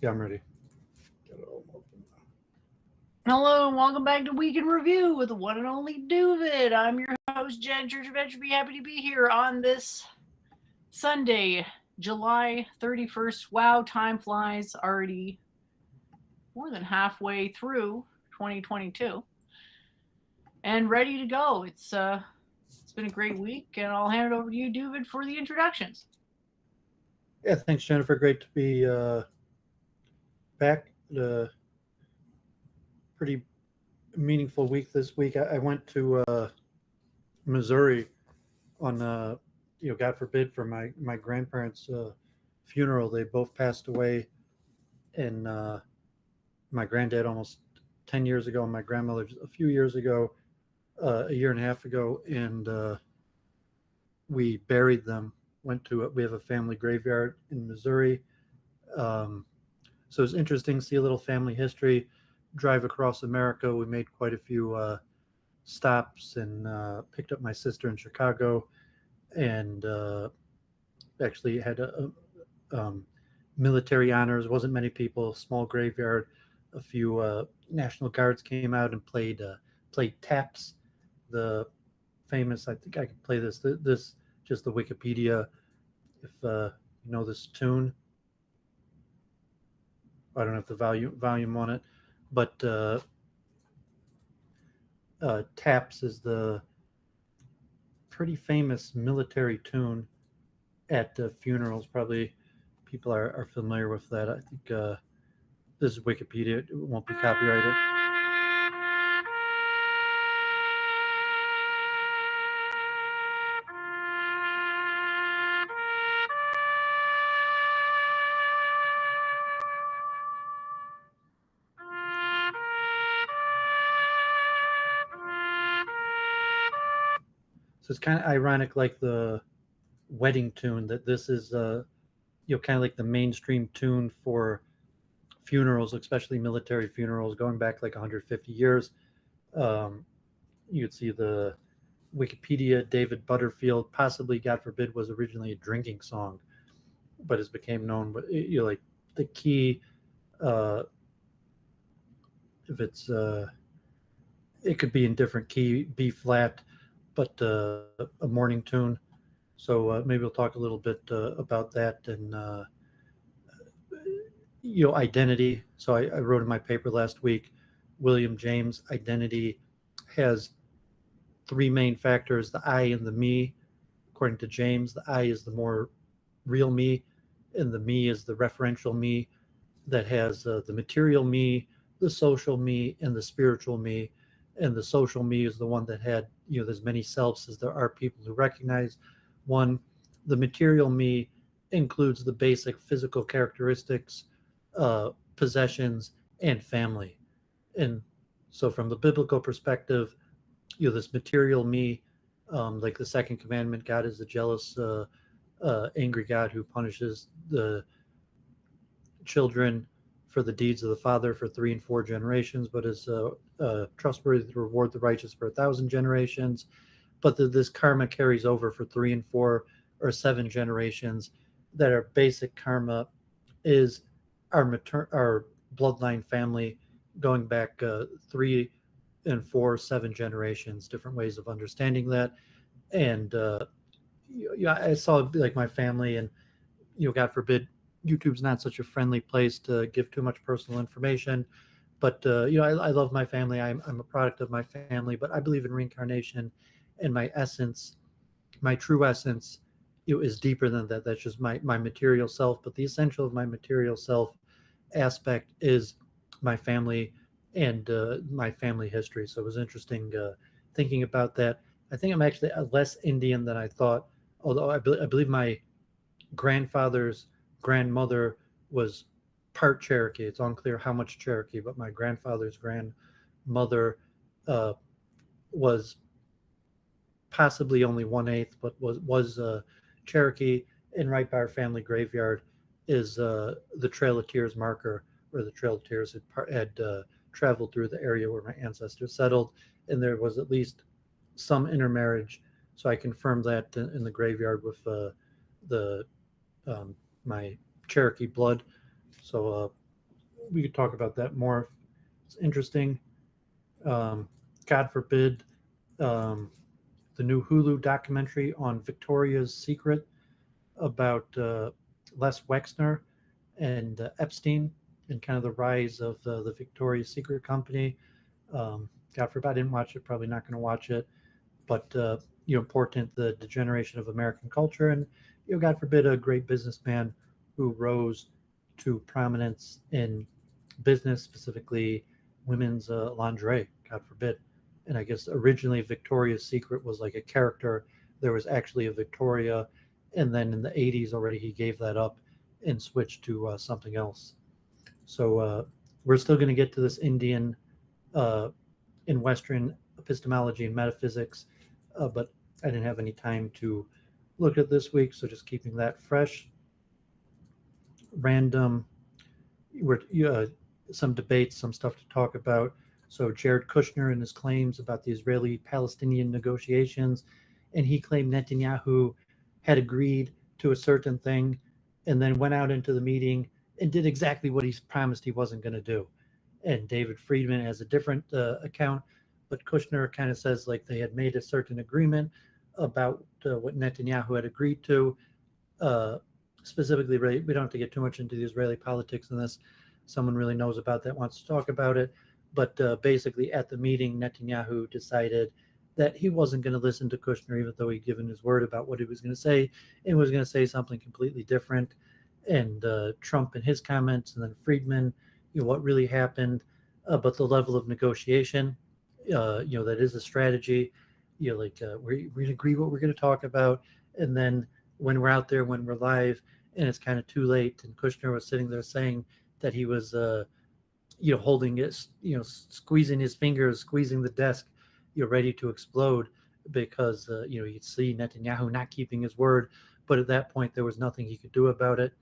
Yeah, I'm ready. Get it all open. Hello and welcome back to Week in Review with the one and only Doovid. I'm your host, Jen Church Adventure. Be happy to be here on this Sunday, July 31st. Wow, time flies already more than halfway through 2022 and ready to go. It's been a great week, and I'll hand it over to you, Doovid, for the introductions. Yeah, thanks, Jennifer. Great to be back. Pretty meaningful week this week. I went to Missouri on, God forbid, for my grandparents' funeral. They both passed away, and my granddad almost 10 years ago, and my grandmother a few years ago, a year and a half ago, and we buried them. We have a family graveyard in Missouri. Um, so it's interesting to see a little family history. Drive across America. We made quite a few stops and picked up my sister in Chicago, and actually had military honors. Wasn't many people. Small graveyard. A few National Guards came out and played taps. The famous. I think I could play this. This just the Wikipedia. If you know this tune, I don't have the volume on it, but taps is the pretty famous military tune at funerals. Probably people are familiar with that. I think this is Wikipedia. It won't be copyrighted. So it's kind of ironic, like the wedding tune, that this is kind of like the mainstream tune for funerals, especially military funerals, going back like 150 years. Um, you'd see the Wikipedia, David Butterfield, possibly, God forbid, was originally a drinking song, but has became known. But like the key, uh, if it's it could be in different key, B flat, but a morning tune. So maybe we'll talk a little bit about that and identity. So I wrote in my paper last week, William James, identity has three main factors: the I and the me. According to James, the I is the more real me, and the me is the referential me that has the material me, the social me, and the spiritual me. And the social me is the one that had, there's many selves as there are people who recognize one. The material me includes the basic physical characteristics, possessions, and family. And so, from the biblical perspective, this material me, like the second commandment, God is a jealous, angry God who punishes the children for the deeds of the father for 3 and 4 generations, but is trustworthy to reward the righteous for 1,000 generations. But this karma carries over for 3 and 4 or 7 generations. That our basic karma is our bloodline family going back 3 and 4, 7 generations. Different ways of understanding that, and I saw like my family, and God forbid, YouTube's not such a friendly place to give too much personal information. But I love my family. I'm a product of my family, but I believe in reincarnation, and my essence, my true essence, is deeper than that. That's just my material self. But the essential of my material self aspect is my family and my family history. So it was interesting thinking about that. I think I'm actually less Indian than I thought, although I believe my grandfather's grandmother was part Cherokee. It's unclear how much Cherokee, but my grandfather's grandmother uh, was possibly only 1/8, but was Cherokee. And right by our family graveyard is the Trail of Tears marker, where the Trail of Tears had traveled through the area where my ancestors settled, and there was at least some intermarriage. So I confirmed that in the graveyard with the my Cherokee blood. So we could talk about that more. It's interesting. Um, God forbid, um, the new Hulu documentary on Victoria's Secret about Les Wexner and Epstein and kind of the rise of the Victoria's Secret company. God forbid, I didn't watch it. Probably not going to watch it. But important the degeneration of American culture, and God forbid, a great businessman who rose to prominence in business, specifically women's lingerie. God forbid. And I guess originally Victoria's Secret was like a character. There was actually a Victoria, and then in the '80s already he gave that up and switched to something else. So we're still going to get to this Indian uh, in Western epistemology and metaphysics, but I didn't have any time to look at this week, so just keeping that fresh. Random, we're, some debates, some stuff to talk about. So Jared Kushner and his claims about the Israeli-Palestinian negotiations, and he claimed Netanyahu had agreed to a certain thing, and then went out into the meeting and did exactly what he promised he wasn't going to do. And David Friedman has a different account, but Kushner kind of says like they had made a certain agreement about what Netanyahu had agreed to. Uh, Specifically, we don't have to get too much into the Israeli politics in this. Someone really knows about that wants to talk about it. But basically, at the meeting, Netanyahu decided that he wasn't going to listen to Kushner, even though he'd given his word about what he was going to say, and was going to say something completely different. And Trump and his comments, and then Friedman, what really happened, but the level of negotiation, that is a strategy. Like we're going to agree what we're going to talk about, and then when we're out there, when we're live, and it's kind of too late. And Kushner was sitting there saying that he was, holding it, squeezing his fingers, squeezing the desk, ready to explode because, you'd see Netanyahu not keeping his word. But at that point, there was nothing he could do about it.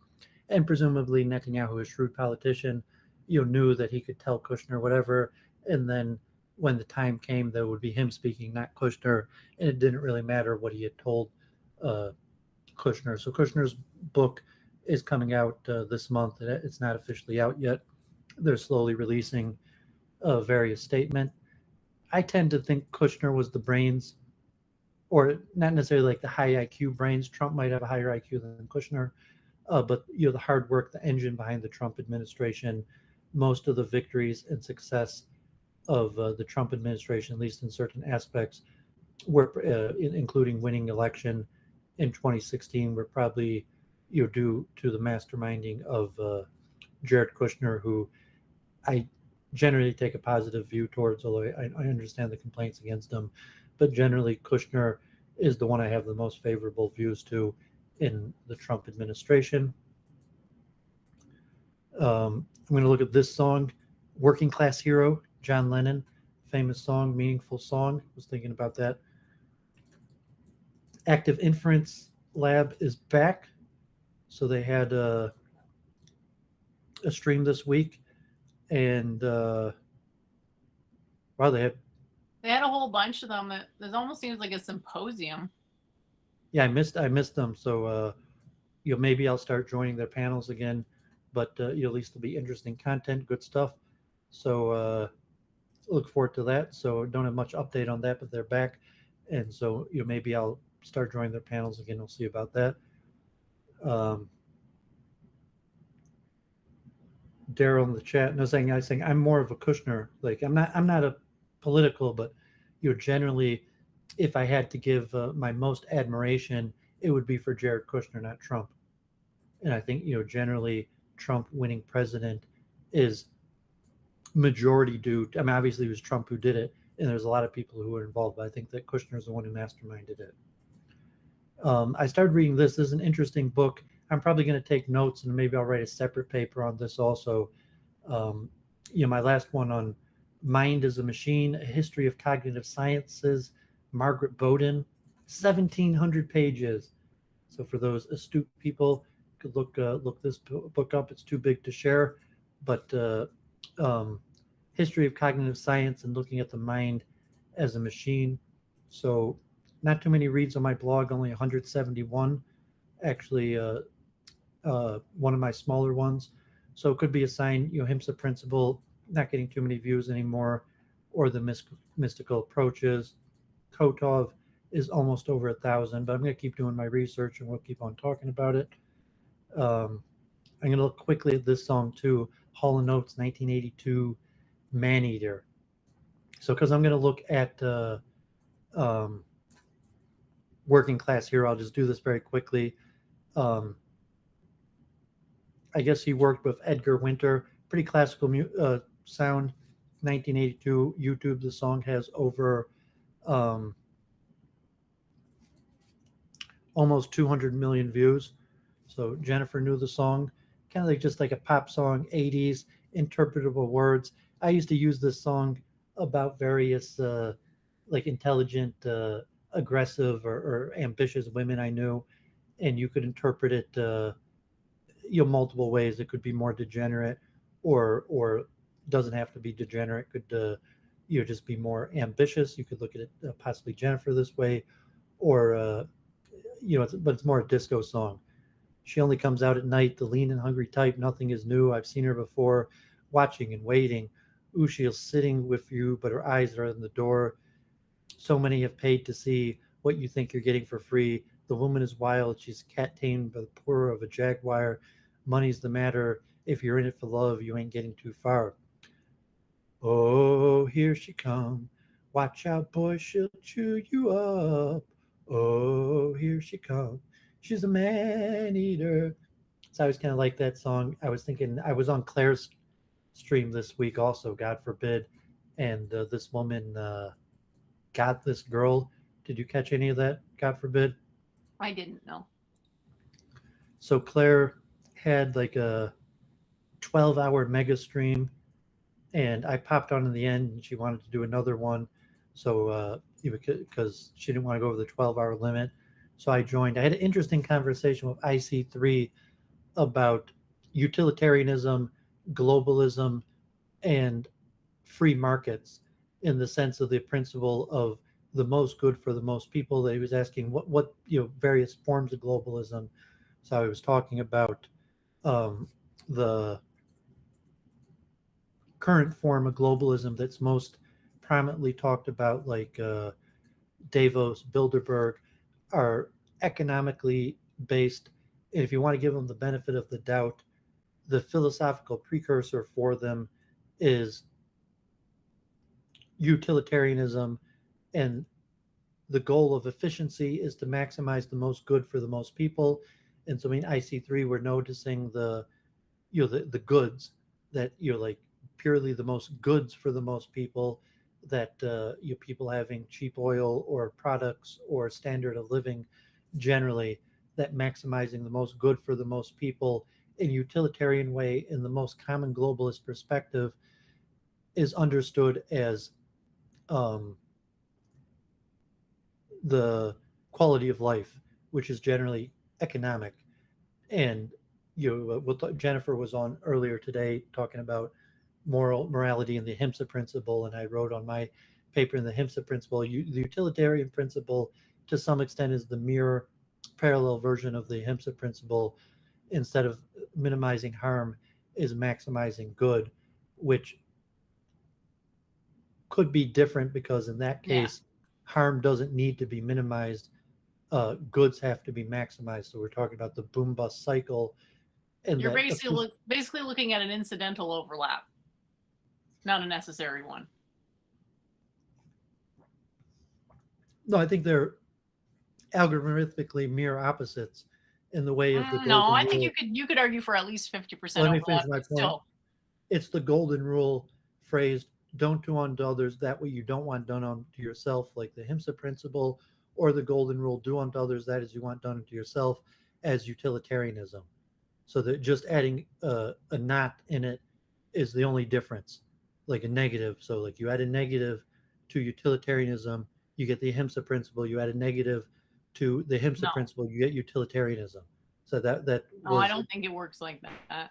And presumably Netanyahu, a shrewd politician, knew that he could tell Kushner whatever. And then when the time came, there would be him speaking, not Kushner. And it didn't really matter what he had told Kushner. So Kushner's book is coming out this month. It's not officially out yet. They're slowly releasing various statements. I tend to think Kushner was the brains, or not necessarily like the high IQ brains. Trump might have a higher IQ than Kushner, but the hard work, the engine behind the Trump administration, most of the victories and success of the Trump administration, at least in certain aspects, were including winning election in 2016, were probably due to the masterminding of Jared Kushner, who I generally take a positive view towards, although I understand the complaints against him. But generally, Kushner is the one I have the most favorable views to in the Trump administration. I'm going to look at this song, Working Class Hero, John Lennon, famous song, meaningful song. I was thinking about that. Active Inference Lab is back. So they had a stream this week, and wow, they had a whole bunch of them. It almost seems like a symposium. Yeah, I missed them. So maybe I'll start joining their panels again. But at least it'll be interesting content, good stuff. So look forward to that. So don't have much update on that, but they're back, and so maybe I'll start joining their panels again. We'll see about that. Daryl in the chat, no, saying I'm more of a Kushner. Like I'm not a political, but generally, if I had to give my most admiration, it would be for Jared Kushner, not Trump. And I think generally Trump winning president is majority due. I mean, obviously it was Trump who did it, and there's a lot of people who were involved. But I think that Kushner is the one who masterminded it. I started reading this. This is an interesting book. I'm probably going to take notes, and maybe I'll write a separate paper on this also. My last one on Mind as a Machine, A History of Cognitive Sciences, Margaret Bowden, 1,700 pages. So for those astute people, could look this book up. It's too big to share, but History of Cognitive Science and looking at the mind as a machine. So not too many reads on my blog, only 171. Actually, one of my smaller ones, So it could be a sign, Himsa principle not getting too many views anymore, or the mystical approaches. Kotov is almost over 1,000, but I'm going to keep doing my research and we'll keep on talking about it. Um, I'm going to look quickly at this song too, Hall & Oates, 1982, Man Eater. So because I'm going to look at um, Working Class Hero, I'll just do this very quickly. Um, I guess he worked with Edgar Winter, pretty classical sound. 1982, YouTube. The song has over um, almost 200 million views. So Jennifer knew the song, kind of like just like a pop song, 80s, interpretable words. I used to use this song about various like intelligent, aggressive, or ambitious women I knew, and you could interpret it multiple ways. It could be more degenerate, or doesn't have to be degenerate. Could just be more ambitious. You could look at it possibly Jennifer this way, or but it's more a disco song. She only comes out at night, the lean and hungry type. Nothing is new. I've seen her before, watching and waiting. Ooh, she's sitting with you, but her eyes are in the door. So many have paid to see what you think you're getting for free. The woman is wild. She's cat tamed by the purr of a jaguar. Money's the matter. If you're in it for love, you ain't getting too far. Oh, here she come. Watch out, boy, she'll chew you up. Oh, here she come. She's a man eater. So I was kind of like that song. I was thinking, I was on Claire's stream this week also, God forbid. And this woman got this girl. Did you catch any of that? God forbid. I didn't know. So Claire had like a 12-hour mega stream, and I popped on in the end, and she wanted to do another one. So because she didn't want to go over the 12-hour limit, so I joined. I had an interesting conversation with IC3 about utilitarianism, globalism, and free markets, in the sense of the principle of the most good for the most people. That he was asking what various forms of globalism. So I was talking about the current form of globalism that's most prominently talked about, like Davos, Bilderberg, are economically based. And if you want to give them the benefit of the doubt, the philosophical precursor for them is utilitarianism, and the goal of efficiency is to maximize the most good for the most people. And so, I mean, IC3, we're noticing the goods, that like purely the most goods for the most people, that people having cheap oil or products or standard of living generally, that maximizing the most good for the most people in utilitarian way, in the most common globalist perspective, is understood as um, the quality of life, which is generally economic. And Jennifer was on earlier today talking about morality and the Himsa principle, and I wrote on my paper in the Himsa principle, the utilitarian principle to some extent is the mirror parallel version of the Himsa principle. Instead of minimizing harm, is maximizing good, which could be different, because in that case, harm doesn't need to be minimized. Goods have to be maximized. So we're talking about the boom bust cycle. And you're that basically looking at an incidental overlap, not a necessary one. No, I think they're algorithmically mirror opposites in the way of the golden no, I rule. think you could argue for at least 50% Let me overlap, finish my point. still. It's the golden rule phrased, don't do unto others that what you don't want done unto yourself, like the Himsa principle, or the golden rule, do unto others that as you want done unto yourself, as utilitarianism. So that just adding a not in it is the only difference, like a negative. So like you add a negative to utilitarianism, you get the Himsa principle. You add a negative to the Himsa principle, you get utilitarianism. So that was. No, I don't think it works like that.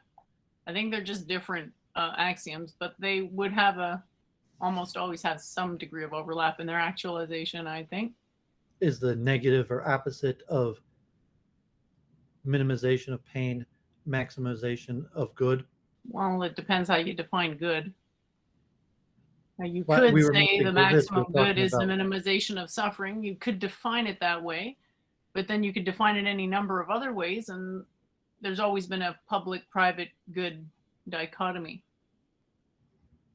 I think they're just different axioms, but they would have almost always have some degree of overlap in their actualization, I think. Is the negative or opposite of minimization of pain, maximization of good? Well, it depends how you define good. Now, you Well, could we were say mostly the for this. maximum We're good talking is the about. minimization of suffering. You could define it that way, but then you could define it any number of other ways, and there's always been a public-private good dichotomy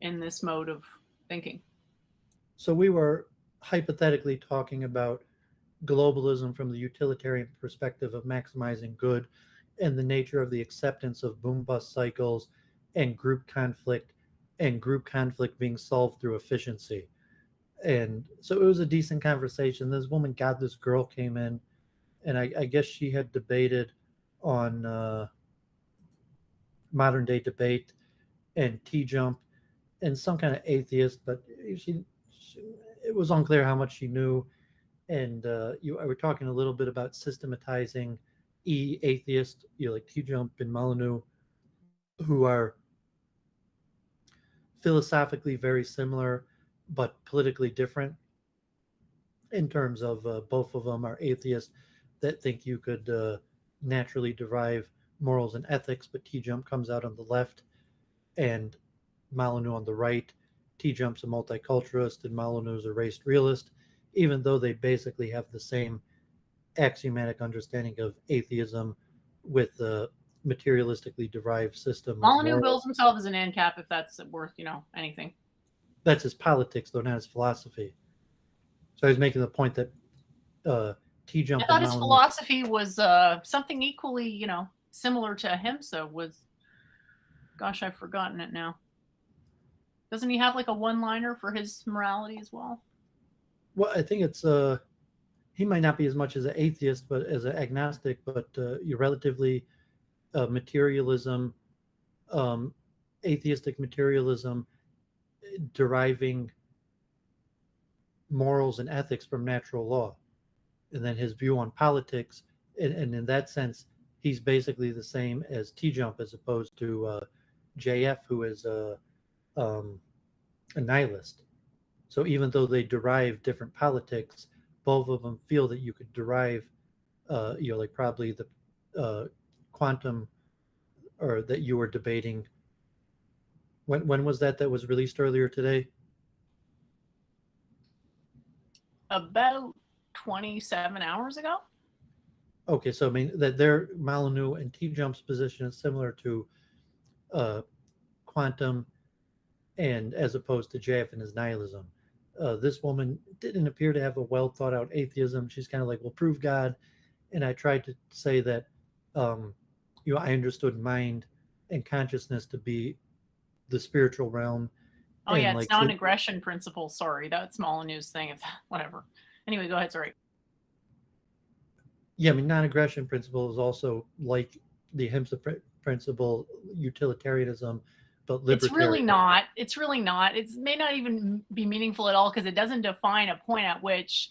in this mode of thinking. So we were hypothetically talking about globalism from the utilitarian perspective of maximizing good and the nature of the acceptance of boom bust cycles and group conflict being solved through efficiency. And so it was a decent conversation. This woman, God, this girl came in, and I guess she had debated on modern day debate and T jump and some kind of atheist, but she it was unclear how much she knew. And I were talking a little bit about systematizing atheist, like T jump and Molyneux, who are philosophically very similar but politically different in terms of both of them are atheists that think you could naturally derive morals and ethics, but T jump comes out on the left and Molyneux on the right. T jump's a multiculturalist and Molyneux's a race realist, even though they basically have the same axiomatic understanding of atheism with a materialistically derived system of Molyneux bills morals. himself as an ANCAP if that's worth, anything. That's his politics, though, not his philosophy. So I was making the point that T I jump and thought his Molyneux. philosophy was something equally, similar to Ahimsa was, gosh, I've forgotten it now. Doesn't he have like a one-liner for his morality as well? Well, I think it's he might not be as much as an atheist, but as an agnostic, but you're relatively materialism, um, atheistic materialism, deriving morals and ethics from natural law. And then his view on politics, and in that sense, he's basically the same as T Jump as opposed to JF, who is a nihilist. So even though they derive different politics, both of them feel that you could derive, like probably the quantum, or that you were debating. When was that was released earlier today? About 27 hours ago. Okay, so I mean that their Molyneux and T Jump's position is similar to uh, quantum, and as opposed to JF and his nihilism. This woman didn't appear to have a well thought out atheism. She's kind of like, well, prove God. And I tried to say that, um, I understood mind and consciousness to be the spiritual realm, Oh yeah, and it's like, non-aggression principle. Sorry, that's Molyneux's thing. If whatever. Anyway, go ahead. Sorry. yeah, I mean, non-aggression principle is also like the Ahimsa principle, utilitarianism, but It's really libertarian. not. It's really not. It may not even be meaningful at all because it doesn't define a point at which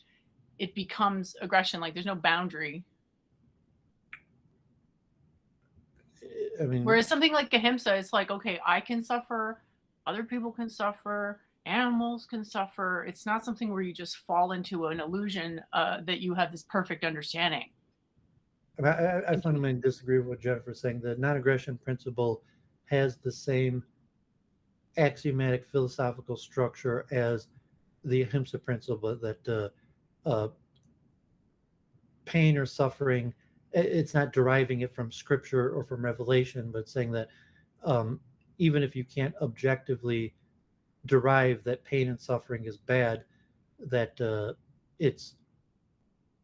it becomes aggression. Like there's no boundary. I mean, Whereas something like Ahimsa, it's like, okay, I can suffer, other people can suffer, animals can suffer. It's not something where you just fall into an illusion that you have this perfect understanding. I fundamentally disagree with what Jennifer's saying. The non-aggression principle has the same axiomatic philosophical structure as the Ahimsa principle, that pain or suffering, it's not deriving it from scripture or from revelation, but saying that um, even if you can't objectively derive that pain and suffering is bad, that it's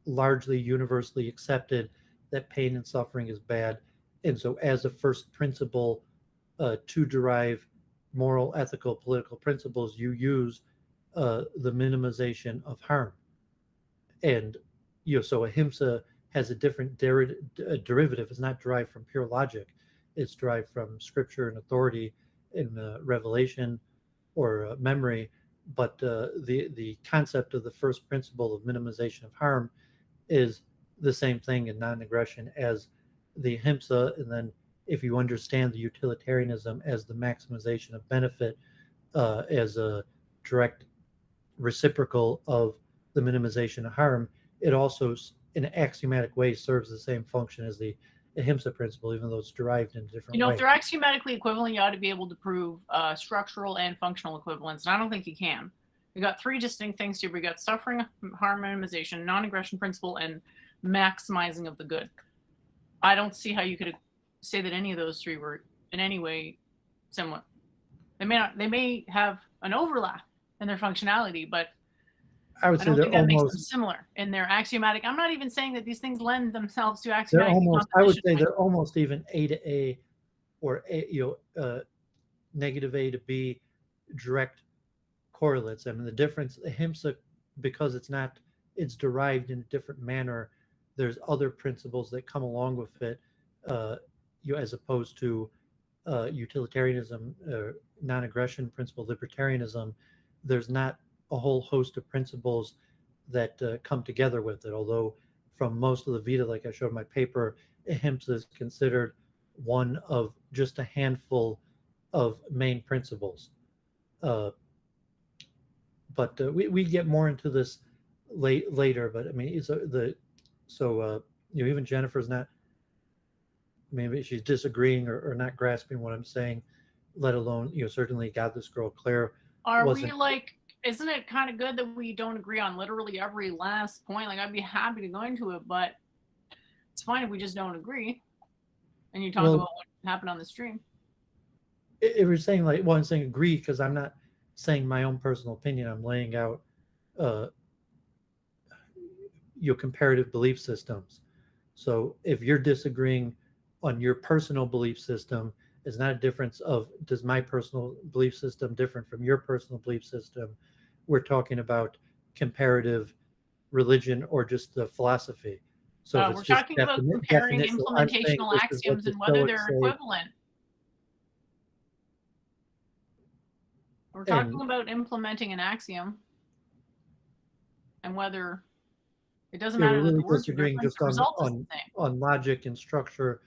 largely universally accepted that pain and suffering is bad. And so, as a first principle to derive moral, ethical, political principles, you use the minimization of harm. And so ahimsa has a different derivative. It's not derived from pure logic. It's derived from scripture and authority in revelation or memory. But the concept of the first principle of minimization of harm is the same thing in non-aggression as the ahimsa. And then if you understand the utilitarianism as the maximization of benefit as a direct reciprocal of the minimization of harm, it also, in an axiomatic way, serves the same function as the ahimsa principle, even though it's derived in a different If way. they're axiomatically equivalent, you ought to be able to prove structural and functional equivalence, and I don't think you can. We got three distinct things here. We got suffering, harm minimization, non-aggression principle, and maximizing of the good. I don't see how you could say that any of those three were in any way similar. They may not. They may have an overlap in their functionality, but I would I say don't they're think that makes them almost similar in their axiomatic. I'm not even saying that these things lend themselves to they're axiomatic almost I would decomposition. say they're almost even A to A or negative A to B direct correlates. I mean, the difference, ahimsa, because it's derived in a different manner. There's other principles that come along with it, as opposed to utilitarianism, non-aggression principle, libertarianism. There's not a whole host of principles that come together with it. Although, from most of the Vita, like I showed in my paper, ahimsa is considered one of just a handful of main principles. But we get more into this later. But I mean, even Jennifer's not, maybe she's disagreeing or not grasping what I'm saying, let alone certainly got this girl Claire Are we wasn't. like? Isn't it kind of good that we don't agree on literally every last point? Like, I'd be happy to go into it, but it's fine if we just don't agree, and you talk Well, about what happened on the stream. if we're saying I'm saying agree because I'm not saying my own personal opinion. I'm laying out uh, your comparative belief systems. So if you're disagreeing on your personal belief system, it's not a difference of does my personal belief system different from your personal belief system. We're talking about comparative religion or just the philosophy. So if it's We're just talking about comparing definitional, I'm saying implementational this is what axioms the and whether Stoics they're say, equivalent. We're talking and about implementing an axiom and whether it doesn't we're matter that the really words are disagreeing different, just the on result is on the same. on logic and structure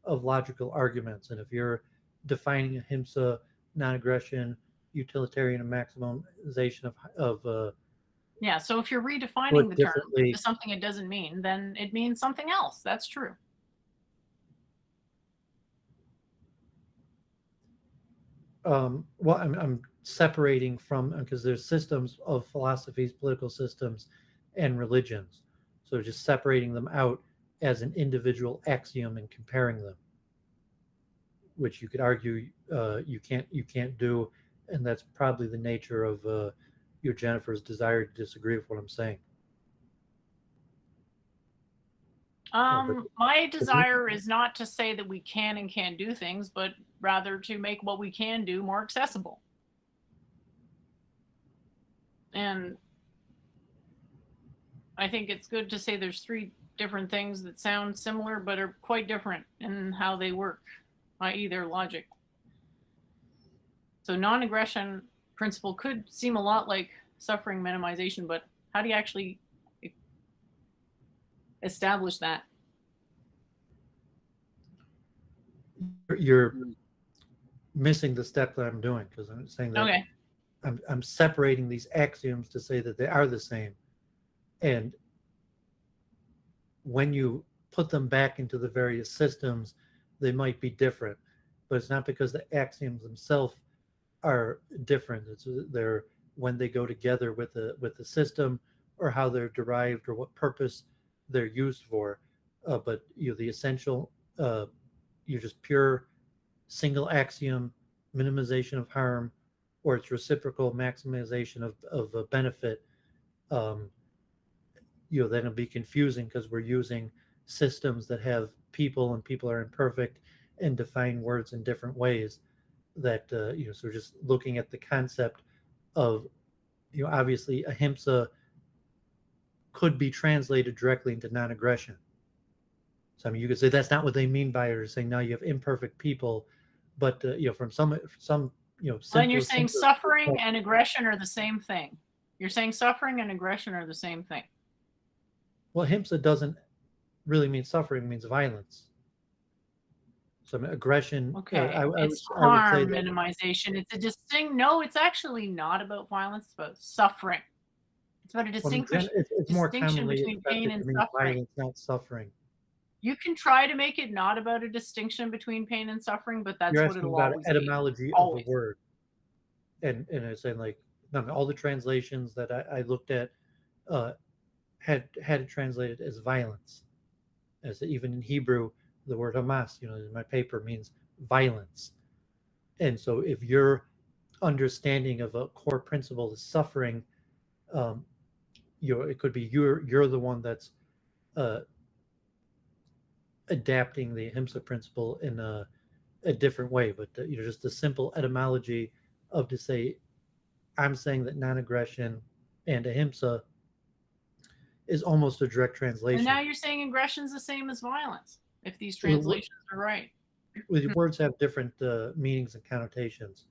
of logical arguments. And if you're defining ahimsa, non-aggression, utilitarian, and maximization of Yeah, so if you're redefining put the term differently, to something it doesn't mean, then it means something else. That's true. well, I'm separating from because there's systems of philosophies, political systems, and religions. So just separating them out as an individual axiom and comparing them, which you could argue you can't do, and that's probably the nature of your Jennifer's desire to disagree with what I'm saying. But My desire is not to say that we can and can't do things, but rather to make what we can do more accessible. And I think it's good to say there's three different things that sound similar but are quite different in how they work, i.e. their logic. So non-aggression principle could seem a lot like suffering minimization, but how do you actually establish that? you're missing the step that I'm doing because I'm saying that Okay. I'm separating these axioms to say that they are the same. And when you put them back into the various systems, they might be different. But it's not because the axioms themselves are different. It's they're when they go together with the system or how they're derived or what purpose they're used for. But the essential, you're just pure single axiom minimization of harm, or its reciprocal maximization of a benefit. Um, then it'll be confusing because we're using systems that have people and people are imperfect and define words in different ways. That so just looking at the concept of obviously ahimsa could be translated directly into non-aggression. So I mean, you could say that's not what they mean by it, or saying now you have imperfect people, but from some And you're simpler, saying suffering and aggression are the same thing. You're saying suffering and aggression are the same thing. Well, ahimsa doesn't really mean suffering; it means violence. So I mean, aggression. Okay, I it's would say harm that, minimization. It's a distinct. No, it's actually not about violence. It's about suffering. It's about a well, distinction it's more commonly between pain accepted and to mean suffering. violence, not suffering. You can try to make it not about a distinction between pain and suffering, but You're that's what asking it'll about always be. etymology of a Always. word, and it's saying like no, all the translations that I looked at uh, had it translated as violence. As even in Hebrew, the word Hamas, in my paper means violence. And so if your understanding of a core principle is suffering, um, it could be you're the one that's uh, adapting the ahimsa principle in a different way. But just the simple etymology of to say, I'm saying that non-aggression and ahimsa is almost a direct And now translation. you're saying aggression's the same as violence, if these Well, translations are right. the words have different meanings and connotations.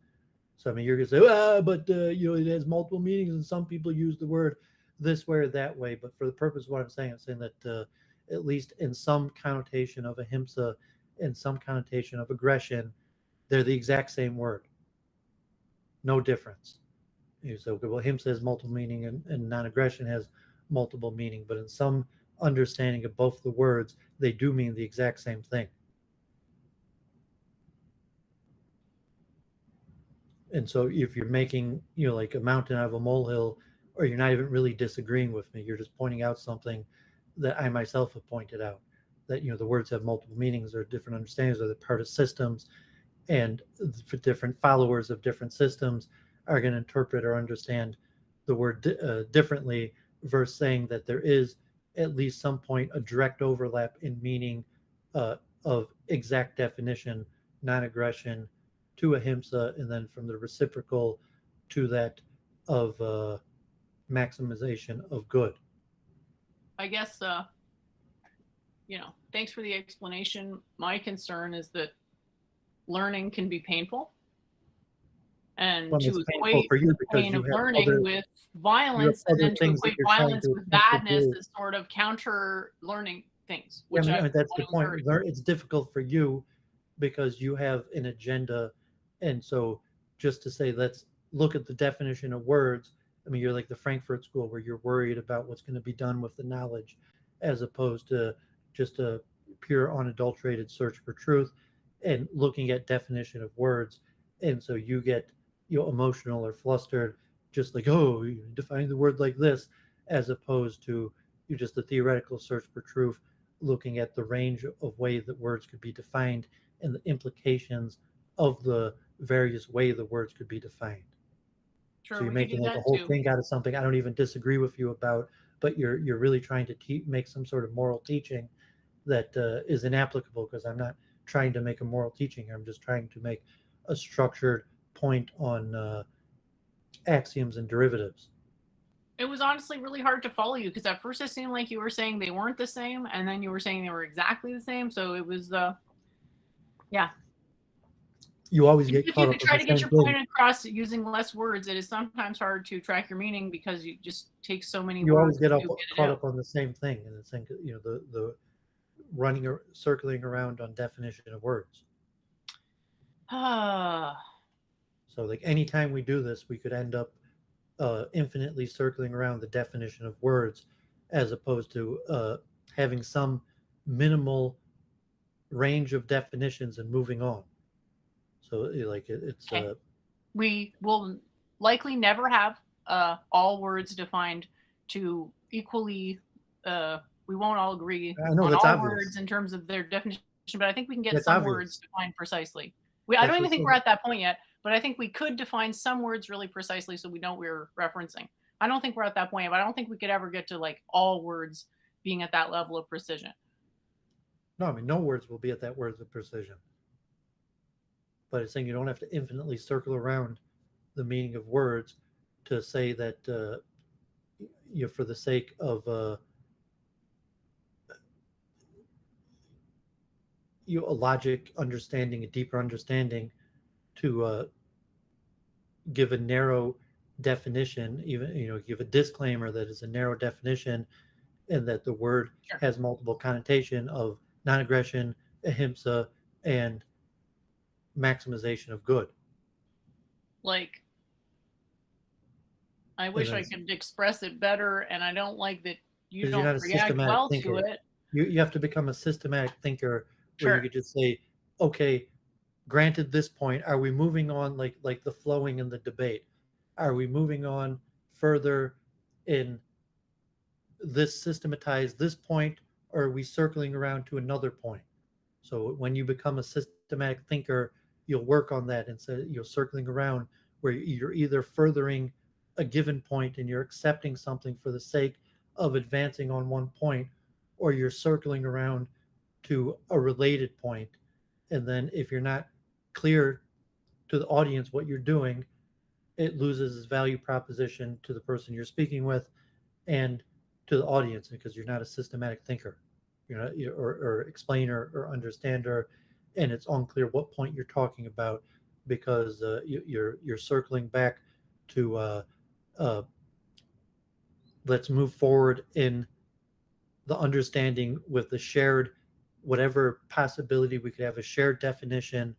So I mean, you're gonna say, but it has multiple meanings, and some people use the word this way or that way. But for the purpose of what I'm saying that at least in some connotation of ahimsa, in some connotation of aggression, they're the exact same word, no difference. You say, okay, well, ahimsa has multiple meaning, and non-aggression has multiple meaning, but in some understanding of both the words, they do mean the exact same thing. And so if you're making like a mountain out of a molehill, or you're not even really disagreeing with me, you're just pointing out something that I myself have pointed out, that the words have multiple meanings or different understandings, or they're part of systems, and for different followers of different systems are going to interpret or understand the word differently, versus saying that there is at least some point a direct overlap in meaning uh, of exact definition, non-aggression to ahimsa, and then from the reciprocal to that of maximization of good. I guess, thanks for the explanation. My concern is that learning can be painful. And Well, to it's painful equate for you the because pain of learning with violence, and then to things that equate you're trying violence to with attempt to badness do. is sort of counter learning things, Yeah, which I I mean, that's the want to point. encourage. It's difficult for you because you have an agenda, and so just to say, let's look at the definition of words. I mean, you're like the Frankfurt School, where you're worried about what's going to be done with the knowledge, as opposed to just a pure, unadulterated search for truth, and looking at definition of words. And so you get emotional or flustered, just like, oh, you define the word like this, as opposed to you just the theoretical search for truth, looking at the range of ways that words could be defined and the implications of the various way the words could be defined. So Sure, you're we could do making like a that whole too. thing out of something I don't even disagree with you about, but you're really trying to make some sort of moral teaching that is inapplicable, because I'm not trying to make a moral teaching. I'm just trying to make a structured point on axioms and derivatives. It was honestly really hard to follow you because at first it seemed like you were saying they weren't the same, and then you were saying they were exactly the same. So it was, yeah. You always Even get if you caught could up in try the to get same your thing. point across using less words, it is sometimes hard to track your meaning because you just take so many You always words get to get it caught out. up on the same thing, and it's like, the running or circling around on definition of words. Ah, So like anytime we do this, we could end up infinitely circling around the definition of words, as opposed to having some minimal range of definitions and moving on. So it's okay. We will likely never have all words defined to equally. We won't all agree I know on that's all obvious. words in terms of their definition, but I think we can get That's some words obvious. defined precisely. I don't That's even what's think we're at that point yet, but I think we could define some words really precisely so we know what we're referencing. I don't think we're at that point yet, but I don't think we could ever get to like all words being at that level of precision. no. I mean, no words will be at that words of precision. But it's saying you don't have to infinitely circle around the meaning of words to say that for the sake of a logic understanding, a deeper understanding, to give a narrow definition, even give a disclaimer that is a narrow definition, and that the word Sure. has multiple connotation of non-aggression, ahimsa, and maximization of good. Like, I And wish then I could express it better, and I don't like that you because you're not don't a react systematic well to thinker, it. You have to become a systematic thinker where you Sure. could just say, okay, granted this point, are we moving on like the flowing in the debate? Are we moving on further in this systematized this point, or are we circling around to another point? So when you become a systematic thinker, you'll work on that instead you're circling around where you're either furthering a given point and you're accepting something for the sake of advancing on one point, or you're circling around to a related point. And then if you're not clear to the audience what you're doing, it loses its value proposition to the person you're speaking with and to the audience because you're not a systematic thinker, or explainer or understander, and it's unclear what point you're talking about because you're circling back to uh, let's move forward in the understanding with the shared whatever possibility we could have a shared definition,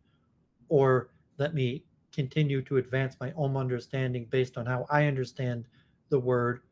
or let me continue to advance my own understanding based on how I understand the word,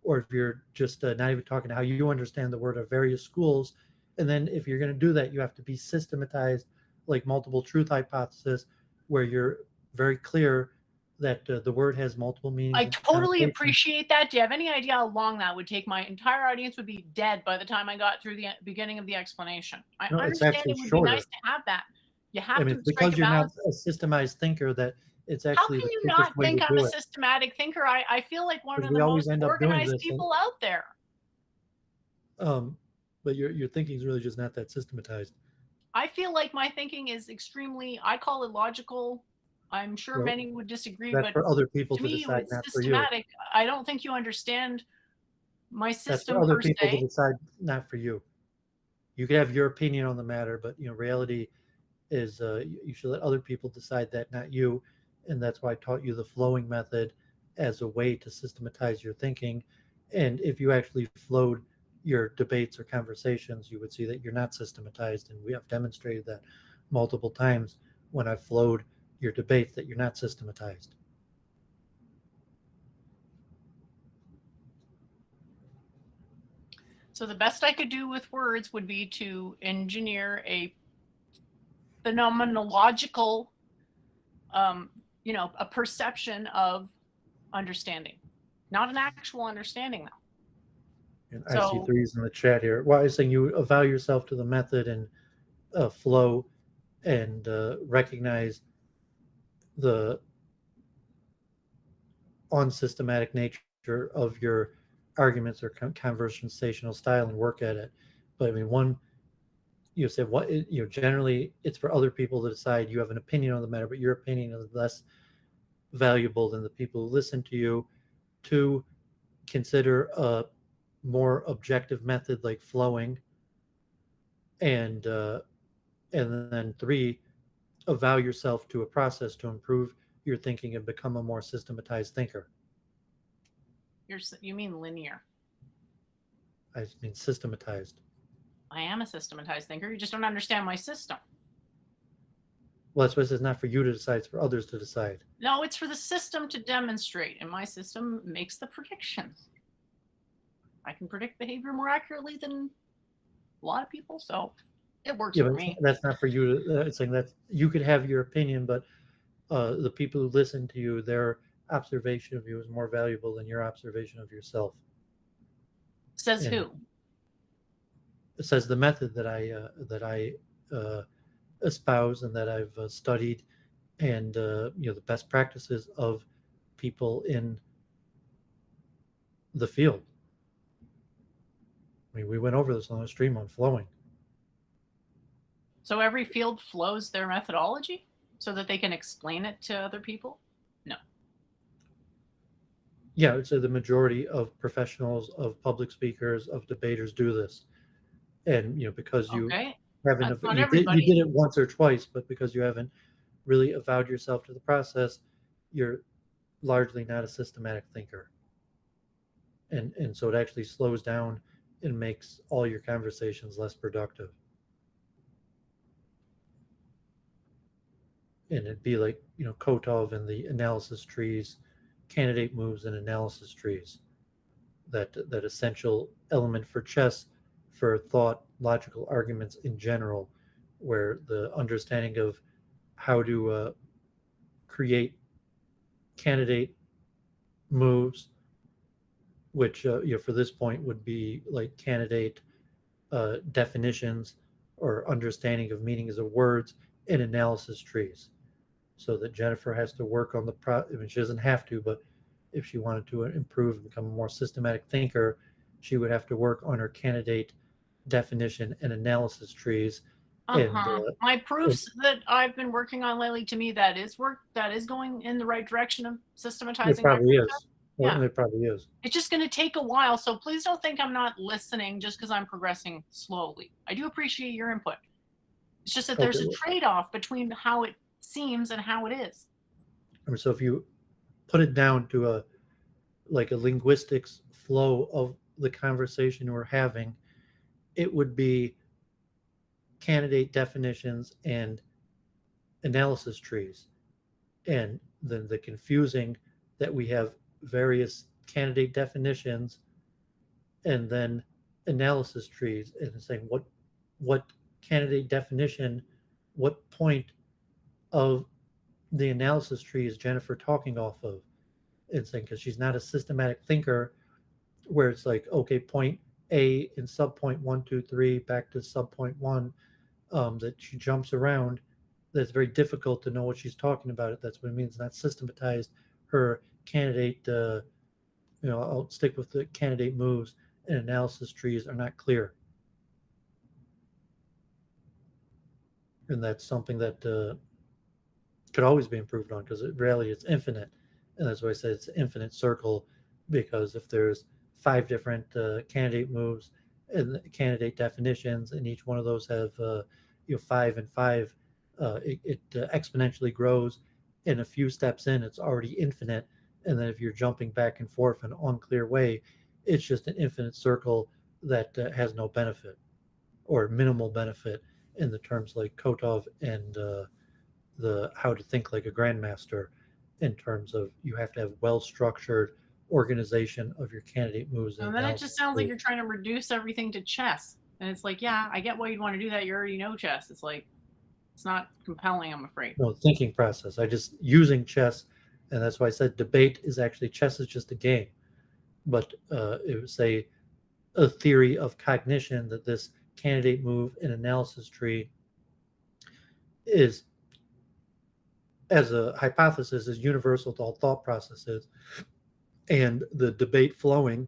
or if you're just not even talking to how you understand the word of various schools. And then if you're going to do that, you have to be systematized, like multiple truth hypothesis, where you're very clear that the word has multiple meanings I and totally connotations. appreciate that. Do you have any idea how long that would take? My entire audience would be dead by the time I got through the beginning of the explanation. I No, it's understand actually it would be nice shorter. to have that. You I have mean, to it's strike because a you're not balance. a systemized thinker that it's How actually can the you quickest not way to think I'm a do it. systematic thinker? I feel like one Because of the we always most end up doing organized this, and people out there. um, but your thinking is really just not that systematized. I feel like my thinking is extremely, I call it logical. I'm sure Well, many would disagree, that's but for other people to to me, decide, it's not for you. systematic. I don't think you understand my That's for system other per people to se. decide, not for you. You could have your opinion on the matter, but reality is you should let other people decide that, not you. And that's why I taught you the flowing method as a way to systematize your thinking. And if you actually flowed your debates or conversations, you would see that you're not systematized. And we have demonstrated that multiple times when I've flowed your debates that you're not systematized. So the best I could do with words would be to engineer a phenomenological, a perception of understanding, not an actual understanding, though. And I see So threes in the chat here. Why is saying you avow yourself to the method and flow and recognize the unsystematic nature of your arguments or conversational style and work at it. But I mean, one, you said what, generally it's for other people to decide. You have an opinion on the matter, but your opinion is less valuable than the people who listen to you. Two, consider a more objective method like flowing, and uh, and then three, avow yourself to a process to improve your thinking and become a more systematized thinker. you mean linear. I mean systematized. I am a systematized thinker. You just don't understand my system. Well, that's what it says, not for you to decide, it's for others to decide. No, it's for the system to demonstrate, and my system makes the predictions. I can predict behavior more accurately than a lot of people, so it works Yeah, for but me. that's not for you to, it's saying that you could have your opinion, but the people who listen to you, their observation of you is more valuable than your observation of yourself. Says And who? it says the method that I espouse and that I've studied, and the best practices of people in the field. I mean, we went over this on the stream on flowing. So every field flows their methodology so that they can explain it to other people? No. Yeah, I would say the majority of professionals, of public speakers, of debaters do this. And because you Okay. haven't, That's not you everybody. did it once or twice, but because you haven't really avowed yourself to the process, you're largely not a systematic thinker. And so it actually slows down and makes all your conversations less productive. And it'd be like Kotov and the analysis trees, candidate moves and analysis trees. That essential element for chess for thought, logical arguments in general, where the understanding of how to create candidate moves, which for this point would be like candidate definitions or understanding of meanings of words and analysis trees. So that Jennifer has to work on I mean, she doesn't have to, but if she wanted to improve and become a more systematic thinker, she would have to work on her candidate definition and analysis trees. And, My and proofs that I've been working on lately, to me, that is going in the right direction of it systematizing my probably concept. is. Yeah. It probably is. It's just going to take a while, so please don't think I'm not listening just because I'm progressing slowly. I do appreciate your input. It's just that there's a trade-off between how it seems and how it is. I mean, so if you put it down to a linguistics flow of the conversation we're having, it would be candidate definitions and analysis trees. And then the confusing that we have various candidate definitions and then analysis trees, and saying what candidate definition, what point of the analysis tree is Jennifer talking off of? And saying, because she's not a systematic thinker, where it's like, okay, point A in sub point 1, 2, 3 back to sub point 1, that she jumps around. That's very difficult to know what she's talking about. That's what it means. Not systematized. Her candidate, I'll stick with the candidate moves and analysis trees are not clear. And that's something that could always be improved on, because really it's infinite. And that's why I said it's an infinite circle, because if there's 5 different candidate moves and candidate definitions, and each one of those have 5 and 5, it exponentially grows. And a few steps in, it's already infinite. And then if you're jumping back and forth in an unclear way, it's just an infinite circle that has no benefit or minimal benefit in the terms like Kotov and the how to think like a grandmaster, in terms of you have to have well-structured organization of your candidate moves. And then it just sounds like you're trying to reduce everything to chess. And it's like, yeah, I get why you'd want to do that. You already know chess. It's like, it's not compelling, I'm afraid. No, thinking process. I just using chess, and that's why I said debate is actually, chess is just a game. But it would say a theory of cognition that this candidate move and analysis tree is, as a hypothesis, is universal to all thought processes, and the debate flowing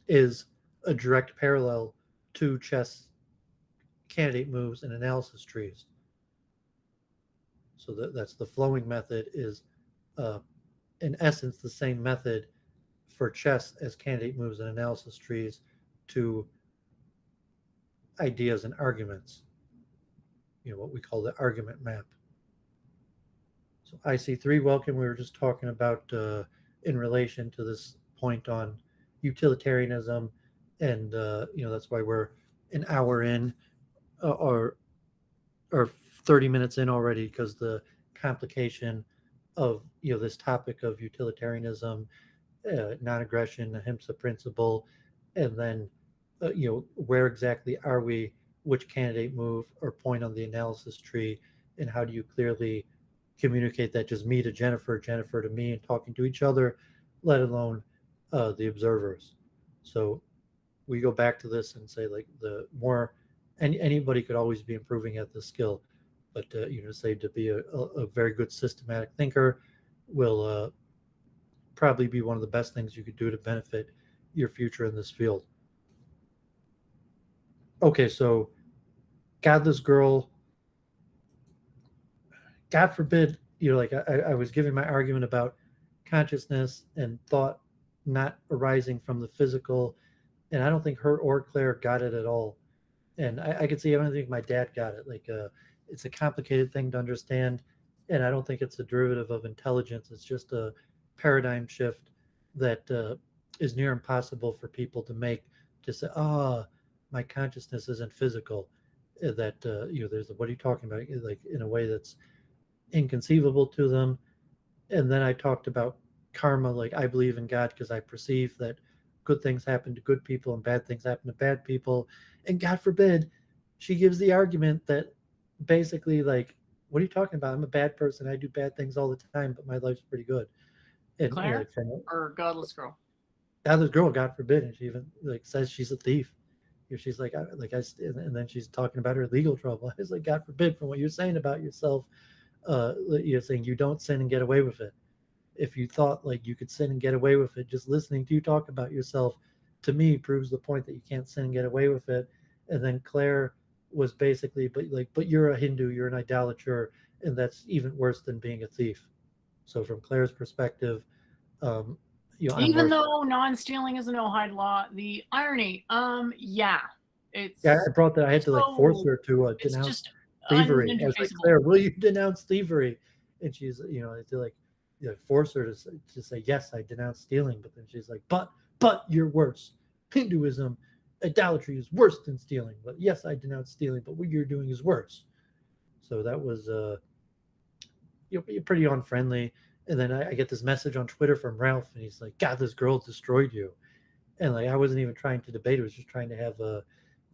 is a direct parallel to chess candidate moves and analysis trees. So that's the flowing method is in essence the same method for chess as candidate moves and analysis trees to ideas and arguments, what we call the argument map. So IC3, welcome. We were just talking about in relation to this point on utilitarianism, and that's why we're an hour in or 30 minutes in already, because the complication of this topic of utilitarianism, non-aggression, ahimsa principle, and then where exactly are we, which candidate move or point on the analysis tree, and how do you clearly communicate that just me to Jennifer, Jennifer to me, and talking to each other, let alone the observers. So we go back to this and say, like, the more, and anybody could always be improving at this skill, but say to be a very good systematic thinker will probably be one of the best things you could do to benefit your future in this field. Okay, so godless girl, God forbid, I was giving my argument about consciousness and thought not arising from the physical, and I don't think her or Claire got it at all. And I could see, I don't think my dad got it. Like, it's a complicated thing to understand, and I don't think it's a derivative of intelligence. It's just a paradigm shift that is near impossible for people to make, to say, my consciousness isn't physical. That there's what are you talking about? Like, in a way that's inconceivable to them. And then I talked about karma, like I believe in God because I perceive that good things happen to good people and bad things happen to bad people. And God forbid, she gives the argument that basically, like, what are you talking about? I'm a bad person. I do bad things all the time, but my life's pretty good. And Claire like from or Godless Girl? now, this girl, God forbid, and she even like says she's a thief. She's like, and then she's talking about her legal trouble. I was like, God forbid, from what you're saying about yourself, you're saying you don't sin and get away with it. If you thought like you could sin and get away with it, just listening to you talk about yourself, to me, proves the point that you can't sin and get away with it. And then Claire was basically, but you're a Hindu, you're an idolater, and that's even worse than being a thief. So from Claire's perspective, um, I'm Even worse. though non-stealing is a no-hide law, the irony, yeah, Yeah, it's I brought that. I had to like force so her to it's denounce just thievery. I was like, uninterfaceable. Claire, will you denounce thievery? And she's, I had to like, force her to say yes, I denounce stealing. But then she's like, but you're worse. Hinduism, idolatry is worse than stealing. But yes, I denounce stealing, but what you're doing is worse. So that was pretty unfriendly. And then I get this message on Twitter from Ralph, and he's like, God, this girl destroyed you. And like I wasn't even trying to debate; I was just trying to have a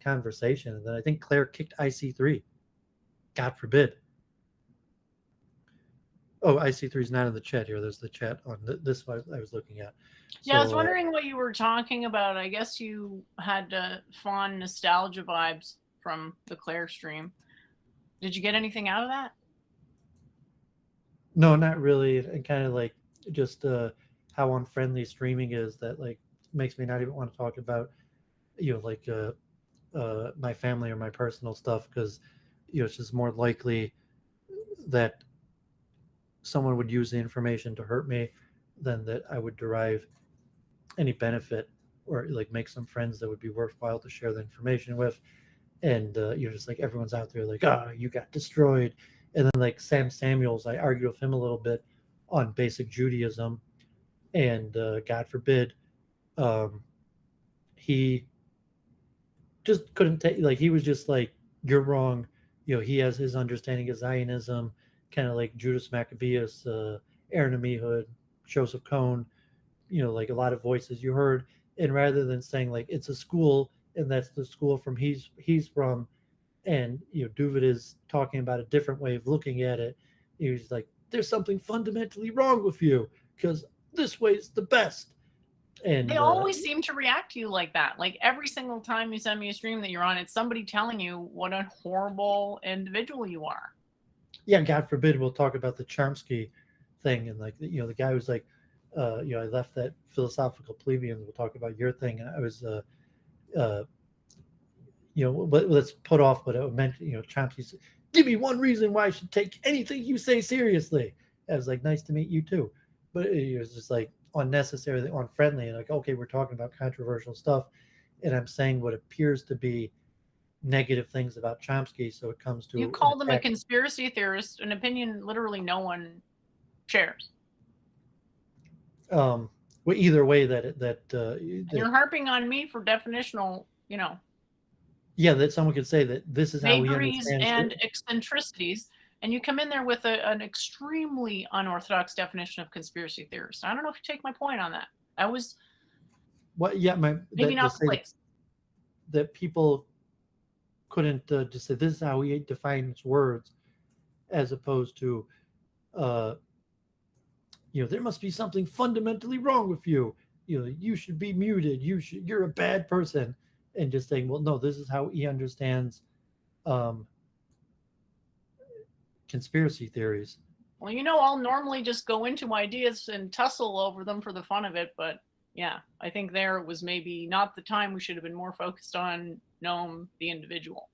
conversation. And then I think Claire kicked IC3. God forbid. Oh, IC3 is not in the chat here. There's the chat on this one I was looking at. Yeah, I was So wondering what you were talking about. I guess you had fond nostalgia vibes from the Claire stream. Did you get anything out of that? no, not really. And kind of like just how unfriendly streaming is. That like makes me not even want to talk about like my family or my personal stuff, because it's just more likely that someone would use the information to hurt me than that I would derive any benefit or like make some friends that would be worthwhile to share the information with. And just like everyone's out there like, you got destroyed. And then like Sam Samuels, I argued with him a little bit on basic Judaism, and God forbid, he just couldn't take, like, he was just like, you're wrong. He has his understanding of Zionism, kind of like Judas Maccabeus, Aaron Amihud, Joseph Cohn, like a lot of voices you heard. And rather than saying like it's a school and that's the school from he's from, and Doovid is talking about a different way of looking at it, he was like, there's something fundamentally wrong with you because this way is the best. They And always seem to react to you like that. Like every single time you send me a stream that you're on, it's somebody telling you what a horrible individual you are. yeah, God forbid we'll talk about the Chomsky thing, and like the guy was like, I left that philosophical plebeians. We'll talk about your thing, and I was, let's put off what I meant. Chomsky said, give me one reason why I should take anything you say seriously. I was like, nice to meet you too, but it was just like unnecessarily unfriendly, and like, okay, we're talking about controversial stuff, and I'm saying what appears to be negative things about Chomsky, so it comes to You called him a conspiracy theorist, an opinion literally no one shares. Well, either way, that you're harping on me for definitional, yeah, that someone could say that this is how we vagaries understand and eccentricities, and you come in there with an extremely unorthodox definition of conspiracy theorists. I don't know if you take my point on that. I was what? Yeah, maybe not the place. That people couldn't just say this is how he defines words, as opposed to, there must be something fundamentally wrong with you. You should be muted. You're a bad person, and just saying, well, no, this is how he understands conspiracy theories. Well, I'll normally just go into ideas and tussle over them for the fun of it, but yeah, I think there was maybe not the time. We should have been more focused on Noam, the individual.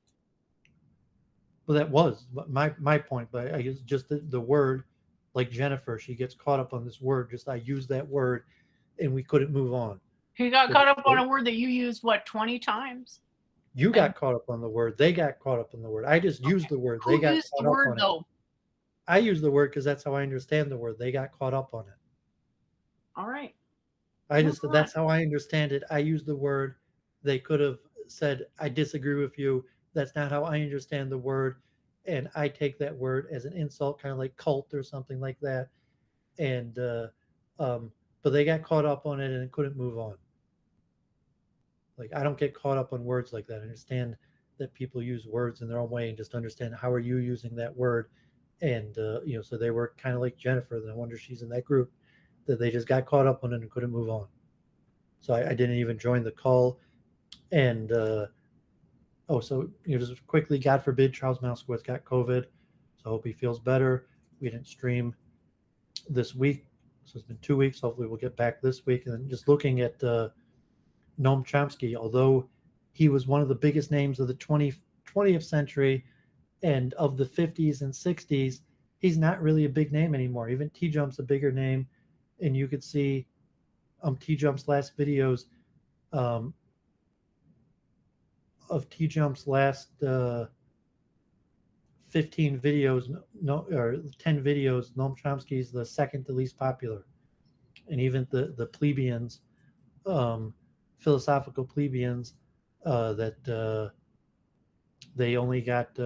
Well, that was my point, but I guess just the word, like Jennifer, she gets caught up on this word. Just I use that word, and we couldn't move on. He got caught up on a word that you used, 20 times? You got caught up on the word. They got caught up on the word. I just used the word. They got caught up on it. I use the word because that's how I understand the word. They got caught up on it. All right. That's how I understand it. I use the word. They could have said, I disagree with you. That's not how I understand the word. And I take that word as an insult, kind of like cult or something like that. And, but they got caught up on it and couldn't move on. Like, I don't get caught up on words like that. I understand that people use words in their own way, and just understand how are you using that word. And so they were kind of like Jennifer. No wonder she's in that group, that they just got caught up on it and couldn't move on. So I didn't even join the call. And so just quickly, God forbid Charles Moskowitz got COVID. So I hope he feels better. We didn't stream this week, so it's been 2 weeks. Hopefully we'll get back this week. And then just looking at Noam Chomsky, although he was one of the biggest names of the 20th century and of the 50s and 60s, he's not really a big name anymore. Even T-Jump's a bigger name. And you could see T-Jump's last videos, of T-Jump's last 15 videos, or 10 videos, Noam Chomsky is the second to least popular. And even the plebeians, philosophical plebeians, that they only got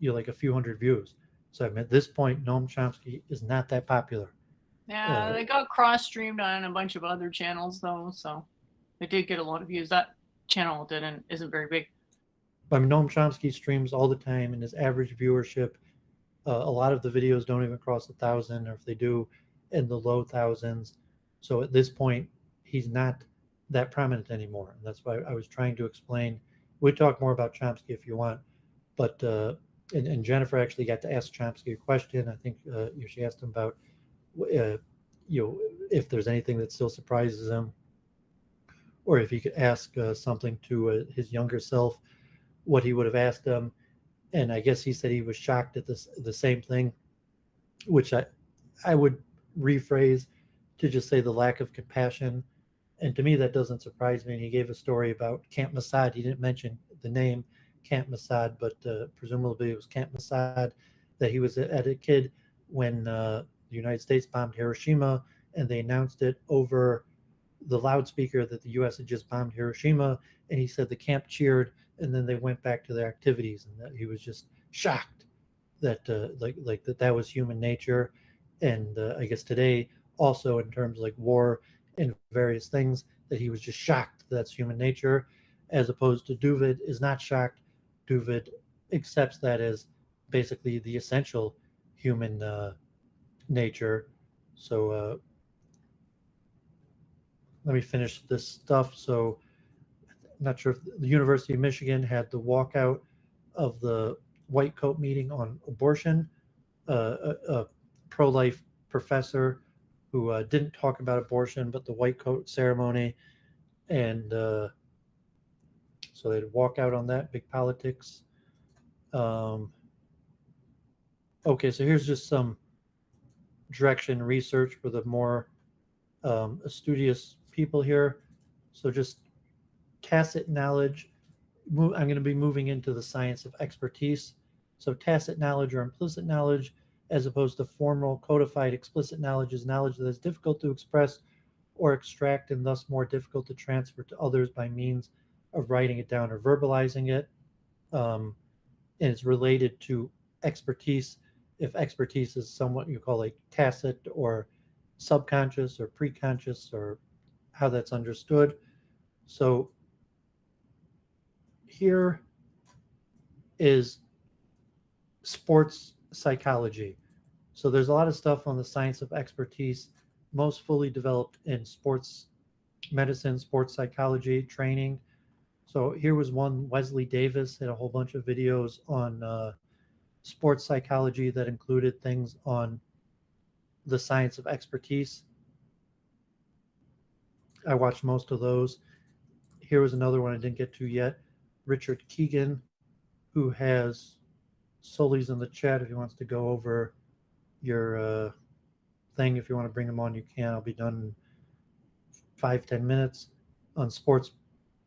like a few hundred views. So at this point, Noam Chomsky is not that popular. Yeah, they got cross-streamed on a bunch of other channels though, so they did get a lot of views. That channel isn't very big. I mean, Noam Chomsky streams all the time, and his average viewership, a lot of the videos don't even cross 1,000, or if they do, in the low thousands. So at this point, he's not that prominent anymore. And that's why I was trying to explain. We'll talk more about Chomsky if you want, but and Jennifer actually got to ask Chomsky a question. I think she asked him about if there's anything that still surprises him, or if he could ask something to his younger self, what he would have asked him. And I guess he said he was shocked at the same thing, which I would rephrase to just say the lack of compassion. And to me, that doesn't surprise me. And he gave a story about Camp Masad. He didn't mention the name Camp Masad, but presumably it was Camp Masad, that he was at a kid when the United States bombed Hiroshima, and they announced it over the loudspeaker that the U.S. had just bombed Hiroshima. And he said the camp cheered, and then they went back to their activities, and that he was just shocked that that was human nature. And I guess today also, in terms like war and various things, that he was just shocked that's human nature, as opposed to Doovid is not shocked. Doovid accepts that as basically the essential human nature. So let me finish this stuff. So I'm not sure if the University of Michigan had the walkout of the white coat meeting on abortion. A pro-life professor who didn't talk about abortion, but the white coat ceremony. And so they'd walk out on that, big politics. Okay, so here's just some direction research for the more studious people here. So just tacit knowledge. I'm going to be moving into the science of expertise. So tacit knowledge or implicit knowledge, as opposed to formal, codified, explicit knowledge, is knowledge that is difficult to express or extract, and thus more difficult to transfer to others by means of writing it down or verbalizing it. And it's related to expertise. If expertise is somewhat you call like tacit or subconscious or preconscious, or how that's understood. So here is sports psychology. So there's a lot of stuff on the science of expertise, most fully developed in sports medicine, sports psychology training. So here was one. Wesley Davis had a whole bunch of videos on sports psychology that included things on the science of expertise. I watched most of those. Here was another one I didn't get to yet. Richard Keegan, who has Sully's in the chat if he wants to go over your thing. If you want to bring him on, you can. I'll be done in 5-10 minutes on sports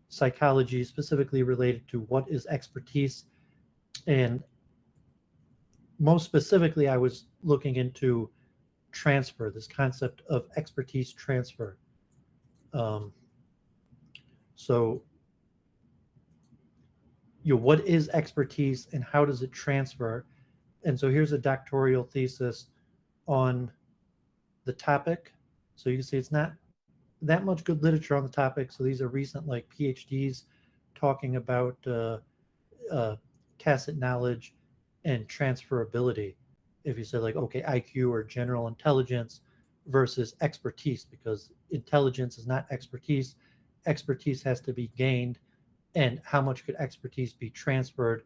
psychology, specifically related to what is expertise. And most specifically, I was looking into transfer, this concept of expertise transfer. So what is expertise and how does it transfer? And so here's a doctoral thesis on the topic. So you can see it's not that much good literature on the topic. So these are recent, like PhDs talking about uh, tacit knowledge and transferability. If you say like, okay, IQ or general intelligence versus expertise, because intelligence is not expertise. Expertise has to be gained, and how much could expertise be transferred?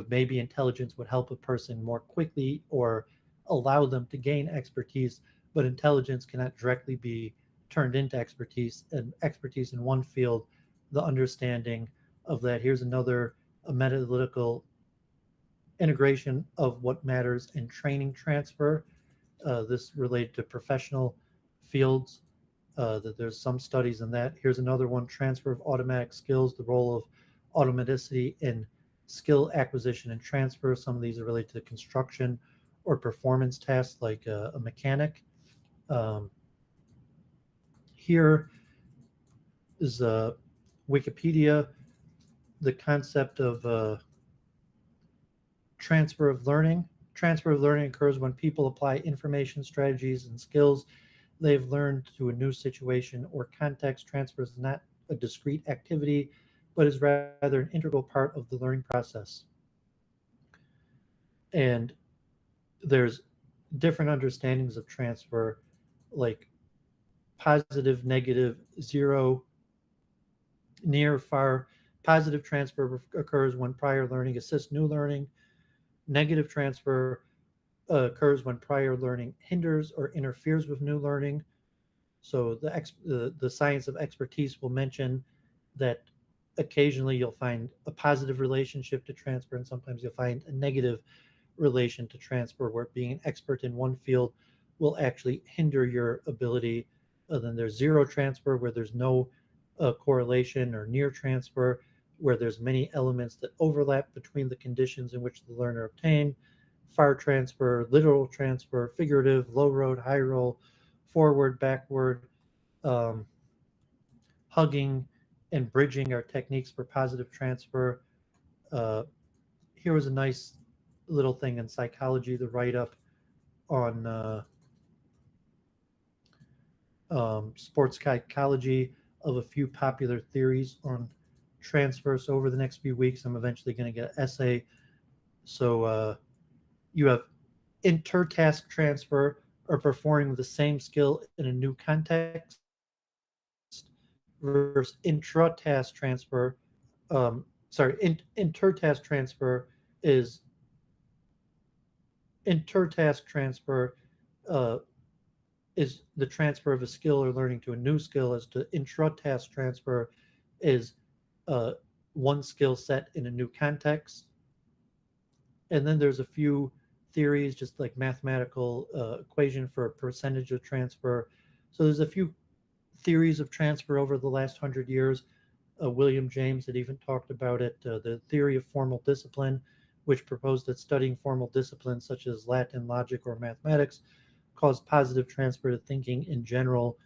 Maybe intelligence would help a person more quickly or allow them to gain expertise, but intelligence cannot directly be turned into expertise. And expertise in one field, the understanding of that. Here's another a meta-analytical integration of what matters in training transfer. This related to professional fields. That there's some studies in that. Here's another one: transfer of automatic skills, the role of automaticity in skill acquisition and transfer. Some of these are related to construction or performance tasks, like a mechanic. Um, Here is Wikipedia. The concept of transfer of learning. Transfer of learning occurs when people apply information, strategies, and skills they've learned to a new situation or context. Transfer is not a discrete activity, but is rather an integral part of the learning process. And there's different understandings of transfer, like positive, negative, zero, near, far. Positive transfer occurs when prior learning assists new learning. Negative transfer occurs when prior learning hinders or interferes with new learning. So the science of expertise will mention that occasionally you'll find a positive relationship to transfer, and sometimes you'll find a negative relation to transfer, where being an expert in one field will actually hinder your ability. Then there's zero transfer, where there's no correlation, or near transfer, where there's many elements that overlap between the conditions in which the learner obtained. Far transfer, literal transfer, figurative, low road, high roll, forward, backward, um, hugging, and bridging are techniques for positive transfer. Uh, Here was a nice little thing in psychology, the write up on sports psychology of a few popular theories on transfer. So over the next few weeks, I'm eventually going to get an essay. So you have inter-task transfer, or performing the same skill in a new context, versus intra-task transfer. Inter-task transfer is inter-task transfer uh, is the transfer of a skill or learning to a new skill, as to intra-task transfer is uh, one skill set in a new context. And then there's a few theories, just like mathematical equation for a percentage of transfer. So there's a few theories of transfer over the last 100 years. William James had even talked about it, the theory of formal discipline, which proposed that studying formal disciplines such as Latin, logic, or mathematics caused positive transfer to thinking in general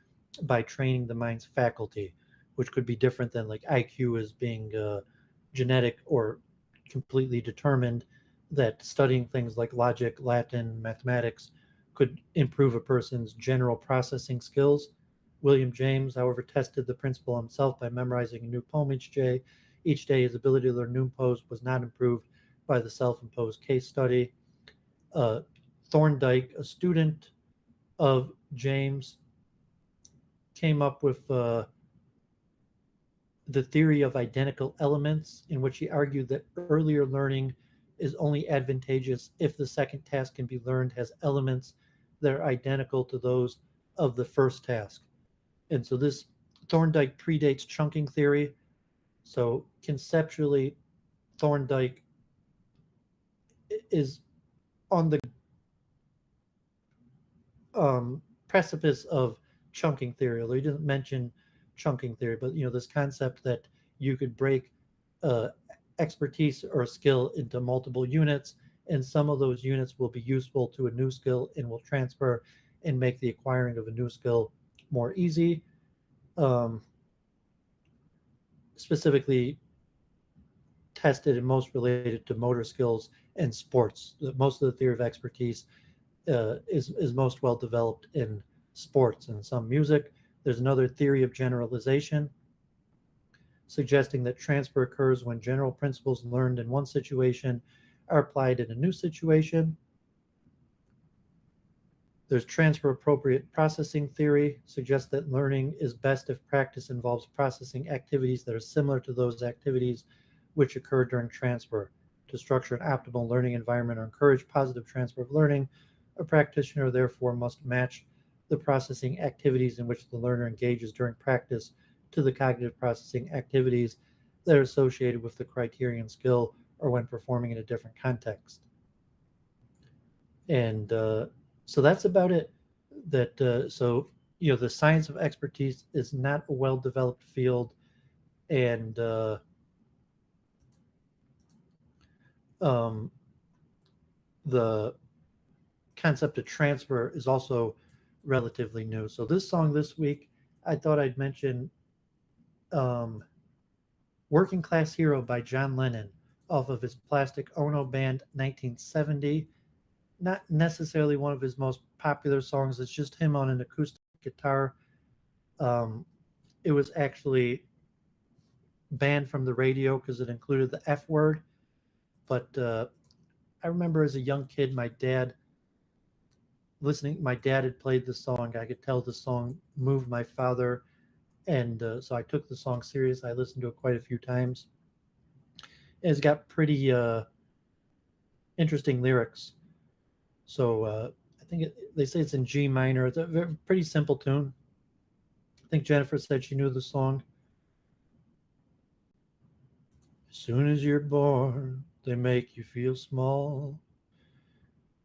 by training the mind's faculty, which could be different than like IQ as being genetic or completely determined. That studying things like logic, Latin, mathematics could improve a person's general processing skills. William James, however, tested the principle himself by memorizing a new poem each day. Each day, his ability to learn new poems was not improved by the self-imposed case study. Uh, Thorndike, a student of James, came up with the theory of identical elements, in which he argued that earlier learning is only advantageous if the second task can be learned has elements that are identical to those of the first task. And so this Thorndike predates chunking theory. So conceptually, Thorndike is on the precipice of chunking theory, although he didn't mention chunking theory, but this concept that you could break uh, expertise or skill into multiple units, and some of those units will be useful to a new skill and will transfer and make the acquiring of a new skill more easy. Um, Specifically tested and most related to motor skills and sports. Most of the theory of expertise is most well developed in sports and some music, There's another theory of generalization, suggesting that transfer occurs when general principles learned in one situation are applied in a new situation. There's transfer appropriate processing theory, suggests that learning is best if practice involves processing activities that are similar to those activities which occur during transfer. To structure an optimal learning environment or encourage positive transfer of learning, a practitioner therefore must match the processing activities in which the learner engages during practice to the cognitive processing activities that are associated with the criterion skill or when performing in a different context. And so that's about it. That so the science of expertise is not a well-developed field, and um, the concept of transfer is also relatively new. So this song this week, I thought I'd mention um, "Working Class Hero" by John Lennon off of his Plastic Ono Band 1970. Not necessarily one of his most popular songs. It's just him on an acoustic guitar. Um, it was actually banned from the radio because it included the F word. But I remember as a young kid, my dad listening. My dad had played the song. I could tell the song moved my father, and so I took the song serious. I listened to it quite a few times. And it's got pretty interesting lyrics. So I think they say it's in G minor. It's a pretty simple tune. I think Jennifer said she knew the song. As soon as you're born, they make you feel small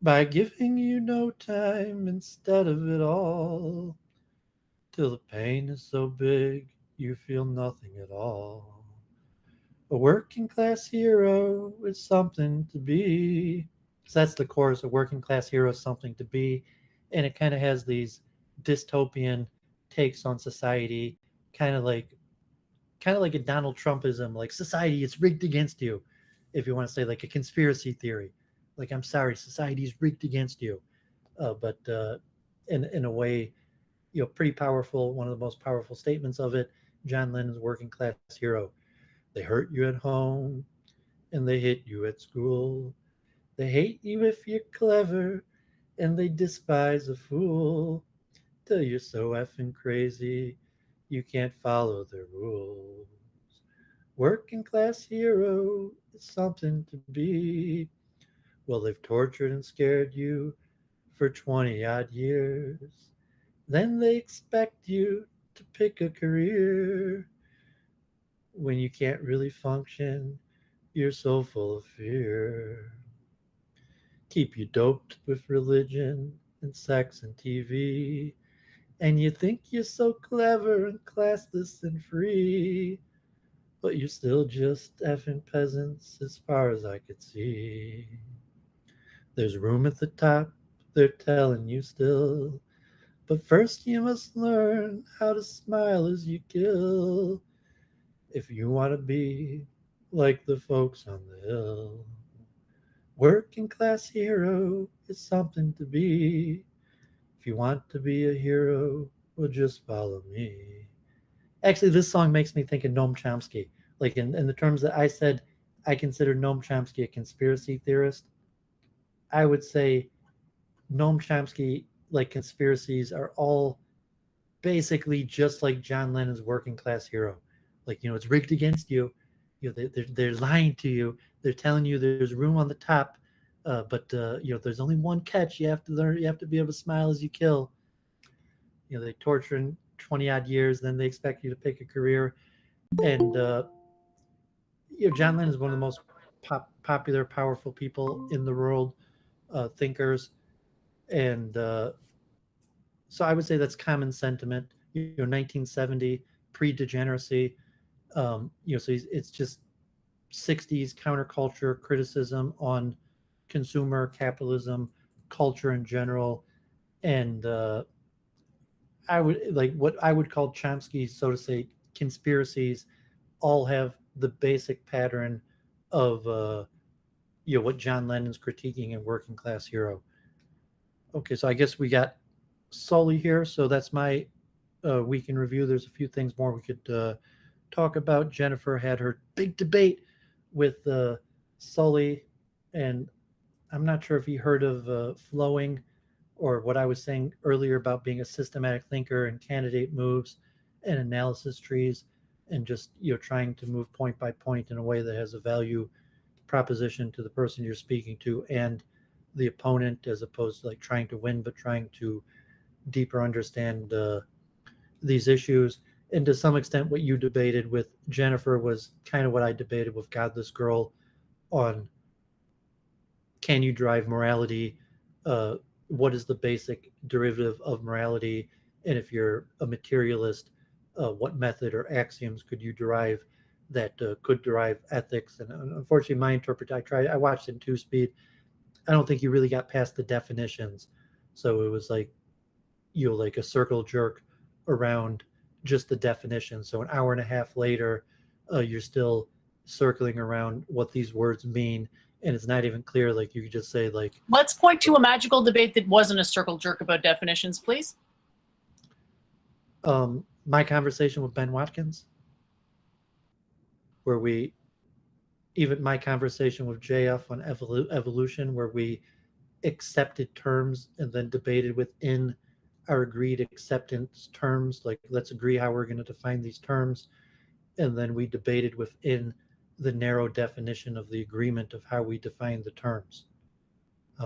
by giving you no time instead of it all, till the pain is so big you feel nothing at all. A working class hero is something to be. So that's the chorus. A working class hero is something to be. And it kind of has these dystopian takes on society, kind of like kind of like a Donald Trumpism, like society is rigged against you, if you want to say like a conspiracy theory. Like, I'm sorry, society is rigged against you. But in a way, pretty powerful. One of the most powerful statements of it, John Lennon's working class hero. They hurt you at home and they hit you at school. They hate you if you're clever and they despise a fool till you're so effing crazy you can't follow their rules. Working class hero is something to be. Well, they've tortured and scared you for 20 odd years. Then they expect you to pick a career when you can't really function. You're so full of fear. Keep you doped with religion and sex and TV. And you think you're so clever and classless and free. But you're still just effing peasants as far as I could see. There's room at the top, they're telling you still. But first you must learn how to smile as you kill if you want to be like the folks on the hill. Working class hero is something to be. If you want to be a hero, well, just follow me. Actually, this song makes me think of Noam Chomsky. Like in the terms that I said, I consider Noam Chomsky a conspiracy theorist. I would say Noam Chomsky, like conspiracies, are all basically just like John Lennon's working class hero. Like, it's rigged against you. They're lying to you. They're telling you there's room on the top, but there's only one catch. You have to learn. You have to be able to smile as you kill. They torture in 20 odd years, then they expect you to pick a career. And John Lennon is one of the most popular, powerful people in the world, thinkers, and so I would say that's common sentiment. 1970, pre-degeneracy. So it's just 60s counterculture criticism on consumer capitalism, culture in general, and I would like what I would call Chomsky's, so to say, conspiracies. All have the basic pattern of what John Lennon's critiquing in Working Class Hero. Okay, so I guess we got Sully here. So that's my week in review. There's a few things more we could talk about. Jennifer had her big debate with Sully, and I'm not sure if he heard of flowing or what I was saying earlier about being a systematic thinker and candidate moves and analysis trees, and just trying to move point by point in a way that has a value proposition to the person you're speaking to and the opponent, as opposed to like trying to win but trying to deeper understand these issues. And to some extent what you debated with Jennifer was kind of what I debated with Godless Girl on can you drive morality, what is the basic derivative of morality, and if you're a materialist, what method or axioms could you derive that could derive ethics. And unfortunately my interpretation, I watched it in 2 speed. I don't think you really got past the definitions, so it was like like a circle jerk around just the definition. So an hour and a half later, you're still circling around what these words mean, and it's not even clear. Like you could just say like, let's point to a magical debate that wasn't a circle jerk about definitions, please. My conversation with Ben Watkins, where even my conversation with JF on evolution, where we accepted terms and then debated within our agreed acceptance terms, like let's agree how we're going to define these terms, and then we debated within the narrow definition of the agreement of how we define the terms.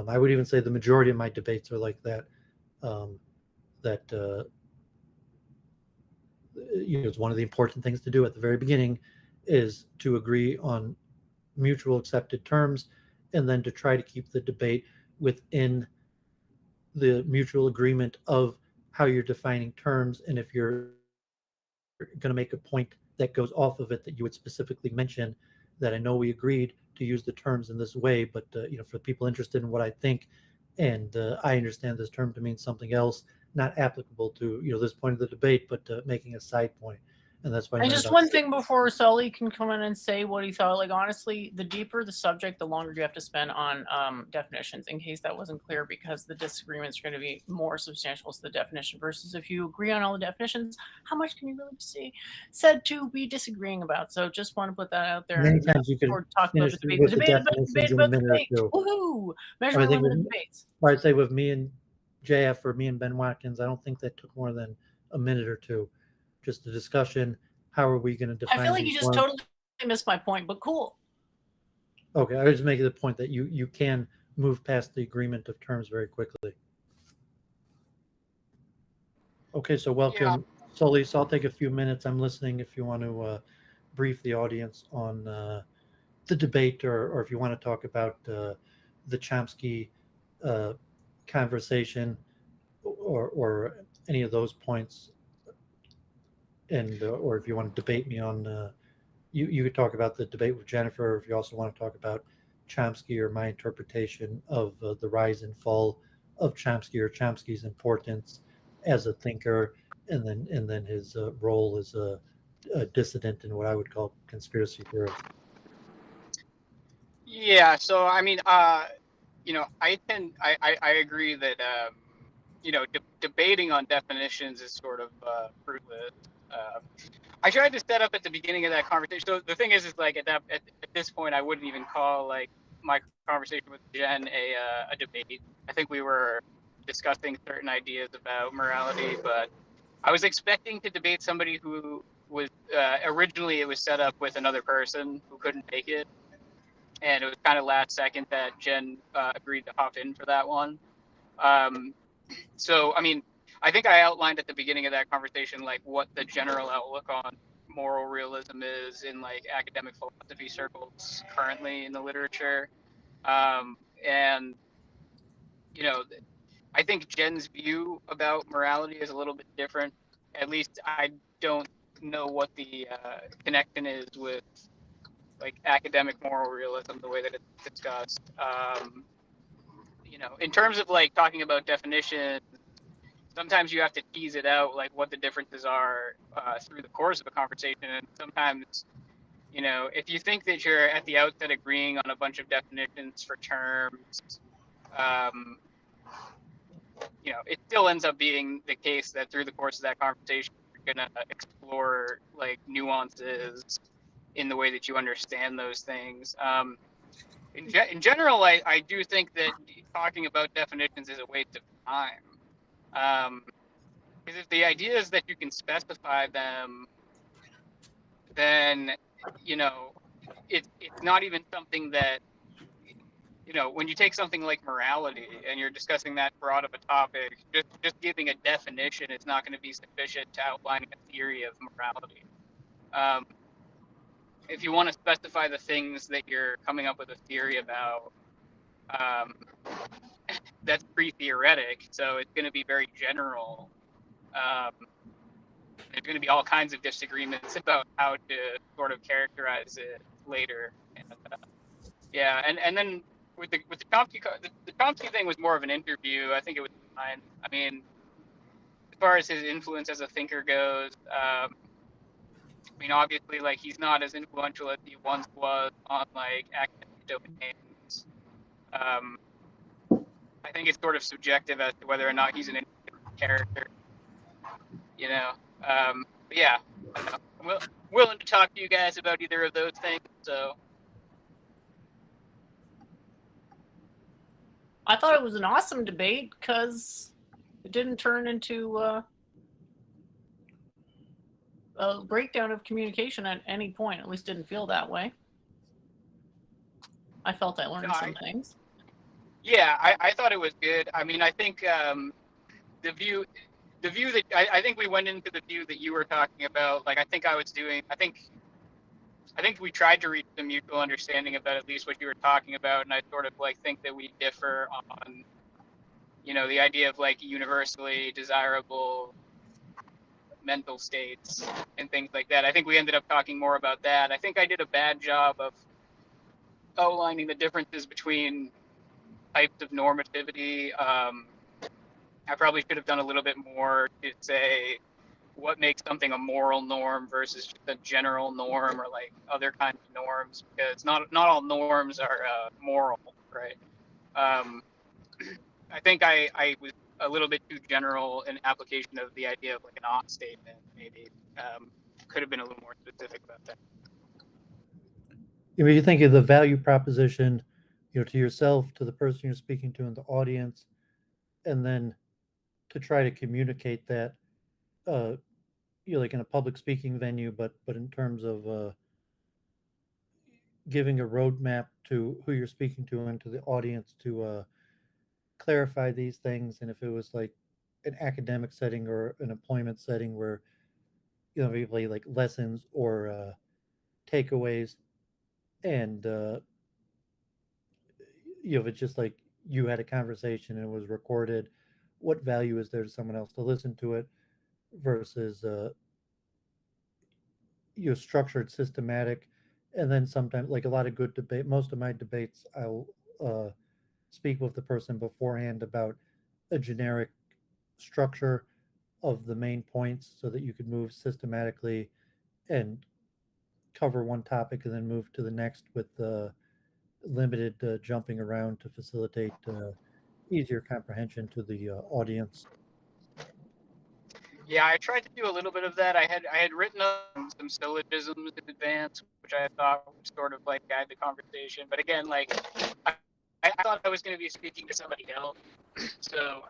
I would even say the majority of my debates are like that. That it's one of the important things to do at the very beginning is to agree on mutual accepted terms, and then to try to keep the debate within the mutual agreement of how you're defining terms. And if you're going to make a point that goes off of it, that you would specifically mention that I know we agreed to use the terms in this way, but for people interested in what I think, and I understand this term to mean something else, not applicable to this point of the debate, but making a side point. And that's why. And just one thing before Sully can come in and say what he thought. Like honestly, the deeper the subject, the longer you have to spend on definitions. In case that wasn't clear, because the disagreements are going to be more substantial to the definition versus if you agree on all the definitions, how much can you really be said to be disagreeing about? So just want to put that out there. Many times you can talk about the debate. The debate about the debate. Woohoo! Measure limited debates. I'd say with me and JF or me and Ben Watkins, I don't think that took more than a minute or two. Just a discussion. How are we going to define? I feel like you just totally missed my point, but cool. Okay, I was just making the point that you can move past the agreement of terms very quickly. Okay, so welcome, Sully. So I'll take a few minutes. I'm listening if you want to brief the audience on the debate, or if you want to talk about the Chomsky conversation or any of those points. And or if you want to debate me on, you could talk about the debate with Jennifer, or if you also want to talk about Chomsky or my interpretation of the rise and fall of Chomsky, or Chomsky's importance as a thinker, and then his role as a dissident in what I would call conspiracy theory. Yeah. So I mean, I agree that debating on definitions is sort of fruitless. I tried to set up at the beginning of that conversation. So the thing is like at this point, I wouldn't even call like my conversation with Jen a debate. I think we were discussing certain ideas about morality, but I was expecting to debate somebody who was originally it was set up with another person who couldn't make it, and it was kind of last second that Jen agreed to hop in for that one. So I mean, I think I outlined at the beginning of that conversation like what the general outlook on moral realism is in like academic philosophy circles currently in the literature, and I think Jen's view about morality is a little bit different. At least I don't know what the connection is with like academic moral realism, the way that it's discussed. In terms of like talking about definitions, sometimes you have to tease it out, like what the differences are through the course of a conversation. And sometimes, if you think that you're at the outset agreeing on a bunch of definitions for terms, it still ends up being the case that through the course of that conversation, you're going to explore like nuances in the way that you understand those things. In general, I do think that talking about definitions is a waste of time. Because if the idea is that you can specify them, then, it's not even something that, when you take something like morality and you're discussing that broad of a topic, just giving a definition is not going to be sufficient to outline a theory of morality. Um, if you want to specify the things that you're coming up with a theory about, um, that's pre-theoretic, so it's going to be very general. There's going to be all kinds of disagreements about how to sort of characterize it later. Yeah, and then with the Chomsky, the Chomsky thing was more of an interview. I think it was fine. I mean, as far as his influence as a thinker goes, I mean, obviously, like, he's not as influential as he once was on like academic domains. I think it's sort of subjective as to whether or not he's an interesting character. You know, but yeah, I'm willing to talk to you guys about either of those things. So I thought it was an awesome debate because it didn't turn into a breakdown of communication at any point. At least didn't feel that way. I felt I learned some things. Yeah, I thought it was good. I mean, I think the view that I think we went into the view that you were talking about. Like, I think we tried to reach some mutual understanding about at least what you were talking about, and I sort of like think that we differ on, the idea of like universally desirable mental states and things like that. I think we ended up talking more about that. I think I did a bad job of outlining the differences between types of normativity. I probably should have done a little bit more to say what makes something a moral norm versus just a general norm or like other kinds of norms, because not all norms are moral, right? I think I was a little bit too general in application of the idea of like an ought statement. Maybe could have been a little more specific about that. You think of the value proposition, to yourself, to the person you're speaking to in the audience, and then to try to communicate that, like in a public speaking venue, but in terms of giving a roadmap to who you're speaking to and to the audience to clarify these things. And if it was like an academic setting or an employment setting where, maybe like lessons or takeaways, and if it's just like you had a conversation and it was recorded, what value is there to someone else to listen to it versus structured, systematic, and then sometimes like a lot of good debate. Most of my debates, I'll speak with the person beforehand about a generic structure of the main points so that you could move systematically and cover one topic and then move to the next with limited jumping around to facilitate easier comprehension to the audience. Yeah, I tried to do a little bit of that. I had written up some syllogisms in advance, which I thought would sort of like guide the conversation. But again, like I thought I was going to be speaking to somebody else, so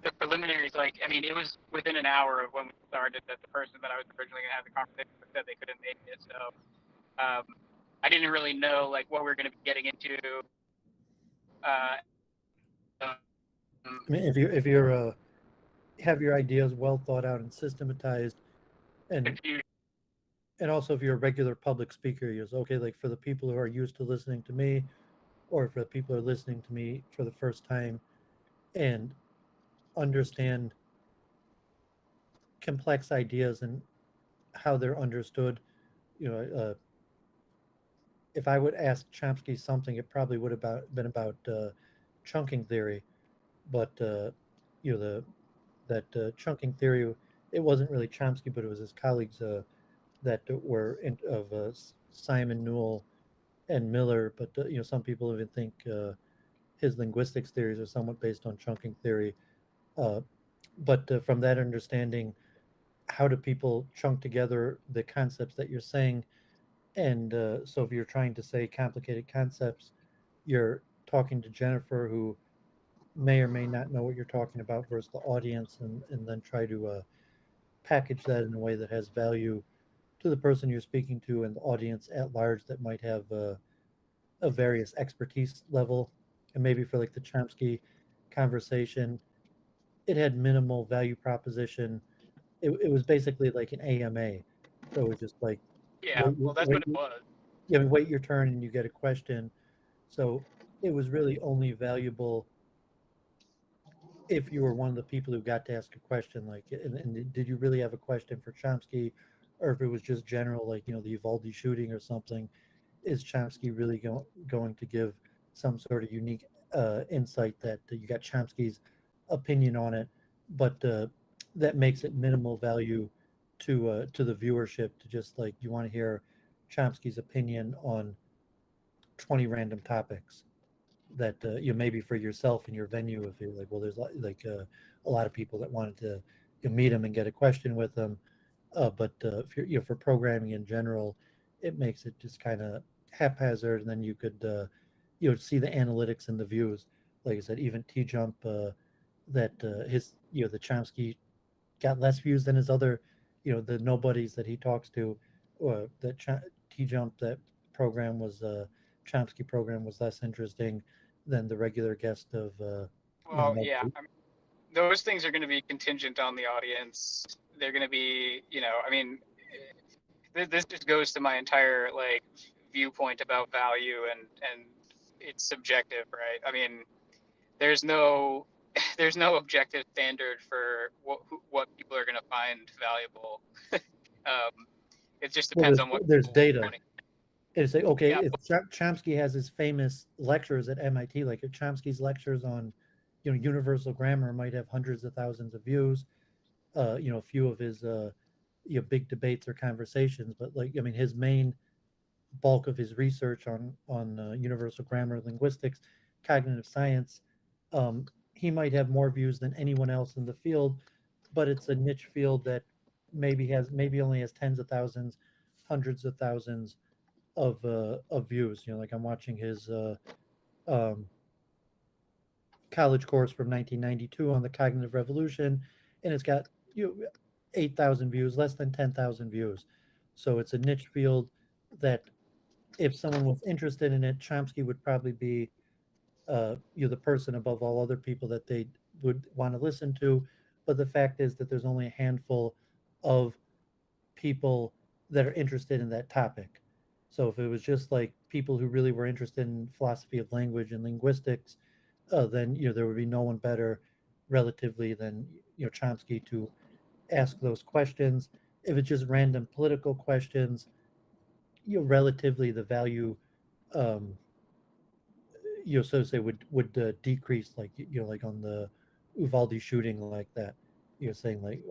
the preliminaries, like, I mean, it was within an hour of when we started that the person that I was originally going to have the conversation with said they couldn't make it. So I didn't really know like what we were going to be getting into. I mean, if you're have your ideas well thought out and systematized, and also if you're a regular public speaker, you're okay. Like for the people who are used to listening to me, or for the people who are listening to me for the first time, and understand complex ideas and how they're understood. If I would ask Chomsky something, it probably would have been about chunking theory, but that chunking theory, it wasn't really Chomsky, but it was his colleagues that were of Simon Newell and Miller. But some people even think his linguistics theories are somewhat based on chunking theory. Uh, but from that understanding, how do people chunk together the concepts that you're saying? And so if you're trying to say complicated concepts, you're talking to Jennifer, who may or may not know what you're talking about, versus the audience, and then try to package that in a way that has value to the person you're speaking to and the audience at large that might have a various expertise level. And maybe for like the Chomsky conversation, it had minimal value proposition. It was basically like an AMA. So it was just like Yeah, wait, well, that's what wait, it was. yeah, wait your turn and you get a question. So it was really only valuable if you were one of the people who got to ask a question, like, and did you really have a question for Chomsky, or if it was just general, like, the Uvalde shooting or something, is Chomsky really going to give some sort of unique insight that you got Chomsky's opinion on it, but that makes it minimal value to the viewership, to just like you want to hear Chomsky's opinion on 20 random topics that maybe for yourself in your venue, if you're like, well, there's like a lot of people that wanted to meet him and get a question with him, but if you're, for programming in general, it makes it just kind of haphazard, and then you could see the analytics and the views. Like I said, even T Jump, that his the Chomsky got less views than his other, the nobodies that he talks to, or that T Jump, that program was Chomsky program was less interesting than the regular guest of Well, yeah, nobody. I mean, those things are going to be contingent on the audience. They're going to be, I mean, this just goes to my entire like viewpoint about value, and it's subjective, right? I mean, there's no there's no objective standard for what people are going to find valuable. um, it just Well, depends on what there's people data. want to. It's like, okay, Yeah, if Chomsky has his famous lectures at MIT, like if Chomsky's lectures on universal grammar might have hundreds of thousands of views, a few of his big debates or conversations, but like, I mean, his main bulk of his research on universal grammar, linguistics, cognitive science, he might have more views than anyone else in the field, but it's a niche field that maybe only has tens of thousands, hundreds of thousands of views. Like I'm watching his um, college course from 1992 on the cognitive revolution, and it's got 8,000 views, less than 10,000 views. So it's a niche field that if someone was interested in it, Chomsky would probably be the person above all other people that they would want to listen to. But the fact is that there's only a handful of people that are interested in that topic. So if it was just like people who really were interested in philosophy of language and linguistics, then there would be no one better relatively than Chomsky to ask those questions. If it's just random political questions, relatively the value, um, so to say, would decrease, like like on the Uvalde shooting, like that. You're saying like,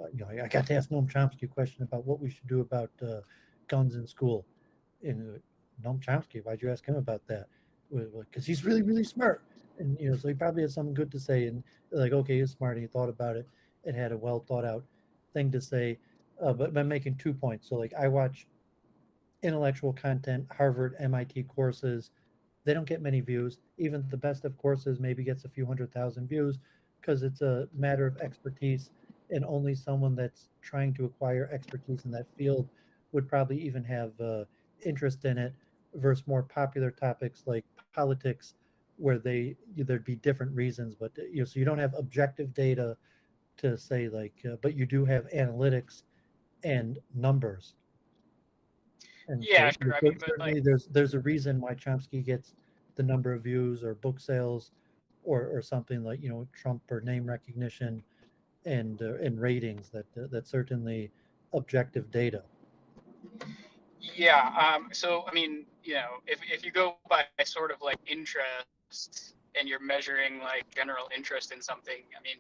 I got to ask Noam Chomsky a question about what we should do about guns in school. And Noam Chomsky, why'd you ask him about that? Because he's really really smart, and so he probably had something good to say. And like, okay, he's smart, and he thought about it and had a well thought out thing to say. But I'm making 2 points. So like, I watch intellectual content, Harvard, MIT courses. They don't get many views. Even the best of courses maybe gets a few 100,000 views, because it's a matter of expertise, and only someone that's trying to acquire expertise in that field would probably even have interest in it, versus more popular topics like politics, where there'd be different reasons. But so you don't have objective data to say like, but you do have analytics and numbers. And yeah, so sure. I mean, but like, certainly there's a reason why Chomsky gets the number of views or book sales, or something like Trump, or name recognition and ratings, that certainly objective data. yeah. So I mean, if you go by sort of like interest and you're measuring like general interest in something, I mean,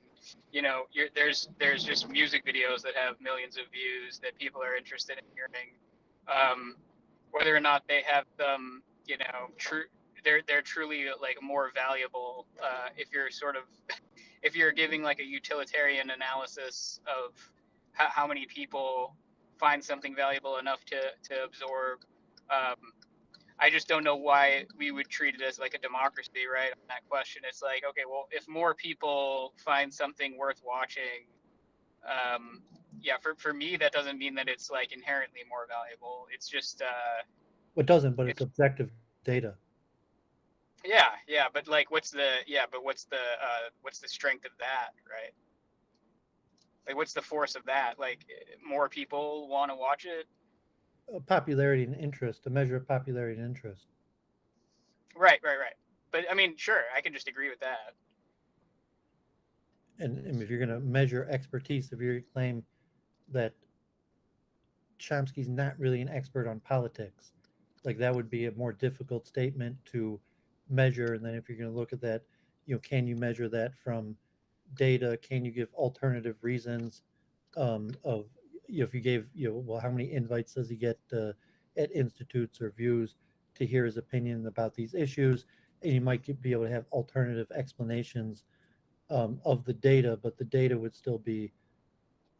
there's just music videos that have millions of views that people are interested in hearing. Um, Whether or not they have them, true, they're truly like more valuable if you're sort of if you're giving like a utilitarian analysis of how many people find something valuable enough to absorb. I just don't know why we would treat it as like a democracy, right? On that question, it's like, okay, well, if more people find something worth watching, yeah, for me, that doesn't mean that it's like inherently more valuable. It's just, It doesn't, but it's objective data. yeah, but like, what's the strength of that, right? Like, what's the force of that? Like, more people want to watch it. Popularity and interest, a measure of popularity and interest. Right. But I mean, sure, I can just agree with that. And if you're going to measure expertise, if you claim that Chomsky's not really an expert on politics, like that would be a more difficult statement to measure. And then if you're going to look at that, can you measure that from data? Can you give alternative reasons of, if you gave, well, how many invites does he get at institutes or views to hear his opinion about these issues? And you might be able to have alternative explanations of the data, but the data would still be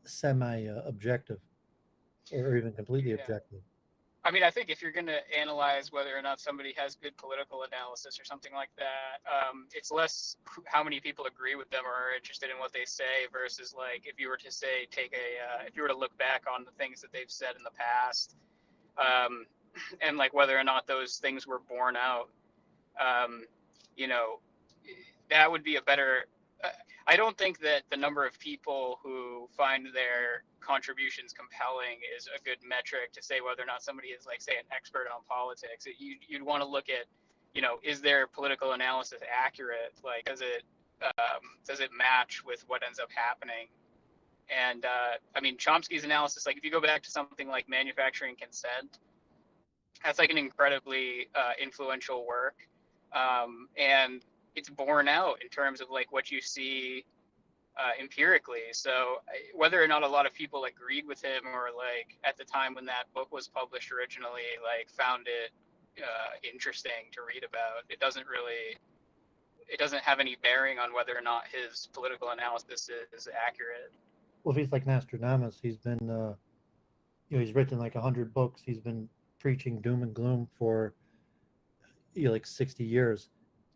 semi-objective or even completely objective. I mean, I think if you're going to analyze whether or not somebody has good political analysis or something like that, it's less how many people agree with them or are interested in what they say versus like if you were to say if you were to look back on the things that they've said in the past, and like whether or not those things were borne out, you know, that would be a better. I don't think that the number of people who find their contributions compelling is a good metric to say whether or not somebody is, like, say, an expert on politics. You'd want to look at, is their political analysis accurate? Like, does it match with what ends up happening? And I mean, Chomsky's analysis, like if you go back to something like Manufacturing Consent, that's like an incredibly influential work, and it's borne out in terms of like what you see empirically. So whether or not a lot of people agreed with him or like at the time when that book was published originally, like found it interesting to read about, it doesn't have any bearing on whether or not his political analysis is accurate. Well, if he's like Nostradamus, he's been, he's written like 100 books. He's been preaching doom and gloom for, like 60 years.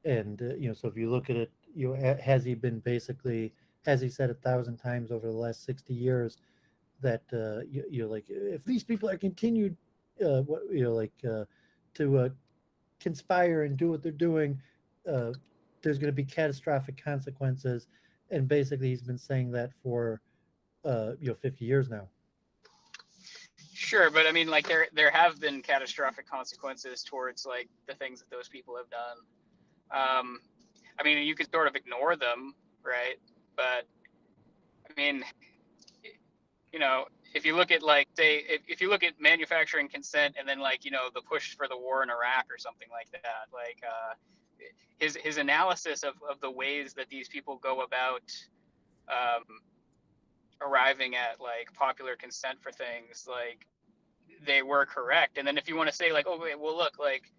And, so if you look at it, has he said 1,000 times over the last 60 years that, like, if these people are continued, to conspire and do what they're doing, there's going to be catastrophic consequences. And basically he's been saying that for, 50 years now. Sure, but I mean, like there have been catastrophic consequences towards like the things that those people have done. I mean, you could sort of ignore them, right? But I mean, if you look at like, say, if you look at Manufacturing Consent and then like, the push for the war in Iraq or something like that, like his analysis of the ways that these people go about arriving at like popular consent for things, like they were correct. And then if you want to say like, oh wait, well look, like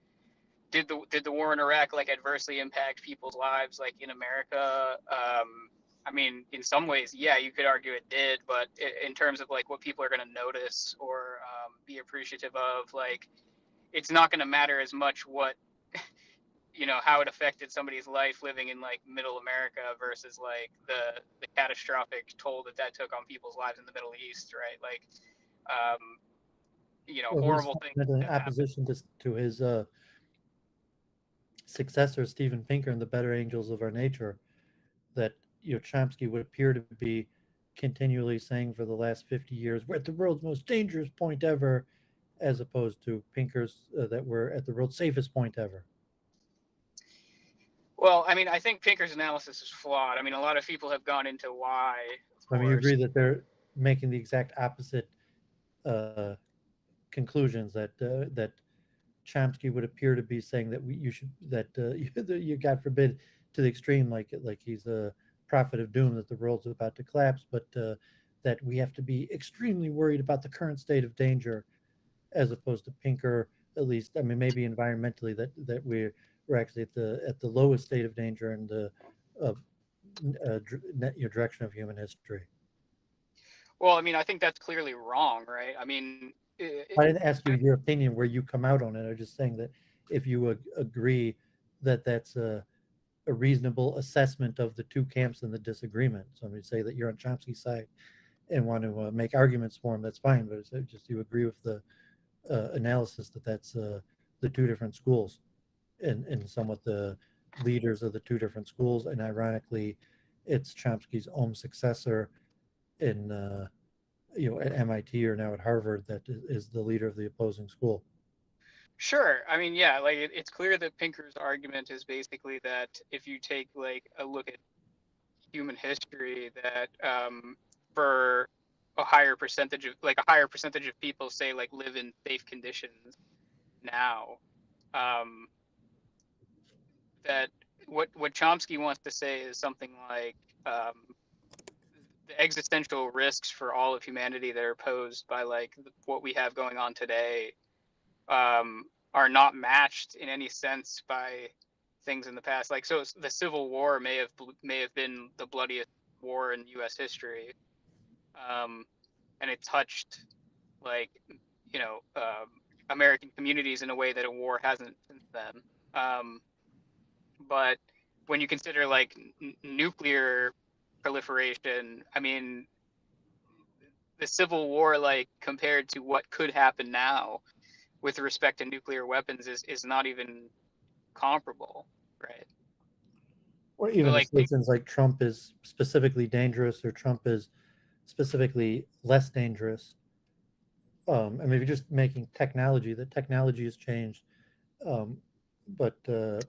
did the war in Iraq like adversely impact people's lives like in America? I mean, in some ways, yeah, you could argue it did, but in terms of like what people are going to notice or be appreciative of, like it's not going to matter as much what how it affected somebody's life living in like middle America versus like the catastrophic toll that took on people's lives in the Middle East, right? Like Well, horrible things in opposition to his successor Steven Pinker in The Better Angels of Our Nature, that Chomsky would appear to be continually saying for the last 50 years, we're at the world's most dangerous point ever, as opposed to Pinker's that we're at the world's safest point ever. Well, I mean, I think Pinker's analysis is flawed. I mean, a lot of people have gone into why. I mean, you agree that they're making the exact opposite conclusions, that Chomsky would appear to be saying that you God forbid to the extreme, like he's a prophet of doom, that the world's about to collapse, but that we have to be extremely worried about the current state of danger, as opposed to Pinker, at least. I mean, maybe environmentally that we're actually at the lowest state of danger, and your direction of human history. Well, I mean, I think that's clearly wrong, right? I mean, I didn't ask you your opinion where you come out on it. I was just saying that if you agree that that's a reasonable assessment of the two camps in the disagreement. So I'm going to say that you're on Chomsky's side and want to make arguments for him, that's fine. But it's just you agree with the analysis that that's the two different schools and somewhat the leaders of the two different schools. And ironically, it's Chomsky's own successor in at MIT or now at Harvard that is the leader of the opposing school. Sure. I mean, yeah, like it's clear that Pinker's argument is basically that if you take like a look at human history, that for a higher percentage of people say like live in safe conditions now, that what Chomsky wants to say is something like the existential risks for all of humanity that are posed by like what we have going on today are not matched in any sense by things in the past. Like, so the Civil War may have been the bloodiest war in U.S. history, and it touched like American communities in a way that a war hasn't since then. But when you consider like nuclear proliferation, I mean, the Civil War, like compared to what could happen now with respect to nuclear weapons, is not even comparable, right? Or So even like, assertions like Trump is specifically dangerous or Trump is specifically less dangerous. I mean, if you're just making technology, the technology has changed, but that's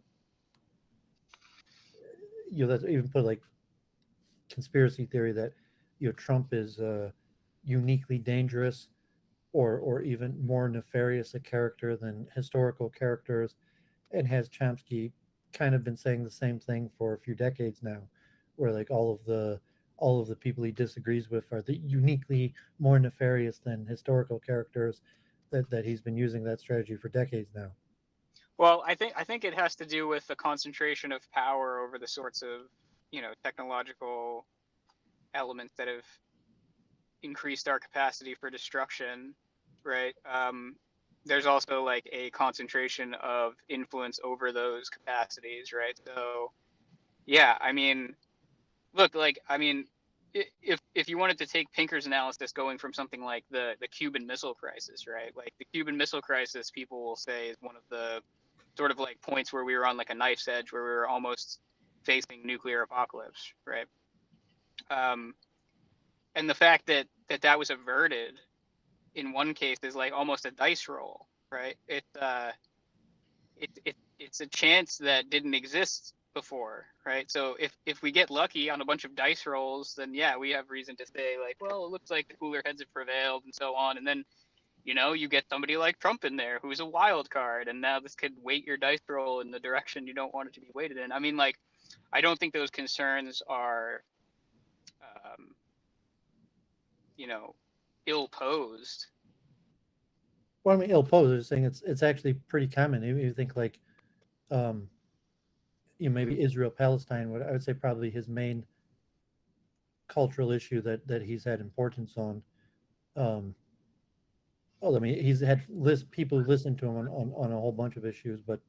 even put like conspiracy theory that Trump is uniquely dangerous or even more nefarious a character than historical characters, and has Chomsky kind of been saying the same thing for a few decades now, where like all of the people he disagrees with are the uniquely more nefarious than historical characters that he's been using that strategy for decades now. well, I think it has to do with the concentration of power over the sorts of technological elements that have increased our capacity for destruction, right? There's also like a concentration of influence over those capacities, right? So yeah, I mean, look, like, I mean, if you wanted to take Pinker's analysis going from something like the Cuban Missile Crisis, right? Like the Cuban Missile Crisis, people will say is one of the sort of like points where we were on like a knife's edge, where we were almost facing nuclear apocalypse, right? And the fact that was averted in one case is like almost a dice roll, right? It's a chance that didn't exist before, right? So if we get lucky on a bunch of dice rolls, then yeah, we have reason to say like, well, it looks like the cooler heads have prevailed and so on. And then you get somebody like Trump in there who's a wild card, and now this could weight your dice roll in the direction you don't want it to be weighted in. I mean, like, I don't think those concerns are um, ill posed. Well, I mean, ill posed. I'm saying it's actually pretty common. If you think like, um, maybe Israel Palestine. What I would say probably his main cultural issue that he's had importance on. Um, well, I mean, he's had people listen to him on a whole bunch of issues, but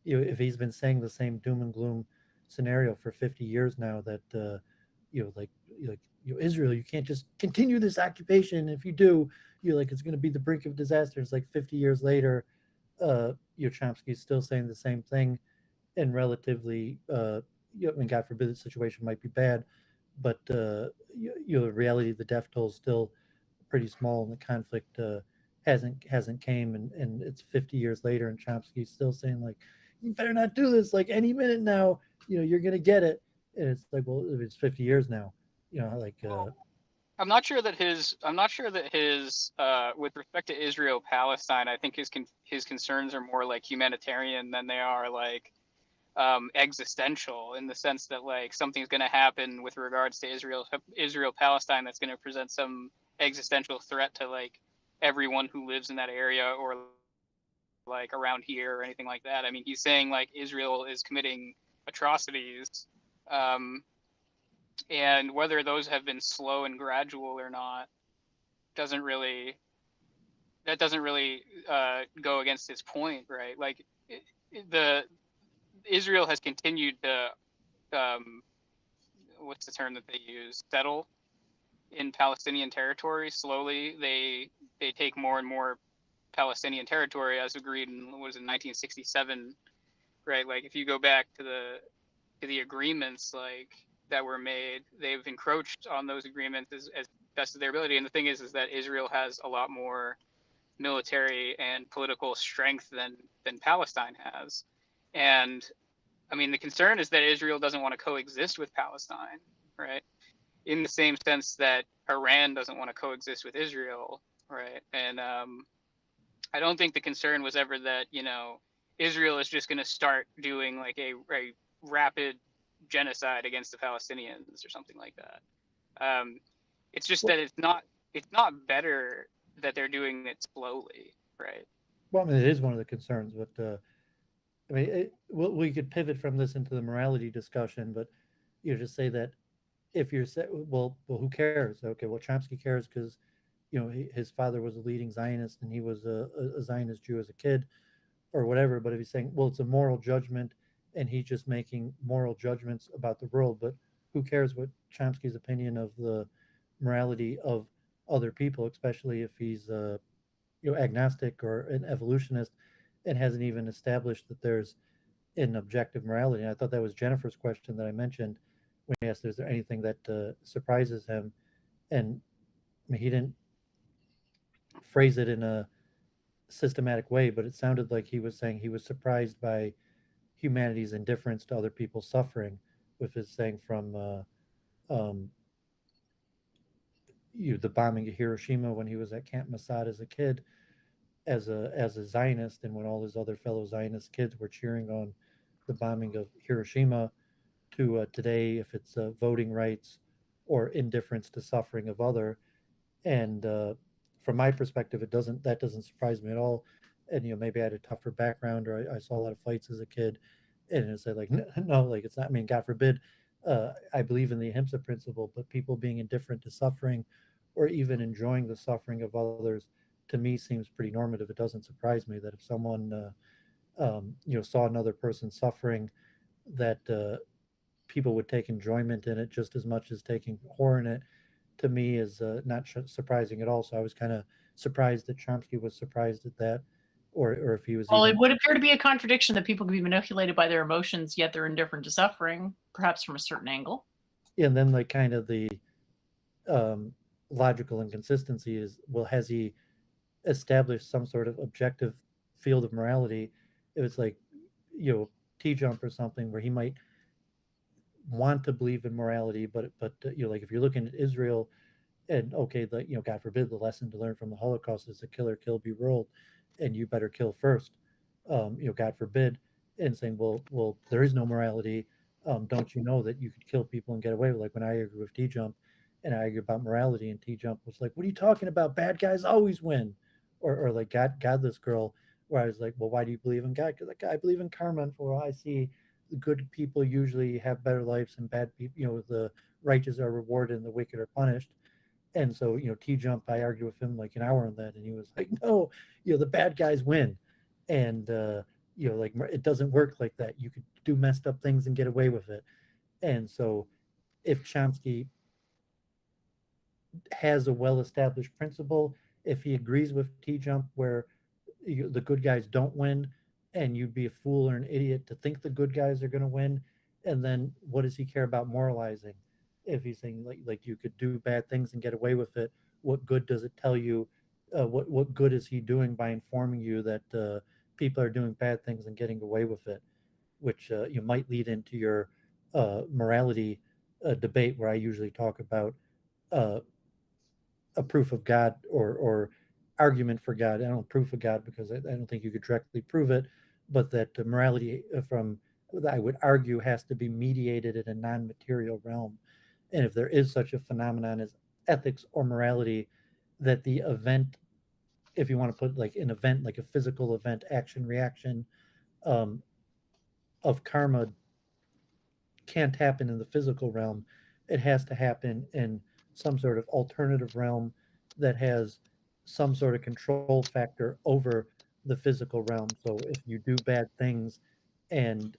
if he's been saying the same doom and gloom scenario for 50 years now, that like Israel, you can't just continue this occupation. If you do, like it's going to be the brink of disaster. It's like 50 years later, Chomsky's still saying the same thing, and relatively, I mean, God forbid the situation might be bad, but the reality, the death toll is still pretty small, and the conflict hasn't came, and it's 50 years later, and Chomsky's still saying like, you better not do this. Like any minute now, you're gonna get it. And it's like, well, if it's 50 years now, like. I'm not sure that his with respect to Israel Palestine, I think his concerns are more like humanitarian than they are like existential, in the sense that like something's going to happen with regards to Israel Palestine that's going to present some existential threat to like everyone who lives in that area or like around here or anything like that. I mean, he's saying like Israel is committing atrocities, And whether those have been slow and gradual or not doesn't really go against his point, right? Like the Israel has continued to what's the term that they use, settle in Palestinian territory. Slowly they take more and more Palestinian territory as agreed in, what was it, 1967, right? Like if you go back to the agreements like that were made, they've encroached on those agreements as best of their ability. And the thing is that Israel has a lot more military and political strength than Palestine has. And I mean, the concern is that Israel doesn't want to coexist with Palestine, right? In the same sense that Iran doesn't want to coexist with Israel, right? And I don't think the concern was ever that, Israel is just going to start doing like a rapid genocide against the Palestinians or something like that. It's just that it's not better that they're doing it slowly, right? Well, I mean, it is one of the concerns, but I mean, we could pivot from this into the morality discussion, but just say that if you're well, who cares? Okay, well, Chomsky cares because his father was a leading Zionist and he was a Zionist Jew as a kid, or whatever. But if he's saying, well, it's a moral judgment, and he's just making moral judgments about the world, but who cares what Chomsky's opinion of the morality of other people, especially if he's agnostic or an evolutionist and hasn't even established that there's an objective morality. And I thought that was Jennifer's question that I mentioned when he asked, is there anything that surprises him? And I mean, he didn't phrase it in a systematic way, but it sounded like he was saying he was surprised by humanity's indifference to other people's suffering, with his saying from the bombing of Hiroshima when he was at Camp Masad as a kid, as a Zionist, and when all his other fellow Zionist kids were cheering on the bombing of Hiroshima, to today, if it's voting rights or indifference to suffering of other. And from my perspective, that doesn't surprise me at all. And maybe I had a tougher background, or I saw a lot of fights as a kid, and it's like no, like it's not. I mean, God forbid. I believe in the ahimsa principle, but people being indifferent to suffering, or even enjoying the suffering of others, to me seems pretty normative. It doesn't surprise me that if someone saw another person suffering, that people would take enjoyment in it just as much as taking horror in it. To me, is not surprising at all. So I was kind of surprised that Chomsky was surprised at that, or if he was. Well, it would appear to be a contradiction that people can be manipulated by their emotions, yet they're indifferent to suffering, perhaps from a certain angle. And then, like, kind of the logical inconsistency is, well, has he established some sort of objective field of morality? If it's like, T-Jump or something, where he might want to believe in morality, but like if you're looking at Israel, and okay, God forbid, the lesson to learn from the Holocaust is to kill or kill be world, and you better kill first. God forbid, and saying, well, there is no morality. Don't you know that you could kill people and get away with? Like when I argue with T-Jump, and I argue about morality, and T-Jump was like, "What are you talking about? Bad guys always win," or like Godless Girl, where I was like, "Well, why do you believe in God?" Because like, I believe in karma, and for all I see, good people usually have better lives, and bad people, the righteous are rewarded and the wicked are punished. And so, T-Jump, I argued with him like an hour on that, and he was like, "No, the bad guys win," and like it doesn't work like that. You could do messed up things and get away with it. And so, if Chomsky has a well-established principle, if he agrees with T-Jump where the good guys don't win, and you'd be a fool or an idiot to think the good guys are going to win, and then what does he care about moralizing? If he's saying like you could do bad things and get away with it, what good does it tell you? What good is he doing by informing you that people are doing bad things and getting away with it? Which you might lead into your morality debate, where I usually talk about a proof of God, or argument for God. I don't proof of God because I don't think you could directly prove it, but that morality I would argue, has to be mediated in a non-material realm. And if there is such a phenomenon as ethics or morality, that the event, if you want to put like an event, like a physical event, action, reaction, of karma, can't happen in the physical realm, it has to happen in some sort of alternative realm that has some sort of control factor over the physical realm. So if you do bad things and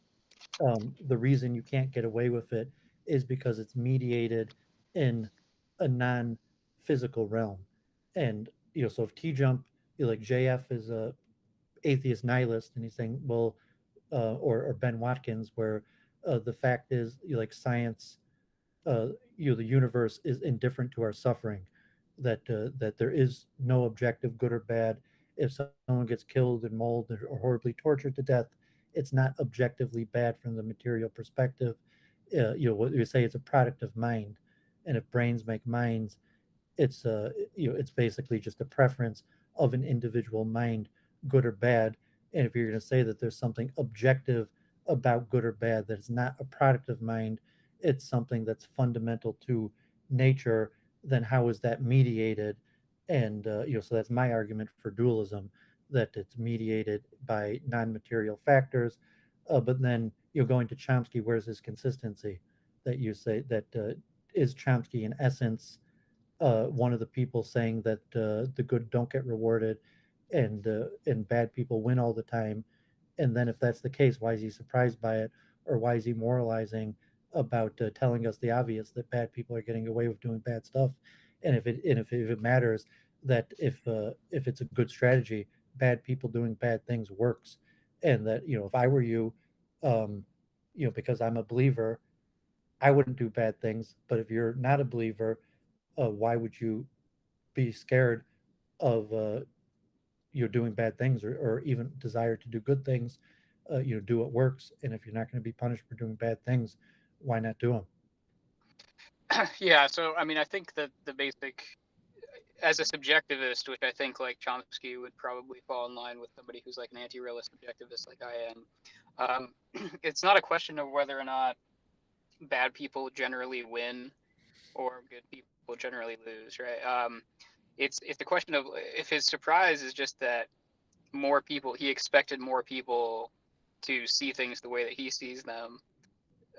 the reason you can't get away with it is because it's mediated in a non-physical realm. And so if T Jump, like JF is a atheist nihilist, and he's saying, well, or Ben Watkins, where the fact is, like science, uh, the universe is indifferent to our suffering, that there is no objective good or bad. If someone gets killed and mauled or horribly tortured to death, it's not objectively bad from the material perspective. What you say, it's a product of mind, and if brains make minds, it's basically just a preference of an individual mind, good or bad. And if you're going to say that there's something objective about good or bad that is not a product of mind, it's something that's fundamental to nature, then how is that mediated? And so that's my argument for dualism, that it's mediated by non-material factors. But then going to Chomsky, where's his consistency? That you say that is Chomsky in essence one of the people saying that the good don't get rewarded, and bad people win all the time. And then if that's the case, why is he surprised by it, or why is he moralizing about telling us the obvious, that bad people are getting away with doing bad stuff? And if it matters that if it's a good strategy, bad people doing bad things works, and that if I were you, um, because I'm a believer, I wouldn't do bad things. But if you're not a believer, why would you be scared of doing bad things, or even desire to do good things? Do what works, and if you're not going to be punished for doing bad things, why not do them? Yeah, so I mean, I think that the basic, as a subjectivist, which I think like Chomsky would probably fall in line with somebody who's like an anti-realist subjectivist like I am, it's not a question of whether or not bad people generally win or good people generally lose, right? It's the question of if his surprise is just that more people, he expected more people to see things the way that he sees them,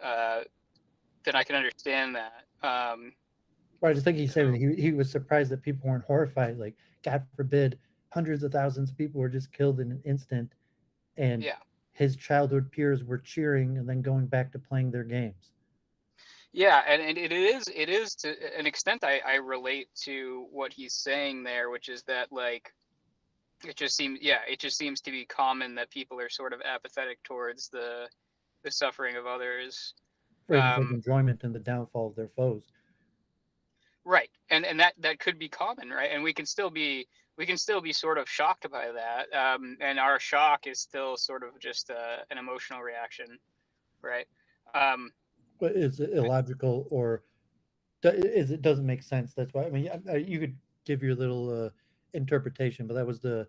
uh, then I can understand that. Well, I just think he said So he was surprised that people weren't horrified. Like, God forbid, hundreds of thousands of people were just killed in an instant, and yeah, his childhood peers were cheering and then going back to playing their games. yeah, and it is to an extent I relate to what he's saying there, which is that like it just seems to be common that people are sort of apathetic towards the suffering of others. For even take Um, enjoyment in the downfall of their foes. right, and that could be common, right? And we can still be sort of shocked by that, and our shock is still sort of just an emotional reaction, right? Um, But is it illogical, or is it doesn't make sense? That's why, I mean, you could give your little interpretation, but that was the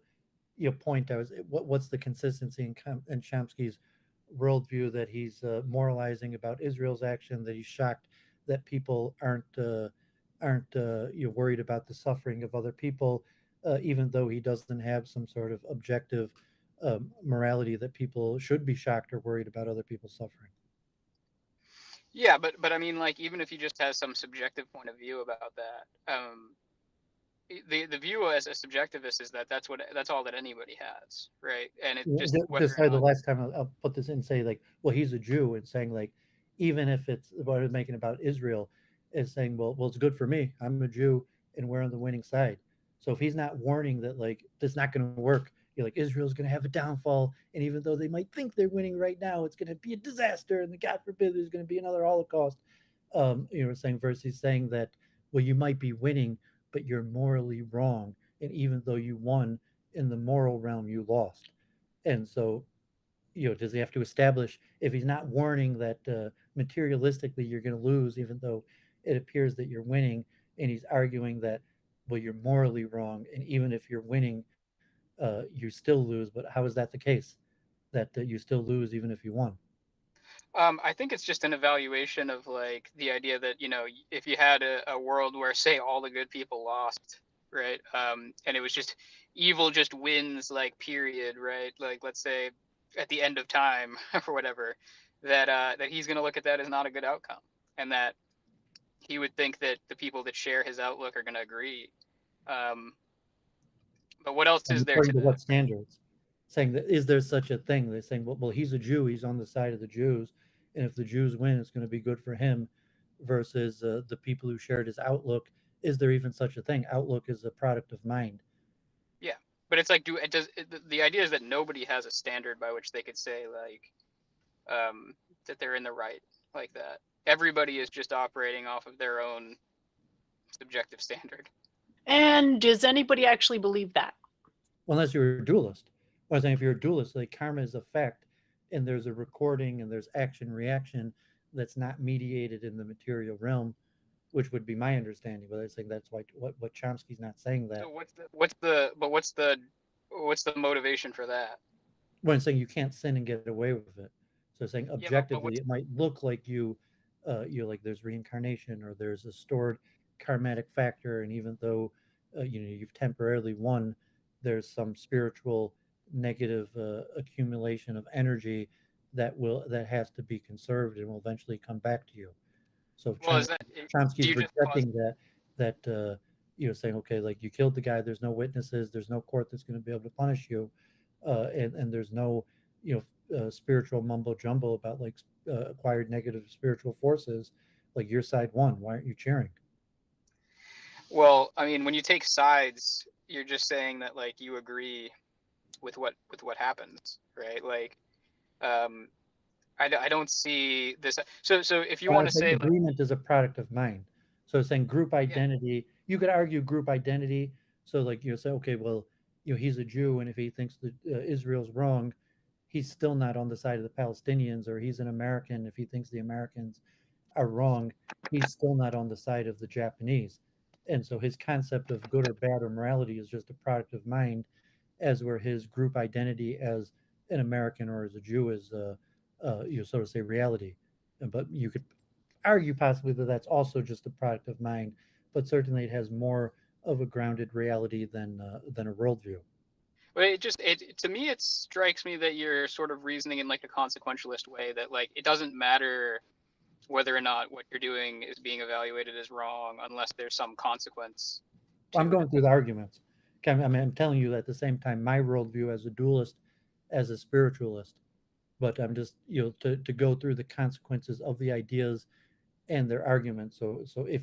point. What's the consistency in Chomsky's worldview, that he's moralizing about Israel's action, that he's shocked that people aren't worried about the suffering of other people, even though he doesn't have some sort of objective morality that people should be shocked or worried about other people's suffering. yeah, but I mean, like, even if he just has some subjective point of view about that, the view as a subjectivist is that that's all that anybody has, right? And it just whether Just or like the not, last time, I'll put this in, say, like, well, he's a Jew, and saying, like, even if it's what I was making about Israel, is saying, well, it's good for me. I'm a Jew, and we're on the winning side. So if he's not warning that, like, this is not going to work, you're like, Israel's going to have a downfall, and even though they might think they're winning right now, it's going to be a disaster, and God forbid there's going to be another Holocaust. Saying, versus saying that, well, you might be winning, but you're morally wrong, and even though you won in the moral realm, you lost. And so, does he have to establish, if he's not warning that materialistically you're going to lose, even though it appears that you're winning, and he's arguing that, well, you're morally wrong, and even if you're winning, you still lose. But how is that the case? That you still lose even if you won? I think it's just an evaluation of like the idea that, you know, if you had a world where, say, all the good people lost, right, and it was just evil just wins, like, period, right? Like, let's say at the end of time or whatever, that he's going to look at that as not a good outcome, and that he would think that the people that share his outlook are going to agree. But what else And is there according to to? what standards? Saying that is there such a thing? They're saying, well, he's a Jew, he's on the side of the Jews, and if the Jews win, it's going to be good for him. Versus the people who shared his outlook. Is there even such a thing? Outlook is a product of mind. Yeah, but it's like, the idea is that nobody has a standard by which they could say like that they're in the right like that. Everybody is just operating off of their own subjective standard. And does anybody actually believe that? Unless you're a dualist. I was saying if you're a dualist, like karma is a fact, and there's a recording and there's action reaction that's not mediated in the material realm, which would be my understanding. But I think that's why what Chomsky's not saying that. So what's the motivation for that? When saying you can't sin and get away with it. So saying Yeah, but objectively, it might look like like there's reincarnation or there's a stored karmatic factor, and even though you've temporarily won, there's some spiritual negative accumulation of energy that has to be conserved and will eventually come back to you. So well, is that do Chomsky's you just rejecting that saying, okay, like you killed the guy, there's no witnesses, there's no court that's going to be able to punish you, and there's no spiritual mumbo jumbo about like acquired negative spiritual forces. Like your side won, why aren't you cheering? Well, I mean, when you take sides, you're just saying that like you agree with what happens, right? Like, um, I don't see this. So if you Well, I want to think say like, agreement is a product of mind. So saying group yeah, identity, you could argue group identity. So like you say, okay, well, he's a Jew, and if he thinks that Israel's wrong, he's still not on the side of the Palestinians, or he's an American. If he thinks the Americans are wrong, he's still not on the side of the Japanese. And so his concept of good or bad or morality is just a product of mind, as where his group identity as an American or as a Jew is, so to say, reality. But you could argue possibly that that's also just a product of mind, but certainly it has more of a grounded reality than a worldview. but it to me it strikes me that you're sort of reasoning in like a consequentialist way that like it doesn't matter whether or not what you're doing is being evaluated as wrong unless there's some consequence I'm to it. going through the arguments. Okay, I mean, I'm telling you at the same time my worldview as a dualist, as a spiritualist, but I'm just to go through the consequences of the ideas and their arguments. So if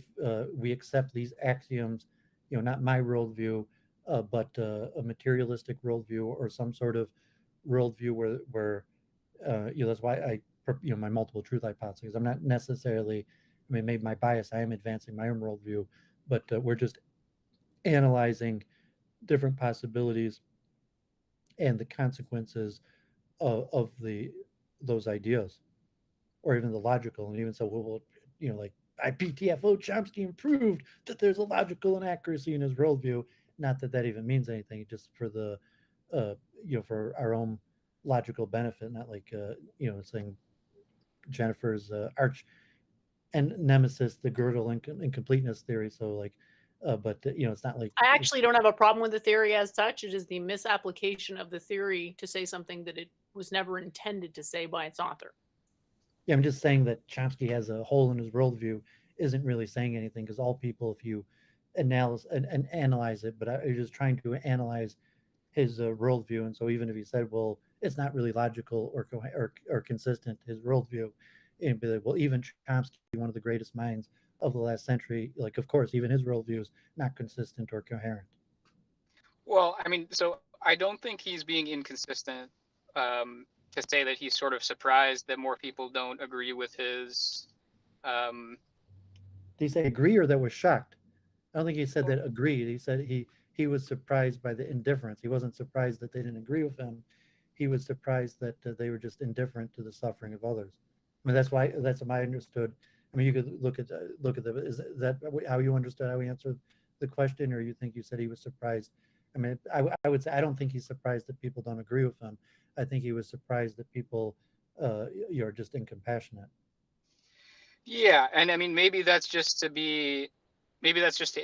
we accept these axioms, not my worldview, but a materialistic worldview or some sort of worldview where that's why my multiple truth hypothesis. I'm not necessarily, I mean, maybe my bias. I am advancing my own worldview, but we're just analyzing different possibilities and the consequences of those ideas, or even the logical, and even so, like IPTFO Chomsky proved that there's a logical inaccuracy in his worldview. Not that that even means anything, just for the, for our own logical benefit, not like, saying Jennifer's arch and nemesis, the Gödel incompleteness theory. So like, but it's not like I actually don't have a problem with the theory as such. It is the misapplication of the theory to say something that it was never intended to say by its author. Yeah, I'm just saying that Chomsky has a hole in his worldview isn't really saying anything, because all people, if you analyze it, but I was just trying to analyze his worldview, and so even if he said, well, it's not really logical or consistent, his worldview, and be like, well, even Chomsky, one of the greatest minds of the last century, like of course, even his worldview is not consistent or coherent. Well, I mean, so I don't think he's being inconsistent to say that he's sort of surprised that more people don't agree with his. Did he say agree or that was shocked? I don't think he said that agreed. He said he was surprised by the indifference. He wasn't surprised that they didn't agree with him. He was surprised that they were just indifferent to the suffering of others. I mean, that's what I understood. I mean, you could look at the. Is that how you understood how he answered the question, or you think you said he was surprised? I mean, I would say I don't think he's surprised that people don't agree with him. I think he was surprised that people are just incompassionate. Yeah, and I mean maybe that's just to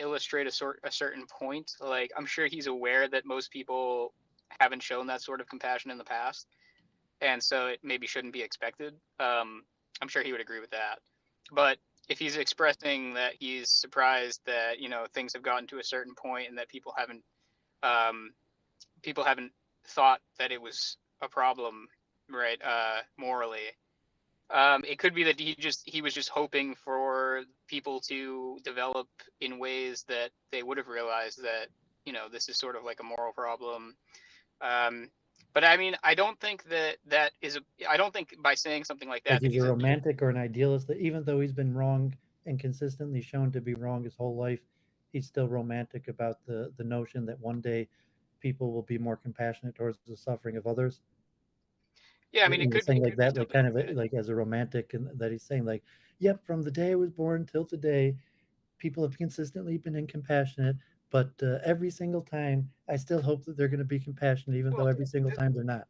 illustrate a certain point. Like I'm sure he's aware that most people haven't shown that sort of compassion in the past, and so it maybe shouldn't be expected. I'm sure he would agree with that. But if he's expressing that he's surprised that things have gotten to a certain point and that um, people haven't thought that it was a problem, right? Morally, it could be that he was just hoping for people to develop in ways that they would have realized that this is sort of like a moral problem. But I mean, I don't think I don't think by saying something like Like that he's a he's romantic or an idealist, that even though he's been wrong and consistently shown to be wrong his whole life, he's still romantic about the notion that one day people will be more compassionate towards the suffering of others. yeah. I mean, And he's saying it like could be that, like something kind like of that. like as a romantic, and that he's saying like, yep, from the day I was born till today, people have consistently been incompassionate, but every single time I still hope that they're going to be compassionate, even though Well, every single time they're not.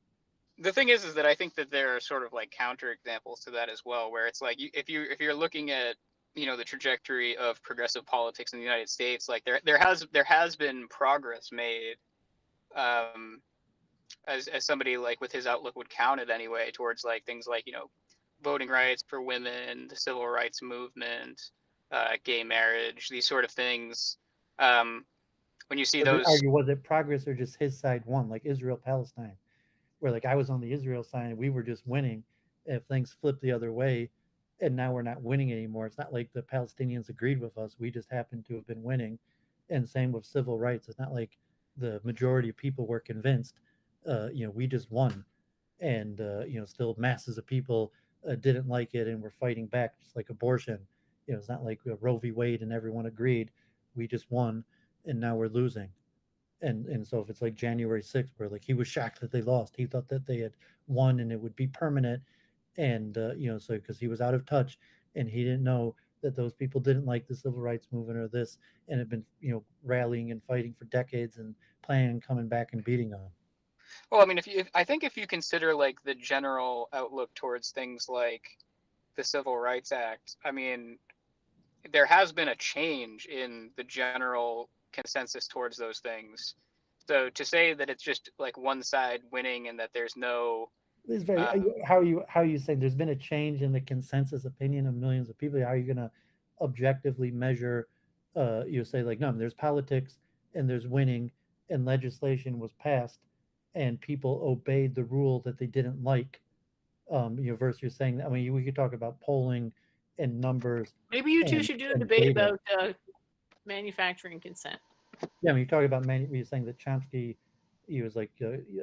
the thing is that I think that there are sort of like counter examples to that as well, where it's like if you're looking at the trajectory of progressive politics in the United States, like there has been progress made, um, as somebody like with his outlook would count it anyway, towards like things like voting rights for women, the civil rights movement, gay marriage, these sort of things. Um, when you see But they those, argue, was it progress or just his side won, like Israel Palestine, where like I was on the Israel side and we were just winning. If things flip the other way, and now we're not winning anymore, it's not like the Palestinians agreed with us. We just happened to have been winning. And same with civil rights. It's not like the majority of people were convinced. We just won, and still masses of people didn't like it and were fighting back, just like abortion. It's not like Roe v. Wade and everyone agreed. We just won, and now we're losing. And so if it's like January 6th, where like he was shocked that they lost, he thought that they had won and it would be permanent, and so because he was out of touch and he didn't know that those people didn't like the civil rights movement or this, and had been rallying and fighting for decades and planning on coming back and beating them. well, I mean, I think if you consider like the general outlook towards things like the Civil Rights Act, I mean, there has been a change in the general consensus towards those things. So to say that it's just like one side winning and that there's no, It's very um, how you say there's been a change in the consensus opinion of millions of people. How are you going to objectively measure? You say like no, there's politics and there's winning, and legislation was passed, and people obeyed the rule that they didn't like. Versus you're saying, I mean, we could talk about polling and numbers Maybe you two and should do a and debate data. about manufacturing consent. Yeah, I mean, you're talking about you're saying that Chomsky, he was like,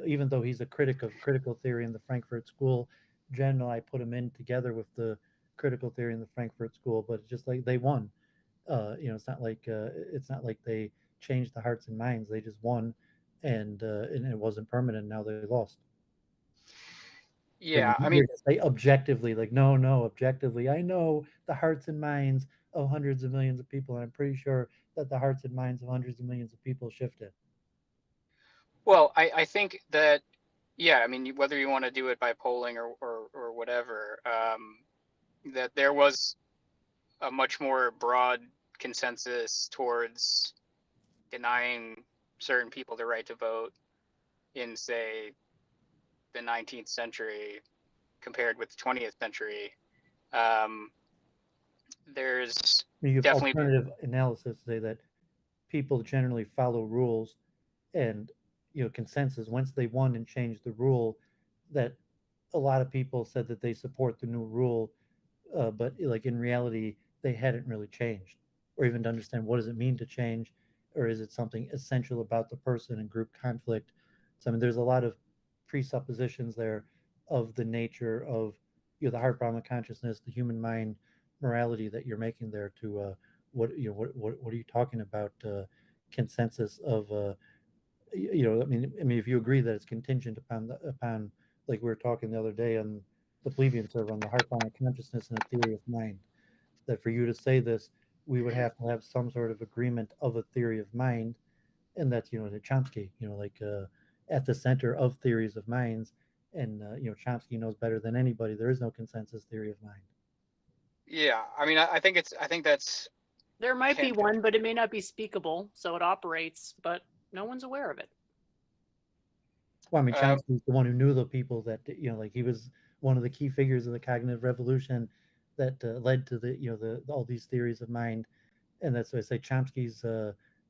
even though he's a critic of critical theory in the Frankfurt School, Jen I put him in together with the critical theory in the Frankfurt School, but it's just like they won. It's not like they changed the hearts and minds. They just won, and it wasn't permanent. Now they lost. And yeah, like I you're mean, gonna say objectively, like no, no, objectively, I know the hearts and minds of hundreds of millions of people, and I'm pretty sure that the hearts and minds of hundreds of millions of people shifted. well, I think that, yeah, I mean, whether you want to do it by polling or whatever, that there was a much more broad consensus towards denying certain people the right to vote in, say, the 19th century compared with the 20th century. Um, there's You have definitely been, alternative analysis say that people generally follow rules, and consensus once they won and changed the rule, that a lot of people said that they support the new rule, but like in reality they hadn't really changed, or even to understand what does it mean to change, or is it something essential about the person and group conflict. So I mean there's a lot of presuppositions there of the nature of the heart, Brahma consciousness, the human mind, morality that you're making there to what are you talking about, consensus of I mean if you agree that it's contingent upon like we were talking the other day on the plebeian server on the heart, Brahma consciousness and a theory of mind, that for you to say this we would have to have some sort of agreement of a theory of mind, and that's the Chomsky, like at the center of theories of minds, and Chomsky knows better than anybody there is no consensus theory of mind. yeah, I mean, I think that's There might be can one, but it may not be speakable, so it operates, but no one's aware of it. Well, I mean, um, Chomsky's the one who knew the people that like he was one of the key figures of the cognitive revolution, that led to the the all these theories of mind. And that's why I say Chomsky's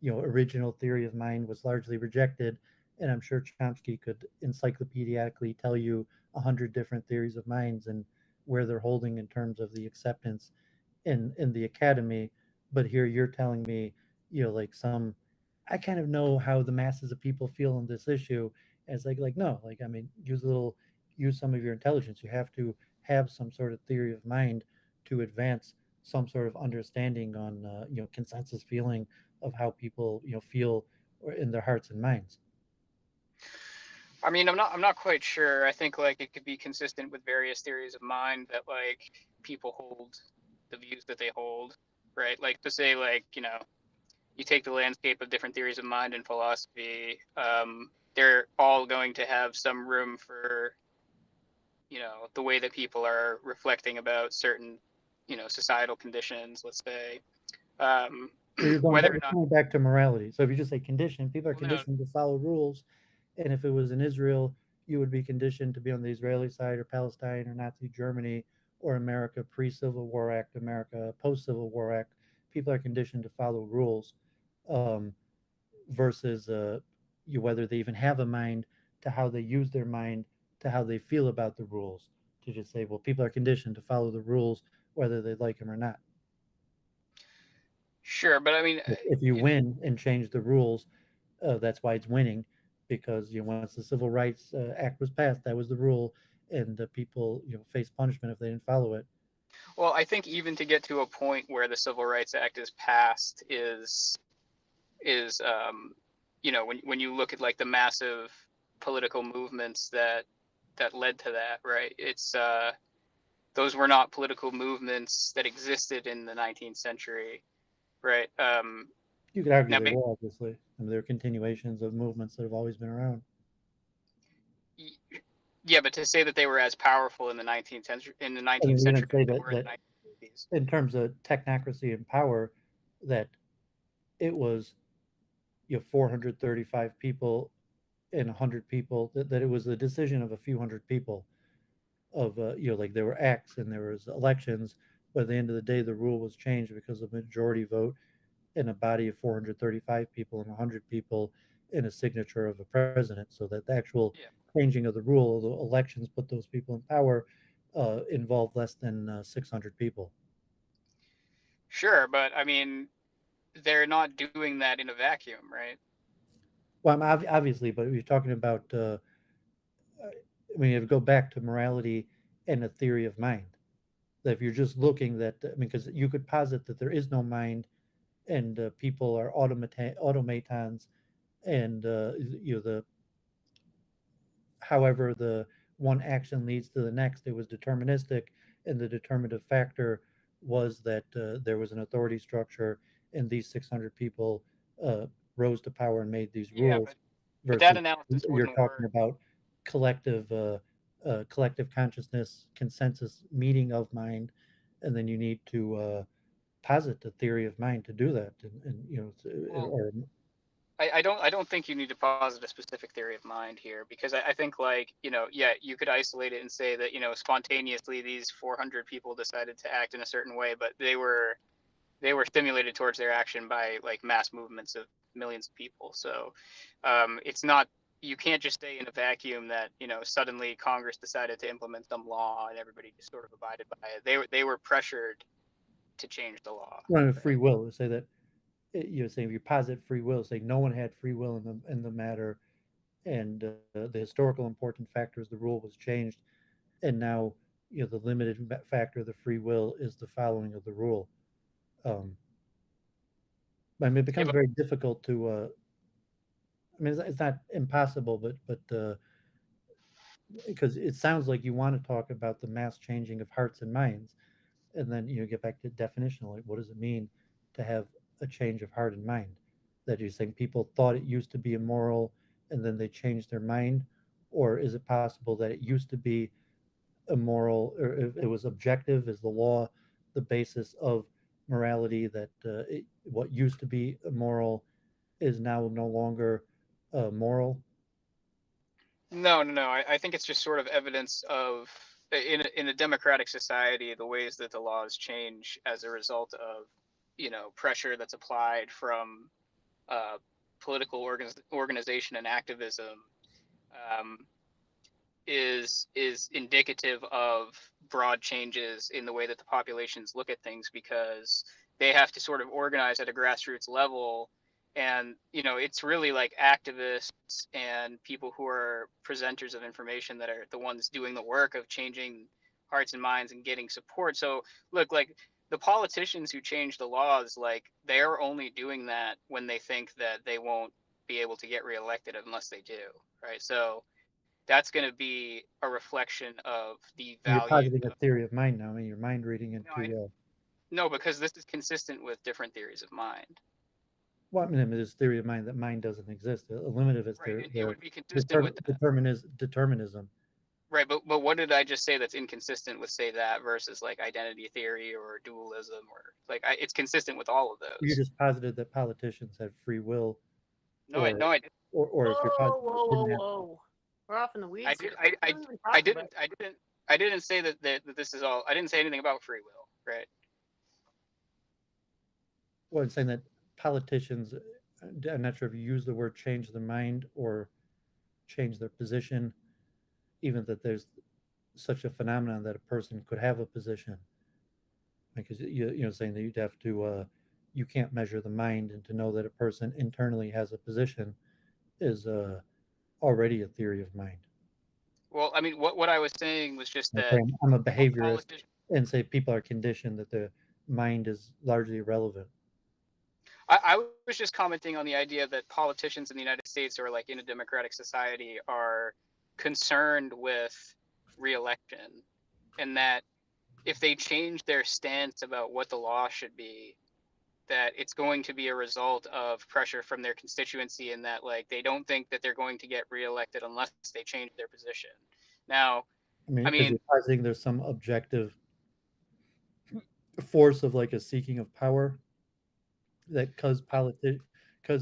original theory of mind was largely rejected. And I'm sure Chomsky could encyclopedically tell you 100 different theories of minds and where they're holding in terms of the acceptance in the academy. But here you're telling me, like some, I kind of know how the masses of people feel on this issue. And it's like no, like I mean, use some of your intelligence. You have to have some sort of theory of mind to advance some sort of understanding on consensus feeling of how people feel or in their hearts and minds. I mean, I'm not quite sure. I think like it could be consistent with various theories of mind that like people hold the views that they hold, right? Like to say like, you take the landscape of different theories of mind and philosophy, they're all going to have some room for, the way that people are reflecting about certain, societal conditions, let's say. Um, Well, whether or you're not, going back to morality. So if you just say condition, people are well, no, conditioned to follow rules. And if it was in Israel, you would be conditioned to be on the Israeli side or Palestine or Nazi Germany or America pre-Civil War Act, America post-Civil War Act. People are conditioned to follow rules um, versus whether they even have a mind to how they use their mind to how they feel about the rules. To just say, well, people are conditioned to follow the rules whether they like them or not. sure, but I mean, If you win and change the rules, that's why it's winning, because once the Civil Rights Act was passed, that was the rule, and people face punishment if they didn't follow it. well, I think even to get to a point where the Civil Rights Act is passed is when you look at like the massive political movements that led to that, right? It's those were not political movements that existed in the 19th century, right? You could argue Now, they were, obviously. I mean, they're continuations of movements that have always been around. yeah, but to say that they were as powerful in the 19th century I mean, you can as say they that were in the 1950s. in terms of technocracy and power, that it was 435 people and 100 people, that it was the decision of a few hundred people of like there were acts and there was elections, but at the end of the day the rule was changed because of a majority vote in a body of 435 people and 100 people in a signature of a president, so that the actual Yeah, changing of the rule, the elections put those people in power, involved less than 600 people. sure, but I mean, they're not doing that in a vacuum, right? Well, obviously, but you're talking about I mean, you have to go back to morality and a theory of mind. That if you're just looking that, I mean, because you could posit that there is no mind and people are automatons, and the however the one action leads to the next, it was deterministic, and the determinative factor was that there was an authority structure and these 600 people uh, rose to power and made these Yeah, rules, but that versus analysis you're wouldn't talking work. about collective collective consciousness, consensus meeting of mind, and then you need to posit the theory of mind to do that, and Well, or I don't think you need to posit a specific theory of mind here, because I think like, yeah, you could isolate it and say that, spontaneously these 400 people decided to act in a certain way, but they were stimulated towards their action by like mass movements of millions of people. So it's not, you can't just say in a vacuum that, suddenly Congress decided to implement some law and everybody just sort of abided by it. They were pressured to change the law, running free right? will, say that saying if you posit free will, say no one had free will in the matter, and the historical important factor is the rule was changed, and now the limited factor of the free will is the following of the rule. Um, I mean, it Yeah, becomes but very difficult to. I mean, it's not impossible, but because it sounds like you want to talk about the mass changing of hearts and minds, and then get back to definitional, like what does it mean to have a change of heart and mind? That you're saying people thought it used to be immoral and then they changed their mind, or is it possible that it used to be immoral, or if it was objective, is the law the basis of morality, that what used to be immoral is now no longer moral? no, I think it's just sort of evidence of in a democratic society, the ways that the laws change as a result of pressure that's applied from uh, political organization and activism um, is indicative of broad changes in the way that the populations look at things, because they have to sort of organize at a grassroots level. And it's really like activists and people who are presenters of information that are the ones doing the work of changing hearts and minds and getting support. So look, like, the politicians who change the laws, like, they're only doing that when they think that they won't be able to get reelected unless they do, right? So that's going to be a reflection of the You're value positing a of. theory of mind now. I mean, you're mind reading No, I, into. no, because this is consistent with different theories of mind. Well, I mean, this theory of mind that mind doesn't exist. A limit of its Right, theory, it would be consistent with that. determinism. Right, but what did I just say that's inconsistent with, say, that versus like identity theory or dualism, or like it's consistent with all of You those. just posited that politicians have free will, No, I or no, I didn't. or if you're Whoa, whoa, whoa, positing that, whoa! We're off in the I weeds did. here. I, What I, are we even I talking about? didn't. I didn't. I didn't say that this is all. I didn't say anything about free will. Right. well, I'm saying that politicians, I'm not sure if you use the word change their mind or change their position, even that there's such a phenomenon that a person could have a position. Because saying that you'd have to, you can't measure the mind, and to know that a person internally has a position is already a theory of mind. Well, I mean, what I was saying was just Like, that I'm a behaviorist politicians. and say people are conditioned that the mind is largely irrelevant. I was just commenting on the idea that politicians in the United States, or like in a democratic society, are concerned with reelection, and that if they change their stance about what the law should be, that it's going to be a result of pressure from their constituency, and that, like, they don't think that they're going to get reelected unless they change their position. Now, I mean, I because mean, you're positing there's some objective force of like a seeking of power that because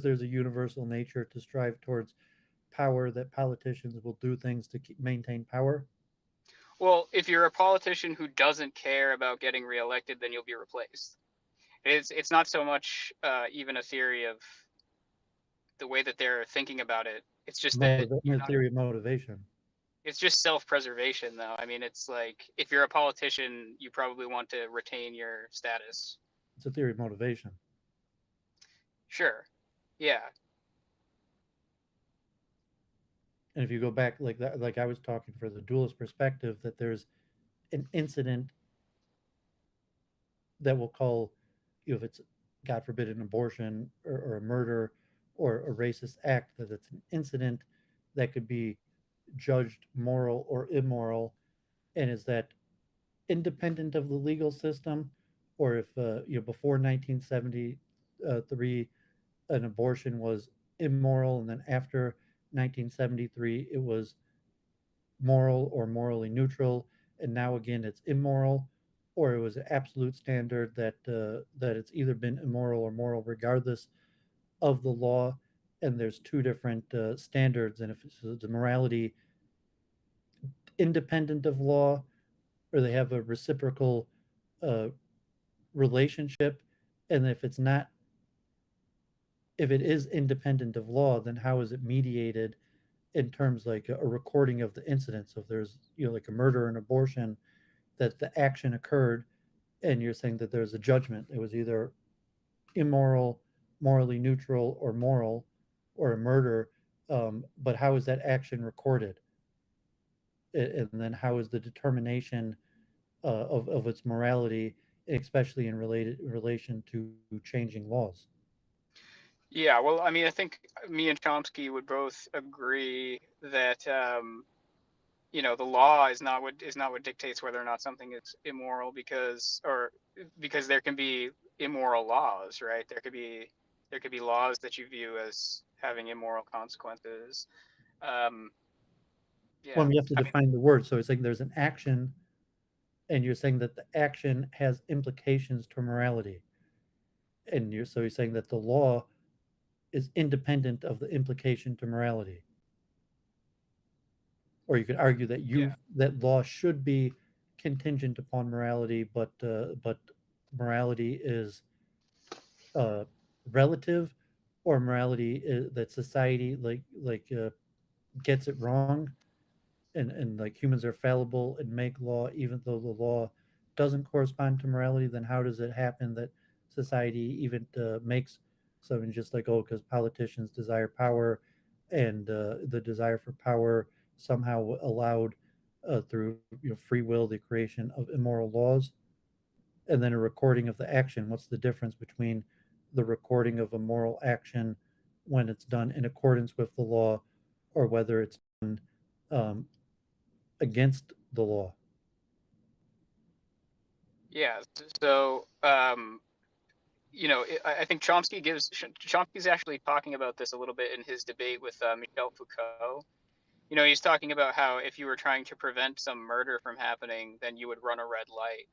there's a universal nature to strive towards power, that politicians will do things to maintain power. well, if you're a politician who doesn't care about getting reelected, then you'll be replaced. It's not so much even a theory of the way that they're thinking about it. It's just that you're The not. theory of motivation. It's just self-preservation, though. I mean, it's like, if you're a politician, you probably want to retain your status. It's a theory of motivation. Sure. Yeah. And if you go back like that, like I was talking for the dualist perspective, that there's an incident that will call, if it's, God forbid, an abortion or a murder or a racist act, that it's an incident that could be judged moral or immoral, and is that independent of the legal system, or if before 1973 an abortion was immoral, and then after 1973 it was moral or morally neutral, and now again it's immoral, or it was an absolute standard that it's either been immoral or moral regardless of the law, and there's two different standards, and if it's the morality independent of law, or they have a reciprocal uh, relationship, and if it's not, if it is independent of law, then how is it mediated in terms like a recording of the incident? So if there's like a murder and abortion, that the action occurred, and you're saying that there's a judgment, it was either immoral, morally neutral, or moral, or a murder, but how is that action recorded, and then how is the determination of its morality, especially in relation to changing laws? Yeah. Well, I mean, I think me and Chomsky would both agree that the law is not what dictates whether or not something is immoral, because there can be immoral laws, right? There could be laws that you view as having immoral consequences. Um, Well, yeah. you have to I mean, define the word. So it's like there's an action, and you're saying that the action has implications to morality, and you're saying that the law is independent of the implication to morality. or you could argue that Yeah. that law should be contingent upon morality, but morality is uh, relative, or morality is, that society gets it wrong, and like humans are fallible and make law even though the law doesn't correspond to morality. Then how does it happen that society even makes something just like, oh, because politicians desire power, and the desire for power somehow allowed through free will the creation of immoral laws, and then a recording of the action. What's the difference between the recording of a moral action when it's done in accordance with the law, or whether it's done um, against the law? Yeah. So, I think Chomsky's actually talking about this a little bit in his debate with Michel Foucault. He's talking about how if you were trying to prevent some murder from happening, then you would run a red light.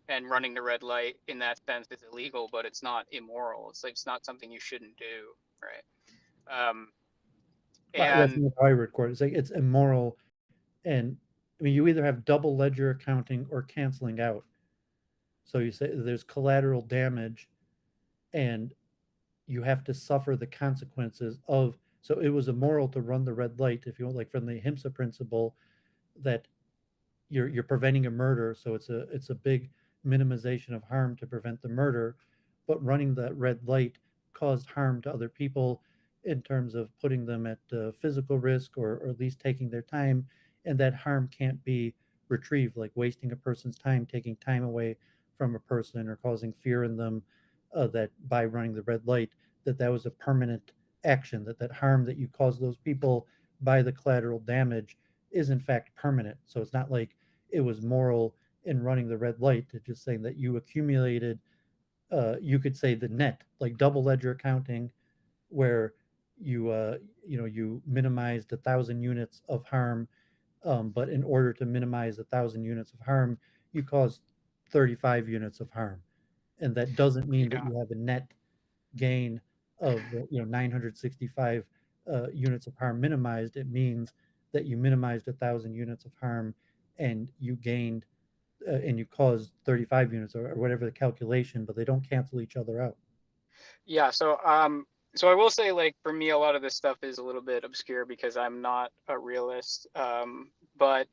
And running the red light in that sense is illegal, but it's not immoral. It's like it's not something you shouldn't do, right? Um, Well, that's and not how I record. It's like it's immoral, and I mean you either have double ledger accounting or canceling out. So you say there's collateral damage, and you have to suffer the consequences of. So it was immoral to run the red light, if you want, like from the Himsa principle, that you're preventing a murder, so it's a big minimization of harm to prevent the murder, but running that red light caused harm to other people in terms of putting them at physical risk, or at least taking their time, and that harm can't be retrieved, like wasting a person's time, taking time away from a person, or causing fear in them, that by running the red light, that was a permanent action, that harm that you cause those people by the collateral damage is in fact permanent. So it's not like it was moral in running the red light. It's just saying that you accumulated, you could say the net, like double ledger accounting, where you minimized 1,000 units of harm, but in order to minimize 1,000 units of harm, you caused 35 units of harm, and that doesn't mean that yeah, you have a net gain of 965 units of harm minimized. It means that you minimized 1,000 units of harm, and you gained and you caused 35 units, or whatever the calculation, but they don't cancel each other out. yeah. So I will say, like, for me, a lot of this stuff is a little bit obscure because I'm not a realist. But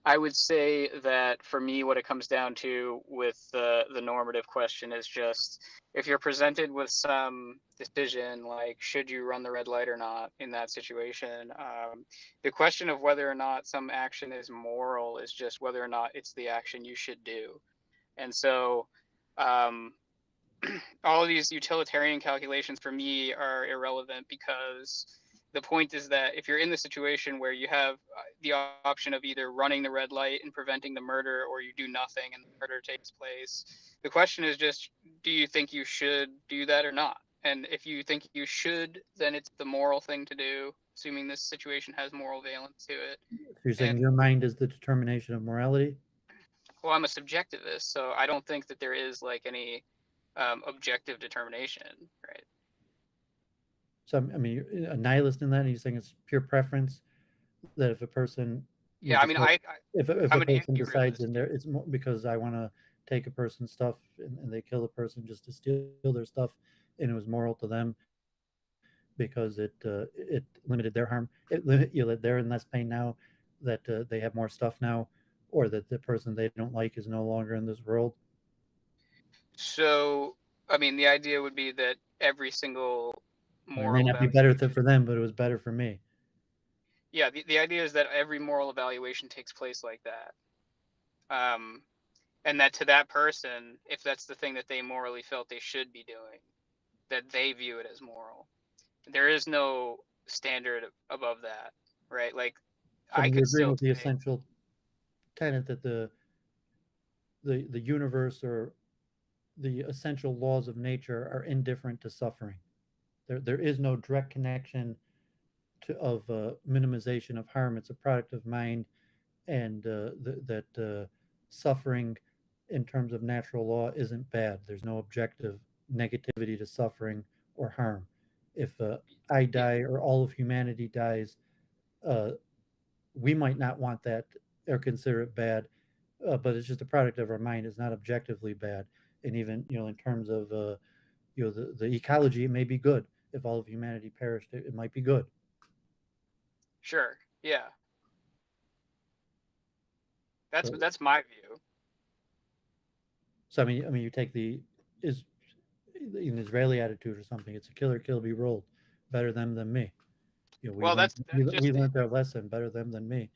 I would say that for me, what it comes down to with the normative question is just if you're presented with some decision, like should you run the red light or not in that situation, the question of whether or not some action is moral is just whether or not it's the action you should do. And so, um, all of these utilitarian calculations for me are irrelevant because the point is that if you're in the situation where you have the option of either running the red light and preventing the murder, or you do nothing and the murder takes place, the question is just, do you think you should do that or not? And if you think you should, then it's the moral thing to do, assuming this situation has moral valence to it. So you're And saying your mind is the determination of morality? well, I'm a subjectivist, so I don't think that there is like any objective determination, right? So I mean, you're a nihilist in that, and you're saying it's pure preference, that if a person Yeah, I mean, decides, if I'm a an person decides anti-realist in too. there, it's more because I want to take a person's stuff, and they kill a person just to steal their stuff, and it was moral to them because it limited their harm. That they're in less pain now, that they have more stuff now, or that the person they don't like is no longer in this world. So, I mean, the idea would be that every single I mean, it may moral not be better evaluation, for them, but it was better for me. yeah, the idea is that every moral evaluation takes place like that. Um, and that to that person, if that's the thing that they morally felt they should be doing, that they view it as moral. There is no standard above that, right? Like, So I I mean, you could agree still with the say, essential tenet that the universe, or the essential laws of nature, are indifferent to suffering. There is no direct connection of minimization of harm. It's a product of mind, and that suffering in terms of natural law isn't bad. There's no objective negativity to suffering or harm. If I yeah, die, or all of humanity dies, uh, we might not want that or consider it bad, but it's just a product of our mind. It's not objectively bad. And even in terms of the ecology, it may be good. If all of humanity perished, it might be good. Sure. Yeah. That's So that's my view. so I mean, you take is an Israeli attitude or something. It's a kill or kill, be rolled. Better them than me. We Well, learned that's we just learned our lesson. Better them than me.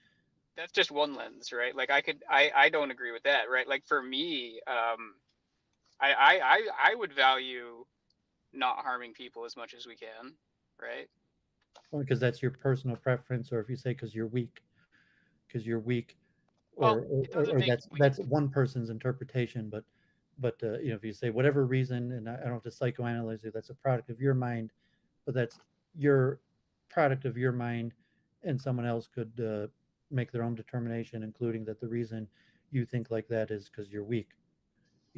that's just one lens, right? Like I don't agree with that, right? Like for me, I would value not harming people as much as we can, right? Because that's your personal preference, or if you say because you're weak, Well, it doesn't or make that's one person's interpretation. But if you say whatever reason, and I don't have to psychoanalyze it, that's a product of your mind, but that's your product of your mind, and someone else could make their own determination, including that the reason you think like that is because you're weak.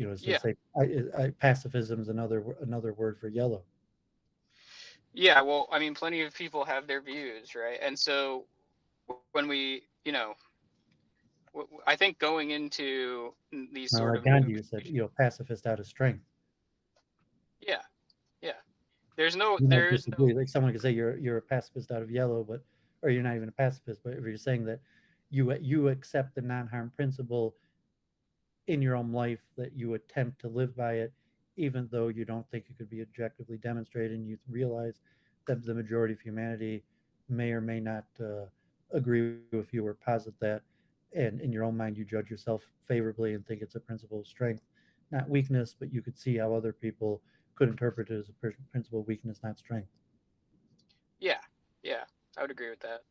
As they yeah, say, pacifism is another word for yellow. yeah. Well, I mean, plenty of people have their views, right? And so when we, I think going into these sort Like of Gandhi, you said, negotiations, pacifist out of strength. yeah, yeah. You might There is disagree. no, Like someone could say you're a pacifist out of yellow, but or you're not even a pacifist. But if you're saying that you accept the non-harm principle in your own life, that you attempt to live by it, even though you don't think it could be objectively demonstrated, and you realize that the majority of humanity may or may not agree with you or posit that, and in your own mind you judge yourself favorably and think it's a principle of strength, not weakness, but you could see how other people could interpret it as a principle of weakness, not strength. yeah, yeah. I would agree with that.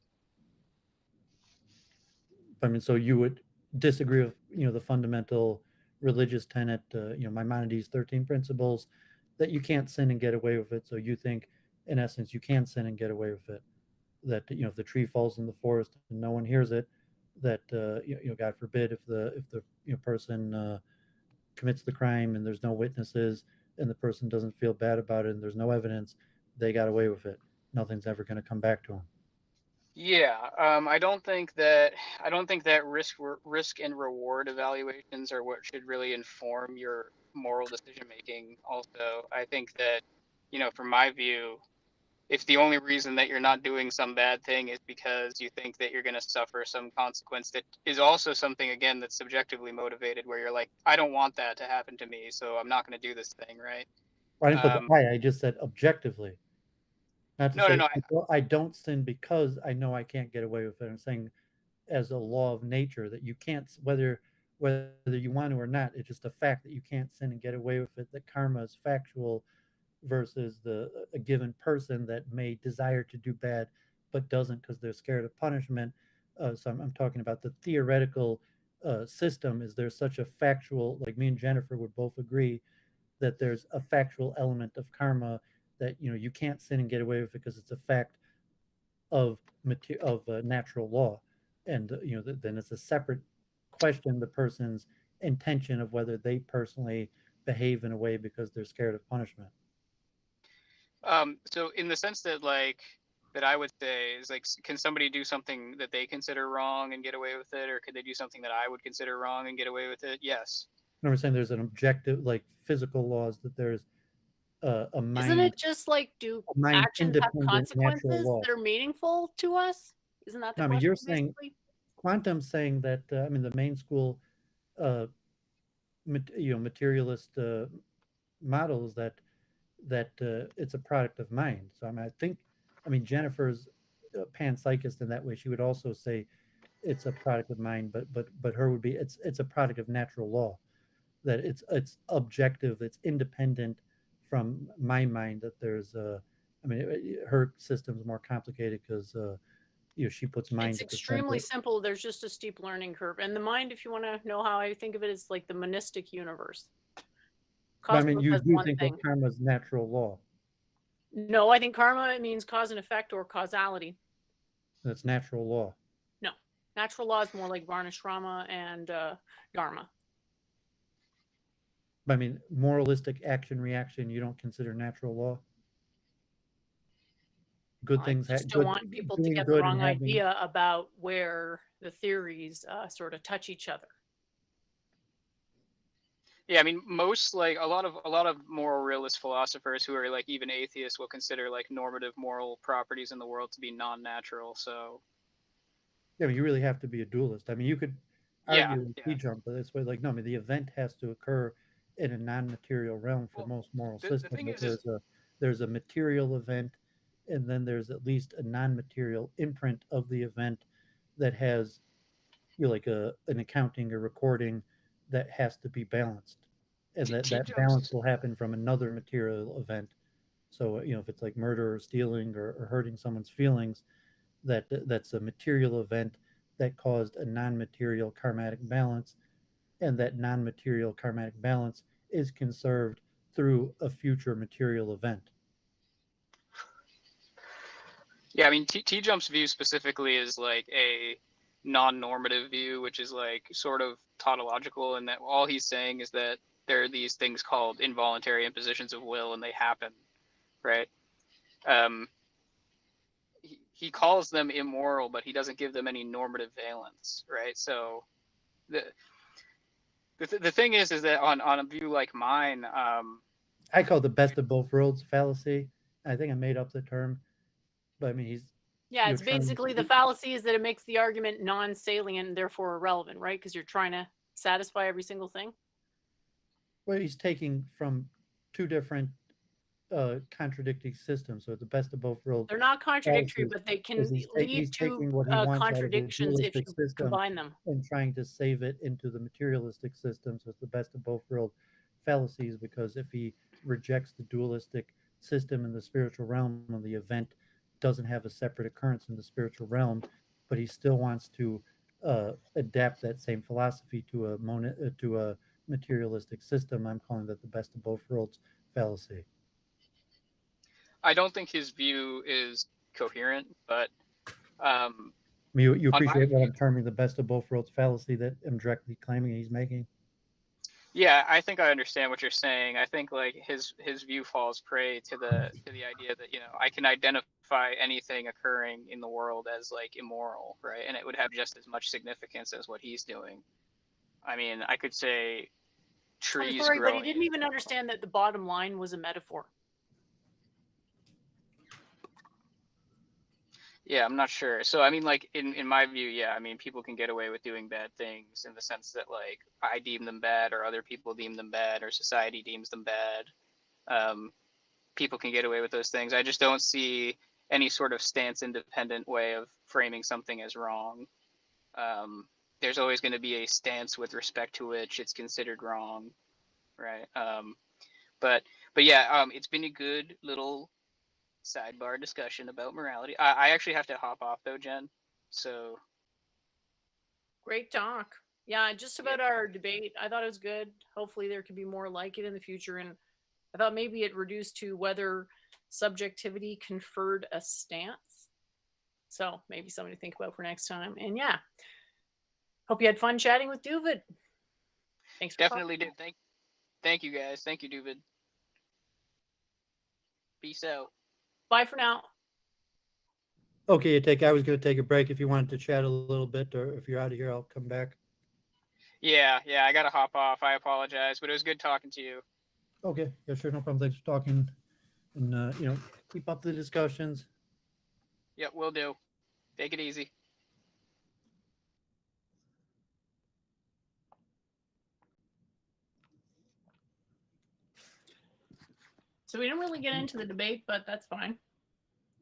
I mean, so you would disagree with the fundamental religious tenet, Maimonides' 13 principles, that you can't sin and get away with it. So you think, in essence, you can sin and get away with it. That if the tree falls in the forest and no one hears it, that God forbid, if the person commits the crime and there's no witnesses and the person doesn't feel bad about it and there's no evidence, they got away with it. Nothing's ever going to come back to them. Yeah, I don't think that risk and reward evaluations are what should really inform your moral decision making. Also, I think that, from my view, if the only reason that you're not doing some bad thing is because you think that you're going to suffer some consequence that is also something, again, that's subjectively motivated, where you're like, I don't want that to happen to me, so I'm not going to do this thing, right? Well, I didn't put Um, the I just said objectively. Not to no, no, say no. I don't sin because I know I can't get away with it. I'm saying as a law of nature that you can't, whether you want to or not, it's just a fact that you can't sin and get away with it. That karma is factual versus a given person that may desire to do bad but doesn't because they're scared of punishment. So I'm talking about the theoretical system. Is there such a factual, like me and Jennifer would both agree that there's a factual element of karma, that you can't sin and get away with it because it's a fact of natural law, and then it's a separate question, the person's intention of whether they personally behave in a way because they're scared of punishment. So in the sense that, like, that I would say is, like, can somebody do something that they consider wrong and get away with it, or could they do something that I would consider wrong and get away with it? Yes. I'm saying there's an objective, like physical laws, that there's a Isn't mind it just like, do a mind actions have independent natural consequences law. that are meaningful to us? Isn't that the No, I mean, you're question saying basically? quantum saying that the main school uh, materialist models that it's a product of mind. So Jennifer's a panpsychist in that way. She would also say it's a product of mind, but her would be it's a product of natural law. That it's objective, it's independent from my mind. That there's her system's more complicated because she puts mind It's at the extremely center. simple. There's just a steep learning curve. And the mind, if you want to know how I think of it, is like the monistic universe. But Cosmos you has do one think that thing. karma is natural law. No, I think karma means cause and effect or causality. That's natural law. No. Natural law is more like Varnashrama and Dharma. But moralistic action reaction, you don't consider natural law? good I things, just don't good, want people to doing get the good and wrong having. idea about where the theories sort of touch each other. Yeah, I mean, most like a lot of moral realist philosophers who are like even atheists will consider like normative moral properties in the world to be non-natural. So Yeah, I mean, you really have to be a dualist. I mean, you could yeah, argue yeah. T jump, but it's way like no. I mean, the event has to occur in a non-material realm for Well, most moral the systems. thing But is there's a material event, and then there's at least a non-material imprint of the event that has, you know, like an accounting or recording that has to be balanced, and T that balance jumps. will happen from another material event. So you know, if it's like murder or stealing or hurting someone's feelings, that's a material event that caused a non-material karmatic balance, and that non-material karmatic balance is conserved through a future material event. Yeah, I mean, T Jump's view specifically is like a non-normative view, which is like sort of tautological, and that all he's saying is that there are these things called involuntary impositions of will, and they happen, right? Um, he calls them immoral, but he doesn't give them any normative valence, right? So the the thing is that on a view like mine, I call it the best of both worlds fallacy. I think I made up the term, but I mean he's, Yeah, you're it's trying. basically the fallacy is that it makes the argument non-salient and therefore irrelevant, right? Because you're trying to satisfy every single thing. Well, he's taking from two different contradicting systems. So the best of both worlds They're not contradictory, fallacy but they is can lead he's to taking what he wants out of the contradictions if dualistic you system combine them. and trying to save it into the materialistic system. So it's the best of both world fallacies, because if he rejects the dualistic system in the spiritual realm and the event doesn't have a separate occurrence in the spiritual realm, but he still wants to adapt that same philosophy to to a materialistic system, I'm calling that the best of both worlds fallacy. I don't think his view is coherent, but um, I mean, you on my appreciate what view, I'm terming the best of both worlds fallacy that I'm directly claiming he's making? yeah, I think I understand what you're saying. I think like his view falls prey to the idea that I can identify anything occurring in the world as like immoral, right? And it would have just as much significance as what he's doing. I mean, I could say I'm trees sorry, but he growing didn't in. even understand that the bottom line was a metaphor. Yeah, I'm not sure. So I mean, like in my view, yeah, I mean, people can get away with doing bad things in the sense that like I deem them bad, or other people deem them bad, or society deems them bad. Um, People can get away with those things. I just don't see any sort of stance independent way of framing something as wrong. Um, there's always going to be a stance with respect to which it's considered wrong, right? But but yeah, it's been a good little sidebar discussion about morality. I actually have to hop off though, Jen. So Great talk. Yeah, just yeah, about our debate. I thought it was good. Hopefully, there could be more like it in the future. And I thought maybe it reduced to whether subjectivity conferred a stance. So maybe something to think about for next time. And yeah, hope you had fun chatting with Doovid. Thanks for definitely popping. did. Thank you guys. Thank you, Doovid. Peace out. Bye for now. Okay, you take. I was going to take a break. If you wanted to chat a little bit, or if you're out of here, I'll come back. Yeah, I gotta hop off. I apologize, but it was good talking to you. Okay, yeah, sure, no problem. Thanks for talking, and keep up the discussions. Yep, will do. Take it easy. So we didn't really get into the debate, but that's fine.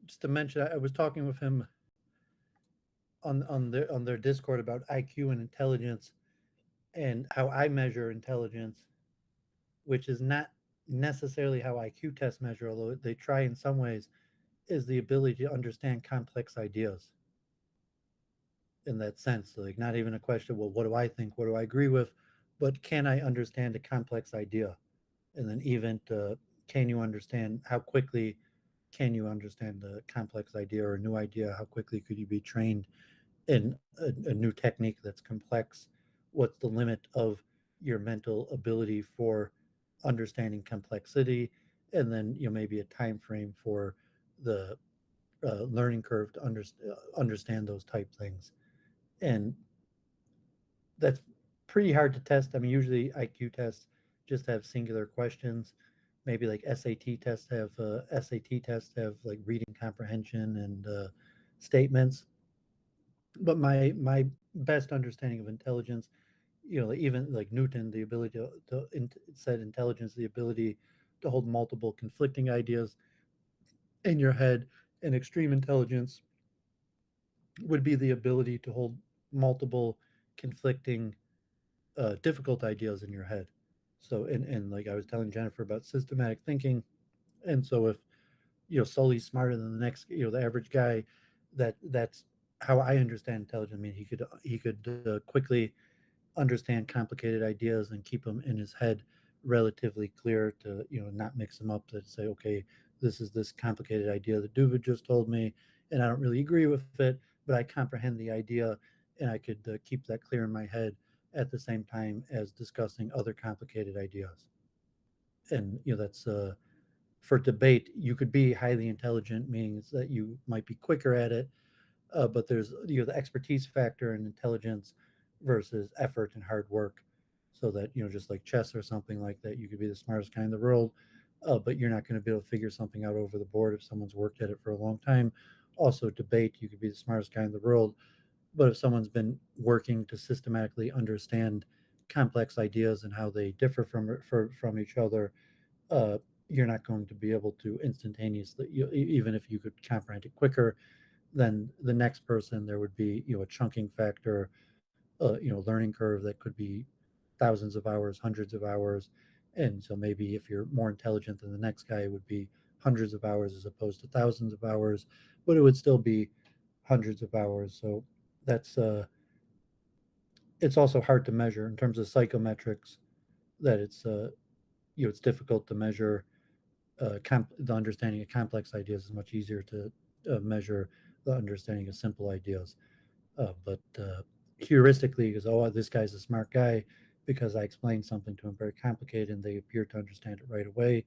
Just to mention, I was talking with him on their Discord about IQ and intelligence, and how I measure intelligence, which is not necessarily how IQ tests measure, although they try in some ways, is the ability to understand complex ideas in that sense. Like, not even a question, well, what do I think? What do I agree with? But can I understand a complex idea? And then even can you understand, how quickly can you understand a complex idea or a new idea? How quickly could you be trained in a new technique that's complex? What's the limit of your mental ability for understanding complexity? And then maybe a time frame for the learning curve to understand those type things, and that's pretty hard to test. I mean, usually IQ tests just have singular questions. Maybe like SAT tests have like reading comprehension and statements. But my best understanding of intelligence, even like Newton, the ability said intelligence, the ability to hold multiple conflicting ideas in your head, and extreme intelligence would be the ability to hold multiple conflicting difficult ideas in your head. So, and like I was telling Jennifer about systematic thinking, and so if Sully's smarter than the next, the average guy, that's how I understand intelligence. I mean, he could quickly understand complicated ideas and keep them in his head relatively clear to not mix them up. To say, okay, this is this complicated idea that Doovid just told me, and I don't really agree with it, but I comprehend the idea, and I could keep that clear in my head at the same time as discussing other complicated ideas. And that's for debate. You could be highly intelligent, meaning that you might be quicker at it, but there's the expertise factor and intelligence versus effort and hard work. So that just like chess or something like that, you could be the smartest guy in the world, but you're not going to be able to figure something out over the board if someone's worked at it for a long time. Also, debate, you could be the smartest guy in the world, but if someone's been working to systematically understand complex ideas and how they differ from each other, uh, you're not going to be able to instantaneously, even if you could comprehend it quicker than the next person. There would be a chunking factor, learning curve that could be thousands of hours, hundreds of hours. And so maybe if you're more intelligent than the next guy, it would be hundreds of hours as opposed to thousands of hours, but it would still be hundreds of hours. So that's it's also hard to measure in terms of psychometrics. That it's difficult to measure. The understanding of complex ideas is much easier to measure the understanding of simple ideas. But heuristically, because this guy's a smart guy because I explained something to him very complicated, and they appear to understand it right away.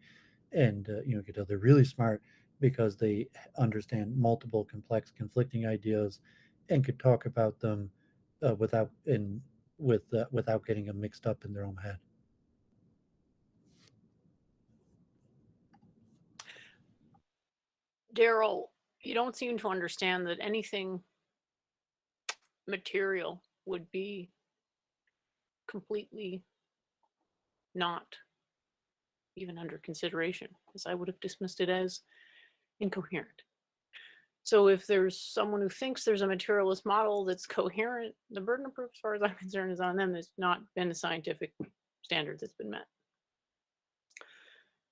And you could tell they're really smart because they understand multiple complex, conflicting ideas, and could talk about them without getting them mixed up in their own head. Daryl, you don't seem to understand that anything material would be completely not even under consideration, because I would have dismissed it as incoherent. So if there's someone who thinks there's a materialist model that's coherent, the burden of proof, as far as I'm concerned, is on them. There's not been a scientific standard that's been met.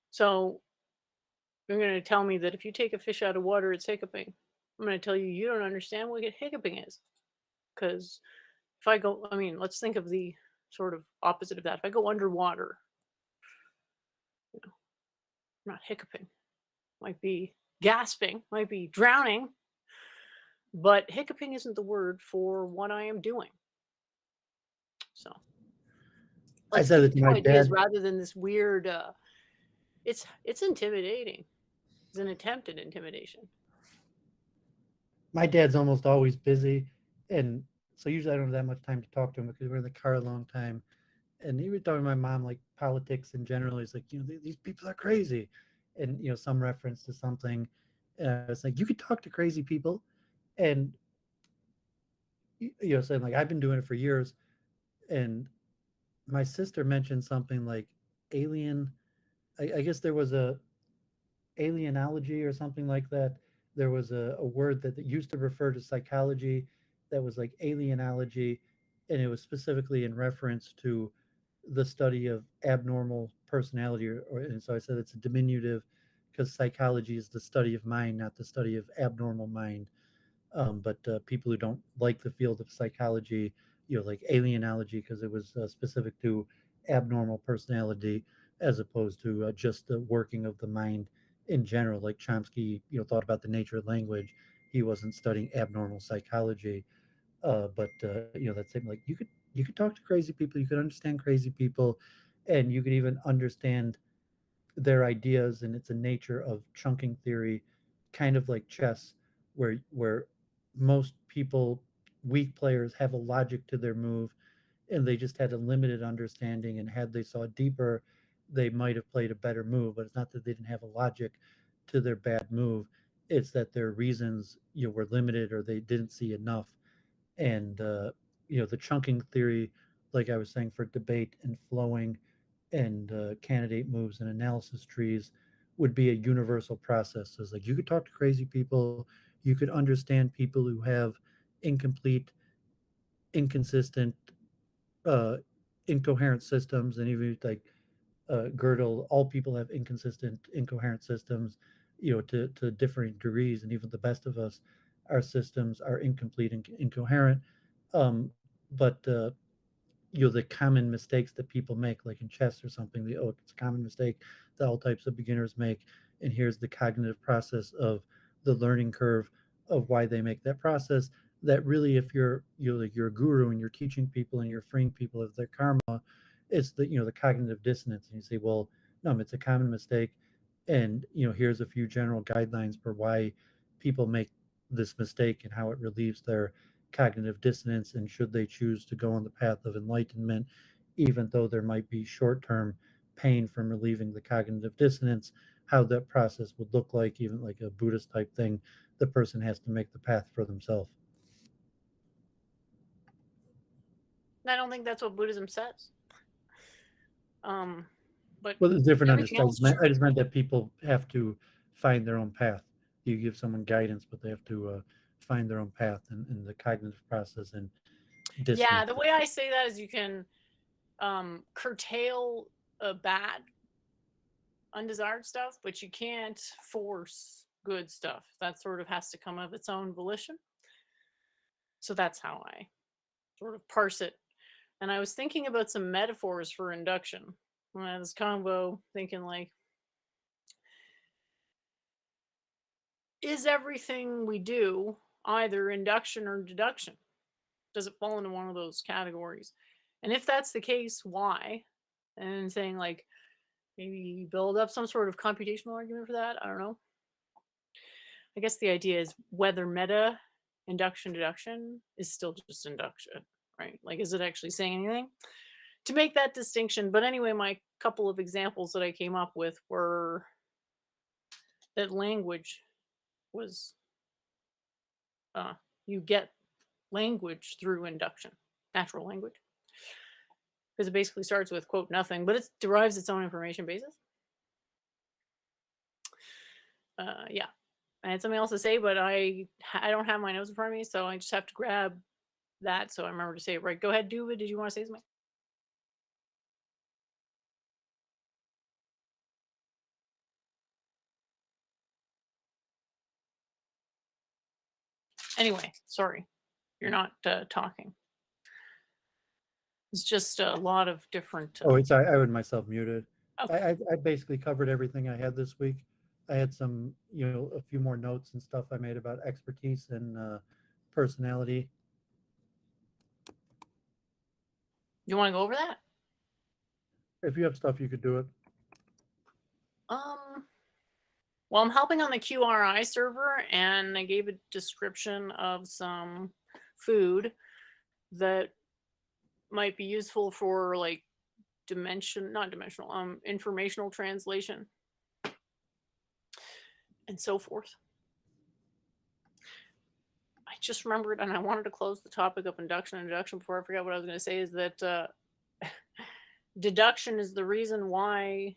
So you're going to tell me that if you take a fish out of water, it's hiccuping. I'm going to tell you, you don't understand what hiccuping is. Because if I go, let's think of the sort of opposite of that. If I go underwater, I'm not hiccuping. Might be gasping, might be drowning, but hiccuping isn't the word for what I am doing. So I said it to my ideas dad rather than this weird. It's intimidating. It's an attempt at intimidation. My dad's almost always busy, and so usually I don't have that much time to talk to him because we're in the car a long time. And he was talking to my mom like politics in general. He's like, these people are crazy, and some reference to something. And I was like, you could talk to crazy people, and saying like I've been doing it for years, and my sister mentioned something like alien. I guess there was a alienology or something like that. There was a word that used to refer to psychology that was like alienology, and it was specifically in reference to the study of abnormal personality. And so I said it's a diminutive because psychology is the study of mind, not the study of abnormal mind. But people who don't like the field of psychology, like alienology, because it was specific to abnormal personality as opposed to just the working of the mind in general. Like Chomsky, thought about the nature of language. He wasn't studying abnormal psychology. But that's same like you could talk to crazy people, you could understand crazy people, and you could even understand their ideas. And it's a nature of chunking theory, kind of like chess, where most people, weak players, have a logic to their move, and they just had a limited understanding. And had they saw deeper, they might have played a better move. But it's not that they didn't have a logic to their bad move; it's that their reasons, were limited, or they didn't see enough. And the chunking theory, like I was saying, for debate and flowing and candidate moves and analysis trees, would be a universal process. So it's like you could talk to crazy people, you could understand people who have incomplete, inconsistent, uh, incoherent systems, and even like Gödel, all people have inconsistent, incoherent systems, to differing degrees, and even the best of us, our systems are incomplete and incoherent. But the common mistakes that people make, like in chess or something, it's a common mistake that all types of beginners make, and here's the cognitive process of the learning curve of why they make that process. That really, if you're a guru and you're teaching people and you're freeing people of their karma, it's the cognitive dissonance, and you say, well, no, it's a common mistake, and here's a few general guidelines for why people make this mistake and how it relieves their cognitive dissonance, and should they choose to go on the path of enlightenment, even though there might be short-term pain from relieving the cognitive dissonance, how that process would look like, even like a Buddhist type thing. The person has to make the path for themselves. I don't think that's what Buddhism says. But Well, there's different everything else understandings. true. I just meant that people have to find their own path. You give someone guidance, but they have to find their own path in the cognitive process and dissonance. Yeah, the way I say that is you can curtail a bad, undesired stuff, but you can't force good stuff. That sort of has to come of its own volition. So that's how I sort of parse it. And I was thinking about some metaphors for induction when I had this convo, thinking like, is everything we do either induction or deduction? Does it fall into one of those categories? And if that's the case, why? And saying like, maybe build up some sort of computational argument for that. I don't know. I guess the idea is whether meta induction deduction is still just induction, right? Like, is it actually saying anything to make that distinction? But anyway, my couple of examples that I came up with were that language was, you get language through induction, natural language, because it basically starts with quote nothing, but it derives its own information basis. Yeah, I had something else to say, but I don't have my notes in front of me, so I just have to grab that so I remember to say it right. Go ahead, Doooovid. Did you want to say something? Anyway, sorry, you're not talking. It's just a lot of different. I would myself muted. Okay. I basically covered everything I had this week. I had some, a few more notes and stuff I made about expertise and personality. You want to go over that? If you have stuff, you could do it. Well, I'm helping on the QRI server, and I gave a description of some food that might be useful for like informational translation and so forth. I just remembered, and I wanted to close the topic of induction and deduction before I forgot what I was going to say, is that deduction is the reason why,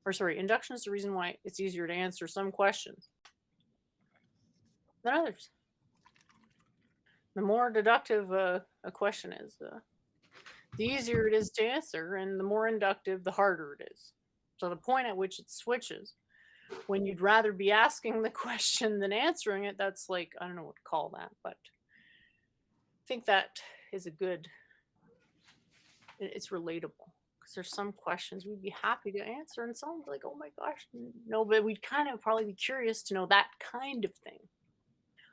induction is the reason why it's easier to answer some questions than others. The more deductive a question is, the easier it is to answer, and the more inductive, the harder it is. So the point at which it switches, when you'd rather be asking the question than answering it, that's like, I don't know what to call that, but I think that is it's relatable, because there's some questions we'd be happy to answer, and some like, oh my gosh, no, but we'd kind of probably be curious to know that kind of thing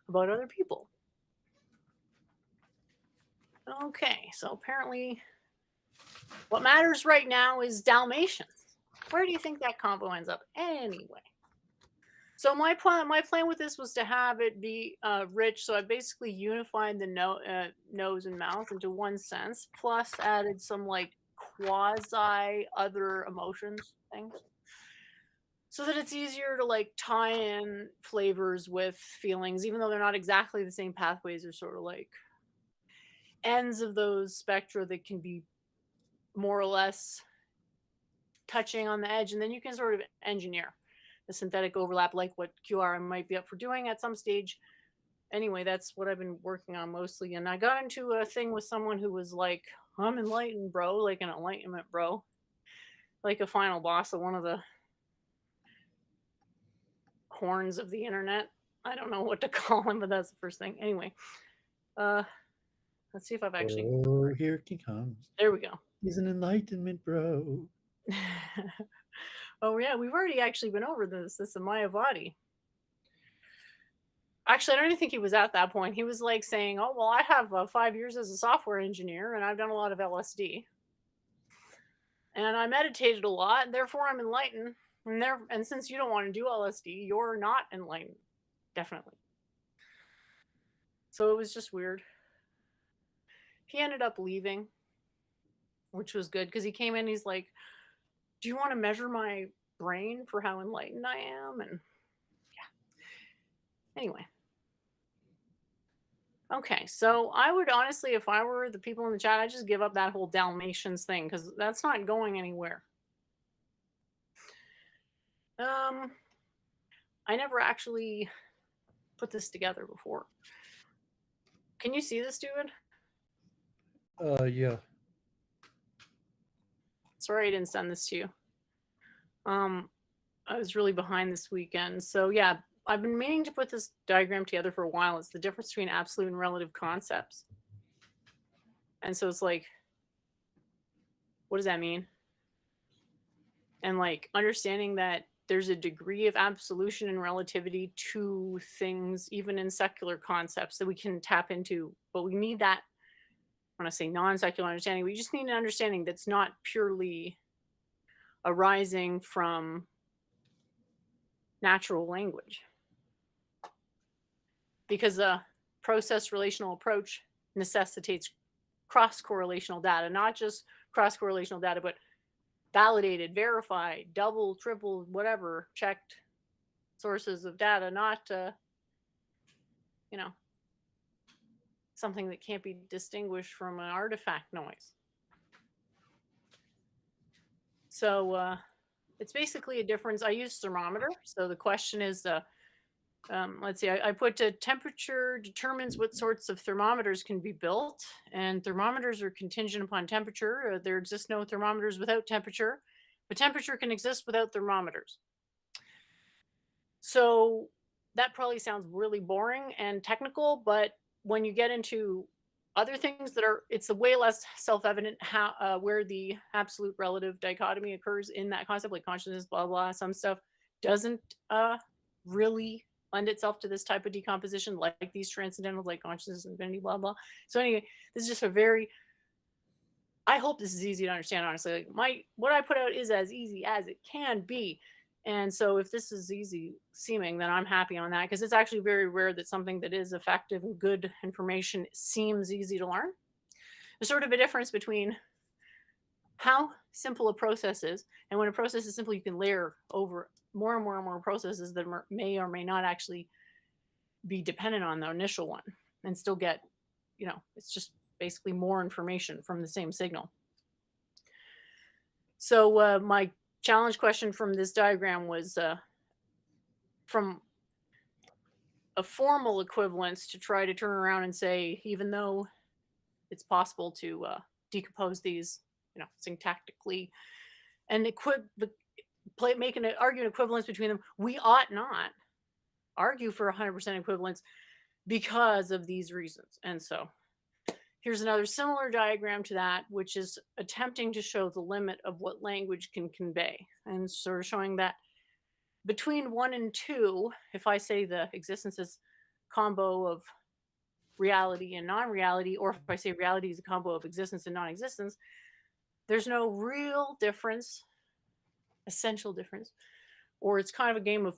about other people. Okay, so apparently what matters right now is Dalmatians. Where do you think that combo ends up anyway? So my plan with this was to have it be rich. So I basically unified the nose and mouth into one sense, plus added some like quasi other emotions things, so that it's easier to like tie in flavors with feelings, even though they're not exactly the same pathways. They're sort of like ends of those spectra that can be more or less touching on the edge, and then you can sort of engineer the synthetic overlap, like what QR might be up for doing at some stage. Anyway, that's what I've been working on mostly. And I got into a thing with someone who was like, I'm enlightened, bro, like an enlightenment bro, like a final boss of one of the horns of the internet. I don't know what to call him, but that's the first thing. Anyway, uh, let's see if I've actually. Oh, here he comes. There we go. He's an enlightenment bro. Oh yeah, we've already actually been over this. This is Mayavadi. Actually, I don't even think he was at that point. He was like saying, "Oh well, I have 5 years as a software engineer, and I've done a lot of LSD, and I meditated a lot, and therefore I'm enlightened. And since you don't want to do LSD, you're not enlightened, definitely." So it was just weird. He ended up leaving, which was good because he came in. He's like, "Do you want to measure my brain for how enlightened I am?" And yeah. Anyway. Okay, so I would honestly, if I were the people in the chat, I'd just give up that whole Dalmatians thing because that's not going anywhere. I never actually put this together before. Can you see this, dude? Yeah. Sorry I didn't send this to you. I was really behind this weekend. So yeah, I've been meaning to put this diagram together for a while. It's the difference between absolute and relative concepts. And so it's like, what does that mean? And like understanding that there's a degree of absolution and relativity to things, even in secular concepts, that we can tap into. But we need that, when I say non-secular understanding, we just need an understanding that's not purely arising from natural language. Because a process relational approach necessitates cross-correlational data, not just cross-correlational data, but validated, verified, double, triple, whatever, checked sources of data, not, something that can't be distinguished from an artifact noise. So it's basically a difference. I use thermometer. So the question is, let's see, I put temperature determines what sorts of thermometers can be built, and thermometers are contingent upon temperature. There exist no thermometers without temperature, but temperature can exist without thermometers. So that probably sounds really boring and technical, but when you get into other things that are, it's way less self-evident how where the absolute relative dichotomy occurs in that concept, like consciousness, blah blah. Some stuff doesn't really lend itself to this type of decomposition, like these transcendentals, like consciousness, infinity, blah blah. So anyway, this is just a very, I hope this is easy to understand, honestly. Like what I put out is as easy as it can be. And so if this is easy seeming, then I'm happy on that, because it's actually very rare that something that is effective and good information seems easy to learn. There's sort of a difference between how simple a process is, and when a process is simple, you can layer over more and more and more processes that may or may not actually be dependent on the initial one and still get, it's just basically more information from the same signal. So my challenge question from this diagram was from a formal equivalence to try to turn around and say, even though it's possible to decompose these, syntactically and argue an equivalence between them, we ought not argue for 100% equivalence because of these reasons. And so here's another similar diagram to that, which is attempting to show the limit of what language can convey, and sort of showing that between 1 and 2, if I say the existence is combo of reality and non-reality, or if I say reality is a combo of existence and non-existence, there's no real difference, essential difference, or it's kind of a game of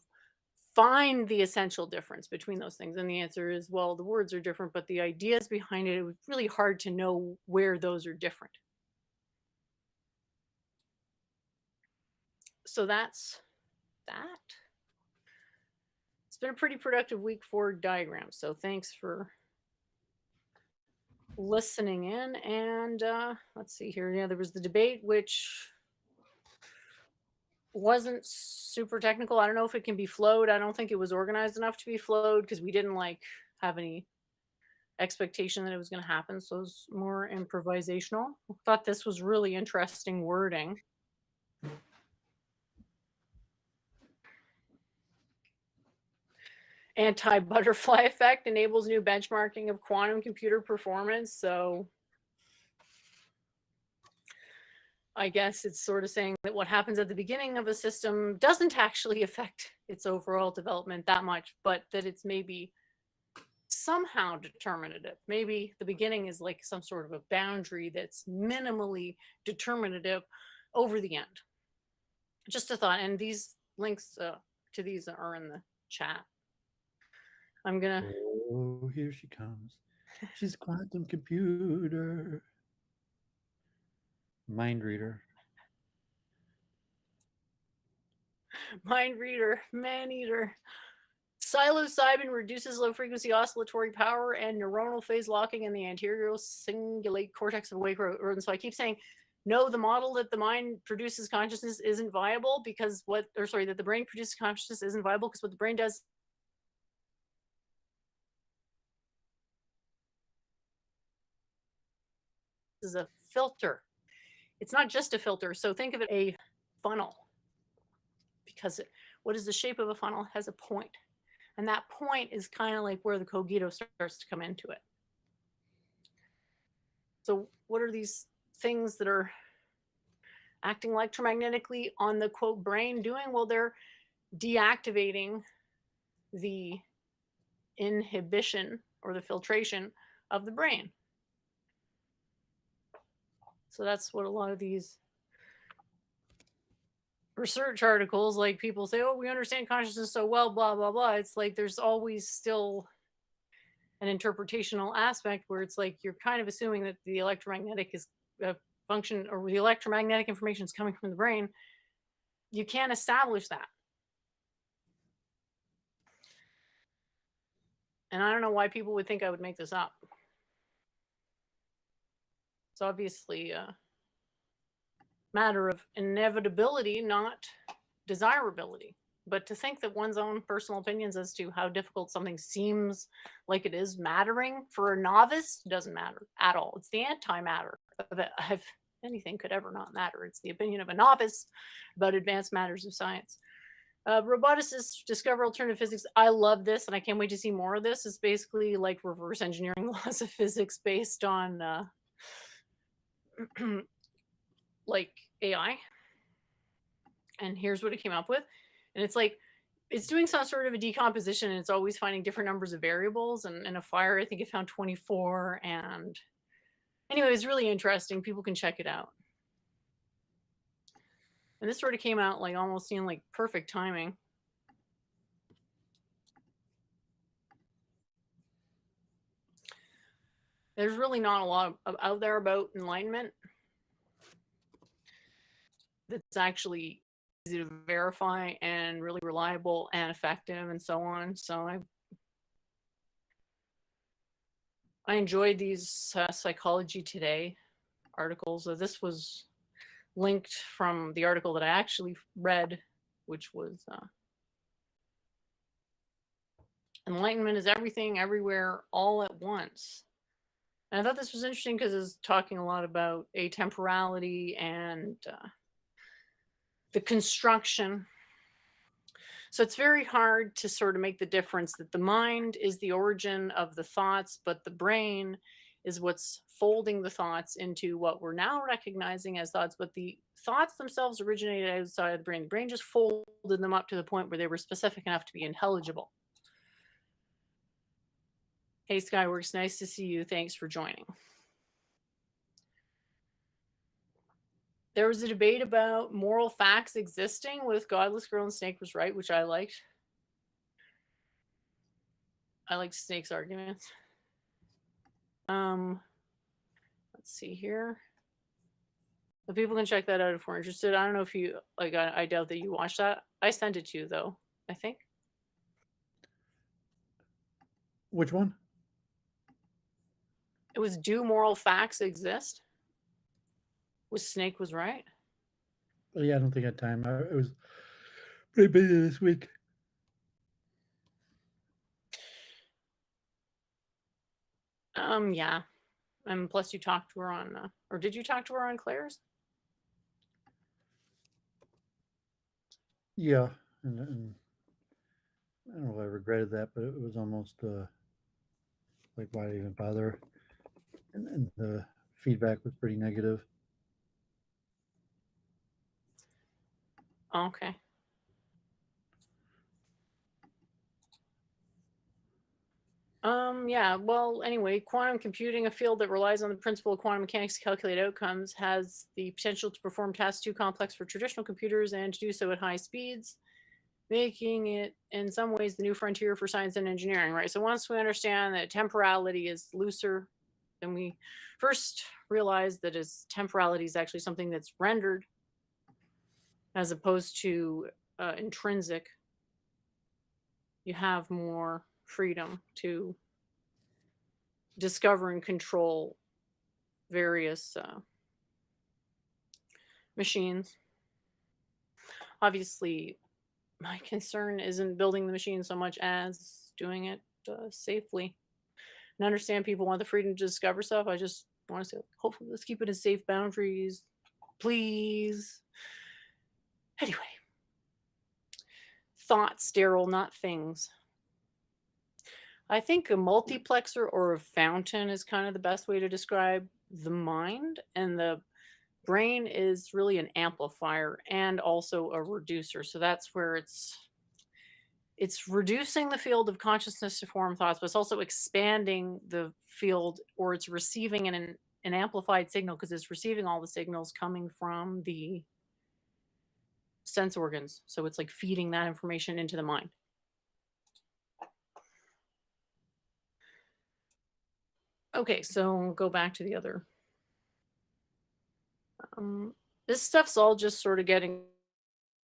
find the essential difference between those things. And the answer is, well, the words are different, but the ideas behind it, it was really hard to know where those are different. So that's that. It's been a pretty productive week for diagrams. So thanks for listening in. And let's see here. Yeah, there was the debate, which wasn't super technical. I don't know if it can be flowed. I don't think it was organized enough to be flowed because we didn't have any expectation that it was going to happen. So it was more improvisational. I thought this was really interesting wording. Anti-butterfly effect enables new benchmarking of quantum computer performance. So I guess it's sort of saying that what happens at the beginning of a system doesn't actually affect its overall development that much, but that it's maybe somehow determinative. Maybe the beginning is like some sort of a boundary that's minimally determinative over the end. Just a thought. And these links to these are in the chat. I'm gonna. Oh, here she comes. She's a quantum computer. Mind reader. Mind reader, man eater. Psilocybin reduces low frequency oscillatory power and neuronal phase locking in the anterior cingulate cortex of awake rodents. So I keep saying, no, the model that the mind produces consciousness isn't viable because that the brain produces consciousness isn't viable because what the brain does is a filter. It's not just a filter. So think of it a funnel because what is the shape of a funnel? It has a point. And that point is kind of like where the cogito starts to come into it. So what are these things that are acting electromagnetically on the quote brain doing? Well, they're deactivating the inhibition or the filtration of the brain. So that's what a lot of these research articles, like people say, oh, we understand consciousness so well, blah, blah, blah. It's like there's always still an interpretational aspect where it's like you're kind of assuming that the electromagnetic is a function or the electromagnetic information is coming from the brain. You can't establish that. And I don't know why people would think I would make this up. It's obviously a matter of inevitability, not desirability. But to think that one's own personal opinions as to how difficult something seems like it is mattering for a novice doesn't matter at all. It's the anti-matter of it. If anything could ever not matter, it's the opinion of a novice about advanced matters of science. Roboticists discover alternative physics. I love this, and I can't wait to see more of this. It's basically like reverse engineering laws of physics based on like AI. And here's what it came up with. And it's like, it's doing some sort of a decomposition, and it's always finding different numbers of variables. And in a fire, I think it found 24. And anyway, it's really interesting. People can check it out. And this sort of came out like almost seemed like perfect timing. There's really not a lot out there about enlightenment that's actually easy to verify and really reliable and effective and so on. So I enjoyed these Psychology Today articles. This was linked from the article that I actually read, which was Enlightenment is Everything, Everywhere, All at Once. And I thought this was interesting because it's talking a lot about atemporality and the construction. So it's very hard to sort of make the difference that the mind is the origin of the thoughts, but the brain is what's folding the thoughts into what we're now recognizing as thoughts. But the thoughts themselves originated outside of the brain. The brain just folded them up to the point where they were specific enough to be intelligible. Hey, Skyworks, nice to see you. Thanks for joining. There was a debate about moral facts existing with Godless Girl and Snake was Right, which I liked. I like Snake's arguments. Let's see here. The people can check that out if we're interested. I don't know if you like. I doubt that you watched that. I sent it to you though. I think Which one? it was "Do Moral Facts Exist?" Was Snake was right. Oh, yeah, I don't think I had time. It was pretty busy this week. Yeah. And plus, you talked to her on, or did you talk to her on Claire's? Yeah, and I don't know if I regretted that, but it was almost like why even bother? And the feedback was pretty negative. Oh, okay. Yeah, well, anyway, quantum computing, a field that relies on the principle of quantum mechanics to calculate outcomes, has the potential to perform tasks too complex for traditional computers and to do so at high speeds, making it, in some ways, the new frontier for science and engineering, right? So once we understand that temporality is looser, then we first realize that temporality is actually something that's rendered as opposed to intrinsic. You have more freedom to discover and control various machines. Obviously, my concern isn't building the machine so much as doing it safely. And understand people want the freedom to discover stuff. I just want to say, hopefully, let's keep it in safe boundaries, please. Anyway, thoughts, Daryl, not things. I think a multiplexer or a fountain is kind of the best way to describe the mind, and the brain is really an amplifier and also a reducer. So that's where it's reducing the field of consciousness to form thoughts, but it's also expanding the field, or it's receiving an amplified signal because it's receiving all the signals coming from the sense organs. So it's like feeding that information into the mind. Okay, so go back to the other. This stuff's all just sort of getting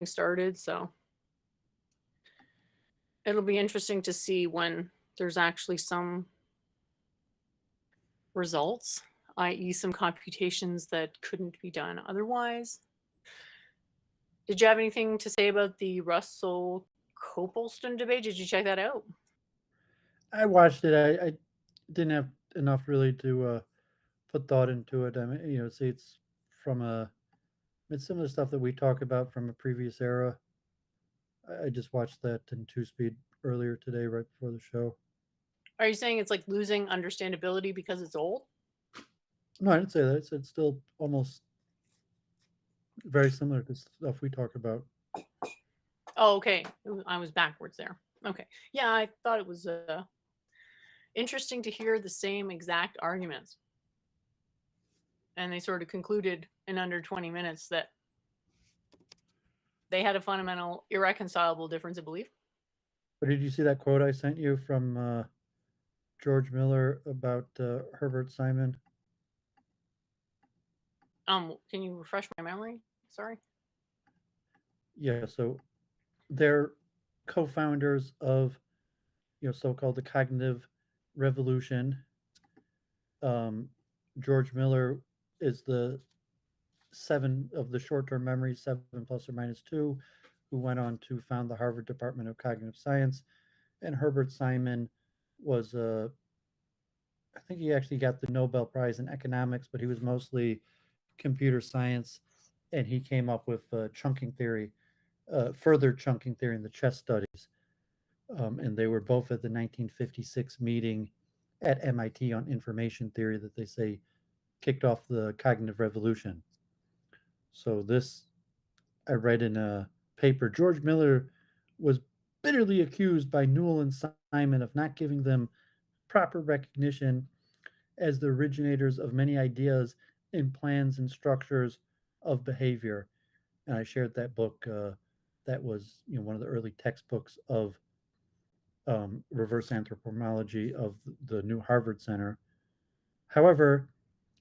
started, so it'll be interesting to see when there's actually some results, i.e., some computations that couldn't be done otherwise. Did you have anything to say about the Russell Copleston debate? Did you check that out? I watched it. I didn't have enough really to put thought into it. I mean, see, it's from it's similar stuff that we talk about from a previous era. I just watched that in 2-speed earlier today, right before the show. Are you saying it's like losing understandability because it's old? No, I didn't say that. I said still almost very similar to stuff we talk about. Oh, okay. I was backwards there. Okay. Yeah, I thought it was interesting to hear the same exact arguments. And they sort of concluded in under 20 minutes that they had a fundamental, irreconcilable difference of belief. But did you see that quote I sent you from George Miller about Herbert Simon? Can you refresh my memory? Sorry. Yeah, so they're co-founders of so-called the cognitive revolution. George Miller is the 7 of the short-term memory, 7 plus or minus 2, who went on to found the Harvard Department of Cognitive Science. And Herbert Simon was I think he actually got the Nobel Prize in economics, but he was mostly computer science, and he came up with chunking theory, further chunking theory in the chess studies. And they were both at the 1956 meeting at MIT on information theory that they say kicked off the cognitive revolution. So this, I read in a paper, George Miller was bitterly accused by Newell and Simon of not giving them proper recognition as the originators of many ideas in plans and structures of behavior. And I shared that book. That was one of the early textbooks of reverse anthropomology of the new Harvard Center. However,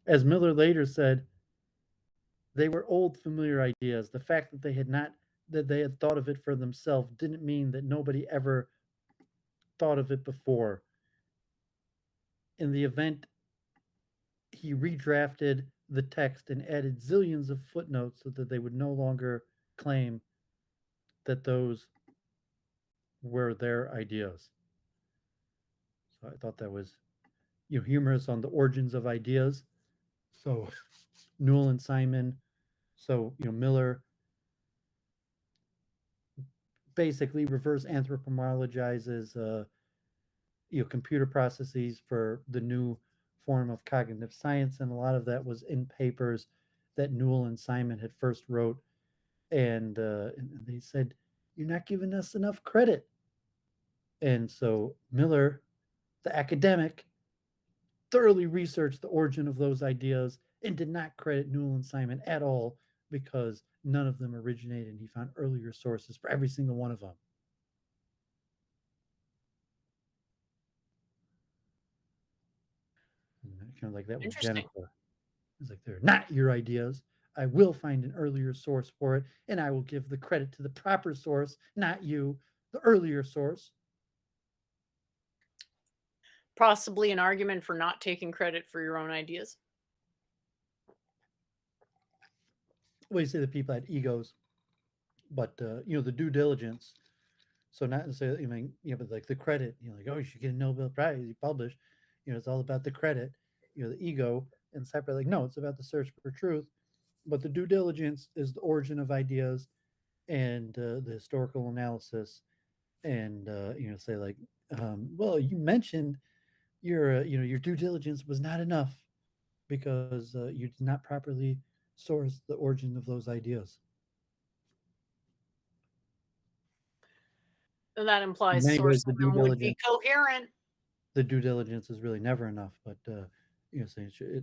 as Miller later said, they were old familiar ideas. The fact that they had thought of it for themselves didn't mean that nobody ever thought of it before. In the event, he redrafted the text and added zillions of footnotes so that they would no longer claim that those were their ideas. So I thought that was humorous on the origins of ideas. So Newell and Simon, so Miller basically reverse anthropomologizes computer processes for the new form of cognitive science, and a lot of that was in papers that Newell and Simon had first wrote, and they said, "You're not giving us enough credit." And so Miller, the academic, thoroughly researched the origin of those ideas and did not credit Newell and Simon at all because none of them originated, and he found earlier sources for every single one of them. Kind of like that with Jennifer. It's like, they're not your ideas. I will find an earlier source for it, and I will give the credit to the proper source, not you, the earlier source. Possibly an argument for not taking credit for your own ideas. Well, you say that people had egos, but the due diligence. So not necessarily, but like the credit, like, oh, you should get a Nobel Prize, you publish, it's all about the credit, the ego, and separate. Like, no, it's about the search for truth, but the due diligence is the origin of ideas and the historical analysis, and say like, well, you mentioned your due diligence was not enough because you did not properly source the origin of those ideas. And that implies sourcing them would be coherent. The due diligence is really never enough, but so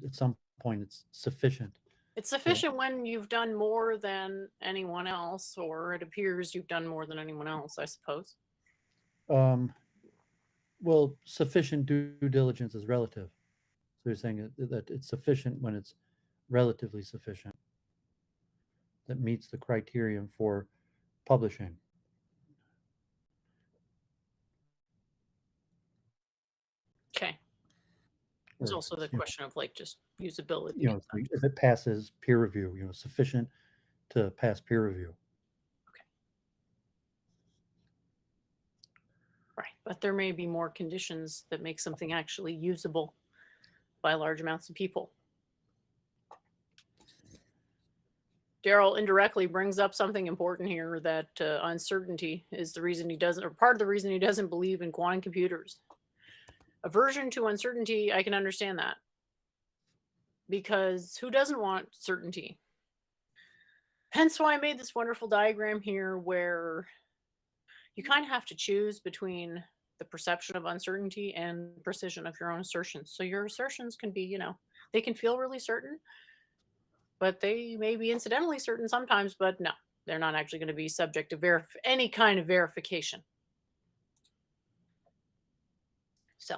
at some point it's sufficient. It's sufficient when you've done more than anyone else, or it appears you've done more than anyone else, I suppose. Well, sufficient due diligence is relative. So you're saying that it's sufficient when it's relatively sufficient, that meets the criterion for publishing. Okay. There's also the question of like just usability. If it passes peer review, sufficient to pass peer review. Okay. Right, but there may be more conditions that make something actually usable by large amounts of people. Daryl indirectly brings up something important here, that uncertainty is the reason he doesn't, or part of the reason he doesn't believe in quantum computers. Aversion to uncertainty, I can understand that. Because who doesn't want certainty? Hence why I made this wonderful diagram here where you kind of have to choose between the perception of uncertainty and precision of your own assertions. So your assertions can be, they can feel really certain, but they may be incidentally certain sometimes, but no, they're not actually going to be subject to any kind of verification. So.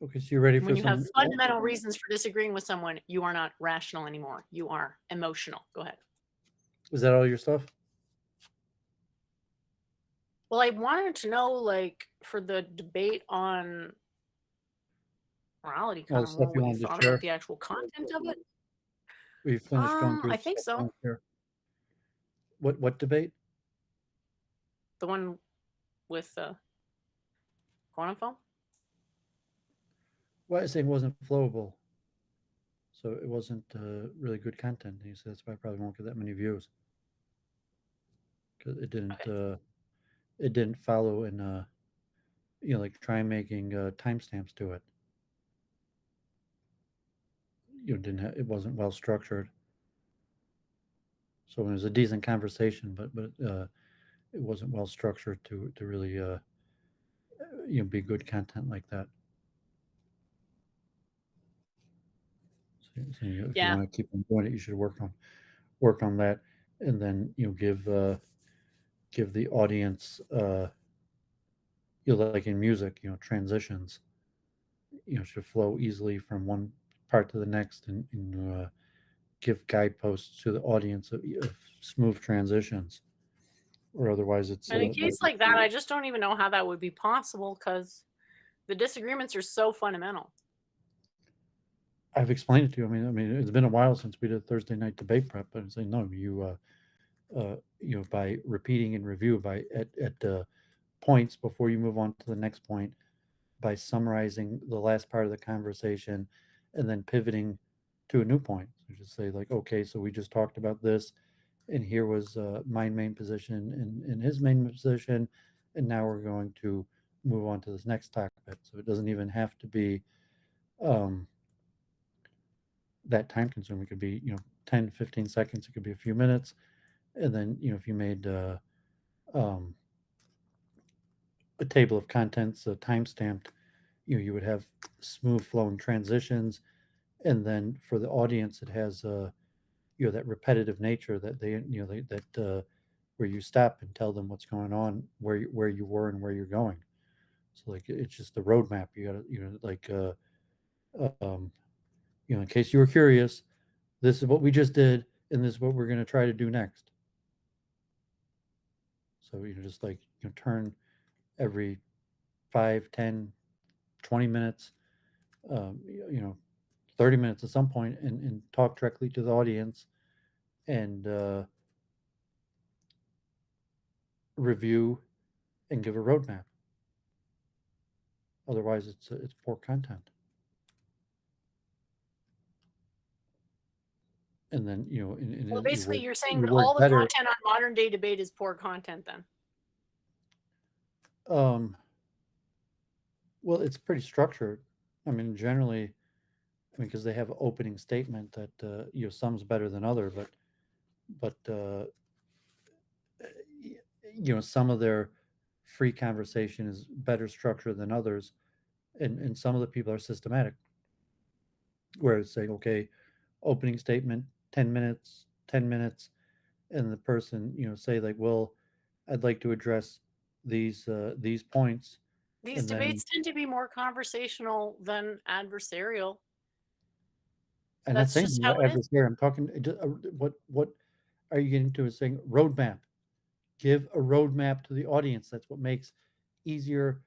Okay, so you're ready for when you have fundamental reasons for disagreeing with someone, you are not rational anymore. You are emotional. Go ahead. Is that all your stuff? Well, I wanted to know, like, for the debate on morality, kind of more what you thought about the actual content of it. We finished going through. I think so. What debate? The one with quantum foam? Well, I say it wasn't flowable, so it wasn't really good content. He said that's why I probably won't get that many views because it didn't follow in like try making timestamps to it. It wasn't well structured. So it was a decent conversation, but it wasn't well structured to really be good content like that. So if you want to keep on doing it, you should work on that, and then give give the audience, like in music, transitions, should flow easily from one part to the next, and give guideposts to the audience of smooth transitions, or otherwise it's In a case like that, I just don't even know how that would be possible because the disagreements are so fundamental. I've explained it to you. I mean, it's been a while since we did Thursday night debate prep, but I'm saying no. By repeating and review at points before you move on to the next point, by summarizing the last part of the conversation, and then pivoting to a new point. So just say like, okay, so we just talked about this, and here was my main position and his main position, and now we're going to move on to this next topic. So it doesn't even have to be um, that time consuming. It could be 10 15 seconds, it could be a few minutes, and then if you made um, a table of contents time stamped, you would have smooth flowing transitions, and then for the audience it has that repetitive nature that that where you stop and tell them what's going on, where you were and where you're going. So like it's just the roadmap. You got to like um, in case you were curious, this is what we just did, and this is what we're going to try to do next. So just like turn every 5, 10, 20 minutes, um, you know 30 minutes at some point, and talk directly to the audience, and review and give a roadmap. Otherwise, it's poor content. And then Well, basically, you're saying you that work all the better. content on modern day debate is poor content then? Well, it's pretty structured. I mean, generally, because they have an opening statement that some's better than other, but some of their free conversation is better structured than others, and some of the people are systematic, where it's saying, okay, opening statement, 10 minutes, 10 minutes, and the person say like, well, I'd like to address these points. These And then debates tend to be more conversational than adversarial. I'm not That's saying just how it is. adversary. I'm talking what are you getting to? Is saying roadmap. Give a roadmap to the audience. That's what makes easier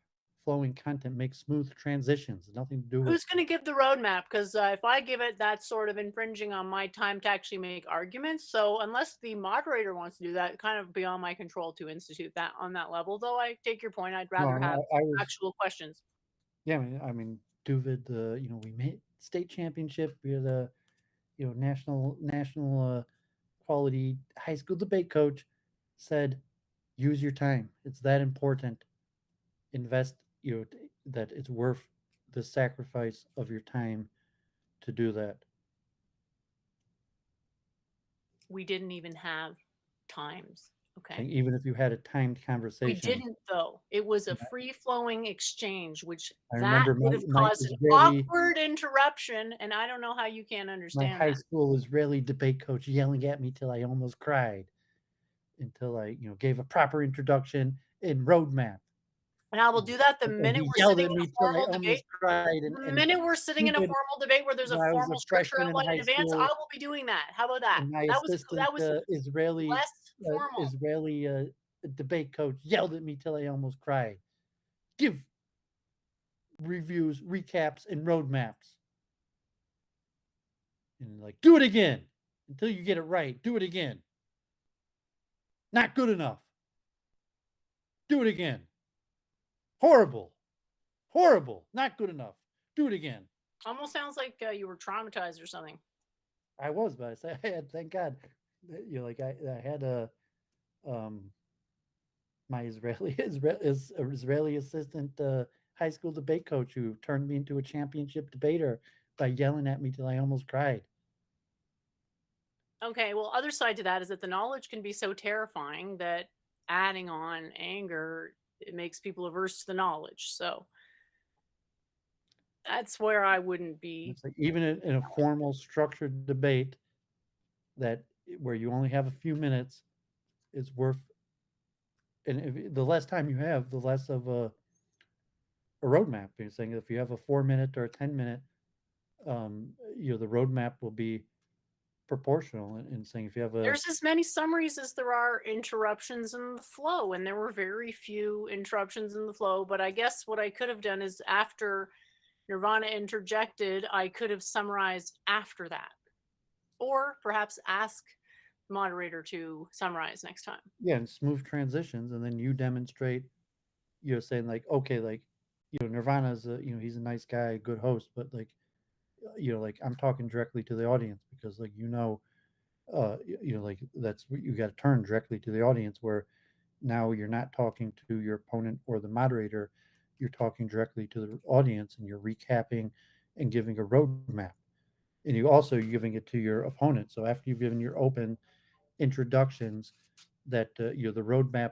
flowing content, makes smooth transitions. Nothing to do with Who's going to give the roadmap? Because if I give it, that's sort of infringing on my time to actually make arguments. So unless the moderator wants to do that, kind of beyond my control to institute that on that level. Though I take your point. I'd no. rather have I was actual questions. yeah. I mean, Doovid. We made state championship. We had a national quality high school debate coach said, use your time. It's that important. Invest, that it's worth the sacrifice of your time to do that. We didn't even have times. Okay. Saying even if you had a timed We conversation. didn't, though. It was a free-flowing exchange, which I that remember would have my caused an Israeli, awkward interruption, and I don't know how you can't my understand high that. school Israeli debate coach yelling at me till I almost cried, until I gave a proper introduction and roadmap. And I will do that the And minute he we're yelled sitting at in a me till I formal debate. almost cried. The And minute we're sitting in a David, formal debate where there's a when I was formal a scripture freshman in outlined high in advance, I school, will be doing that. How about that? and my That assistant was Israeli less formal. debate coach yelled at me till I almost cried. Give reviews, recaps, and roadmaps. And like, do it again until you get it right. Do it again. Not good enough. Do it again. Horrible. Horrible. Not good enough. Do it again. Almost sounds like you were traumatized or something. I was, but I had, thank God, I had a my Israeli assistant high school debate coach who turned me into a championship debater by yelling at me till I almost cried. Okay, well, other side to that is that the knowledge can be so terrifying that adding on anger, it makes people averse to the knowledge. So that's where I wouldn't be. It's like even in a formal structured debate that where you only have a few minutes, it's worth And the less time you have, the less of a roadmap. You're saying if you have a 4 minute or a 10 minute, the roadmap will be proportional. And saying if you have a There's as many summaries as there are interruptions in the flow, and there were very few interruptions in the flow. But I guess what I could have done is after Nirvana interjected, I could have summarized after that, or perhaps ask the moderator to summarize next time. yeah, and smooth transitions, and then you demonstrate. Saying like, okay, like, Nirvana's he's a nice guy, good host, but like, like I'm talking directly to the audience because like like that's what you got to turn directly to the audience where now you're not talking to your opponent or the moderator, you're talking directly to the audience and you're recapping and giving a roadmap, and you're giving it to your opponent. So after you've given your open introductions, that the roadmap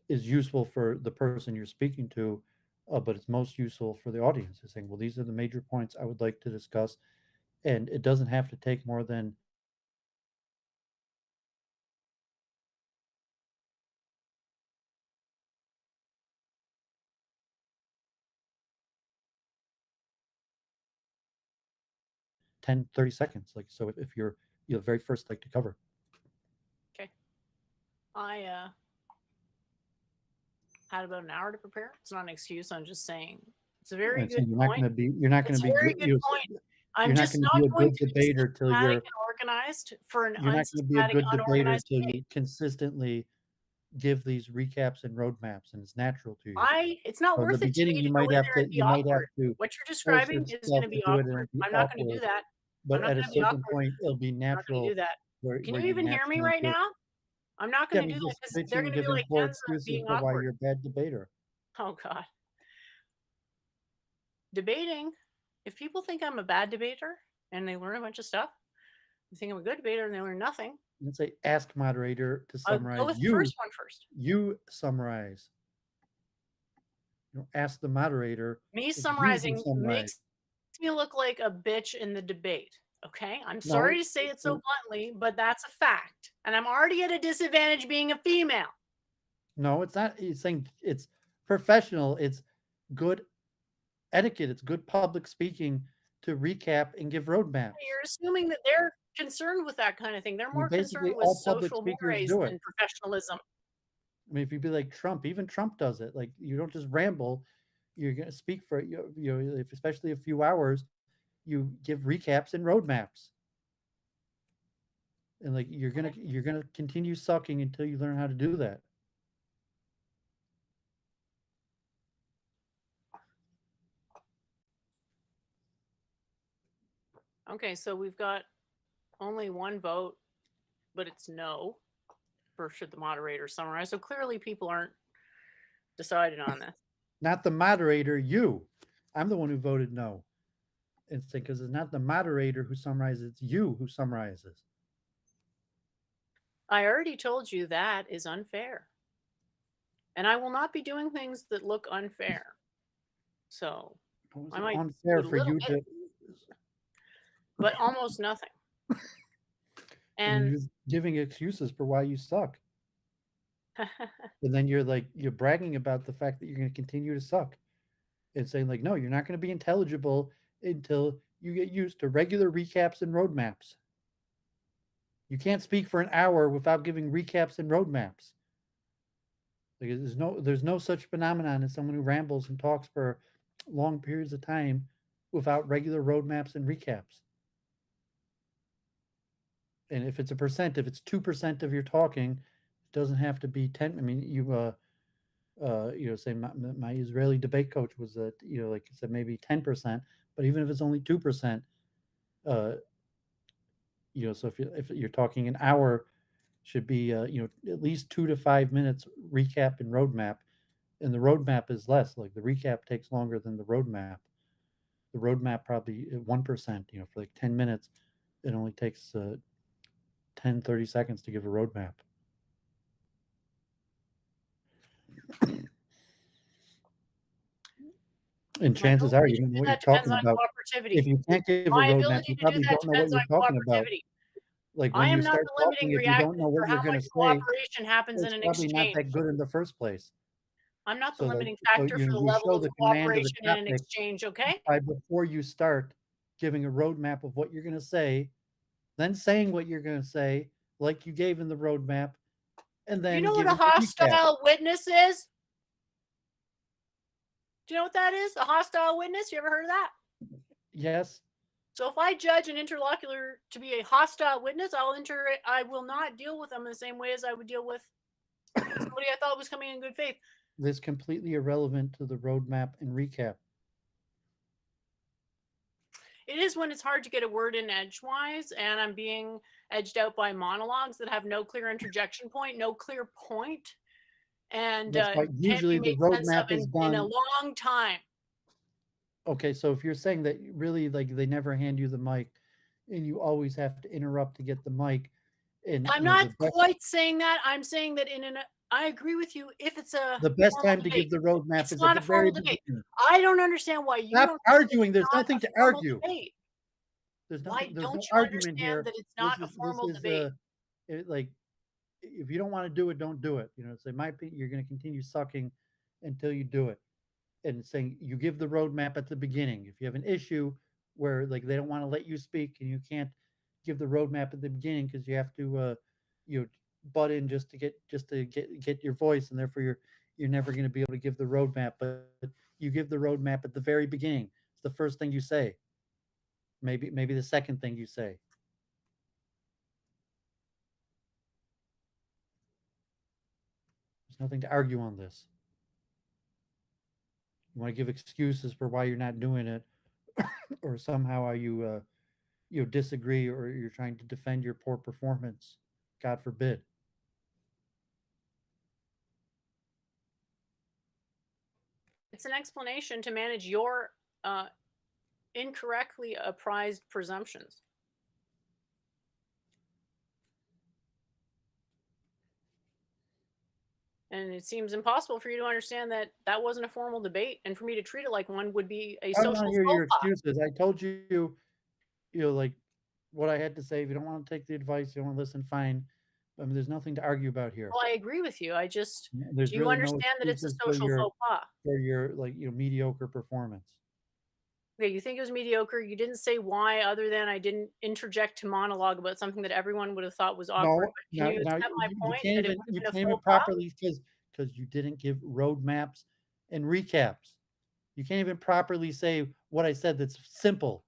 is useful for the person you're speaking to, but it's most useful for the audience. Is saying, well, these are the major points I would like to discuss, and it doesn't have to take more than 10, 30 seconds. Like, so if you're the very first like to cover. Okay. I had about an hour to prepare. It's not an excuse. I'm just saying it's a very good point. You're not going It's to a be very good. good point. I'm just not be a going good to be debater till systematic you're. and organized for an You're not going to be a unsystematic, good debater unorganized till debate. you consistently give these recaps and roadmaps, and it's natural to you. It's not So in the worth it to beginning, me to you go might in have there to and be awkward. What you're force describing is going yourself to to be do it and awkward. be I'm not going to do awkward. that. But I'm not at a going to be certain awkward. point, it'll be I'm not going to do natural. that. Where Can you you even hear me naturally right get. now? I'm not Yeah, going to do that just because they're bitching going and to be giving like, poor Jen's excuses being for why awkward. you're a bad debater. Oh, God. Debating, if people think I'm a bad debater and they learn a bunch of stuff, they think I'm a good debater and they learn nothing. And say, ask moderator to I'll summarize. go with the first one first. You summarize. Ask the moderator. Me summarizing makes me look like a bitch in the debate. Okay, I'm sorry to say it so bluntly, but that's a fact. And I'm already at a disadvantage being a female. No, it's not. It's saying it's professional. It's good etiquette. It's good public speaking to recap and give roadmaps. You're assuming that they're concerned with that kind of thing. They're more Basically, concerned with all public social speakers mores do it. than professionalism. I mean, if you'd be like Trump, even Trump does it. Like, you don't just ramble. You're going to speak for especially a few hours. You give recaps and roadmaps, and like you're gonna continue sucking until you learn how to do that. Okay, so we've got only one vote, but it's no for should the moderator summarize. So clearly people aren't decided on this. Not the moderator, you. I'm the one who voted no. It's because it's not the moderator who summarizes, it's you who summarizes. I already told you that is unfair. And I will not be doing things that look unfair. So I might unfair for you to, but almost nothing. And you're just giving excuses for why you suck. And then you're bragging about the fact that you're going to continue to suck and saying like, no, you're not going to be intelligible until you get used to regular recaps and roadmaps. You can't speak for an hour without giving recaps and roadmaps. Like, there's no such phenomenon as someone who rambles and talks for long periods of time without regular roadmaps and recaps. And if it's a percent, if it's 2% of your talking, it doesn't have to be 10. I mean, say my Israeli debate coach was like I said, maybe 10%, but even if it's only 2%, so if you're talking an hour, should be at least 2 to 5 minutes recap and roadmap, and the roadmap is less. Like the recap takes longer than the roadmap. The roadmap probably 1%. For like 10 minutes, it only takes 10, 30 seconds to give a roadmap. And chances are you don't know what you're talking about. If you can't give a roadmap, you probably don't know what you're talking about. Like I when am you not start the limiting talking, if you don't reaction know for what you're how going much to say, cooperation happens in it's an probably not exchange. that good in the first place. I'm not the So limiting so factor for the you level show of the command of the cooperation in an topic exchange, okay? by before you start giving a roadmap of what you're going to say, then saying what you're going to say, like you gave in the roadmap, and Do you then know what a giving a recap. hostile witness is? Do you know what that is? A hostile witness? You ever heard of that? Yes. So if I judge an interlocutor to be a hostile witness, I will not deal with them in the same way as I would deal with somebody I thought was coming in good faith. This completely irrelevant to the roadmap and recap. It is when it's hard to get a word in edgewise, and I'm being edged out by monologues that have no clear interjection point, no clear point, and That's why can't be usually the made sense of roadmap is in a done. long time. Okay, so if you're saying that really like they never hand you the mic and you always have to interrupt to get the mic, and I'm the not best quite saying that. I'm saying that I agree with you if it's a the best formal time to debate. give the roadmap It's is at not the a very formal debate. beginning. I don't understand why you Stop don't arguing. There's not a nothing to formal argue. debate. Why There's don't no you argument understand here. that it's not a This formal is debate? like if you don't want to do it, don't do it. You know, it's in my opinion, you're going to continue sucking until you do it. And saying you give the roadmap at the beginning. If you have an issue where like they don't want to let you speak and you can't give the roadmap at the beginning because you have to you know butt in just to get your voice, and therefore you're never going to be able to give the roadmap. But you give the roadmap at the very beginning. It's the first thing you say. Maybe the second thing you say. There's nothing to argue on this. You want to give excuses for why you're not doing it, or somehow are you disagree, or you're trying to defend your poor performance. God forbid. It's an explanation to manage your incorrectly apprised presumptions. And it seems impossible for you to understand that that wasn't a formal debate, and for me to treat it like one would be a I don't want social to hear faux your pas. excuses. I told you, like what I had to say. If you don't want to take the advice, you don't want to listen, fine. I mean, there's nothing to argue about here. Well, I agree with you. There's Do you really no understand that it's a excuses social faux pas? for your like mediocre performance. Okay, you think it was mediocre. You didn't say why, other than I didn't interject to monologue about something that everyone would have thought was awkward. No, But can you now accept my you point can't that it even would have been a faux pas? properly because you didn't give roadmaps and recaps. You can't even properly say what I said. That's simple.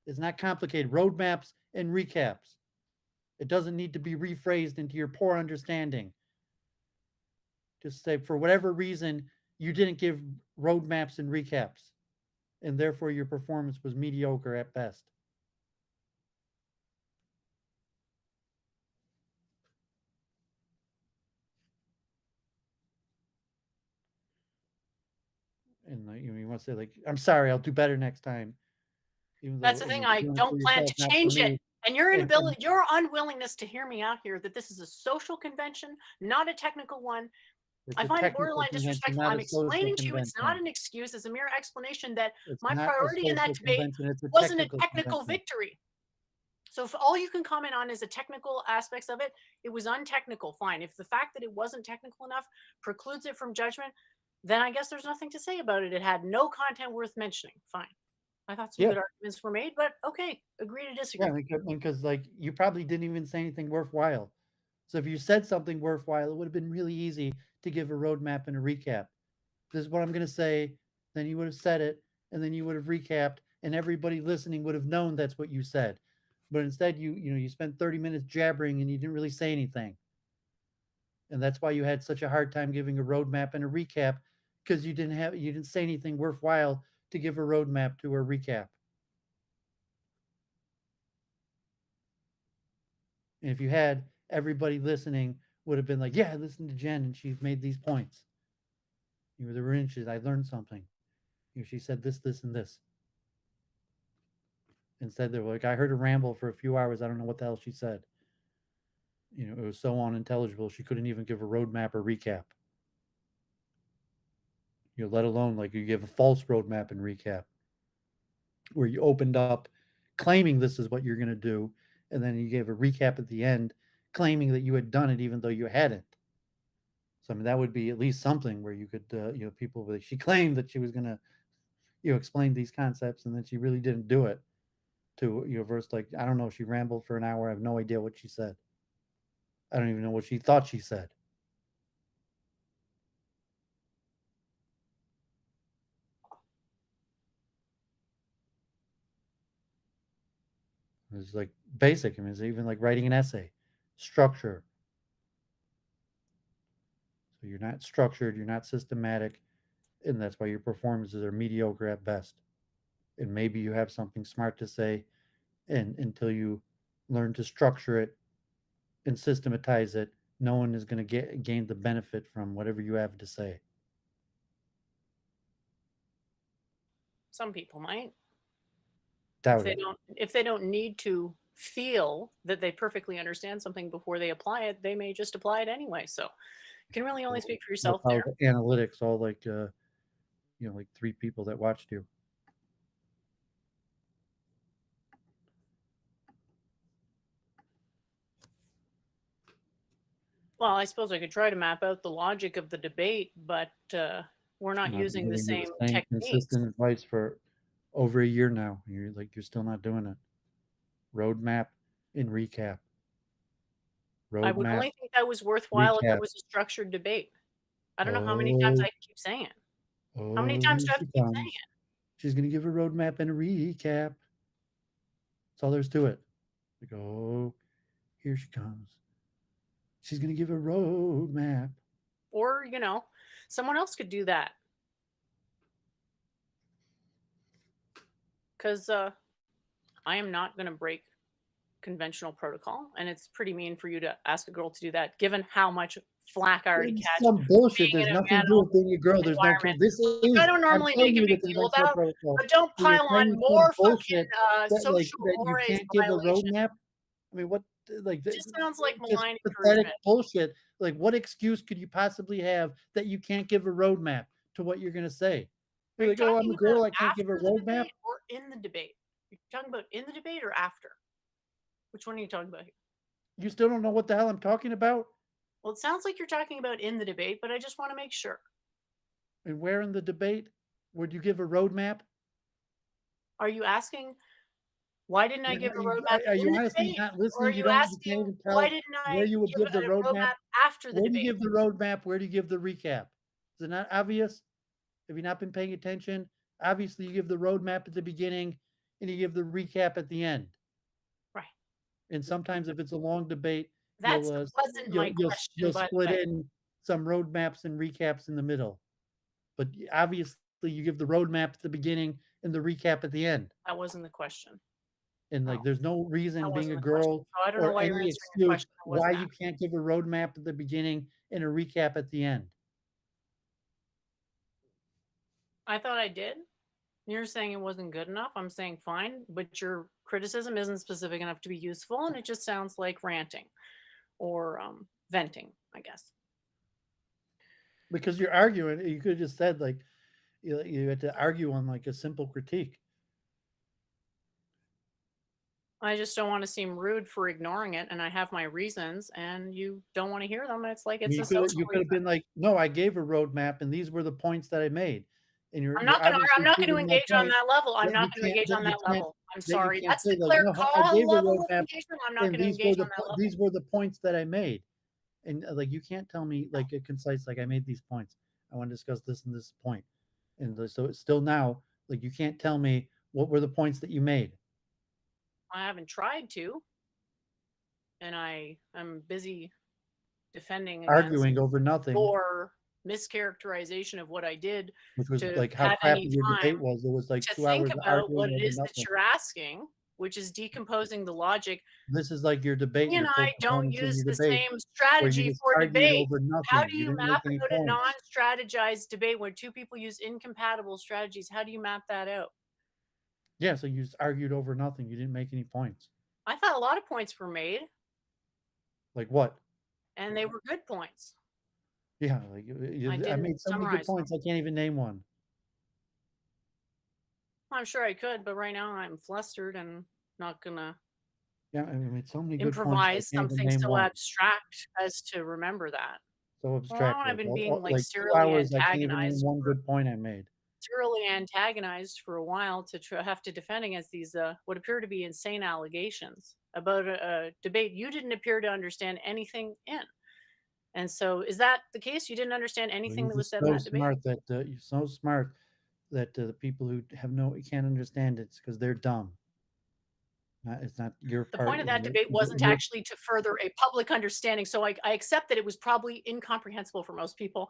It's not complicated. Roadmaps and recaps. It doesn't need to be rephrased into your poor understanding. Just say, for whatever reason, you didn't give roadmaps and recaps, and therefore your performance was mediocre at best. And you want to say, like, I'm sorry, I'll do better next time. Even That's though, the I thing. mean, I you're doing it for don't plan yourself, to not for change it. me. And your And inability, your unwillingness to hear me out here, that this is a social convention, not a technical one. it's I a find it technical borderline convention, disrespectful. not I'm a social explaining to you it's not convention. an excuse. It's a mere explanation that It's my not a priority in that social debate convention. It's a wasn't a technical technical convention. victory. So if all you can comment on is the technical aspects of it, it was untechnical. Fine. If the fact that it wasn't technical enough precludes it from judgment, then I guess there's nothing to say about it. It had no content worth mentioning. Fine. I thought some Yeah. good arguments were made, but okay, agree to disagree. Yeah, because like you probably didn't even say anything worthwhile. So if you said something worthwhile, it would have been really easy to give a roadmap and a recap. This is what I'm going to say. Then you would have said it, and then you would have recapped, and everybody listening would have known that's what you said. But instead, you spent 30 minutes jabbering, and you didn't really say anything. And that's why you had such a hard time giving a roadmap and a recap, because you didn't say anything worthwhile to give a roadmap to a recap. And if you had, everybody listening would have been like, yeah, listen to Jen, and she's made these points. There were inches. I learned something. She said this, this, and this. Instead, they were like, I heard her ramble for a few hours. I don't know what the hell she said. It was so unintelligible. She couldn't even give a roadmap or recap. Let alone like you give a false roadmap and recap, where you opened up claiming this is what you're going to do, and then you gave a recap at the end, claiming that you had done it even though you hadn't. So I mean, that would be at least something where you could, people. She claimed that she was gonna, explain these concepts, and then she really didn't do it. To verse, like, I don't know, she rambled for an hour. I have no idea what she said. I don't even know what she thought she said. It's like basic. I mean, it's even like writing an essay, structure. So you're not structured, you're not systematic, and that's why your performances are mediocre at best. And maybe you have something smart to say, and until you learn to structure it and systematize it, no one is going to gain the benefit from whatever you have to say. Some people might. Doubt it. If they don't need to feel that they perfectly understand something before they apply it, they may just apply it anyway. So you can really only speak for yourself there. The analytics, all like like 3 people that watched you. Well, I suppose I could try to map out the logic of the debate, but we're not using the same techniques. Consistent advice for over a year now. You're still not doing it. Roadmap and recap. I would only think that was worthwhile if it was a structured debate. I don't know how many times I can keep saying it. How many times do I have to keep saying it? She's going to give a roadmap and a recap. That's all there's to it. Like, oh, here she comes. She's going to give a roadmap. Or, someone else could do that. Because I am not going to break conventional protocol, and it's pretty mean for you to ask a girl to do that, given how much flack I already catch. Some bullshit. There's nothing to do with being a girl. There's no. This is. I don't normally make a big deal about, protocol. But don't pile on more fucking social mores you can't give a roadmap. I mean, what? Like, it just sounds like malign pathetic bullshit. Like, what excuse could you possibly have that you can't give a roadmap to what you're going to say? You're like, oh, I'm a girl, I can't give a roadmap. Or in the debate? You're talking about in the debate or after? Which one are you talking about here? You still don't know what the hell I'm talking about? Well, it sounds like you're talking about in the debate, but I just want to make sure. And where in the debate? Would you give a roadmap? Are you asking, why didn't I give a roadmap? Are you honestly not listening? You can't even tell why didn't I where you would give the roadmap after the debate? Where do you give the roadmap? Where do you give the recap? Is it not obvious? Have you not been paying attention? Obviously, you give the roadmap at the beginning and you give the recap at the end. Right. And sometimes if it's a long debate, that's you'll split in some roadmaps and recaps in the middle. But obviously, you give the roadmap at the beginning and the recap at the end. That wasn't the question. And there's no reason being a girl so I don't know why any excuse why you can't give a roadmap at the beginning and a recap at the end. I thought I did. You're saying it wasn't good enough. I'm saying fine, but your criticism isn't specific enough to be useful, and it just sounds like ranting or venting, I guess. Because you're arguing, you could have just said you had to argue on a simple critique. I just don't want to seem rude for ignoring it, and I have my reasons, and you don't want to hear them. It's like it's you could have been like, no, I gave a roadmap, and these were the points that I made. And I'm not going to engage on that level. I'm not going to engage on that level. I'm sorry. That's the clear call level of engagement. I'm not going to engage on that level. These were the points that I made. And you can't tell me a concise, I made these points. I want to discuss this and this point. And so it's still now, you can't tell me what were the points that you made. I haven't tried to. And I'm busy defending arguing over nothing. Or mischaracterization of what I did, which was how crappy your debate was. It was 2 hours of arguing what it is that you're asking, which is decomposing the logic. This is like your debate. You and I don't use the same strategy for debate. How do you map out a non-strategized debate where two people use incompatible strategies? How do you map that out? Yeah, so you just argued over nothing. You didn't make any points. I thought a lot of points were made. Like what? And they were good points. Yeah, I made so many good points, I can't even name one. I'm sure I could, but right now I'm flustered and not gonna Yeah, I mean, so many good points. I improvise can't even something name so one. abstract as to remember that. So Well, now abstract, I've been being like like 2 serially hours, I can't even name antagonized one for good point I made. a while to have to defend against these what appear to be insane allegations about a debate you didn't appear to understand anything in. And so, is that the case? You didn't understand Well, anything you're that was just said in so that debate? smart that you're so smart that the people who have no can't understand it's because they're dumb. It's not your The point part. of that debate wasn't Your actually to further a public understanding. So I accept that it was probably incomprehensible for most people,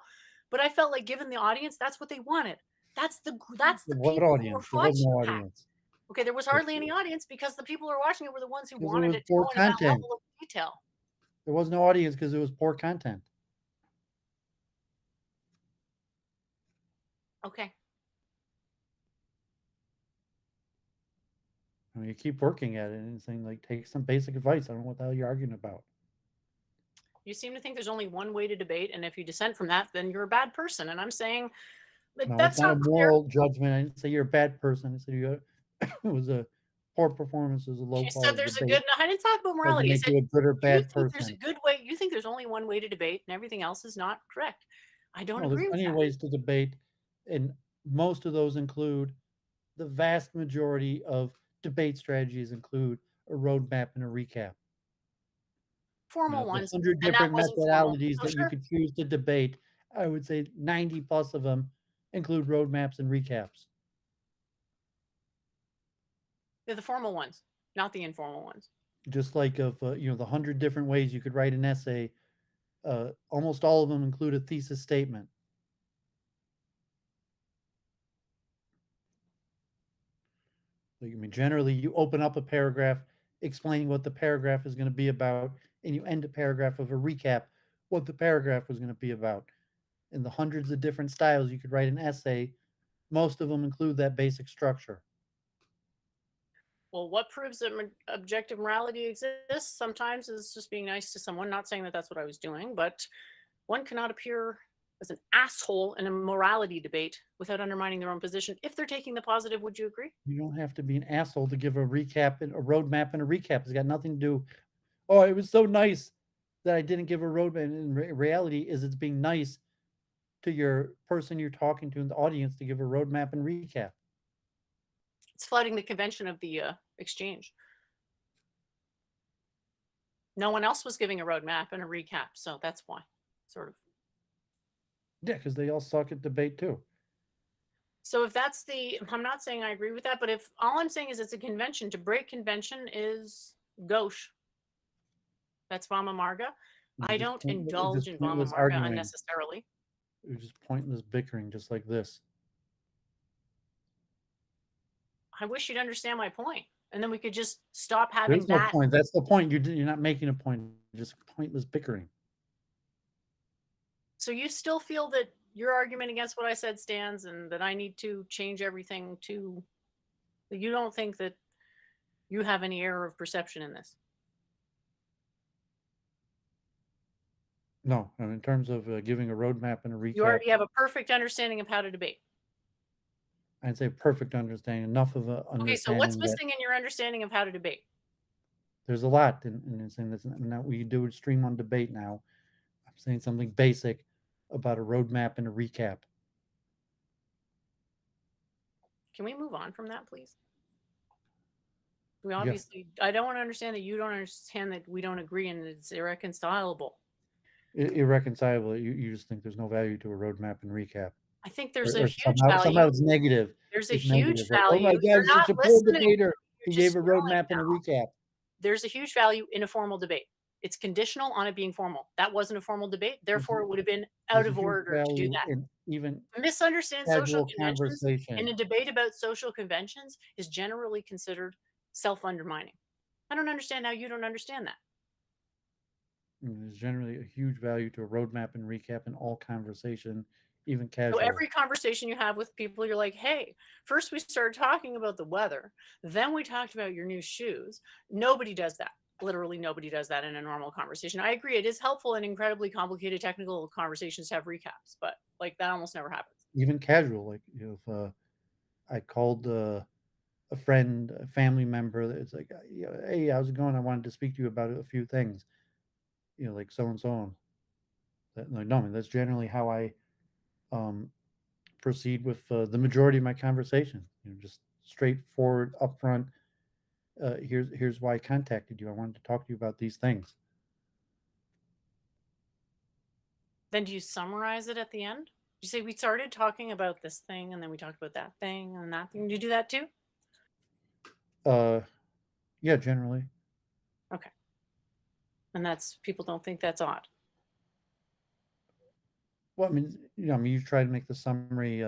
but I felt like given the audience, that's what they wanted. That's the what people who were audience? There was watching no that. audience Okay, there was hardly any audience because the people who were watching it were the ones who because it wanted was it to poor go into that content. level of detail. There was no audience because it was poor content. Okay. I mean, you keep working at it and saying like, take some basic advice. I don't know what the hell you're arguing about. You seem to think there's only one way to debate, and if you dissent from that, then you're a bad person. And I'm saying, like, No, it's that's not a not clear. moral judgment. I didn't say you're a bad person. I said it was a poor performance. It was a low You said quality there's a debate. good. I didn't talk about Doesn't morality. I make said you a good or you bad think there's a person. good way. You think there's only one way to debate, and everything else is not correct. I don't No, there's agree with plenty of that. ways to debate, and most of those include the vast majority of debate strategies include a roadmap and a recap. Formal Of the ones, 100 and that different wasn't formal. methodologies So that you sure, could choose to debate, I would say 90 plus of them include roadmaps and recaps. they're the formal ones, not the informal ones. Just like of the 100 different ways you could write an essay, almost all of them include a thesis statement. Like, I mean, generally, you open up a paragraph explaining what the paragraph is going to be about, and you end a paragraph of a recap what the paragraph was going to be about. In the hundreds of different styles you could write an essay, most of them include that basic structure. Well, what proves that objective morality exists sometimes is just being nice to someone. Not saying that that's what I was doing, but one cannot appear as an asshole in a morality debate without undermining their own position. If they're taking the positive, would you agree? You don't have to be an asshole to give a recap and a roadmap and a recap. It's got nothing to do. Oh, it was so nice that I didn't give a roadmap. In reality, is it's being nice to your person you're talking to in the audience to give a roadmap and recap. It's flooding the convention of the exchange. No one else was giving a roadmap and a recap, so that's why, sort of. Yeah, because they all suck at debate too. So if that's the, I'm not saying I agree with that, but if all I'm saying is it's a convention, to break convention is gauche. That's Vama Marga. I don't indulge in Vama Marga arguing. unnecessarily. It was just pointless bickering, just like this. I wish you'd understand my point, and then we could just stop having There's no that. point. That's the point. You're not making a point. Just pointless bickering. So you still feel that your argument against what I said stands, and that I need to change everything to. You don't think that you have any error of perception in this? No, and in terms of giving a roadmap and a recap, You already have a perfect understanding of how to debate. I'd say perfect understanding. Enough of a understanding. Okay, so what's missing in your understanding of how to debate? There's a lot in saying this. Now we do a stream on debate now. I'm saying something basic about a roadmap and a recap. Can we move on from that, please? We obviously, I don't want to understand that you don't understand that we don't agree and it's irreconcilable. Irreconcilable. You just think there's no value to a roadmap and recap. I think there's a huge somehow, value. Somehow it's negative. There's it's a huge negative. value. Oh my God, You're not such a poor listening. debater. He You're gave a roadmap and a recap. There's a huge value in a formal debate. It's conditional on it being formal. That wasn't a formal debate. Therefore, it would have been out of order to do that. Even misunderstand social conventions conversation. in a debate about social conventions is generally considered self-undermining. I don't understand how you don't understand that. There's generally a huge value to a roadmap and recap in all conversation, even casual. So every conversation you have with people, you're like, hey, first we started talking about the weather. Then we talked about your new shoes. Nobody does that. Literally nobody does that in a normal conversation. I agree. It is helpful in incredibly complicated technical conversations to have recaps, but like that almost never happens. Even casual, like if I called a friend, a family member that's like, hey, how's it going? I wanted to speak to you about a few things, like so and so on. Like, no, I mean, that's generally how I um, proceed with the majority of my conversation. Just straightforward, upfront. Here's why I contacted you. I wanted to talk to you about these things. Then do you summarize it at the end? You say we started talking about this thing, and then we talked about that thing and that thing. Do you do that too? Yeah, generally. Okay. And that's people don't think that's odd. Well, I mean, you try to make the summary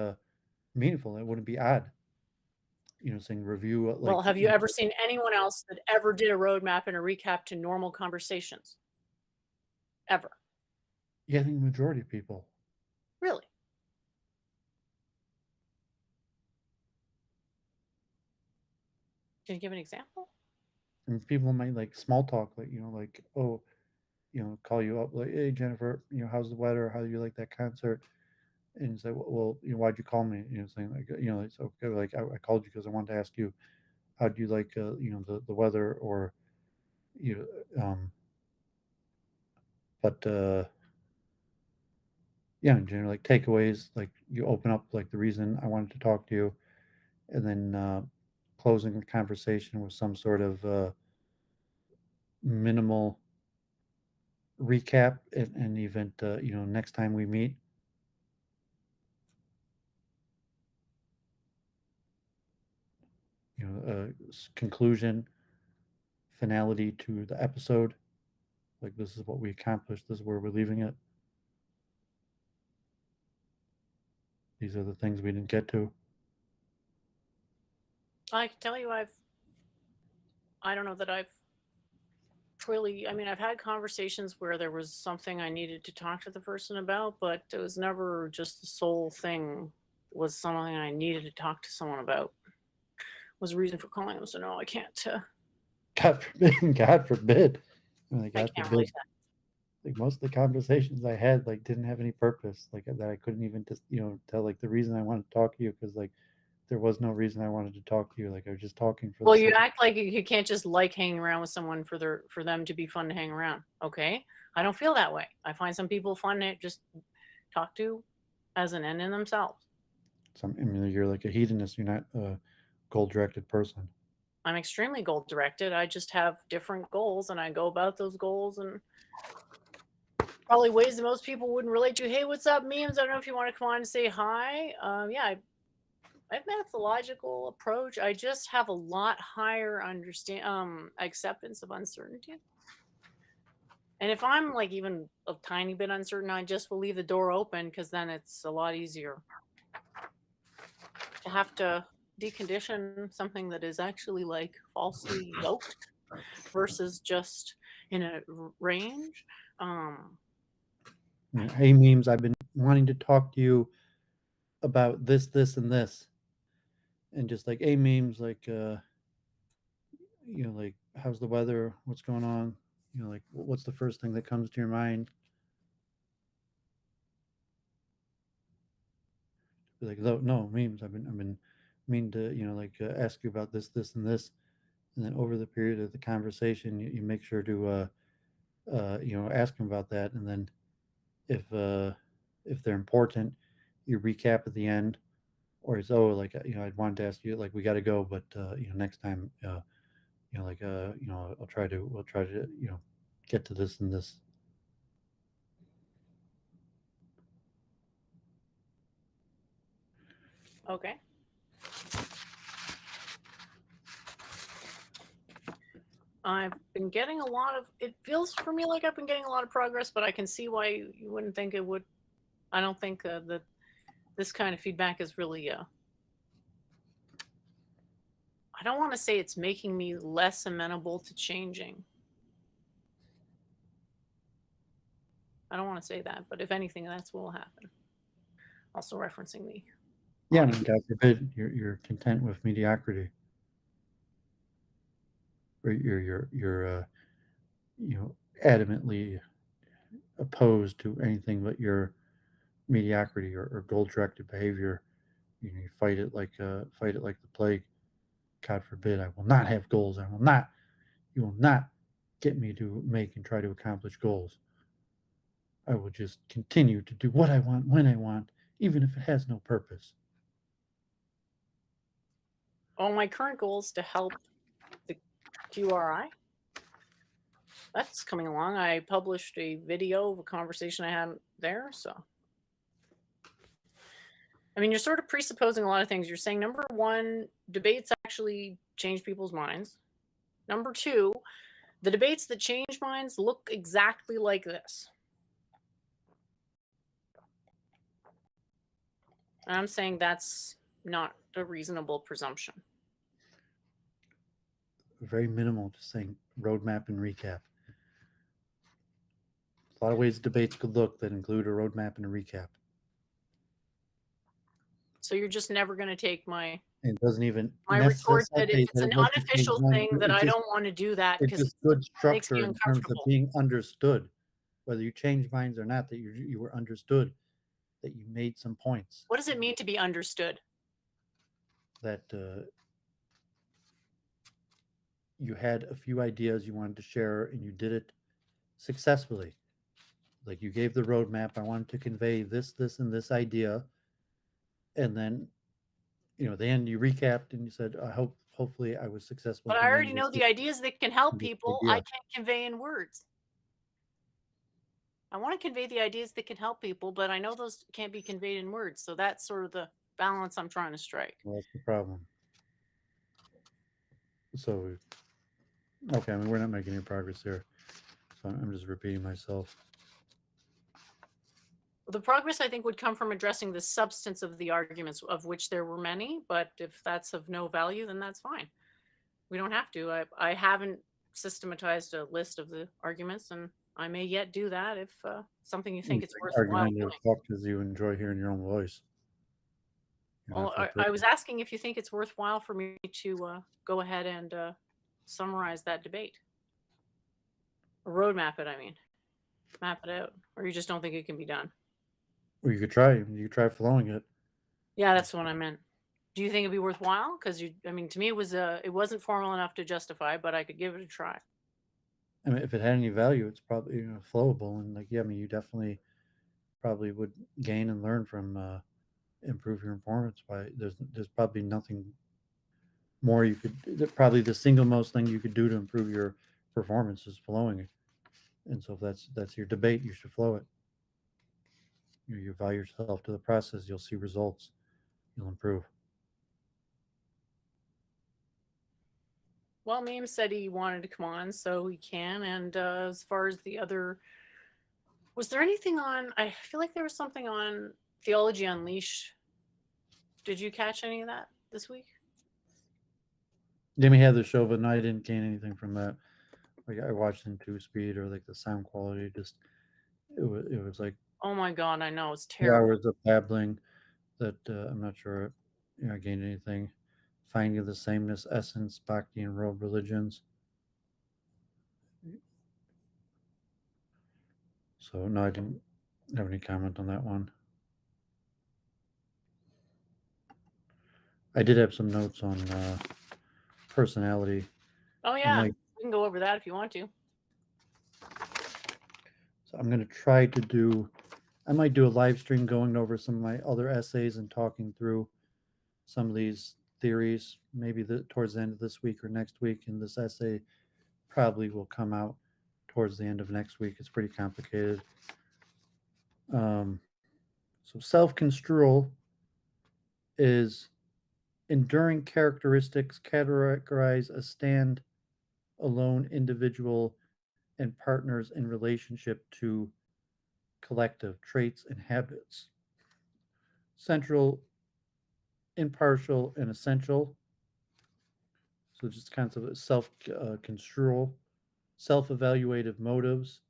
meaningful. It wouldn't be odd. Saying review Well, like. have you ever seen anyone else that ever did a roadmap and a recap to normal conversations? Ever? Yeah, I think the majority of people. Really? Can you give an example? And people might like small talk, like oh, call you up, like, hey Jennifer, how's the weather? How do you like that concert? And you say, well, why'd you call me? Saying like, it's okay, like I called you because I wanted to ask you, how do you like, the weather, or you, but yeah, in general, like takeaways, like you open up like the reason I wanted to talk to you, and then closing the conversation with some sort of minimal recap in the event, next time we meet. Conclusion, finality to the episode. Like, this is what we accomplished. This is where we're leaving it. These are the things we didn't get to. I can tell you I don't know that I've really, I mean, I've had conversations where there was something I needed to talk to the person about, but it was never just the sole thing was something I needed to talk to someone about. Was a reason for calling them. So no, I can't. God forbid. God forbid. Like, I God can't forbid. really say. Like, most of the conversations I had like didn't have any purpose. Like, that I couldn't even just tell like the reason I wanted to talk to you, because like there was no reason I wanted to talk to you. Like, I was just talking for Well, the you sake. act like you can't just like hanging around with someone for them to be fun to hang around. Okay, I don't feel that way. I find some people fun to just talk to as an end in themselves. I mean, you're like a hedonist. You're not a goal-directed person. I'm extremely goal directed. I just have different goals, and I go about those goals and probably ways that most people wouldn't relate to. Hey, what's up, memes? I don't know if you want to come on and say hi. Yeah, I have methodological approach. I just have a lot higher acceptance of uncertainty. And if I'm like even a tiny bit uncertain, I just will leave the door open because then it's a lot easier to have to decondition something that is actually like falsely yoked versus just in a range. Hey, memes, I've been wanting to talk to you about this, this, and this. And just like, hey, memes, like, like, how's the weather? What's going on? Like, what's the first thing that comes to your mind? Be like, no, memes. I've been meaning to, like, ask you about this, this, and this. And then over the period of the conversation, you make sure to, ask them about that. And then if they're important, you recap at the end. Or it's, oh, like, I'd wanted to ask you, like, we got to go, but next time, like, we'll try to, get to this and this. Okay. I've been getting a lot of, it feels for me like I've been getting a lot of progress, but I can see why you wouldn't think it would. I don't think that this kind of feedback is really, I don't want to say it's making me less amenable to changing. I don't want to say that, but if anything, that's what will happen. Also referencing the Yeah, I mean, God forbid you're content with mediocrity, or you're adamantly opposed to anything but your mediocrity or goal directed behavior. You fight it like the plague. God forbid, I will not have goals. You will not get me to make and try to accomplish goals. I will just continue to do what I want when I want, even if it has no purpose. Oh, my current goal is to help the QRI. That's coming along. I published a video of a conversation I had there. So, I mean, you're sort of presupposing a lot of things. You're saying, number one, debates actually change people's minds. Number two, the debates that change minds look exactly like this. And I'm saying that's not a reasonable presumption. Very minimal, just saying roadmap and recap. A lot of ways debates could look that include a roadmap and a recap. So you're just never going to take my It doesn't even retort that if necessitate it's an it lets you change unofficial minds. thing that I don't want to do that It's because just good it makes me structure in terms of uncomfortable. being understood, whether you change minds or not. That you were understood, that you made some points. What does it mean to be understood? That you had a few ideas you wanted to share and you did it successfully. Like you gave the roadmap. I wanted to convey this, and this idea, and then, at the end you recapped and you said, hopefully I was successful. But I already know the ideas that can help people. I can't convey in words. I want to convey the ideas that can help people, but I know those can't be conveyed in words. So that's sort of the balance I'm trying to strike. Well, that's the problem. So, okay, I mean, we're not making any progress here. So I'm just repeating myself. The progress, I think, would come from addressing the substance of the arguments, of which there were many. But if that's of no value, then that's fine. We don't have to. I haven't systematized a list of the arguments, and I may yet do that if something you think it's worthwhile. Argumentative talk because you enjoy hearing your own voice. Well, I was asking if you think it's worthwhile for me to go ahead and summarize that debate. Or roadmap it, I mean. Map it out. Or you just don't think it can be done? Or you could try. You could try flowing it. Yeah, that's what I meant. Do you think it'd be worthwhile? Because I mean, to me, it wasn't formal enough to justify, but I could give it a try. I mean, if it had any value, it's probably flowable, and like, yeah, I mean, you definitely probably would gain and learn from improve your performance by. There's probably nothing more you could. Probably the single most thing you could do to improve your performance is flowing it, and so if that's your debate, you should flow it. You value yourself to the process, you'll see results, you'll improve. Well, Meme said he wanted to come on, so he can. And as far as the other, was there anything on? I feel like there was something on Theology Unleashed. Did you catch any of that this week? Jimmy had the show, but no, I didn't gain anything from that. Like I watched in 2 speed, or like the sound quality, just it was like, oh my god, I know, it's 2 terrible. hours of babbling that I'm not sure I gained anything. Finding the sameness, essence, bhakti, and world religions. So no, I didn't have any comment on that one. I did have some notes on personality. Oh yeah, we can go over that if you want to. So I'm going to try to do. I might do a live stream going over some of my other essays and talking through some of these theories, maybe towards the end of this week or next week. And this essay probably will come out towards the end of next week. It's pretty complicated. So self-construal is enduring characteristics categorize a stand-alone individual and partners in relationship to collective traits and habits. Central, impartial, and essential. So just kinds of self-construal, self-evaluative motives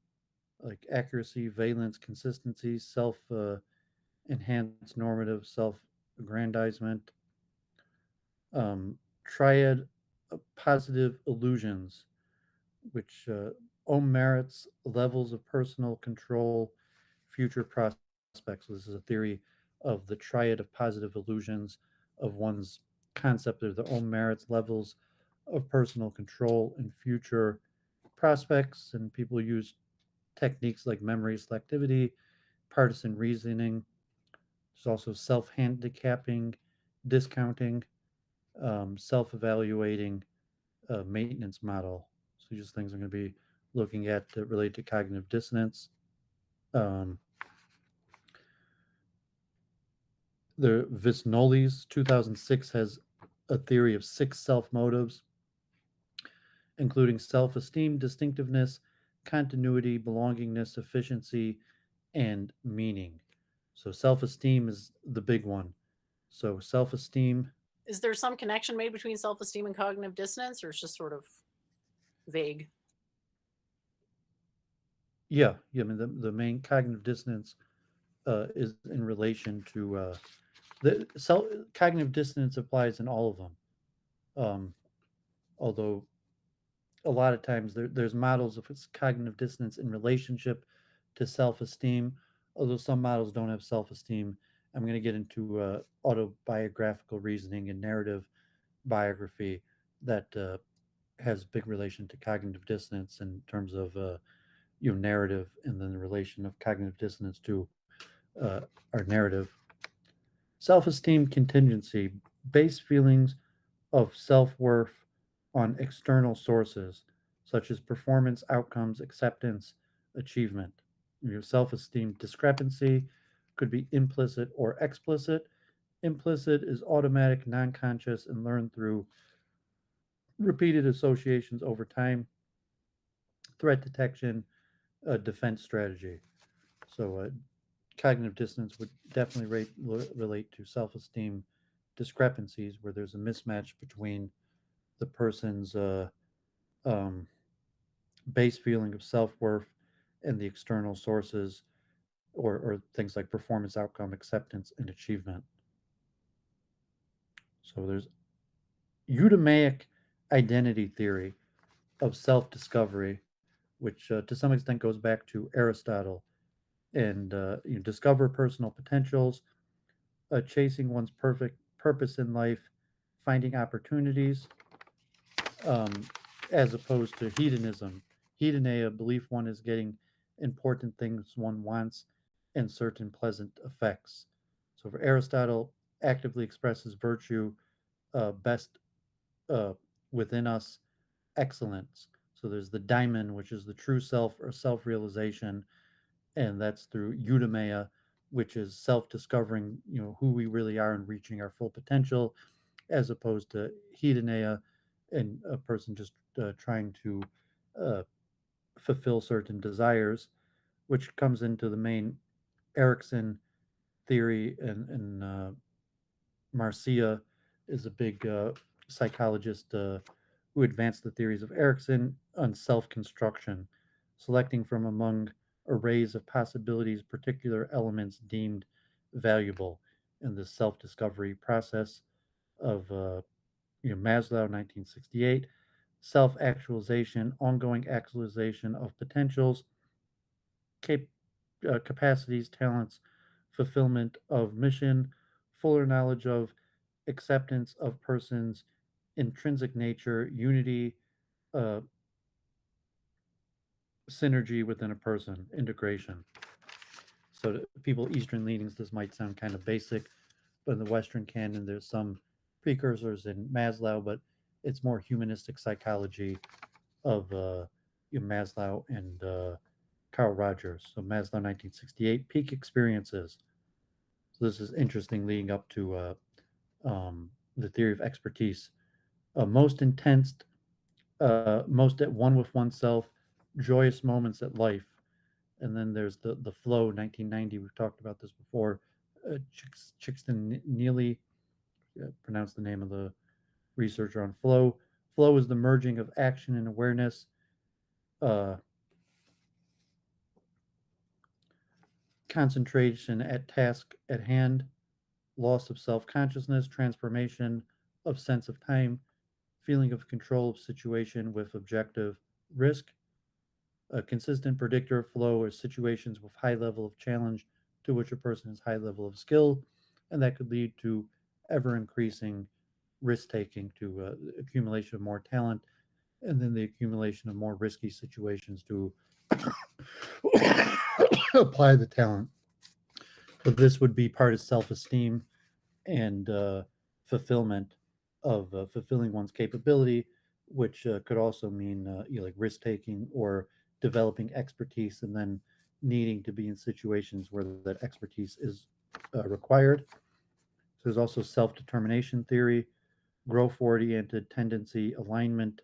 like accuracy, valence, consistency, self-enhanced normative self-aggrandizement. Triad of positive illusions, which own merits, levels of personal control, future prospects. So this is a theory of the triad of positive illusions of one's concept of their own merits, levels of personal control, and future prospects. And people use techniques like memory selectivity, partisan reasoning. There's also self handicapping, discounting, self evaluating, maintenance model. So, just things I'm going to be looking at that relate to cognitive dissonance. Um, the Visnoli's 2006 has a theory of six self motives, including self esteem, distinctiveness, continuity, belongingness, efficiency, and meaning. So, self esteem is the big one. So, self esteem, Is there some connection made between self-esteem and cognitive dissonance, or it's just sort of vague? I mean, the main cognitive dissonance is in relation to the self cognitive dissonance applies in all of them. Although a lot of times there's models of its cognitive dissonance in relationship to self-esteem, although some models don't have self-esteem. I'm going to get into autobiographical reasoning and narrative biography that has big relation to cognitive dissonance in terms of narrative, and then the relation of cognitive dissonance to our narrative. Self-esteem contingency, base feelings of self-worth on external sources such as performance, outcomes, acceptance, achievement. Your self-esteem discrepancy could be implicit or explicit. Implicit is automatic, non-conscious, and learned through repeated associations over time. Threat detection, defense strategy. So cognitive dissonance would definitely relate to self-esteem discrepancies where there's a mismatch between the person's um, base feeling of self-worth and the external sources, or things like performance, outcome, acceptance, and achievement. So there's Eudaimonic identity theory of self-discovery, which to some extent goes back to Aristotle, and discover personal potentials, chasing one's perfect purpose in life, finding opportunities, um, as opposed to hedonism. Hedonia, belief one is getting important things one wants and certain pleasant effects. So for Aristotle, actively expresses virtue best uh, within us, excellence. So there's the diamond, which is the true self or self realization, and that's through eudaimonia, which is self-discovering, who we really are and reaching our full potential, as opposed to hedonia, and a person just trying to uh, fulfill certain desires, which comes into the main Erickson theory, and Marcia is a big psychologist who advanced the theories of Erickson on self construction, selecting from among arrays of possibilities particular elements deemed valuable in the self discovery process of Maslow, 1968. Self actualization, ongoing actualization of potentials, cap- capacities, talents, fulfillment of mission, fuller knowledge of, acceptance of persons' intrinsic nature, unity, uh, synergy within a person, integration. So, to people Eastern leanings, this might sound kind of basic, but in the Western canon, there's some precursors in Maslow, but it's more humanistic psychology of Maslow and Carl Rogers. So Maslow, 1968, peak experiences. So this is interesting, leading up to the theory of expertise. Most intense, most at one with oneself, joyous moments at life. And then there's the flow, 1990. We've talked about this before. Chixton Neely pronounced the name of the researcher on flow. Flow is the merging of action and awareness. Uh, Concentration at task at hand, loss of self consciousness, transformation of sense of time, feeling of control of situation with objective risk. A consistent predictor of flow is situations with high level of challenge to which a person has high level of skill, and that could lead to ever increasing risk taking to accumulation of more talent, and then the accumulation of more risky situations to apply the talent. But this would be part of self esteem and fulfillment of fulfilling one's capability, which could also mean like risk taking or developing expertise and then needing to be in situations where that expertise is required. So there's also self determination theory, growth oriented tendency, alignment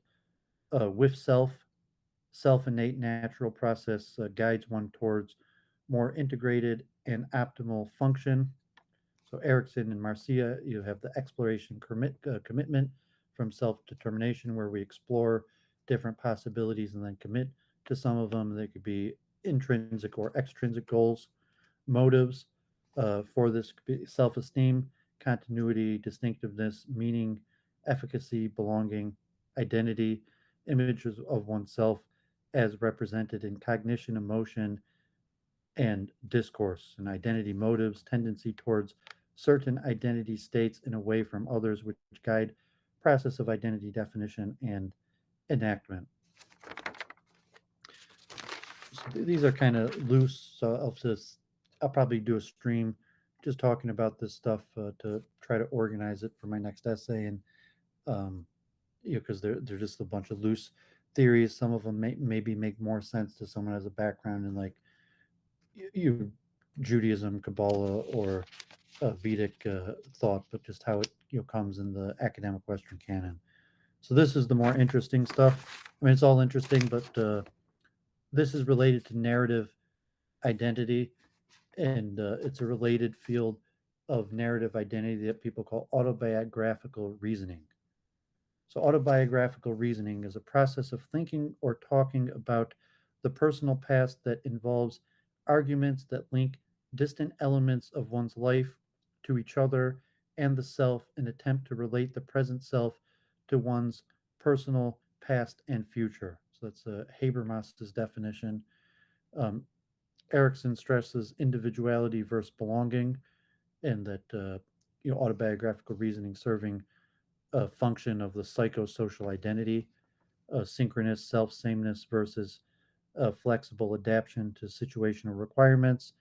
with self innate natural process guides one towards more integrated and optimal function. So Erickson and Marcia, you have the exploration commitment from self-determination, where we explore different possibilities and then commit to some of them. They could be intrinsic or extrinsic goals. Motives for this could be self-esteem, continuity, distinctiveness, meaning, efficacy, belonging, identity, images of oneself as represented in cognition, emotion, and discourse and identity motives, tendency towards certain identity states and away from others, which guide process of identity definition and enactment. So these are kind of loose. So I'll probably do a stream just talking about this stuff to try to organize it for my next essay, and because they're just a bunch of loose theories. Some of them maybe make more sense to someone who has a background in like you Judaism, Kabbalah, or Vedic thought, but just how it comes in the academic Western canon. So this is the more interesting stuff. I mean, it's all interesting, but this is related to narrative identity, and it's a related field of narrative identity that people call autobiographical reasoning. So, autobiographical reasoning is a process of thinking or talking about the personal past that involves arguments that link distant elements of one's life to each other and the self in attempt to relate the present self to one's personal past and future. So that's Habermas's definition. Um, Erickson stresses individuality versus belonging, and that autobiographical reasoning serving a function of the psychosocial identity, synchronous self sameness versus flexible adaptation to situational requirements,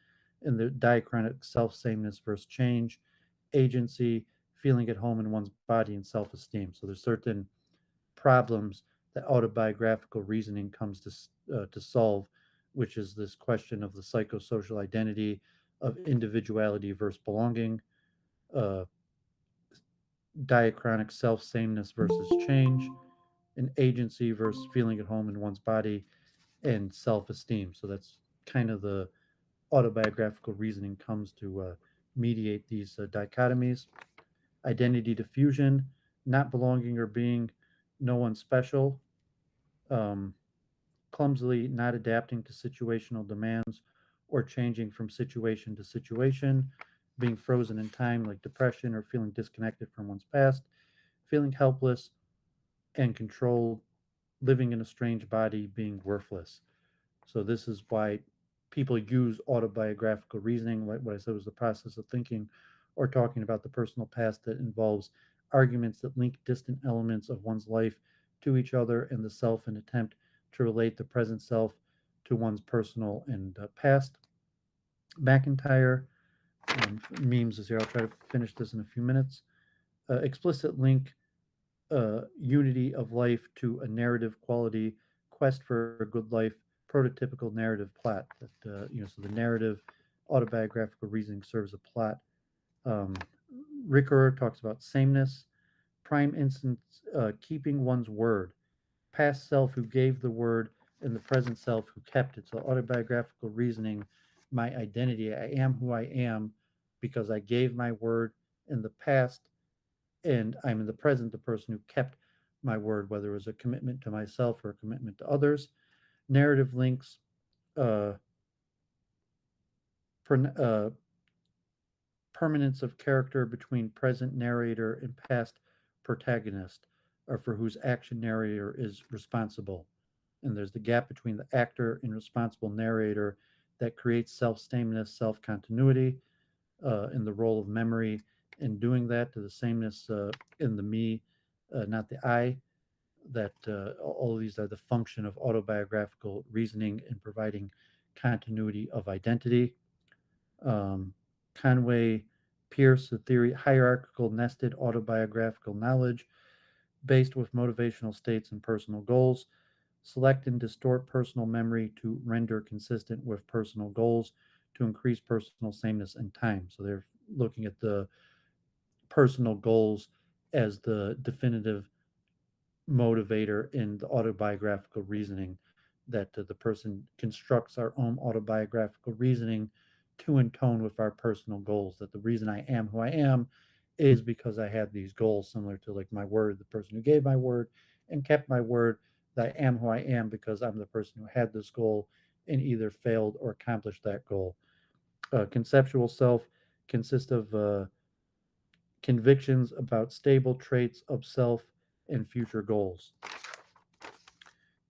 and the diachronic self sameness versus change, agency, feeling at home in one's body, and self esteem. So there's certain problems that autobiographical reasoning comes to solve, which is this question of the psychosocial identity of individuality versus belonging, uh, diachronic self sameness versus change, an agency versus feeling at home in one's body, and self esteem. So that's kind of the autobiographical reasoning comes to mediate these dichotomies. Identity diffusion, not belonging or being no one special, um, clumsily not adapting to situational demands or changing from situation to situation, being frozen in time like depression or feeling disconnected from one's past, feeling helpless and controlled, living in a strange body, being worthless. So this is why people use autobiographical reasoning, like what I said was the process of thinking or talking about the personal past that involves arguments that link distant elements of one's life to each other and the self in attempt to relate the present self to one's personal and past. McIntyre memes is here. I'll try to finish this in a few minutes. Explicit link unity of life to a narrative quality, quest for a good life, prototypical narrative plot. That so the narrative, autobiographical reasoning serves a plot. Um, Ricker talks about sameness, prime instance, keeping one's word, past self who gave the word, and the present self who kept it. So autobiographical reasoning, my identity, I am who I am because I gave my word in the past, and I'm in the present the person who kept my word, whether it was a commitment to myself or a commitment to others. Narrative links, uh, per, uh, permanence of character between present narrator and past protagonist, or for whose action narrator is responsible. And there's the gap between the actor and responsible narrator that creates self sameness, self continuity, in the role of memory in doing that, to the sameness in the me, not the I, that all of these are the function of autobiographical reasoning in providing continuity of identity. Um, Conway Pierce, the theory, hierarchical nested autobiographical knowledge based with motivational states and personal goals. Select and distort personal memory to render consistent with personal goals to increase personal sameness and time. So they're looking at the personal goals as the definitive motivator in the autobiographical reasoning, that the person constructs our own autobiographical reasoning to in tone with our personal goals, that the reason I am who I am is because I had these goals, similar to like my word, the person who gave my word and kept my word, that I am who I am because I'm the person who had this goal and either failed or accomplished that goal. Conceptual self consists of convictions about stable traits of self and future goals.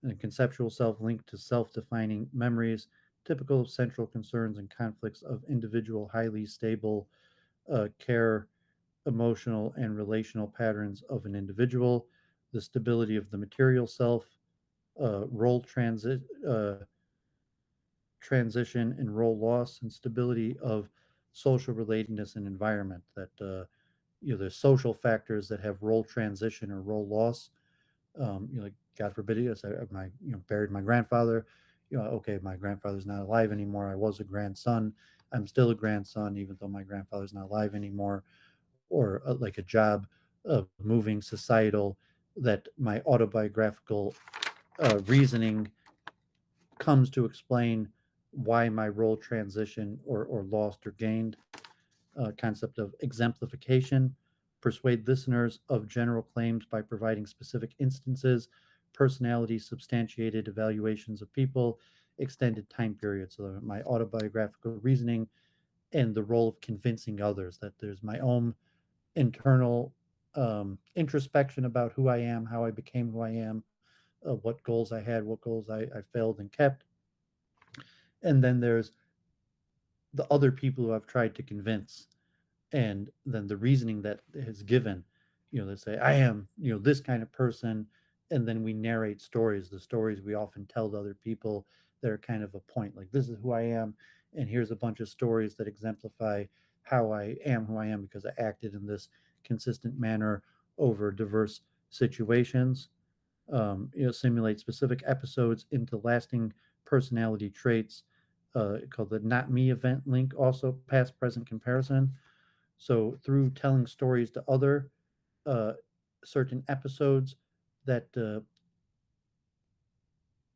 And conceptual self linked to self defining memories, typical of central concerns and conflicts of individual, highly stable care, emotional, and relational patterns of an individual, the stability of the material self, role transition and role loss, and stability of social relatedness and environment. That there's social factors that have role transition or role loss. Like God forbid, yes, my buried my grandfather. Okay, my grandfather's not alive anymore. I was a grandson. I'm still a grandson, even though my grandfather's not alive anymore. Or like a job, moving, societal. That my autobiographical reasoning comes to explain why my role transition or lost or gained. Concept of exemplification, persuade listeners of general claims by providing specific instances, personality substantiated evaluations of people, extended time periods. So my autobiographical reasoning and the role of convincing others, that there's my own internal introspection about who I am, how I became who I am, what goals I had, what goals I failed and kept. And then there's the other people who I've tried to convince, and then the reasoning that is given. They say I am this kind of person, and then we narrate stories, the stories we often tell to other people that are kind of a point, like this is who I am, and here's a bunch of stories that exemplify how I am who I am because I acted in this consistent manner over diverse situations. Simulate specific episodes into lasting personality traits, called the not me event link, also past present comparison. So through telling stories to other uh, certain episodes, that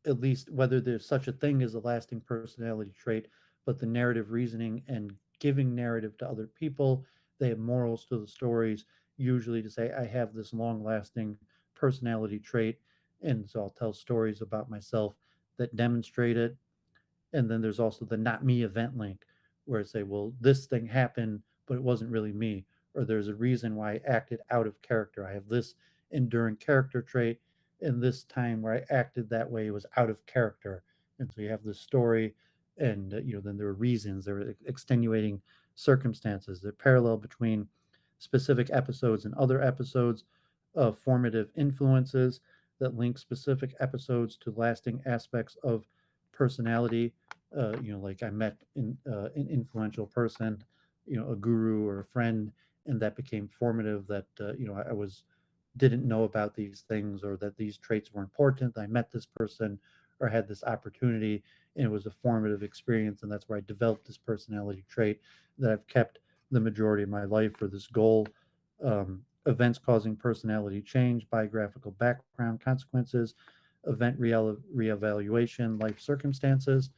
at least whether there's such a thing as a lasting personality trait, but the narrative reasoning and giving narrative to other people, they have morals to the stories, usually to say I have this long lasting personality trait, and so I'll tell stories about myself that demonstrate it. And then there's also the not me event link, where it's say, well, this thing happened, but it wasn't really me, or there's a reason why I acted out of character. I have this enduring character trait, and this time where I acted that way was out of character. And so you have this story, and then there are reasons, there are extenuating circumstances, the parallel between specific episodes and other episodes, of formative influences that link specific episodes to lasting aspects of personality. Like I met an influential person, a guru or a friend, and that became formative. That I was didn't know about these things, or that these traits were important. I met this person or had this opportunity, and it was a formative experience, and that's where I developed this personality trait that I've kept the majority of my life for this goal. Events causing personality change, biographical background, consequences, event reevaluation, life circumstances.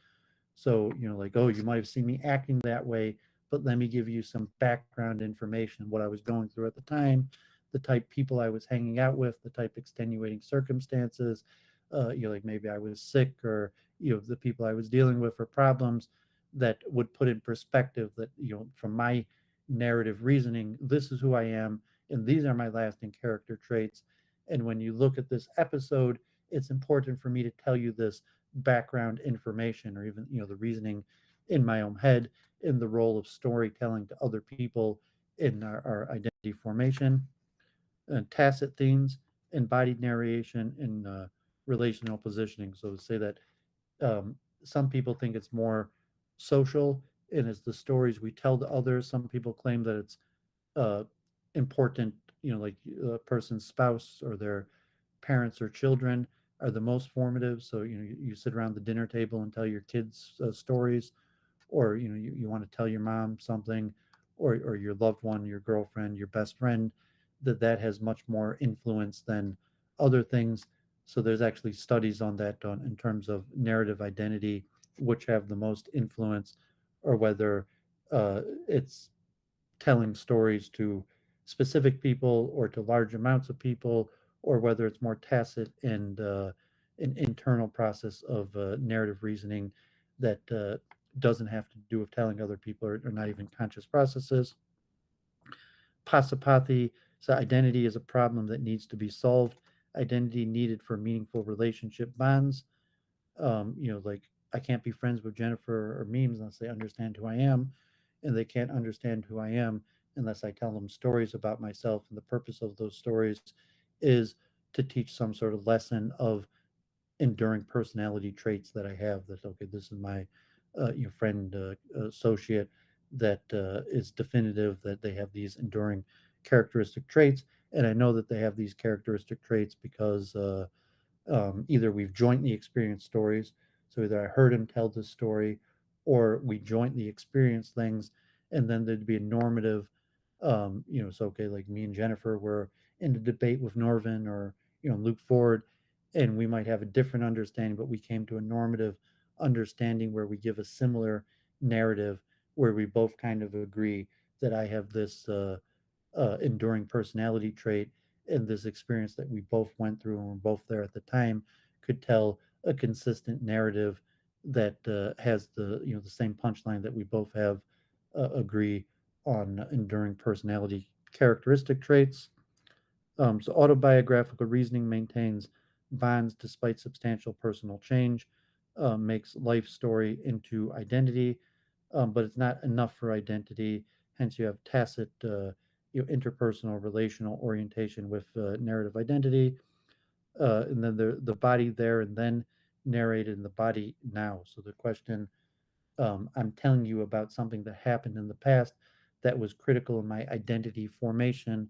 So, like, oh, you might have seen me acting that way, but let me give you some background information, what I was going through at the time, the type people I was hanging out with, the type extenuating circumstances, like maybe I was sick, or, the people I was dealing with, or problems that would put in perspective that, from my narrative reasoning, this is who I am, and these are my lasting character traits. And when you look at this episode, it's important for me to tell you this background information, or even the reasoning in my own head, in the role of storytelling to other people, in our identity formation, and tacit themes, embodied narration, and relational positioning. So to say that some people think it's more social and it's the stories we tell to others. Some people claim that it's uh, important, like a person's spouse or their parents or children are the most formative. So, you sit around the dinner table and tell your kids stories, or, you want to tell your mom something, or your loved one, your girlfriend, your best friend, that has much more influence than other things. So there's actually studies on that done in terms of narrative identity, which have the most influence, or whether it's telling stories to specific people or to large amounts of people, or whether it's more tacit and an internal process of narrative reasoning that doesn't have to do with telling other people, or not even conscious processes. Passaparthi, so identity is a problem that needs to be solved. Identity needed for meaningful relationship bonds. Like I can't be friends with Jennifer or Memes unless they understand who I am, and they can't understand who I am unless I tell them stories about myself. And the purpose of those stories is to teach some sort of lesson of enduring personality traits that I have. That okay, this is my friend, associate, that is definitive that they have these enduring characteristic traits, and I know that they have these characteristic traits because either we've jointly experienced stories, so either I heard him tell this story, or we jointly experienced things, and then there'd be a normative, so okay, like me and Jennifer were in a debate with Norvin, or Luke Ford, and we might have a different understanding, but we came to a normative understanding where we give a similar narrative, where we both kind of agree that I have this enduring personality trait, and this experience that we both went through and were both there at the time could tell a consistent narrative that has the same punchline that we both have agree on enduring personality characteristic traits. So autobiographical reasoning maintains bonds despite substantial personal change, makes life story into identity, but it's not enough for identity. Hence, you have tacit, interpersonal, relational orientation with narrative identity, and then the body there and then narrated in the body now. So the question, I'm telling you about something that happened in the past that was critical in my identity formation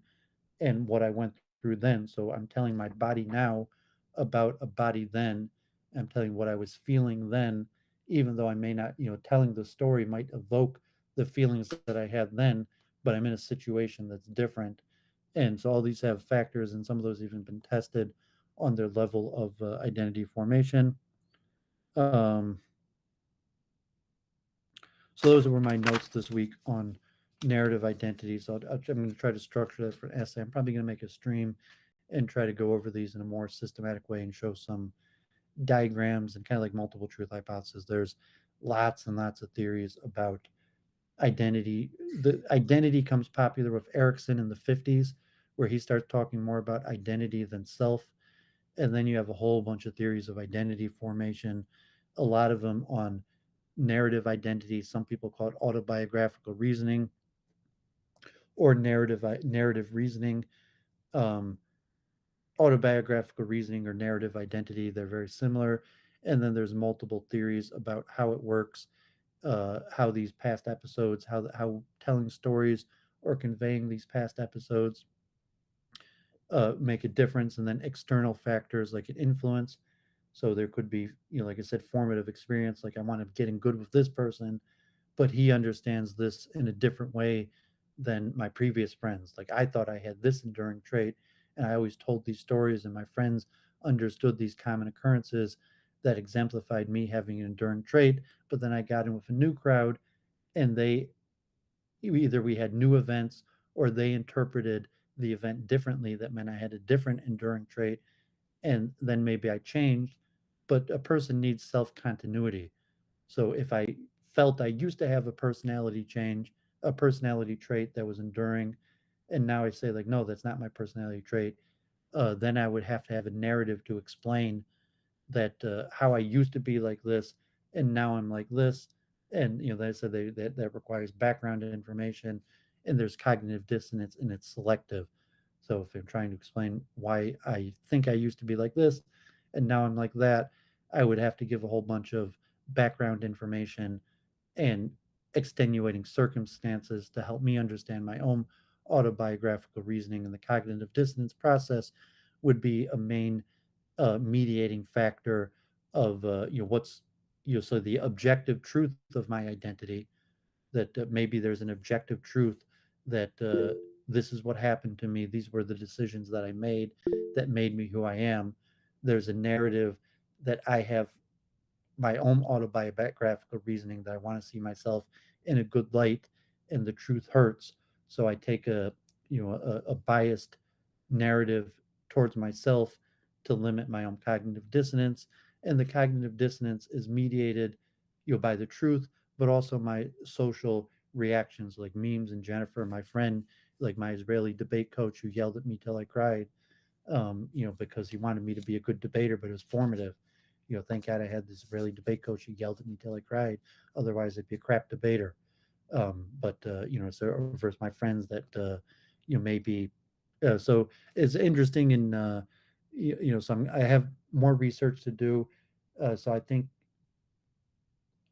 and what I went through then. So I'm telling my body now about a body then. I'm telling what I was feeling then, even though I may not, telling the story might evoke the feelings that I had then, but I'm in a situation that's different. And so all these have factors, and some of those even been tested on their level of identity formation. Um, so those were my notes this week on narrative identity. So I'm going to try to structure that for an essay. I'm probably going to make a stream and try to go over these in a more systematic way and show some diagrams and kind of like multiple truth hypothesis. There's lots and lots of theories about identity. The identity comes popular with Erickson in the 50s, where he starts talking more about identity than self. And then you have a whole bunch of theories of identity formation, a lot of them on narrative identity. Some people call it autobiographical reasoning or narrative reasoning. Um, Autobiographical reasoning or narrative identity, they're very similar. And then there's multiple theories about how it works, how these past episodes, how telling stories or conveying these past episodes make a difference, and then external factors like an influence. So there could be, like I said, formative experience. Like I want to get in good with this person, but he understands this in a different way than my previous friends. Like I thought I had this enduring trait, and I always told these stories, and my friends understood these common occurrences that exemplified me having an enduring trait. But then I got in with a new crowd, and they either we had new events or they interpreted the event differently. That meant I had a different enduring trait, and then maybe I changed. But a person needs self continuity. So if I felt I used to have a personality change, a personality trait that was enduring, and now I say like, no, that's not my personality trait, then I would have to have a narrative to explain that how I used to be like this, and now I'm like this, and they said that requires background information and there's cognitive dissonance, and it's selective. So if I'm trying to explain why I think I used to be like this and now I'm like that, I would have to give a whole bunch of background information and extenuating circumstances to help me understand my own autobiographical reasoning. And the cognitive dissonance process would be a main mediating factor of what's so the objective truth of my identity, that maybe there's an objective truth that this is what happened to me, these were the decisions that I made that made me who I am. There's a narrative that I have, my own autobiographical reasoning, that I want to see myself in a good light, and the truth hurts. So I take a biased narrative towards myself to limit my own cognitive dissonance. And the cognitive dissonance is mediated, by the truth, but also my social reactions, like memes and Jennifer, my friend, like my Israeli debate coach who yelled at me till I cried, because he wanted me to be a good debater, but it was formative. Thank God I had this Israeli debate coach who yelled at me till I cried. Otherwise, I'd be a crap debater. So versus my friends that, maybe. So it's interesting, and so I have more research to do. So I think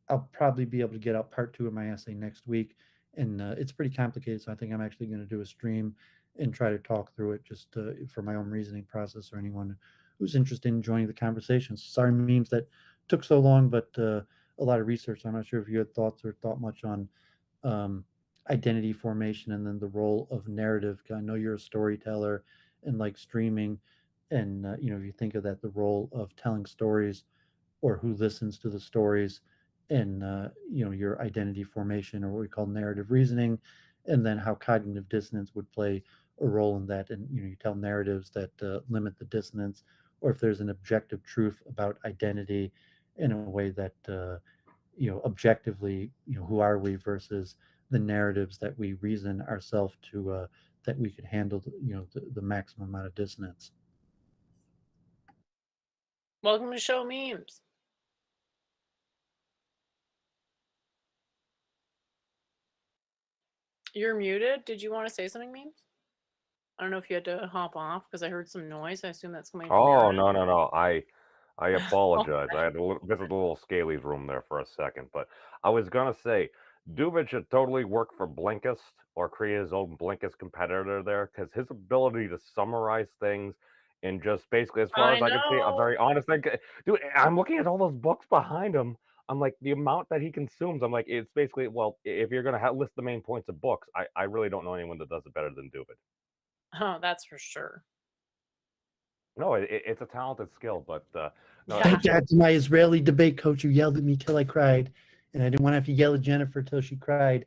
I'll probably be able to get out part two of my essay next week, and it's pretty complicated. So I think I'm actually going to do a stream and try to talk through it, just for my own reasoning process, or anyone who's interested in joining the conversation. Sorry, memes that took so long, but a lot of research. I'm not sure if you had thoughts or thought much on um, identity formation, and then the role of narrative. I know you're a storyteller and like streaming, and if you think of that, the role of telling stories, or who listens to the stories, and your identity formation, or what we call narrative reasoning, and then how cognitive dissonance would play a role in that. And you tell narratives that limit the dissonance, or if there's an objective truth about identity in a way that objectively, who are we versus the narratives that we reason ourselves to, that we could handle the maximum amount of dissonance. Welcome to Show Memes. You're muted. Did you want to say something, Memes? I don't know if you had to hop off because I heard some noise. I assume that's coming from your Oh, end. no. I Oh, apologize. I had to visit a little Scaly's room there for a second, but I was gonna say, Doovid should totally work for Blinkist or create his own Blinkist competitor there, because his ability to summarize things and just basically, as far I as I can see, a know. very honest thing. Dude, I'm looking at all those books behind him. I'm like, the amount that he consumes, I'm like, it's basically, well, if you're gonna list the main points of books, I really don't know anyone that does it better than Doovid. Oh, that's for sure. No, it's a talented skill, but no, Yeah. Thank God to my Israeli debate coach who yelled at me till I cried, and I didn't want to have to yell at Jennifer till she cried,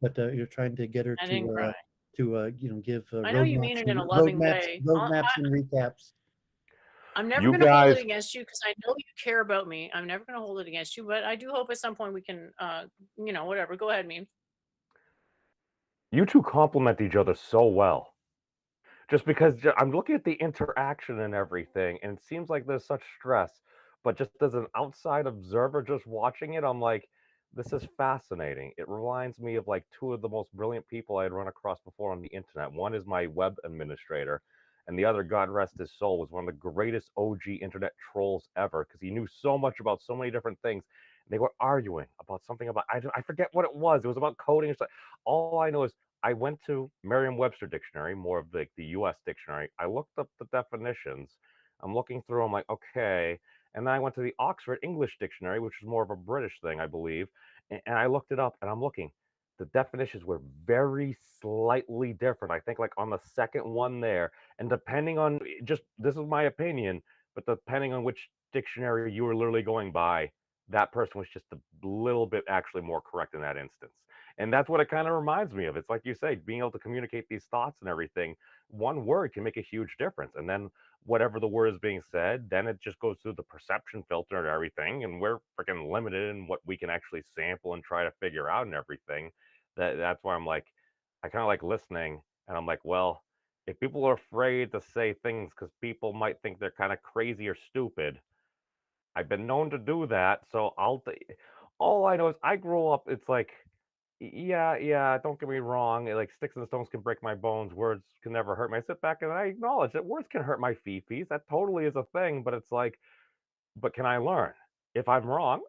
but you're trying to get her I didn't cry. to give I know you mean roadmaps it in and a loving way. recaps. I'm never you going to hold it guys, against you because I know you care about me. I'm never going to hold it against you, but I do hope at some point we can, whatever. Go ahead, Memes. you two complement each other so well. Just because I'm looking at the interaction and everything, and it seems like there's such stress. But just as an outside observer, just watching it, I'm like, this is fascinating. It reminds me of like two of the most brilliant people I had run across before on the internet. One is my web administrator, and the other, God rest his soul, was one of the greatest OG internet trolls ever, because he knew so much about so many different things. They were arguing about something about, I forget what it was. It was about coding or something. All I know is I went to Merriam-Webster dictionary, more of the US dictionary. I looked up the definitions. I'm looking through, I'm like, okay. And then I went to the Oxford English Dictionary, which is more of a British thing, I believe. And I looked it up, and I'm looking. The definitions were very slightly different. I think like on the second one there. And depending on, just this is my opinion, but depending on which dictionary you were literally going by, that person was just a little bit actually more correct in that instance. And that's what it kind of reminds me of. It's like you say, being able to communicate these thoughts and everything, one word can make a huge difference. And then whatever the word is being said, then it just goes through the perception filter and everything. And we're freaking limited in what we can actually sample and try to figure out and everything. That's why I'm like, I kind of like listening, and I'm like, well, if people are afraid to say things because people might think they're kind of crazy or stupid, I've been known to do that. So all I know is I grew up, it's like, Yeah, don't get me wrong. Like sticks and stones can break my bones, words can never hurt me. I sit back and I acknowledge that words can hurt my fifis. That totally is a thing, but it's like, but can I learn? If I'm wrong,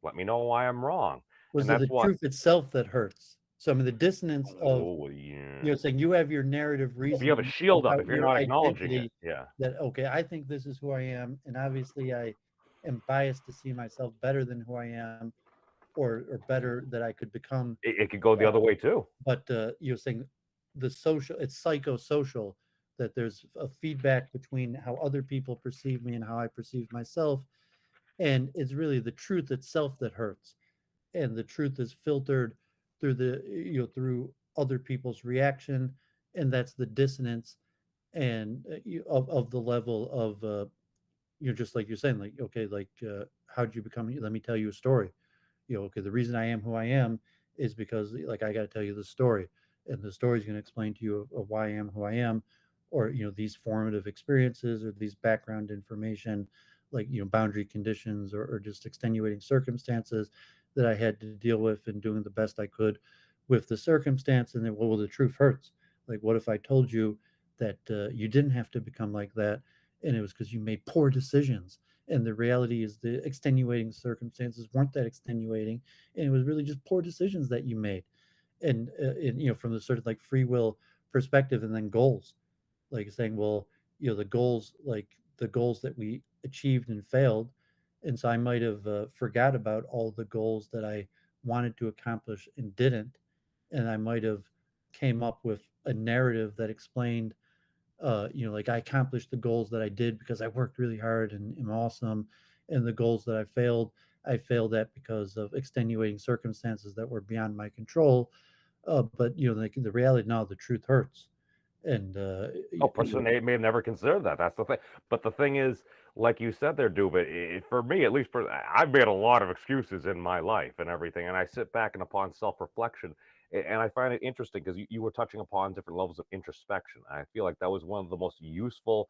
let me know why I'm wrong. Was And it that's the what, truth itself that hurts? So I mean, the dissonance of, oh yeah. saying you have your narrative If you have a reasoning shield up, about if you're your not acknowledging it, identity, yeah. that okay, I think this is who I am, and obviously I am biased to see myself better than who I am, or better that I could become. It could go the Uh, other way too. but you're saying the social, it's psychosocial, that there's a feedback between how other people perceive me and how I perceive myself, and it's really the truth itself that hurts, and the truth is filtered through through other people's reaction, and that's the dissonance, and of the level of just like you're saying, like okay, like how'd you become, let me tell you a story. Okay, the reason I am who I am is because like I got to tell you the story, and the story is going to explain to you of why I am who I am, or these formative experiences or these background information, like boundary conditions, or just extenuating circumstances that I had to deal with, and doing the best I could with the circumstance. And then, well, the truth hurts. Like, what if I told you that you didn't have to become like that, and it was because you made poor decisions, and the reality is the extenuating circumstances weren't that extenuating, and it was really just poor decisions that you made. And from the sort of like free will perspective, and then goals, like saying, well, the goals that we achieved and failed, and so I might have forgot about all the goals that I wanted to accomplish and didn't, and I might have came up with a narrative that explained, like I accomplished the goals that I did because I worked really hard and am awesome. And the goals that I failed at because of extenuating circumstances that were beyond my control. But like the reality now, the truth hurts. And Oh, person A may have never considered that. That's the thing. But the thing is, like you said there, Duba, for me, at least, I've made a lot of excuses in my life and everything. And I sit back and upon self reflection, and I find it interesting because you were touching upon different levels of introspection. I feel like that was one of the most useful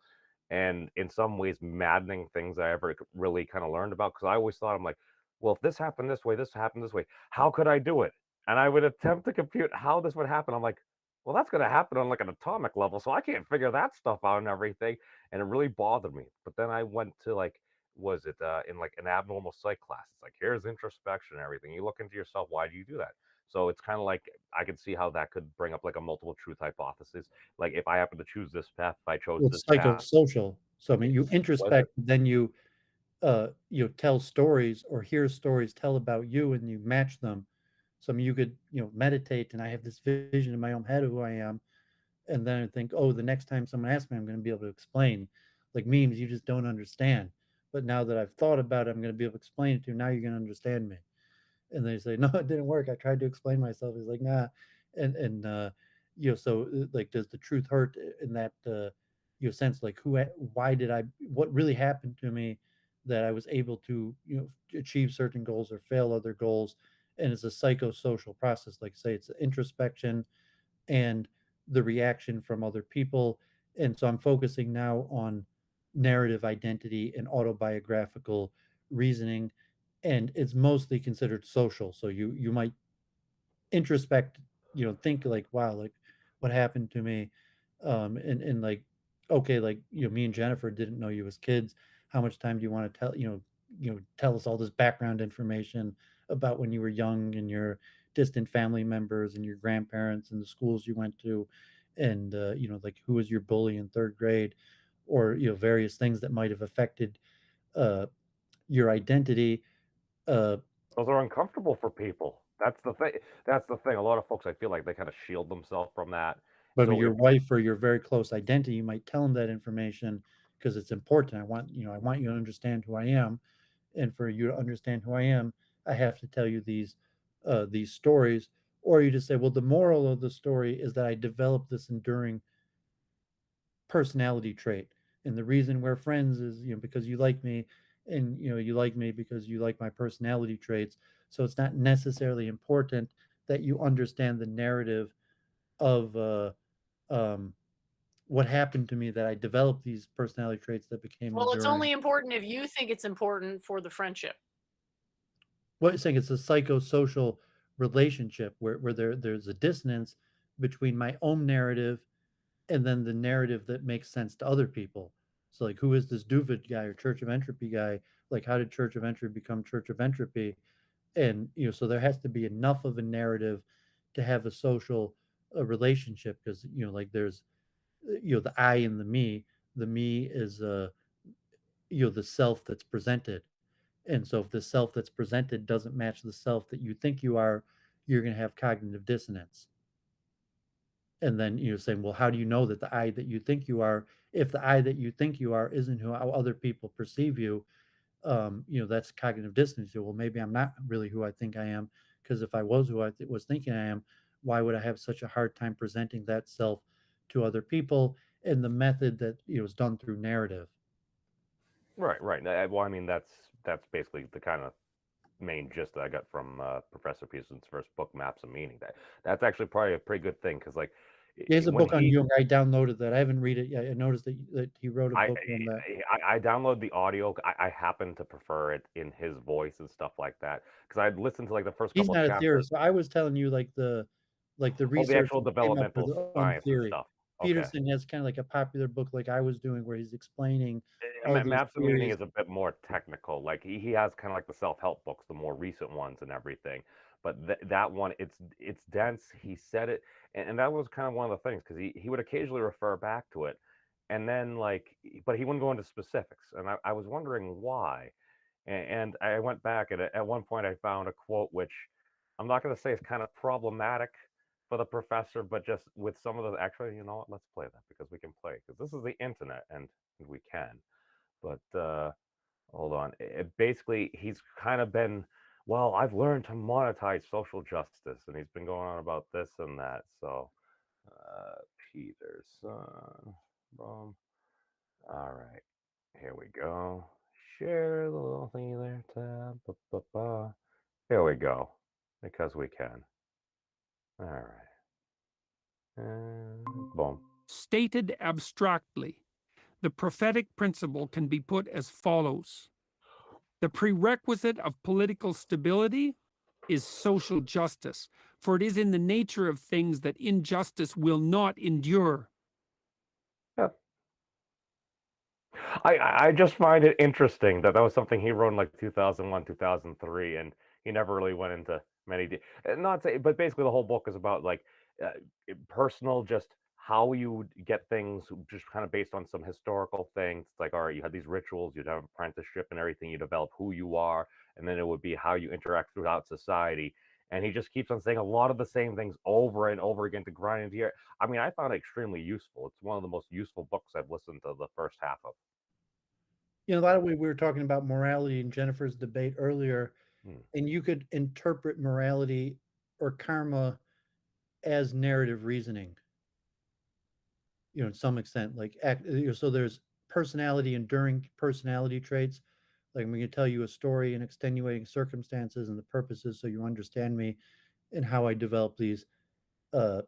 and, in some ways, maddening things I ever really kind of learned about. Because I always thought, I'm like, well, if this happened this way, this happened this way, how could I do it? And I would attempt to compute how this would happen. I'm like, well, that's going to happen on like an atomic level, so I can't figure that stuff out and everything. And it really bothered me. But then I went to like, was it in like an abnormal psych class? It's like, here's introspection and everything. You look into yourself. Why do you do that? So it's kind of like I could see how that could bring up like a multiple truth hypothesis. Like if I happen to choose this path, if I chose it's this path, psychosocial. So I mean, you was introspect, it? then you tell stories or hear stories tell about you, and you match them. So I mean, you could meditate, and I have this vision in my own head of who I am, and then I think, oh, the next time someone asks me, I'm going to be able to explain. Like memes, you just don't understand. But now that I've thought about it, I'm going to be able to explain it to you. Now you're going to understand me. And they say, no, it didn't work. I tried to explain myself. He's like, nah. And so like, does the truth hurt in that sense? Like, why did I? What really happened to me that I was able to achieve certain goals or fail other goals? And it's a psychosocial process. Like say, it's introspection and the reaction from other people. And so I'm focusing now on narrative identity and autobiographical reasoning, and it's mostly considered social. So you might introspect, think like, wow, like what happened to me, and like, okay, like me and Jennifer didn't know you as kids. How much time do you want to tell us all this background information about when you were young, and your distant family members and your grandparents and the schools you went to, and like who was your bully in third grade, or various things that might have affected uh, your identity. uh, Those are uncomfortable for people. That's the thing. That's the thing. A lot of folks, I feel like they kind of shield themselves from that. But with So your if wife or your very close identity, you might tell them that information because it's important. I want you to understand who I am, and for you to understand who I am, I have to tell you these stories. Or you just say, well, the moral of the story is that I developed this enduring personality trait, and the reason we're friends is because you like me, and you like me because you like my personality traits. So it's not necessarily important that you understand the narrative of um, what happened to me, that I developed these personality traits that became Well, it's enduring. only important if you think it's important for the friendship. What you're saying, it's a psychosocial relationship where there's a dissonance between my own narrative and then the narrative that makes sense to other people. So like, who is this Doovid guy or Church of Entropy guy? Like, how did Church of Entropy become Church of Entropy? And so there has to be enough of a narrative to have a social relationship, because like there's the I and the me. The me is the self that's presented, and so if the self that's presented doesn't match the self that you think you are, you're going to have cognitive dissonance. And then you're saying, well, how do you know that the I that you think you are, if the I that you think you are isn't how other people perceive you? That's cognitive dissonance. Well, maybe I'm not really who I think I am, because if I was who I was thinking I am, why would I have such a hard time presenting that self to other people in the method that is done through narrative? Right, right. Well, I mean, that's basically the kind of main gist that I got from Professor Peterson's first book, Maps of Meaning. That's actually probably a pretty good thing, because like There's a when book on he Jung. I downloaded that. I haven't read it yet. I noticed that he wrote a I book on that. I download the audio. I happen to prefer it in his voice and stuff like that, because I'd listened to like the first He's couple of not a chapters. theorist, so I was telling you like the Oh, the research actual that came up with developmental their own science and theory. stuff. Okay. Peterson has kind of like a popular book like I was doing, where he's explaining all these Maps of Meaning theories. is a bit more technical. Like he has kind of like the self-help books, the more recent ones and everything. But that one, it's dense. He said it, and that was kind of one of the things, because he would occasionally refer back to it, and then like, but he wouldn't go into specifics, and I was wondering why. And I went back, and at one point I found a quote which I'm not going to say is kind of problematic for the professor, but just with some of the, actually, you know what? Let's play that, because we can play, because this is the internet and we can. But hold on. Basically, he's kind of been, well, I've learned to monetize social justice, and he's been going on about this and that. So, uh, Peterson, boom. All right, here we go. Share the little thingy there, tab. Ba, ba, ba. Here we go, because we can. All right, and boom. Stated abstractly, the prophetic principle can be put as follows. The prerequisite of political stability is social justice, for it is in the nature of things that injustice will not endure. Yeah. I just find it interesting that was something he wrote in like 2001, 2003, and he never really went into many. Not say, but basically the whole book is about like uh, personal, just how you would get things, just kind of based on some historical things. It's like, all right, you had these rituals, you'd have apprenticeship and everything, you develop who you are, and then it would be how you interact throughout society. And he just keeps on saying a lot of the same things over and over again to grind into your. I mean, I found it extremely useful. It's one of the most useful books I've listened to the first half of. A lot of we were talking about morality in Jennifer's debate earlier, Hmm. and you could interpret morality or karma as narrative reasoning. In some extent, like so there's personality, enduring personality traits. Like, I'm going to tell you a story in extenuating circumstances and the purposes, so you understand me and how I develop these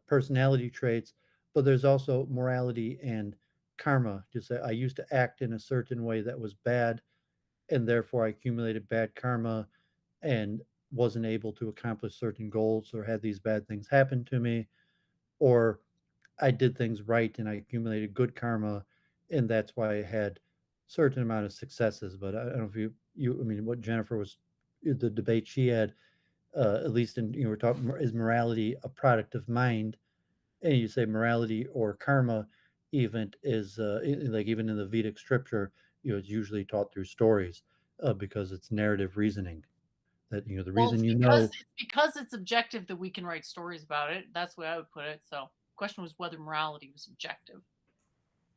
personality traits. But there's also morality and karma. To say I used to act in a certain way that was bad, and therefore I accumulated bad karma and wasn't able to accomplish certain goals, or had these bad things happen to me, or I did things right and I accumulated good karma, and that's why I had certain amount of successes. But I don't know if I mean, what Jennifer was, the debate she had, at least in, we're talking, is morality a product of mind? And you say morality or karma even is like, even in the Vedic scripture, it's usually taught through stories, because it's narrative reasoning. That the Well, reason it's because it's objective that we can write stories about it. That's the way I would put it. So the question was whether morality was objective.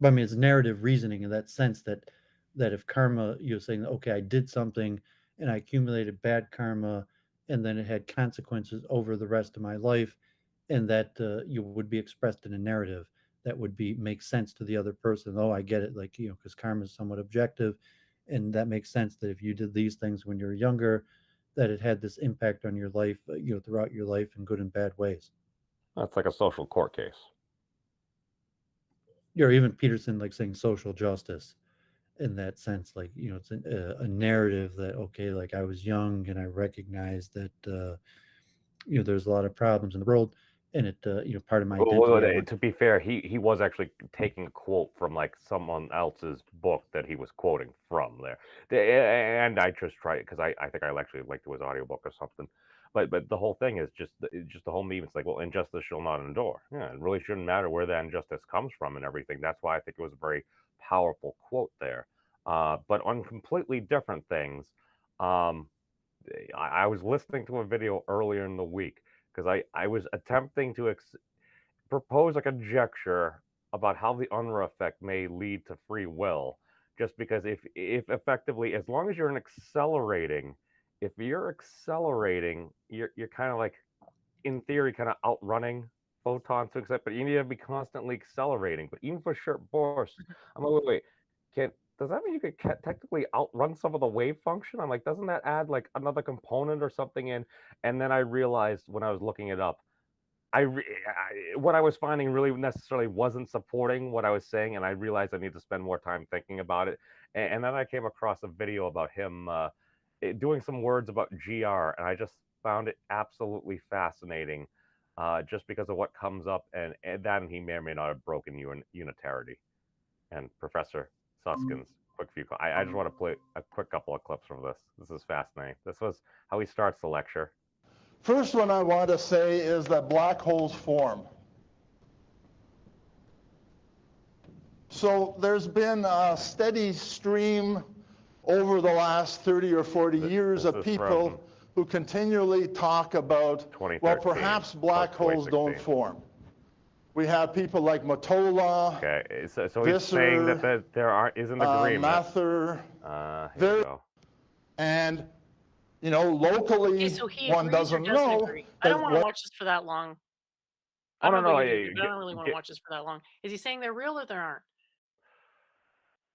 But I mean, it's narrative reasoning in that sense, that if karma, you're saying, okay, I did something and I accumulated bad karma, and then it had consequences over the rest of my life, and that you would be expressed in a narrative that would make sense to the other person. Oh, I get it, like, because karma is somewhat objective, and that makes sense that if you did these things when you're younger, that it had this impact on your life, throughout your life in good and bad ways. That's like a social court case. Or even Peterson, like, saying social justice in that sense, like, it's a narrative that, okay, like, I was young and I recognized that there's a lot of problems in the world, and it part of my Well, identity. I want to be fair, he was actually taking a quote from like someone else's book that he was quoting from there. And I just tried because I think I actually linked to his audiobook or something. But the whole thing is just the whole meme. It's like, well, injustice shall not endure. Yeah, it really shouldn't matter where that injustice comes from and everything. That's why I think it was a very powerful quote there. But on completely different things, um, I was listening to a video earlier in the week because I was attempting to propose a conjecture about how the Unruh effect may lead to free will, just because if effectively, as long as if you're accelerating, you're kind of like, in theory, kind of outrunning photons to accept, but you need to be constantly accelerating. But even for short bursts, I'm like, wait, can does that mean you could technically outrun some of the wave function? I'm like, doesn't that add like another component or something in? And then I realized when I was looking it up, what I was finding really necessarily wasn't supporting what I was saying, and I realized I need to spend more time thinking about it. And then I came across a video about him doing some words about GR, and I just found it absolutely fascinating, just because of what comes up, and that he may or may not have broken unitarity. And Professor Susskind's quick few. I just want to play a quick couple of clips from this. This is fascinating. This was how he starts the lecture. First one I want to say is that black holes form. So there's been a steady stream over the last 30 or 40 years of people who continually talk about, well, perhaps black holes don't form. We have people like Mottola, Okay, so Visser, he's saying that there isn't agreement. Mather, here we go. and locally, Okay, so he one agrees or doesn't doesn't know. agree. I don't want to watch this for that long. I don't know about you, but I don't really want to watch this for that long. Is he saying they're real or they aren't?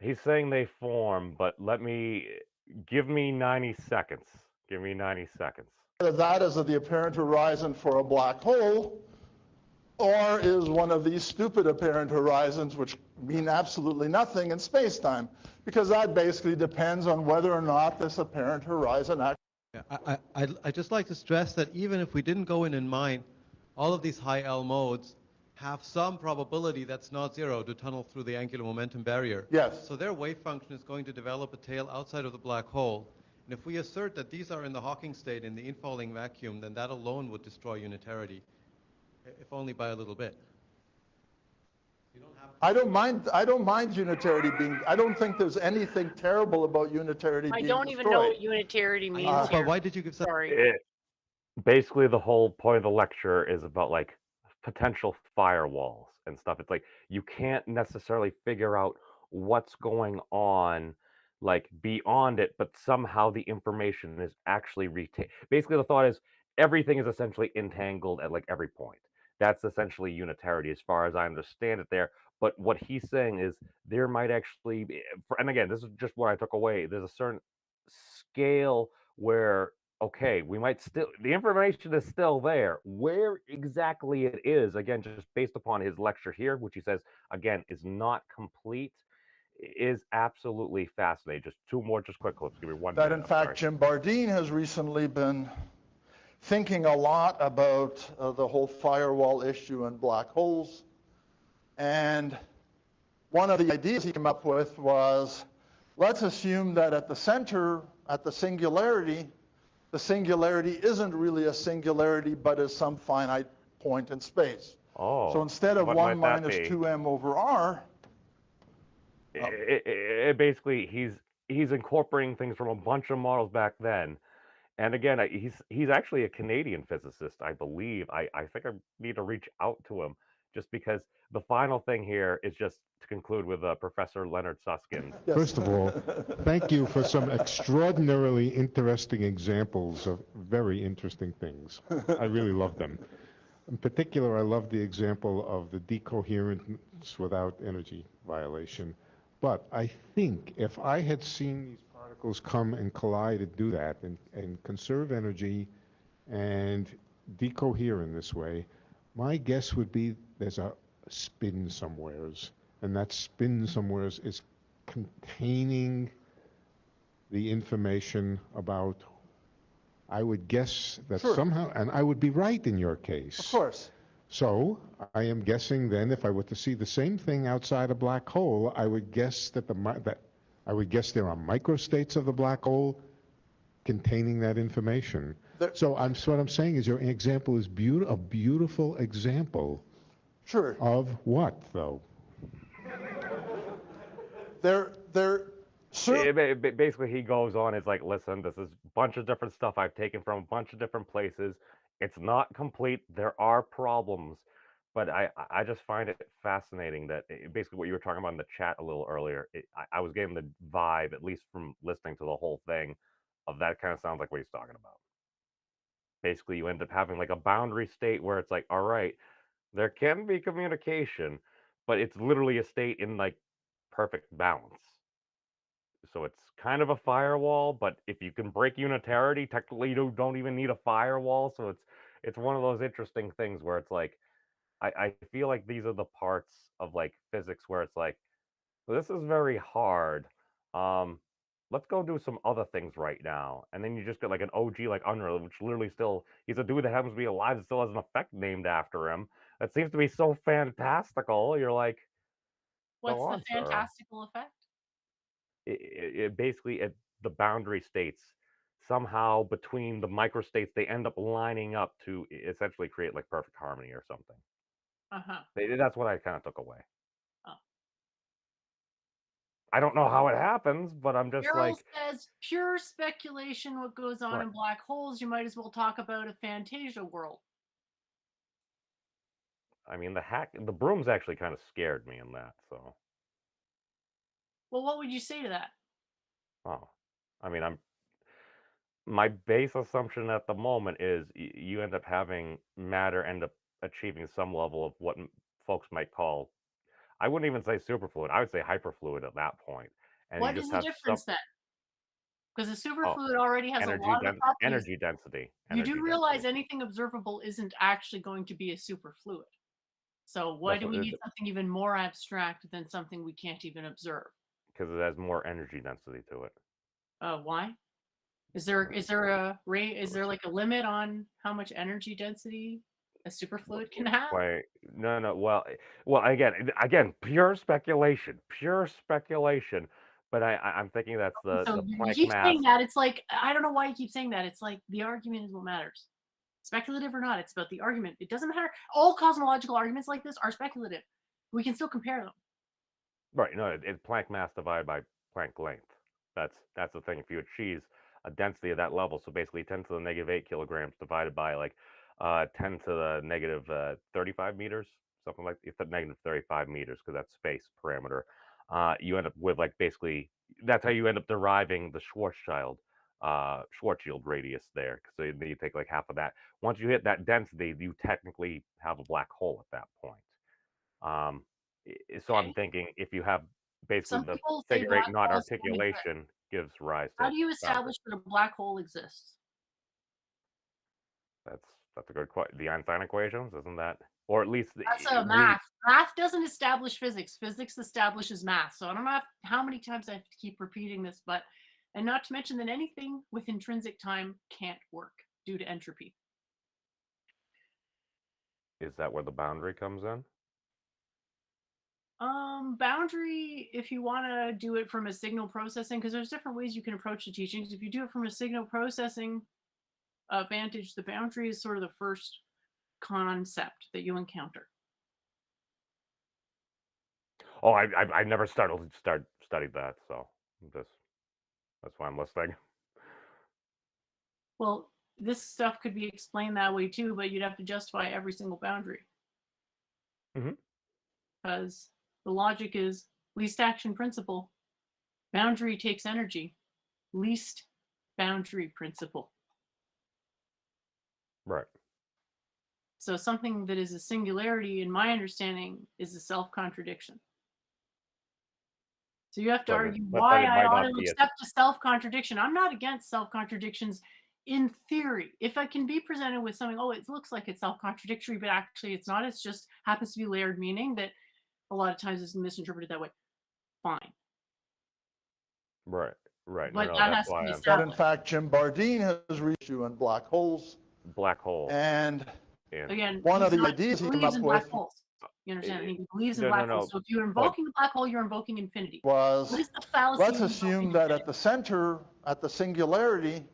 He's saying they form, but give me 90 seconds. Give me 90 seconds. That is the apparent horizon for a black hole, or is one of these stupid apparent horizons which mean absolutely nothing in space-time, because that basically depends on whether or not this apparent horizon actually. Yeah, I'd just like to stress that even if we didn't go in mind, all of these high L modes have some probability that's not zero to tunnel through the angular momentum barrier. Yes. So their wave function is going to develop a tail outside of the black hole. And if we assert that these are in the Hawking state in the infalling vacuum, then that alone would destroy unitarity, if only by a little bit. You don't have to. I don't mind unitarity being. I don't think there's anything terrible about unitarity being destroyed. I don't even know what unitarity means here. But why did you give? Sorry. Basically, the whole point of the lecture is about like potential firewalls and stuff. It's like you can't necessarily figure out what's going on like beyond it, but somehow the information is actually retained. Basically, the thought is everything is essentially entangled at like every point. That's essentially unitarity as far as I understand it there. But what he's saying is there might actually be, and again, this is just what I took away. There's a certain scale where, okay, we might still, the information is still there. Where exactly it is, again, just based upon his lecture here, which he says, again, is not complete, is absolutely fascinating. Just two more, just quick clips. Give me 1 minute. That, in fact, Jim Bardeen has recently been thinking a lot about the whole firewall issue and black holes. And one of the ideas he came up with was, let's assume that at the center, at the singularity isn't really a singularity, but is some finite point in space. Oh, so instead of 1 minus 2m over r, basically he's incorporating things from a bunch of models back then. And again, he's actually a Canadian physicist, I believe. I think I need to reach out to him just because the final thing here is just to conclude with Professor Leonard Susskind. Yes. First of all, thank you for some extraordinarily interesting examples of very interesting things. I really love them. In particular, I love the example of the decoherence without energy violation. But I think if I had seen these particles come and collide and do that and conserve energy and decohere in this way, my guess would be there's a spin somewheres, and that spin somewheres is containing the information about I would guess that Sure. somehow, and I would be right in your case. Of course. So I am guessing then, if I were to see the same thing outside a black hole, I would guess that I would guess there are microstates of the black hole containing that information. So what I'm saying is your example is a beautiful example. Sure. Of what, though? Basically, he goes on, it's like, listen, this is a bunch of different stuff I've taken from a bunch of different places. It's not complete. There are problems. But I just find it fascinating that basically what you were talking about in the chat a little earlier, I was getting the vibe, at least from listening to the whole thing, of that kind of sounds like what he's talking about. Basically, you end up having like a boundary state where it's like, all right, there can be communication, but it's literally a state in like perfect balance. So it's kind of a firewall, but if you can break unitarity, technically you don't even need a firewall. So it's one of those interesting things where it's like I feel like these are the parts of like physics where it's like, this is very hard. Let's go do some other things right now. And then you just get like an OG like Unreal, which literally still he's a dude that happens to be alive that still has an effect named after him. That seems to be so fantastical. You're like, What's go the on, sir. fantastical effect? It basically the boundary states somehow between the microstates they end up lining up to essentially create like perfect harmony or something. That's what I kind of took away. Oh. I don't know how it happens, but I'm just Carol like, says pure speculation. What goes on Right. in black holes? You might as well talk about a Fantasia world. I mean, the brooms actually kind of scared me in that. So, Well, what would you say to that? oh, I mean, my base assumption at the moment is you end up having matter end up achieving some level of what folks might call, I wouldn't even say superfluid, I would say hyperfluid at that point. And What you is just the have difference then? Because the oh, superfluid already has a lot of the properties. energy density. You energy do realize density. anything observable isn't actually going to be a superfluid. So why That's do what we it- need something even more abstract than something we can't even observe? Because it has more energy density to it. Why? Is there a rate? Is there like a limit on how much energy density a superfluid can have? No. Well, again, pure speculation. But I'm thinking that's So the you Planck keep mass. saying that. It's like, I don't know why you keep saying that. It's like the argument is what matters. Speculative or not, it's about the argument. It doesn't matter. All cosmological arguments like this are speculative. We can still compare them. Right. No, it's Planck mass divided by Planck length. That's the thing. If you achieve a density of that level, so basically 10 to the negative 8 kilograms divided by like 10 to the negative 35 meters, something like it's negative 35 meters because that's space parameter. You end up with like basically that's how you end up deriving the Schwarzschild radius there. So you take like half of that. Once you hit that density, you technically have a black hole at that point. So I'm thinking if you have basically Some the people say figure black eight knot holes don't exist. articulation gives rise to How do you boundary. establish that a black hole exists? That's a good question. The Einstein equations, isn't that? Or at least That's a math. Math doesn't establish physics. Physics establishes math. So I don't know how many times I have to keep repeating this, and not to mention that anything with intrinsic time can't work due to entropy. Is that where the boundary comes in? Boundary, if you want to do it from a signal processing, because there's different ways you can approach the teachings. If you do it from a signal processing vantage, the boundary is sort of the first concept that you encounter. Oh, I never studied that, so that's why I'm listening. Well, this stuff could be explained that way too, but you'd have to justify every single boundary. Because the logic is least action principle. Boundary takes energy. Least boundary principle. Right. So something that is a singularity, in my understanding, is a self-contradiction. So you have to argue why I ought to accept a self-contradiction. I'm not against self-contradictions in theory. If I can be presented with something, oh, it looks like it's self-contradictory, but actually it's not. It's just happens to be layered meaning that a lot of times is misinterpreted that way. Fine. Right. Right. But No, that that's has to why be I'm That in established. fact Jim Bardeen has reached you in black holes. black hole. And And Again, one of he's the not, ideas he he came believes up in black with holes. You understand? He believes in no, black no, holes. So if you're but invoking a black hole, you're invoking infinity. was, What is the fallacy? let's of assume invoking that infinity? at the center, at the singularity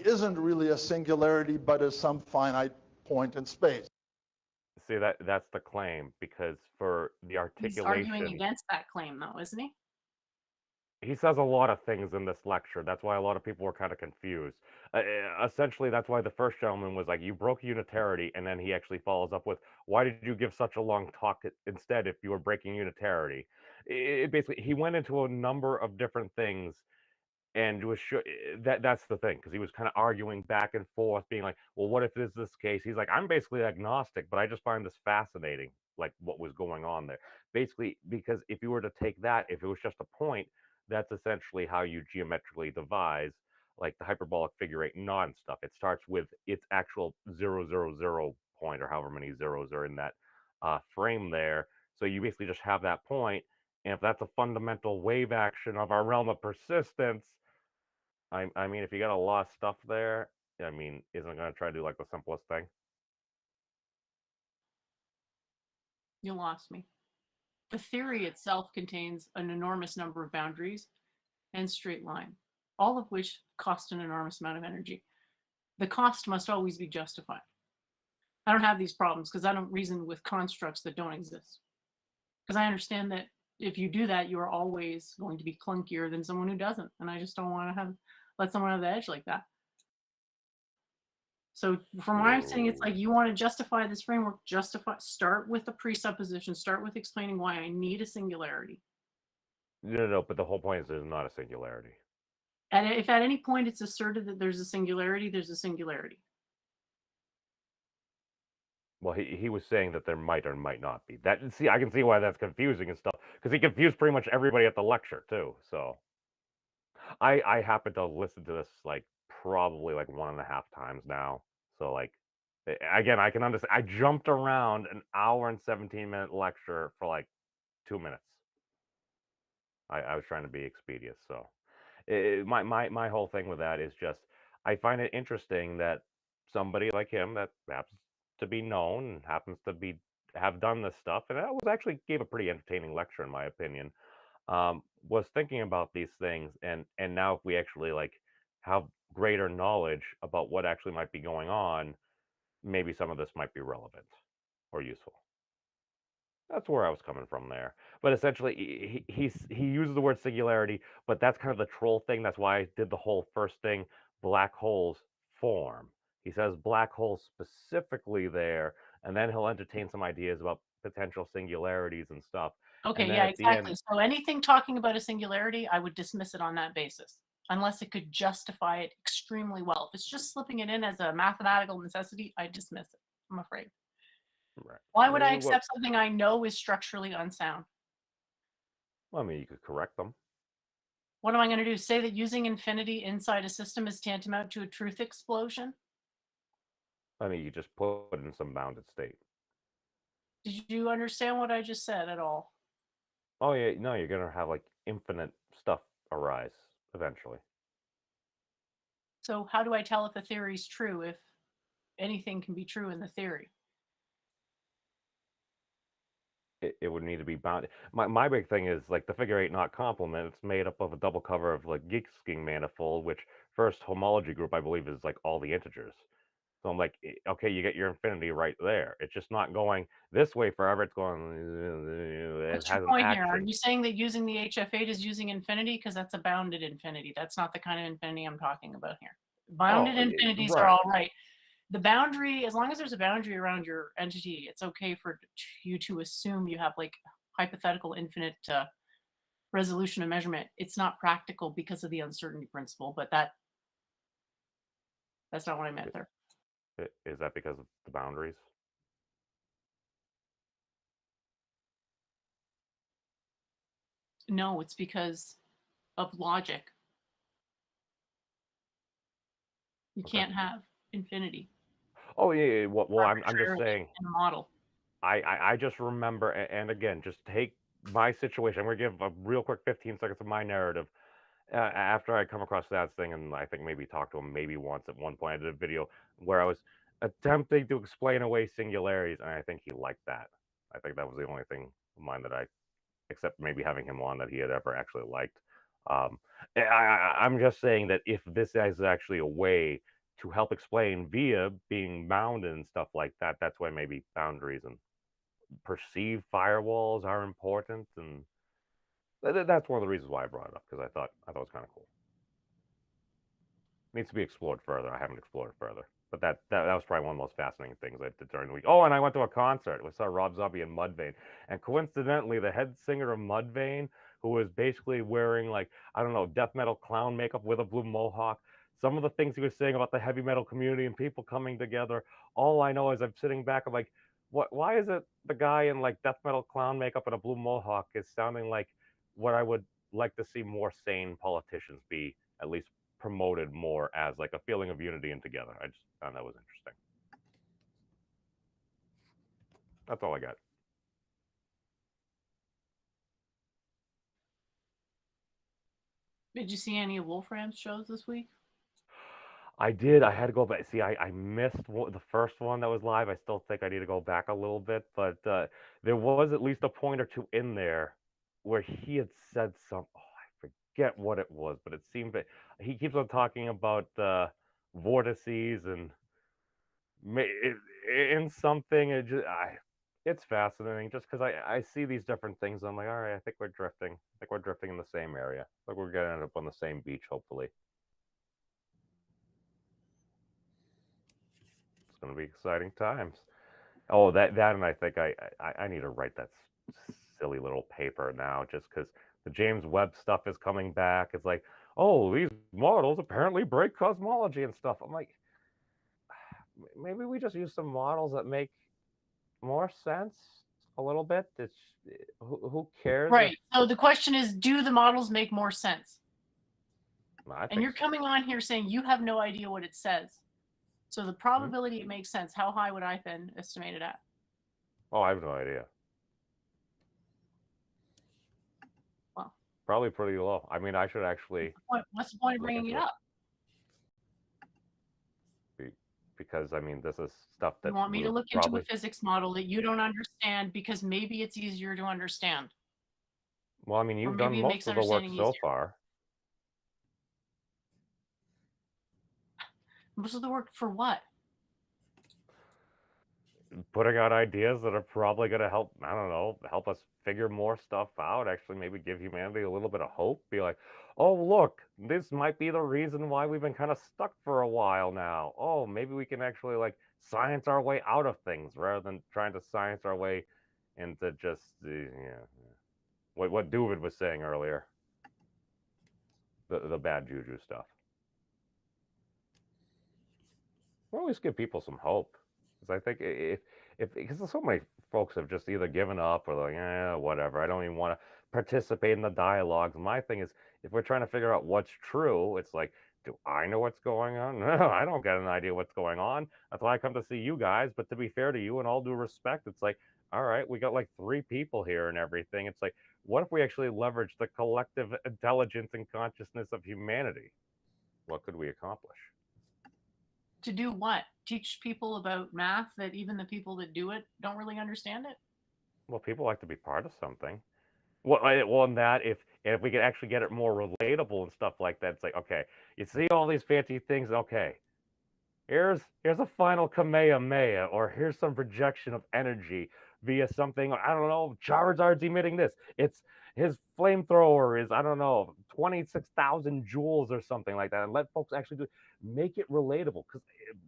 isn't really a singularity, but is some finite point in space. see that's the claim, because for the He's arguing articulation, against that claim, though, isn't he? he says a lot of things in this lecture. That's why a lot of people were kind of confused. Essentially, that's why the first gentleman was like, "You broke unitarity," and then he actually follows up with, "Why did you give such a long talk instead if you were breaking unitarity?" It basically, he went into a number of different things and was sure that's the thing, because he was kind of arguing back and forth, being like, "Well, what if this case?" He's like, "I'm basically agnostic, but I just find this fascinating, like what was going on there." Basically, because if you were to take that, if it was just a point, that's essentially how you geometrically devise like the hyperbolic figure eight knot and stuff. It starts with its actual 000 point, or however many zeros are in that frame there. So you basically just have that point, and if that's a fundamental wave action of our realm of persistence, I mean, if you got a lot of stuff there, I mean, isn't it going to try to do like the simplest thing? You lost me. The theory itself contains an enormous number of boundaries and straight line, all of which cost an enormous amount of energy. The cost must always be justified. I don't have these problems because I don't reason with constructs that don't exist. Because I understand that if you do that, you are always going to be clunkier than someone who doesn't. And I just don't want to let someone have the edge like that. So from where I'm sitting, it's like you want to justify this framework, start with the presupposition, start with explaining why I need a singularity. No, but the whole point is there's not a singularity. And if at any point it's asserted that there's a singularity, there's a singularity. Well, he was saying that there might or might not be. That, see, I can see why that's confusing and stuff, because he confused pretty much everybody at the lecture too. So I happen to listen to this like probably like 1.5 times now. So like again, I can understand. I jumped around an hour and 17-minute lecture for like 2 minutes. I was trying to be expeditious. So my whole thing with that is just, I find it interesting that somebody like him, that happens to be known and happens to be have done this stuff, and that was actually gave a pretty entertaining lecture in my opinion, was thinking about these things, and now if we actually like have greater knowledge about what actually might be going on, maybe some of this might be relevant or useful. That's where I was coming from there. But essentially, he uses the word singularity, but that's kind of the troll thing. That's why I did the whole first thing, black holes form. He says black holes specifically there, and then he'll entertain some ideas about potential singularities and stuff. Okay, And then yeah, at the exactly. end, So anything talking about a singularity, I would dismiss it on that basis, unless it could justify it extremely well. If it's just slipping it in as a mathematical necessity, I dismiss it, I'm afraid. right. Why would I Well, accept something I know is structurally unsound? I mean, you could correct them. What am I going to do? Say that using infinity inside a system is tantamount to a truth explosion? I mean, you just put it in some bounded state. Did you understand what I just said at all? Oh yeah, no, you're gonna have like infinite stuff arise eventually. So how do I tell if a theory is true, if anything can be true in the theory? It would need to be bound. My big thing is like the figure eight knot complement. It's made up of a double cover of like Geeksking manifold, which first homology group I believe is like all the integers. So I'm like, okay, you get your infinity right there. It's just not going this way forever. It's going. It What's your has an point here? Are action. you saying that using the HF8 is using infinity? Because that's a bounded infinity. That's not the kind of infinity I'm talking about here. Bounded infinities are right. all right. The boundary, as long as there's a boundary around your entity, it's okay for you to assume you have like hypothetical infinite resolution of measurement. It's not practical because of the uncertainty principle, but that's not what I meant there. Is that because of the boundaries? No, it's because of logic. You Okay. can't have infinity Oh yeah. Well, I'm just arbitrarily saying. in a model. I just remember, and again, just take my situation. I'm gonna give a real quick 15 seconds of my narrative. after I come across that thing, and I think maybe talked to him maybe once at one point, I did a video where I was attempting to explain away singularities, and I think he liked that. I think that was the only thing of mine that I, except maybe having him on, that he had ever actually liked. Um, I'm just saying that if this is actually a way to help explain via being bounded and stuff like that, that's why maybe boundaries and perceived firewalls are important, and that's one of the reasons why I brought it up, because I thought it was kind of cool. Needs to be explored further. I haven't explored it further, but that was probably one of the most fascinating things I did during the week. Oh, and I went to a concert. We saw Rob Zombie and Mudvayne, and coincidentally, the head singer of Mudvayne, who was basically wearing, like, I don't know, death metal clown makeup with a blue mohawk. Some of the things he was saying about the heavy metal community and people coming together. All I know is I'm sitting back. I'm like, what? Why is it the guy in like death metal clown makeup and a blue mohawk is sounding like what I would like to see more sane politicians be, at least promoted more, as like a feeling of unity and together. I just found that was interesting. That's all I got. Did you see any of Wolfram's shows this week? I did. I had to go back. See, I missed the first one that was live. I still think I need to go back a little bit, but there was at least a point or two in there where he had said some. Oh, I forget what it was, but it seemed that he keeps on talking about vortices and in something. It's fascinating just because I see these different things. I'm like, all right, I think we're drifting. I think we're drifting in the same area. Like we're gonna end up on the same beach, hopefully. It's gonna be exciting times. Oh, that, and I think I need to write that silly little paper now, just because the James Webb stuff is coming back. It's like, oh, these models apparently break cosmology and stuff. I'm like, maybe we just use some models that make more sense a little bit. It's who cares? Right. So the question is, do the models make more sense? And you're So. coming on here saying you have no idea what it says. So the probability it makes sense, how high would I then estimate it at? Oh, I have no idea. Well, probably pretty low. I mean, I should actually. What's the point of bringing it up? Because I mean, this is stuff that you want me to look into a physics model that you don't understand because maybe it's easier to understand. Well, I mean, you've done most of the work so far. Most of the work for what? Putting out ideas that are probably going to help, I don't know, help us figure more stuff out, actually maybe give humanity a little bit of hope. Be like, oh, look, this might be the reason why we've been kind of stuck for a while now. Oh, maybe we can actually like science our way out of things rather than trying to science our way into just, what Doooovid was saying earlier. The bad juju stuff. We'll always give people some hope. Because I think because so many folks have just either given up or like, whatever. I don't even want to participate in the dialogues. My thing is, if we're trying to figure out what's true, it's like, do I know what's going on? No, I don't get an idea what's going on. That's why I come to see you guys. But to be fair to you and all due respect, it's like, all right, we got like 3 people here and everything. It's like, what if we actually leverage the collective intelligence and consciousness of humanity? What could we accomplish? To do what? Teach people about math that even the people that do it don't really understand it? Well, people like to be part of something. Well, in that, if we could actually get it more relatable and stuff like that, it's like, okay, you see all these fancy things, okay, here's a final Kamehameha, or here's some projection of energy via something, I don't know, Charizard's emitting this. It's his flamethrower is, I don't know, 26,000 joules or something like that, and let folks actually make it relatable. Because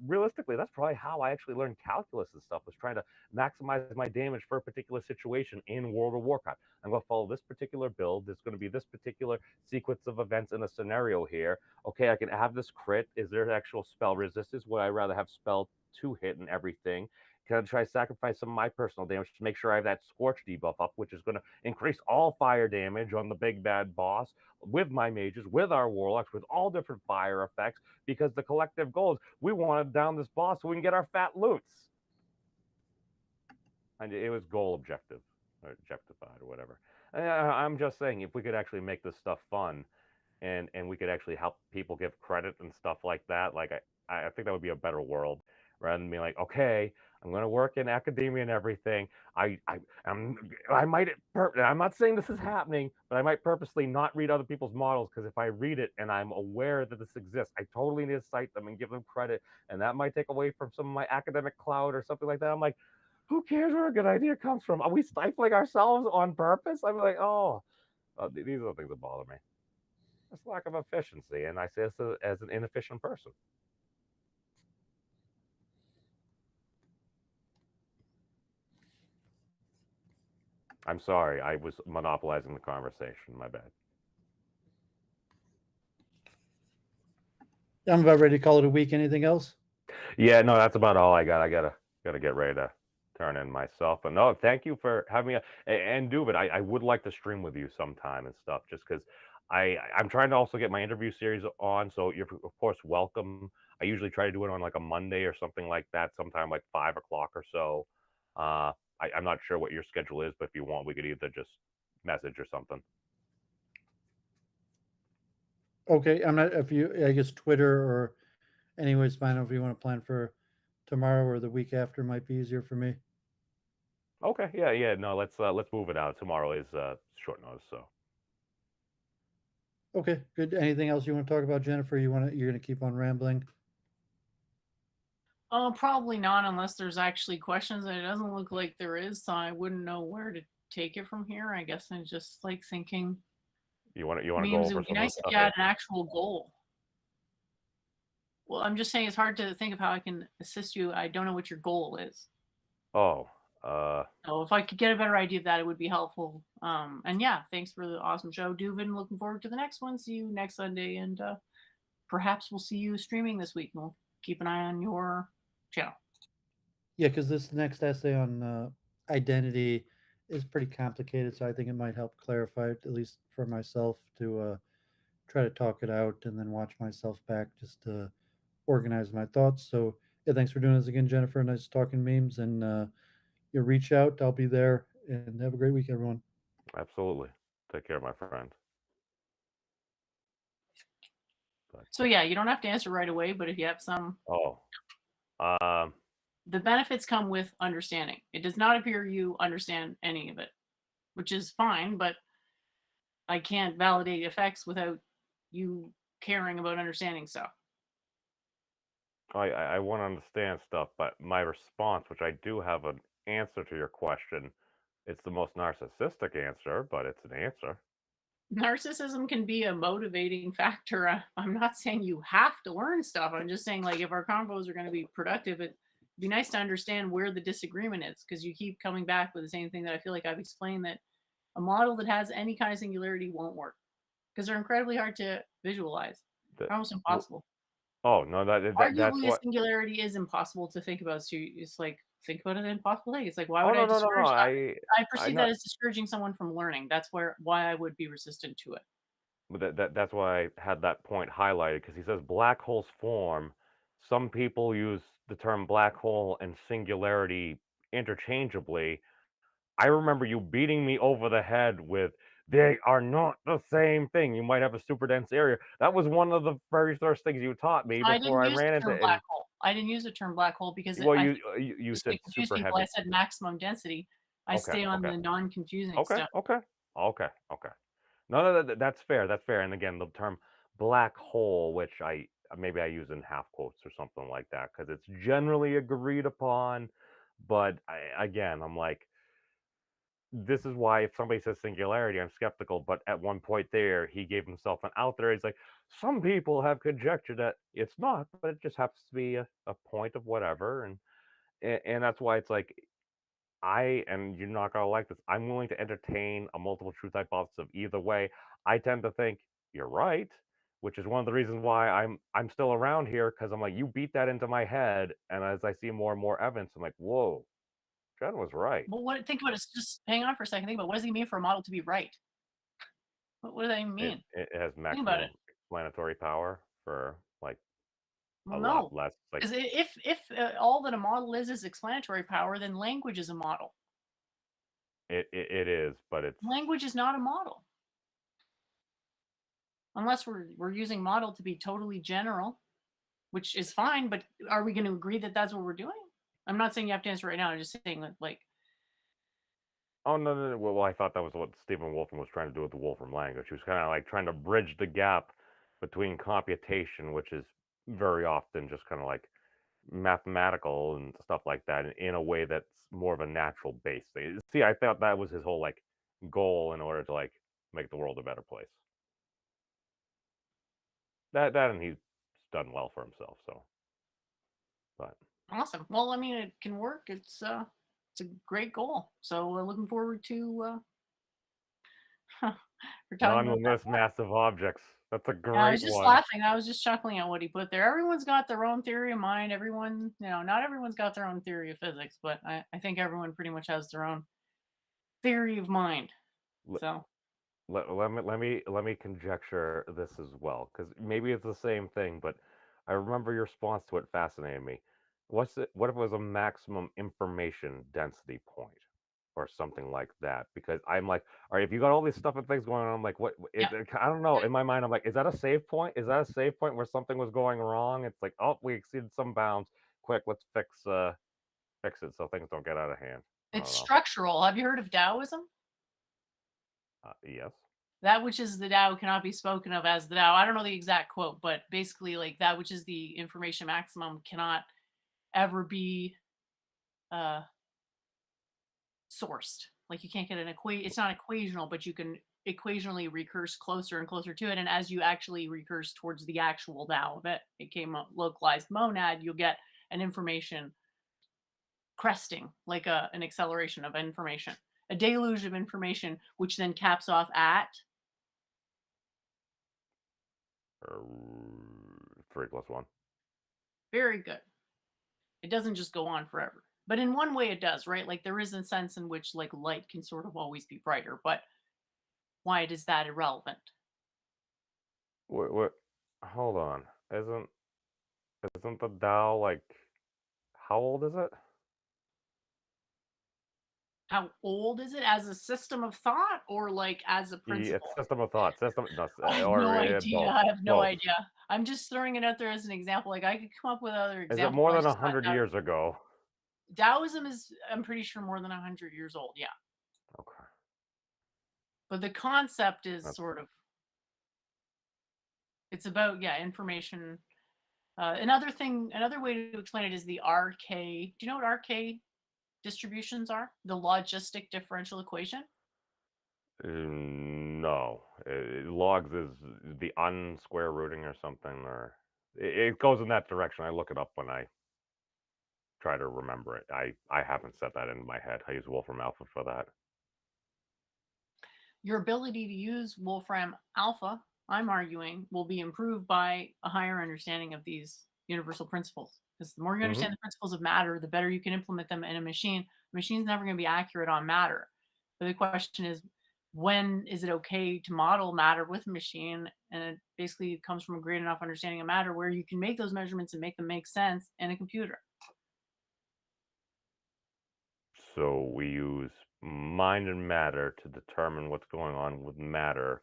realistically, that's probably how I actually learned calculus and stuff, was trying to maximize my damage for a particular situation in World of Warcraft. I'm going to follow this particular build. There's going to be this particular sequence of events in a scenario here. Okay, I can have this crit. Is there actual spell resistance? Would I rather have spell 2 hit and everything? Can I try to sacrifice some of my personal damage to make sure I have that Scorch debuff up, which is going to increase all fire damage on the big bad boss with my mages, with our warlocks, with all different fire effects, because the collective goal is we want to down this boss so we can get our fat loots. And it was goal objective, or objectified, or whatever. I'm just saying, if we could actually make this stuff fun, and we could actually help people give credit and stuff like that. Like I think that would be a better world rather than being like, okay, I'm going to work in academia and everything. I'm, I might, I'm not saying this is happening, but I might purposely not read other people's models because if I read it and I'm aware that this exists, I totally need to cite them and give them credit. And that might take away from some of my academic clout or something like that. I'm like, who cares where a good idea comes from? Are we stifling ourselves on purpose? I'm like, these are the things that bother me. It's lack of efficiency. And I say this as an inefficient person. I'm sorry, I was monopolizing the conversation. My bad. I'm about ready to call it a week. Anything else? Yeah, no, that's about all I got. I gotta get ready to turn in myself. But no, thank you for having me. And Doovid, I would like to stream with you sometime and stuff, just because I'm trying to also get my interview series on. So you're of course welcome. I usually try to do it on like a Monday or something like that, sometime like 5 o'clock or so. I'm not sure what your schedule is, but if you want, we could either just message or something. Okay, I'm not. If you, I guess Twitter or, anyways, fine. If you want to plan for tomorrow or the week after, might be easier for me. Okay, yeah. No, let's move it out. Tomorrow is short notice, so. Okay, good. Anything else you want to talk about, Jennifer? You're gonna keep on rambling? Probably not unless there's actually questions, and it doesn't look like there is, so I wouldn't know where to take it from here. I guess I'm just like thinking You want to go memes. It over would be some of the nice if stuff you here? had an actual goal. Well, I'm just saying it's hard to think of how I can assist you. I don't know what your goal is. Oh, So if I could get a better idea of that, it would be helpful. And yeah, thanks for the awesome show, Doovid. Looking forward to the next one. See you next Sunday, and perhaps we'll see you streaming this week. And we'll keep an eye on your channel. Yeah, because this next essay on identity is pretty complicated, so I think it might help clarify it, at least for myself, to try to talk it out and then watch myself back just to organize my thoughts. So, yeah, thanks for doing this again, Jennifer. Nice talking memes, and you reach out. I'll be there, and have a great week, everyone. absolutely. Take care, my friend. So yeah, you don't have to answer right away, but if you have some, the benefits come with understanding. It does not appear you understand any of it, which is fine, but I can't validate effects without you caring about understanding stuff. I want to understand stuff, but my response, which I do have an answer to your question, it's the most narcissistic answer, but it's an answer. Narcissism can be a motivating factor. I'm not saying you have to learn stuff. I'm just saying, like, if our convos are going to be productive, it'd be nice to understand where the disagreement is, because you keep coming back with the same thing that I feel like I've explained, that a model that has any kind of singularity won't work because they're incredibly hard to visualize. They're almost impossible. Oh no, that's Arguably, a what. singularity is impossible to think about. So it's like, think about an impossible thing. It's like, why Oh would I no. discourage that? I I perceive know. that as discouraging someone from learning. That's why I would be resistant to it. But that's why I had that point highlighted because he says black holes form. Some people use the term black hole and singularity interchangeably. I remember you beating me over the head with they are not the same thing. You might have a super dense area. That was one of the very first things you taught me I before didn't I use ran the into term it. black hole. I didn't use the term black hole because Well, I you just said to confuse super people. I heavy. said maximum density. I Okay, stay on okay, the non-confusing okay, stuff. okay, okay, okay. No, that's fair. That's fair. And again, the term black hole, which I maybe I use in half quotes or something like that, because it's generally agreed upon. But again, I'm like, this is why if somebody says singularity, I'm skeptical. But at one point there, he gave himself an out there. He's like, some people have conjectured that it's not, but it just happens to be a point of whatever. And that's why it's like, and you're not gonna like this, I'm willing to entertain a multiple truth hypothesis of either way. I tend to think you're right, which is one of the reasons why I'm still around here, because I'm like, you beat that into my head, and as I see more and more evidence, I'm like, whoa, Jen was right. Well, think about it. Just hang on for a second. Think about, what does it mean for a model to be right? What does that even mean? It has Think about it. maximum explanatory power for like Well, a no, lot less like because if all that a model is explanatory power, then language is a model. it is, but it's Language is not a model. unless we're using model to be totally general, which is fine, but are we going to agree that that's what we're doing? I'm not saying you have to answer right now. I'm just saying that, like, Oh no. Well, I thought that was what Stephen Wolfram was trying to do with the Wolfram language. He was kind of like trying to bridge the gap between computation, which is very often just kind of like mathematical and stuff like that, in a way that's more of a natural base thing. See, I thought that was his whole like goal in order to like make the world a better place. That and he's done well for himself. So, but awesome. Well, I mean, it can work. It's a great goal. So we're looking forward to we're talking about that. nonetheless, massive objects. That's a Yeah, I great was just one. laughing. I was just chuckling at what he put there. Everyone's got their own theory of mind. Everyone, not everyone's got their own theory of physics, but I think everyone pretty much has their own theory of mind. L- So let me conjecture this as well, because maybe it's the same thing, but I remember your response to it fascinated me. What if it was a maximum information density point or something like that? Because I'm like, all right, if you got all these stuff and things going on, I'm like, yeah, I don't know. In my mind, I'm like, is that a save point? Is that a save point where something was going wrong? It's like, oh, we exceeded some bounds. Quick, let's fix it so things don't get out of hand. I it's don't know. structural. Have you heard of Taoism? Yes. That which is the Tao cannot be spoken of as the Tao. I don't know the exact quote, but basically, like, that which is the information maximum cannot ever be uh sourced. Like, you can't get it's not equational, but you can equationally recurse closer and closer to it. And as you actually recurse towards the actual Tao of it, it came up localized monad, you'll get an information cresting, like an acceleration of information, a deluge of information, which then caps off at 3+1. very good. It doesn't just go on forever. But in one way it does, right? Like, there is a sense in which, like, light can sort of always be brighter, but why is that irrelevant? What? Hold on. Isn't the Tao like how old is it? How old is it as a system of thought, or like as a It's principle? system of thought, system, no, I have or no idea. both, I have no both. idea. I'm just throwing it out there as an example. Like, I could come up with other Is it examples. more I than just thought 100 years ago? Taoism is, I'm pretty sure, more than 100 years old. Yeah. Okay. But the concept is That's, sort of, it's about, yeah, information. Another way to explain it is the RK. Do you know what RK distributions are? The logistic differential equation? no. Logs is the unsquare rooting or something, or it goes in that direction. I look it up when I try to remember it. I haven't set that in my head. I use Wolfram Alpha for that. Your ability to use Wolfram Alpha, I'm arguing, will be improved by a higher understanding of these universal principles. Because the more you understand the principles of matter, the better you can implement them in a machine. A machine's never going to be accurate on matter. But the question is, when is it okay to model matter with a machine? And it basically comes from a great enough understanding of matter where you can make those measurements and make them make sense in a computer. So we use mind and matter to determine what's going on with matter,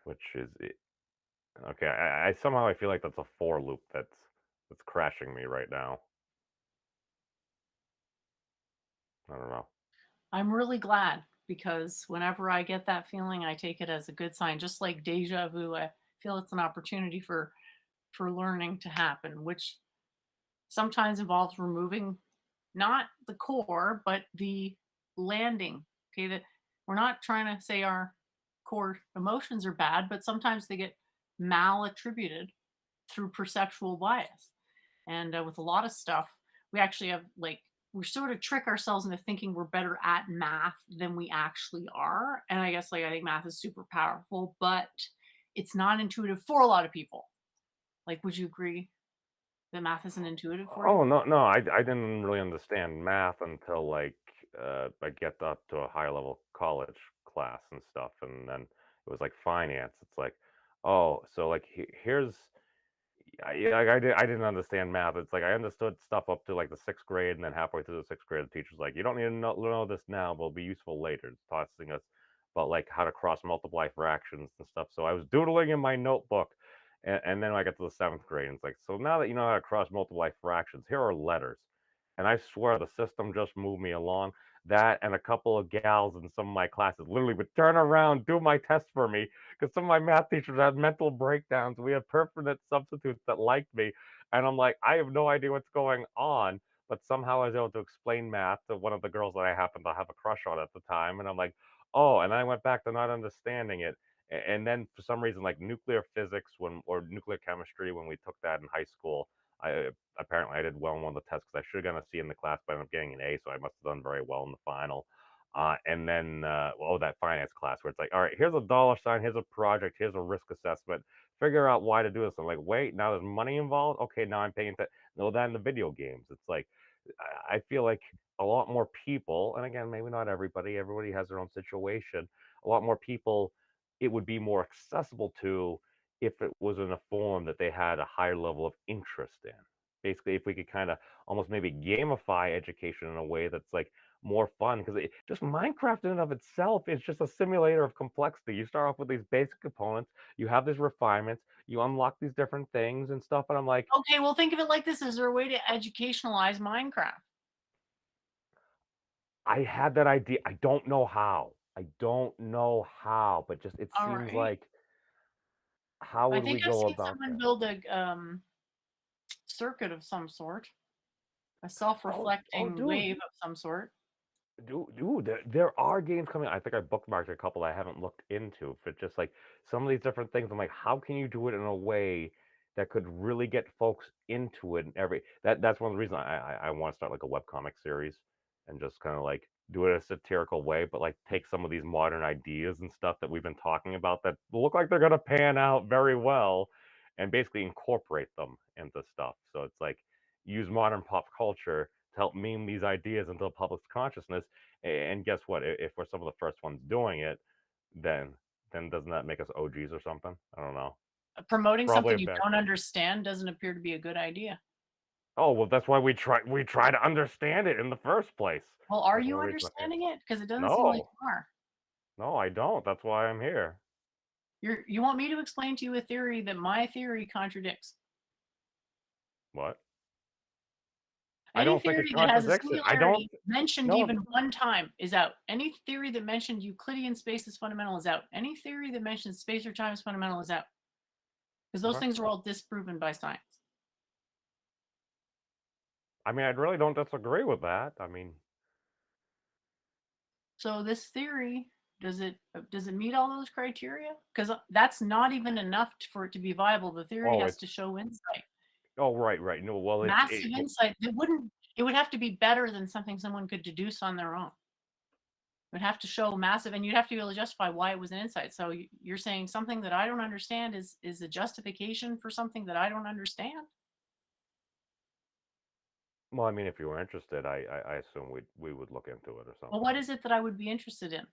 which is okay. I somehow I feel like that's a for loop that's crashing me right now. I don't know. I'm really glad, because whenever I get that feeling, I take it as a good sign. Just like deja vu, I feel it's an opportunity for learning to happen, which sometimes involves removing not the core, but the landing. Okay, that we're not trying to say our core emotions are bad, but sometimes they get malattributed through perceptual bias. And with a lot of stuff, we actually have, like, we sort of trick ourselves into thinking we're better at math than we actually are. And I guess, like, I think math is super powerful, but it's not intuitive for a lot of people. Like, would you agree that math isn't intuitive for you? Oh no, I didn't really understand math until like I get up to a higher level college class and stuff, and then it was like finance. It's like, oh, so like here's I didn't understand math. It's like I understood stuff up to like the 6th grade, and then halfway through the 6th grade, the teacher's like, "You don't need to know this now, but it'll be useful later." It's tossing us about like how to cross multiply fractions and stuff. So I was doodling in my notebook, and then I got to the 7th grade, and it's like, so now that you know how to cross multiply fractions, here are letters. And I swear the system just moved me along. That and a couple of gals in some of my classes literally would turn around, do my test for me, because some of my math teachers had mental breakdowns. We had permanent substitutes that liked me, and I'm like, I have no idea what's going on, but somehow I was able to explain math to one of the girls that I happened to have a crush on at the time, and I'm like, oh, and I went back to not understanding it. And then for some reason, like nuclear physics or nuclear chemistry, when we took that in high school, I apparently I did well in one of the tests because I should have gotten a C in the class, but I ended up getting an A, so I must have done very well in the final. And then, that finance class where it's like, all right, here's a dollar sign, here's a project, here's a risk assessment. Figure out why to do this. I'm like, wait, now there's money involved. Okay, now I'm paying attention. No, that in the video games. It's like I feel like a lot more people, and again, maybe not everybody. Everybody has their own situation. A lot more people, it would be more accessible to if it was in a form that they had a higher level of interest in. Basically, if we could kind of almost maybe gamify education in a way that's like more fun, because just Minecraft in and of itself is just a simulator of complexity. You start off with these basic components, you have these refinements, you unlock these different things and stuff, and I'm like, Okay, well, think of it like this: is there a way to educationalize Minecraft? I had that idea. I don't know how. I don't know how, but just it All seems right. like how I would we think I've go seen about someone that? build a circuit of some sort, a Oh, self-reflecting dude, wave of some sort. dude, there are games coming. I think I bookmarked a couple I haven't looked into. But just like some of these different things, I'm like, how can you do it in a way that could really get folks into it? And that's one of the reasons I want to start like a webcomic series and just kind of like do it in a satirical way, but like take some of these modern ideas and stuff that we've been talking about that look like they're gonna pan out very well, and basically incorporate them into stuff. So it's like use modern pop culture to help meme these ideas into the public's consciousness. And guess what? If we're some of the first ones doing it, then doesn't that make us OGs or something? I don't know. Promoting Probably something a you bad don't thing. understand doesn't appear to be a good idea. Oh well, that's why we try to understand it in the first place. Well, are That's you one reason I'm here. understanding it? Because it doesn't seem like No, you are. no, I don't. That's why I'm here. You want me to explain to you a theory that my theory contradicts? What? I Any don't think it theory that has a contradicts it. I don't. singularity mentioned No. even one time is out. Any theory that mentioned Euclidean space is fundamental is out. Any theory that mentions space or time is fundamental is out. Because those Okay. things are all disproven by science. I mean, I really don't disagree with that. I mean, So this theory, does it meet all those criteria? Because that's not even enough for it to be viable. The theory oh, has it's to show insight, right. No, well, massive insight. It would have to be better than something someone could deduce on their own. It would have to show massive, and you'd have to be able to justify why it was an insight. So you're saying something that I don't understand is a justification for something that I don't understand? well, I mean, if you were interested, I assume we would look into it or Well, what something. is it that I would be interested in?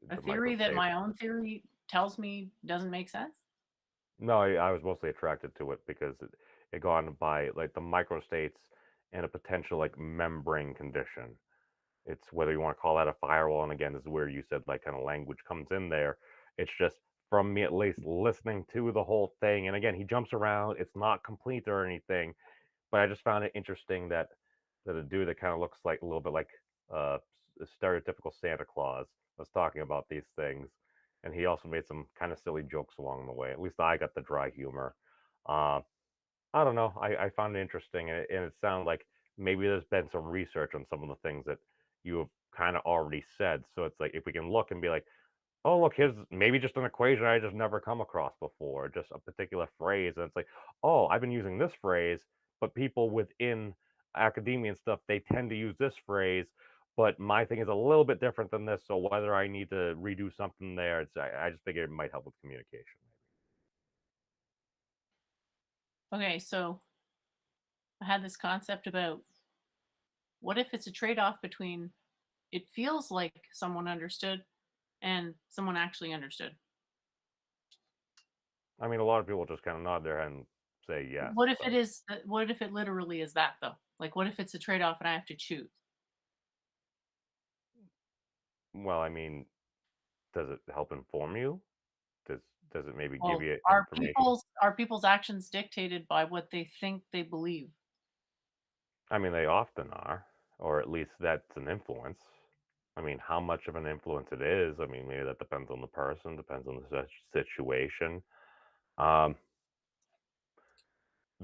A The theory that microstate. my own theory tells me doesn't make sense? No, I was mostly attracted to it because it gone by like the microstates and a potential like membrane condition. It's whether you want to call that a firewall, and again, this is where you said like kind of language comes in there. It's just from me at least listening to the whole thing, and again, he jumps around. It's not complete or anything, but I just found it interesting that a dude that kind of looks like a little bit like uh, a stereotypical Santa Claus was talking about these things, and he also made some kind of silly jokes along the way. At least I got the dry humor. Uh, I don't know. I found it interesting, and it sounded like maybe there's been some research on some of the things that you have kind of already said. So it's like if we can look and be like, oh, look, here's maybe just an equation I just never come across before, just a particular phrase. And it's like, oh, I've been using this phrase, but people within academia and stuff, they tend to use this phrase. But my thing is a little bit different than this. So whether I need to redo something there, I just figure it might help with communication. Okay, so I had this concept about what if it's a trade-off between it feels like someone understood and someone actually understood? I mean, a lot of people just kind of nod their head and say yes. What if But, it is what if it literally is that though? Like what if it's a trade-off and I have to choose? well, I mean, does it help inform you? Does it maybe give Well, you are information? people's actions dictated by what they think they believe? I mean, they often are, or at least that's an influence. I mean, how much of an influence it is, I mean, maybe that depends on the person, depends on the situation. Um,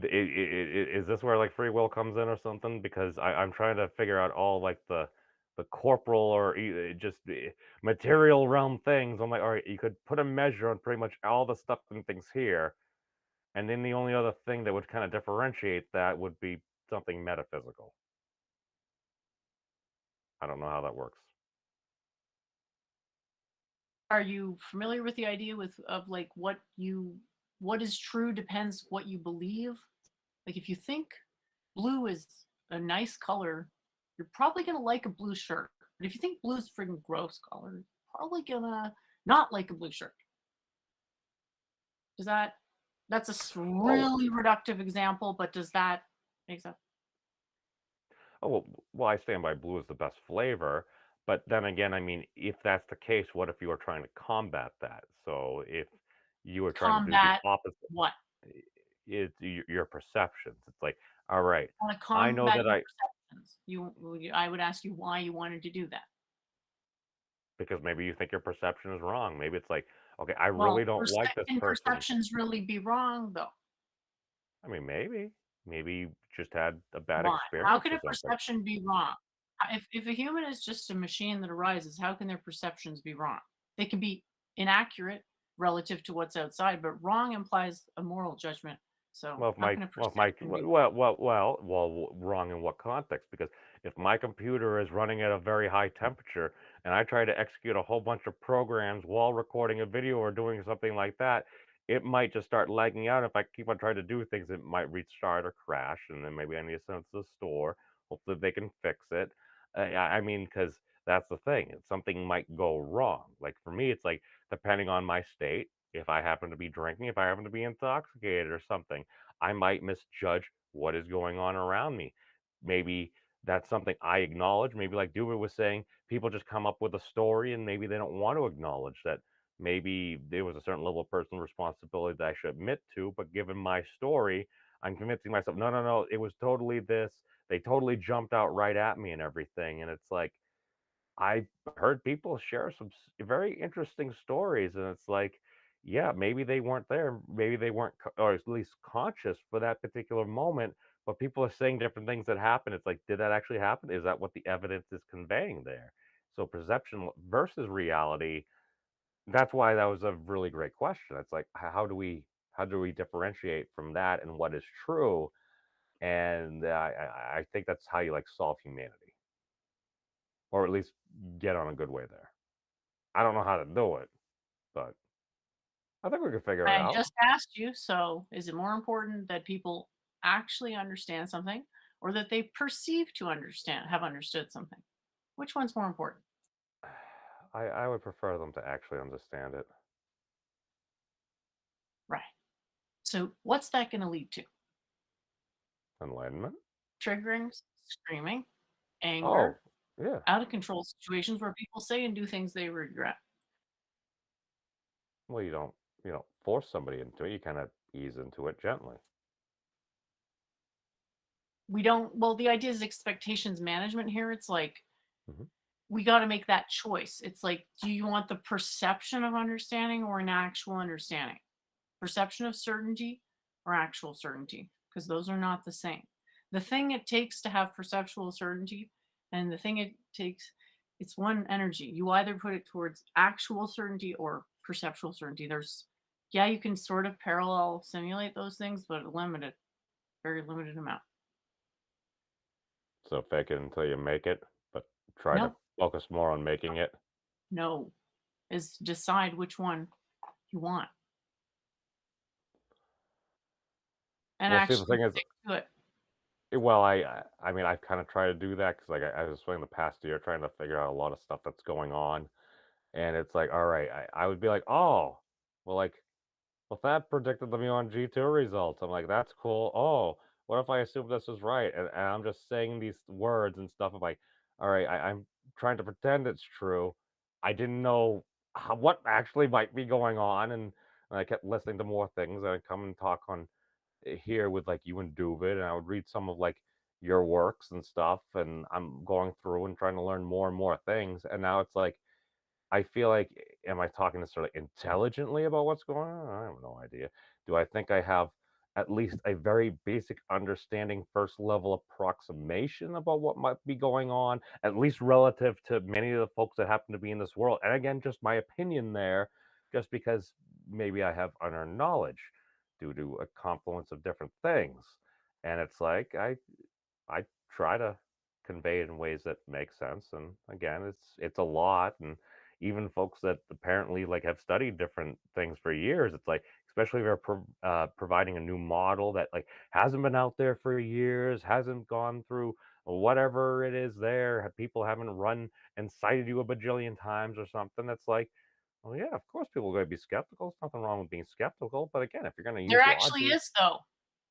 is this where like free will comes in or something? Because I'm trying to figure out all like the corporal or just the material realm things. I'm like, all right, you could put a measure on pretty much all the stuff and things here, and then the only other thing that would kind of differentiate that would be something metaphysical. I don't know how that works. Are you familiar with the idea of like what is true depends what you believe? Like if you think blue is a nice color, you're probably gonna like a blue shirt. But if you think blue is a freaking gross color, you're probably gonna not like a blue shirt. Does that's a Oh, really reductive example, but does that make sense? oh well, I stand by blue is the best flavor. But then again, I mean, if that's the case, what if you were trying to combat that? So if you were trying to do the Combat opposite, what? it's your perceptions. It's like, all right, Want to I know combat that your perceptions. I would ask you why you wanted to do that. because maybe you think your perception is wrong. Maybe it's like, okay, I really Well, don't like this can person. perceptions really be wrong though? I mean, maybe you just had a bad Why? How experience can or a something. perception be wrong? If a human is just a machine that arises, how can their perceptions be wrong? They can be inaccurate relative to what's outside, but wrong implies a moral judgment. So how can a Well, if my, perception be wrong in what context? Because if my computer is running at a very high temperature and I try to execute a whole bunch of programs while recording a video or doing something like that, it might just start lagging out. If I keep on trying to do things, it might restart or crash, and then maybe I need to send it to the store. Hopefully, they can fix it. I mean, because that's the thing. Something might go wrong. Like for me, it's like depending on my state. If I happen to be drinking, if I happen to be intoxicated or something, I might misjudge what is going on around me. Maybe that's something I acknowledge. Maybe, like Doooovid was saying, people just come up with a story and maybe they don't want to acknowledge that maybe there was a certain level of personal responsibility that I should admit to. But given my story, I'm convincing myself, no, no, no, it was totally this. They totally jumped out right at me and everything. And it's like, I heard people share some very interesting stories, and it's like, yeah, maybe they weren't there, maybe they weren't, or at least conscious for that particular moment. But people are saying different things that happened. It's like, did that actually happen? Is that what the evidence is conveying there? So perception versus reality. That's why that was a really great question. It's like, how do we differentiate from that and what is true? And I think that's how you like solve humanity, or at least get on a good way there. I don't know how to do it, but I think we can figure it I out. just asked you, so is it more important that people actually understand something or that they perceive to have understood something? Which one's more important? I would prefer them to actually understand it. Right. So what's that going to lead to? Enlightenment? Triggering, screaming, Oh, anger, yeah. out of control situations where people say and do things they regret. Well, you don't force somebody into it. You kind of ease into it gently. We don't, well, the idea is expectations management here. It's like, Hmm. we got to make that choice. It's like, do you want the perception of understanding or an actual understanding? Perception of certainty or actual certainty? Because those are not the same. The thing it takes to have perceptual certainty and the thing it takes, it's one energy. You either put it towards actual certainty or perceptual certainty. Yeah, you can sort of parallel simulate those things, but limited, very limited amount. So fake it until you make it, but try to No, focus more on making it. no, is decide which one you want and Well, see, the actually thing is, stick to it. well, I mean, I've kind of tried to do that because, like, I was spending the past year trying to figure out a lot of stuff that's going on, and it's like, all right, I would be like, oh, well, like, well, that predicted the Muon G2 results. I'm like, that's cool. Oh, what if I assume this is right? And I'm just saying these words and stuff. I'm like, all right, I'm trying to pretend it's true. I didn't know what actually might be going on, and I kept listening to more things. I'd come and talk on here with like you and Doovid, and I would read some of like your works and stuff, and I'm going through and trying to learn more and more things. And now it's like I feel like, am I talking necessarily intelligently about what's going on? I have no idea. Do I think I have at least a very basic understanding, first level approximation about what might be going on, at least relative to many of the folks that happen to be in this world? And again, just my opinion there, just because maybe I have unearned knowledge due to a confluence of different things. And it's like I try to convey it in ways that make sense. And again, it's a lot. And even folks that apparently like have studied different things for years, it's like, especially if you're providing a new model that like hasn't been out there for years, hasn't gone through whatever it is there, people haven't run and cited you a bajillion times or something. That's like, well, yeah, of course people are going to be skeptical. There's nothing wrong with being skeptical. But again, if you're going to There use actually logic, is, though.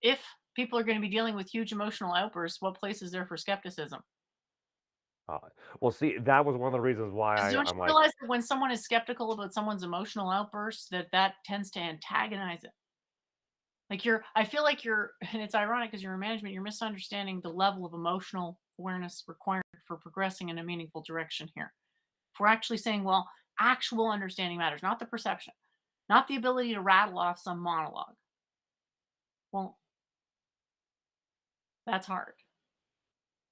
If people are going to be dealing with huge emotional outbursts, what place is there for skepticism? uh, well, see, that was one of the reasons why Because don't I'm you like, realize that when someone is skeptical about someone's emotional outbursts, that tends to antagonize it? Like I feel like you're, and it's ironic because you're in management, you're misunderstanding the level of emotional awareness required for progressing in a meaningful direction here. If we're actually saying, well, actual understanding matters, not the perception, not the ability to rattle off some monologue. Well, that's hard.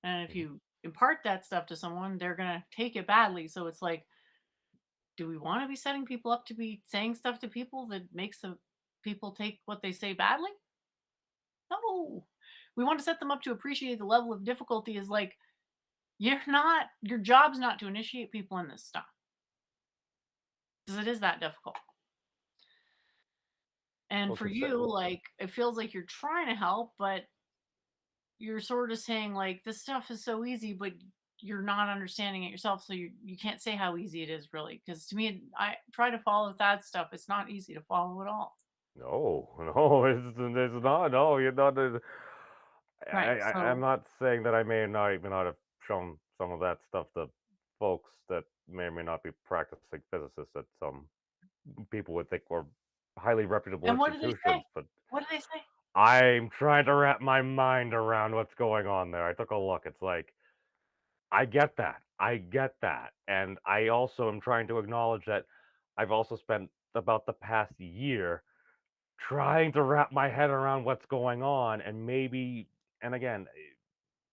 And if you impart that stuff to someone, they're going to take it badly. So it's like, do we want to be setting people up to be saying stuff to people that makes the people take what they say badly? No. We want to set them up to appreciate the level of difficulty is like, your job's not to initiate people in this stuff because it is that difficult. And well, for you, like, it feels like you're trying to help, but you're sort of saying like this stuff is so easy, but you're not understanding it yourself, so you can't say how easy it is really. Because to me, I try to follow that stuff. It's not easy to follow at all. no, no, it's not. No, you're not. Right. I'm So, not saying that I may not even not have shown some of that stuff to folks that may or may not be practicing physicists that some people would think were highly reputable and what do they say? institutions. But What do they say? I'm trying to wrap my mind around what's going on there. I took a look. It's like, I get that. I get that. And I also am trying to acknowledge that I've also spent about the past year trying to wrap my head around what's going on, and maybe, and again,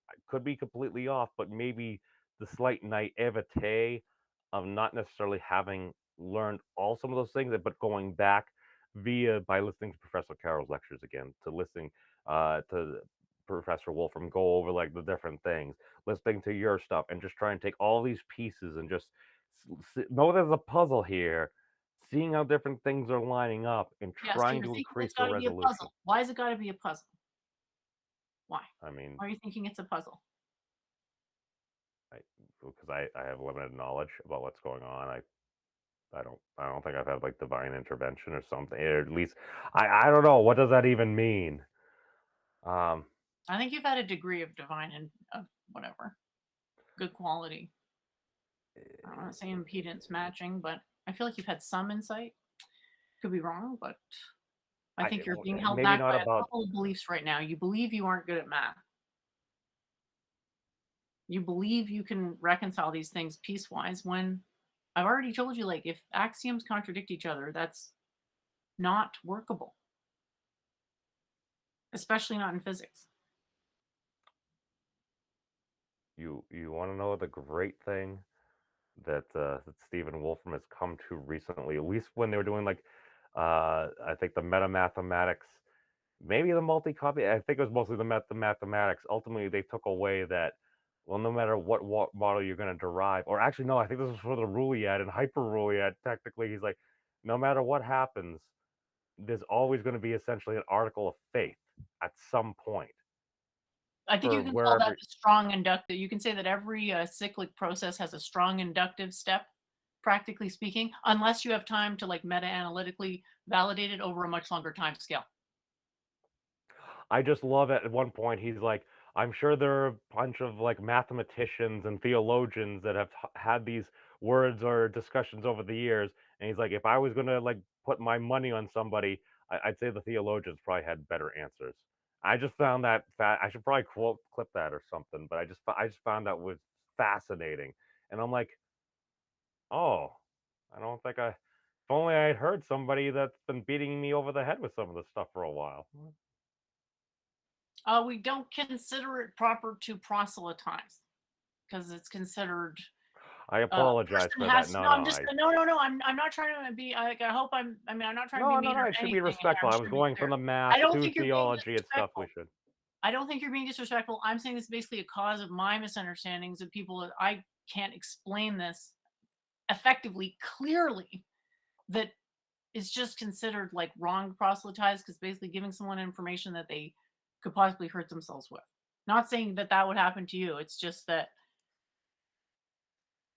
I could be completely off, but maybe the slight naivete of not necessarily having learned all some of those things, but going back via by listening to Professor Carroll's lectures again, to listening to Professor Wolfram go over like the different things, listening to your stuff, and just try and take all these pieces and just know there's a puzzle here, seeing how different things are lining up, and Yeah. So trying you're to thinking increase it's the got to be a resolution. puzzle. Why has it got to be a puzzle? Why? I mean, Why are you thinking it's a puzzle? because I have limited knowledge about what's going on. I don't think I've had like divine intervention or something. Or at least I don't know. What does that even mean? Um, I think you've had a degree of divine and of whatever good quality. I'm not saying impedance matching, but I feel like you've had some insight. Could be wrong, but I think you're being held maybe back not by a about. couple of beliefs right now. You believe you aren't good at math. You believe you can reconcile these things piecewise when I've already told you, like, if axioms contradict each other, that's not workable, especially not in physics. You want to know the great thing that Stephen Wolfram has come to recently, at least when they were doing like I think the meta mathematics, maybe the multi-copy. I think it was mostly the mathematics. Ultimately, they took away that. Well, no matter what model you're going to derive, or actually, no, I think this was for the Rulliad and Hyper Rulliad. Technically, he's like, no matter what happens, there's always going to be essentially an article of faith at some point I think for you can call that wherever. the strong inductive. You can say that every cyclic process has a strong inductive step, practically speaking, unless you have time to like meta analytically validate it over a much longer time scale. I just love it. At one point, he's like, I'm sure there are a bunch of like mathematicians and theologians that have had these words or discussions over the years, And he's like, if I was gonna like put my money on somebody, I'd say the theologians probably had better answers. I just found that I should probably clip that or something, but I just found that was fascinating, and I'm like, oh, I don't think I. If only I had heard somebody that's been beating me over the head with some of this stuff for a while. We don't consider it proper to proselytize because it's considered. I apologize for that. No, I'm just no. I'm not trying to be. I hope I'm. I mean, I'm not trying to be mean. No. It should be respectful. I was going from the math to theology and stuff. We should. I don't think you're being disrespectful. I'm saying this is basically a cause of my misunderstandings of people that I can't explain this effectively, clearly, that is just considered like wrong to proselytize because basically giving someone information that they could possibly hurt themselves with. Not saying that that would happen to you. It's just that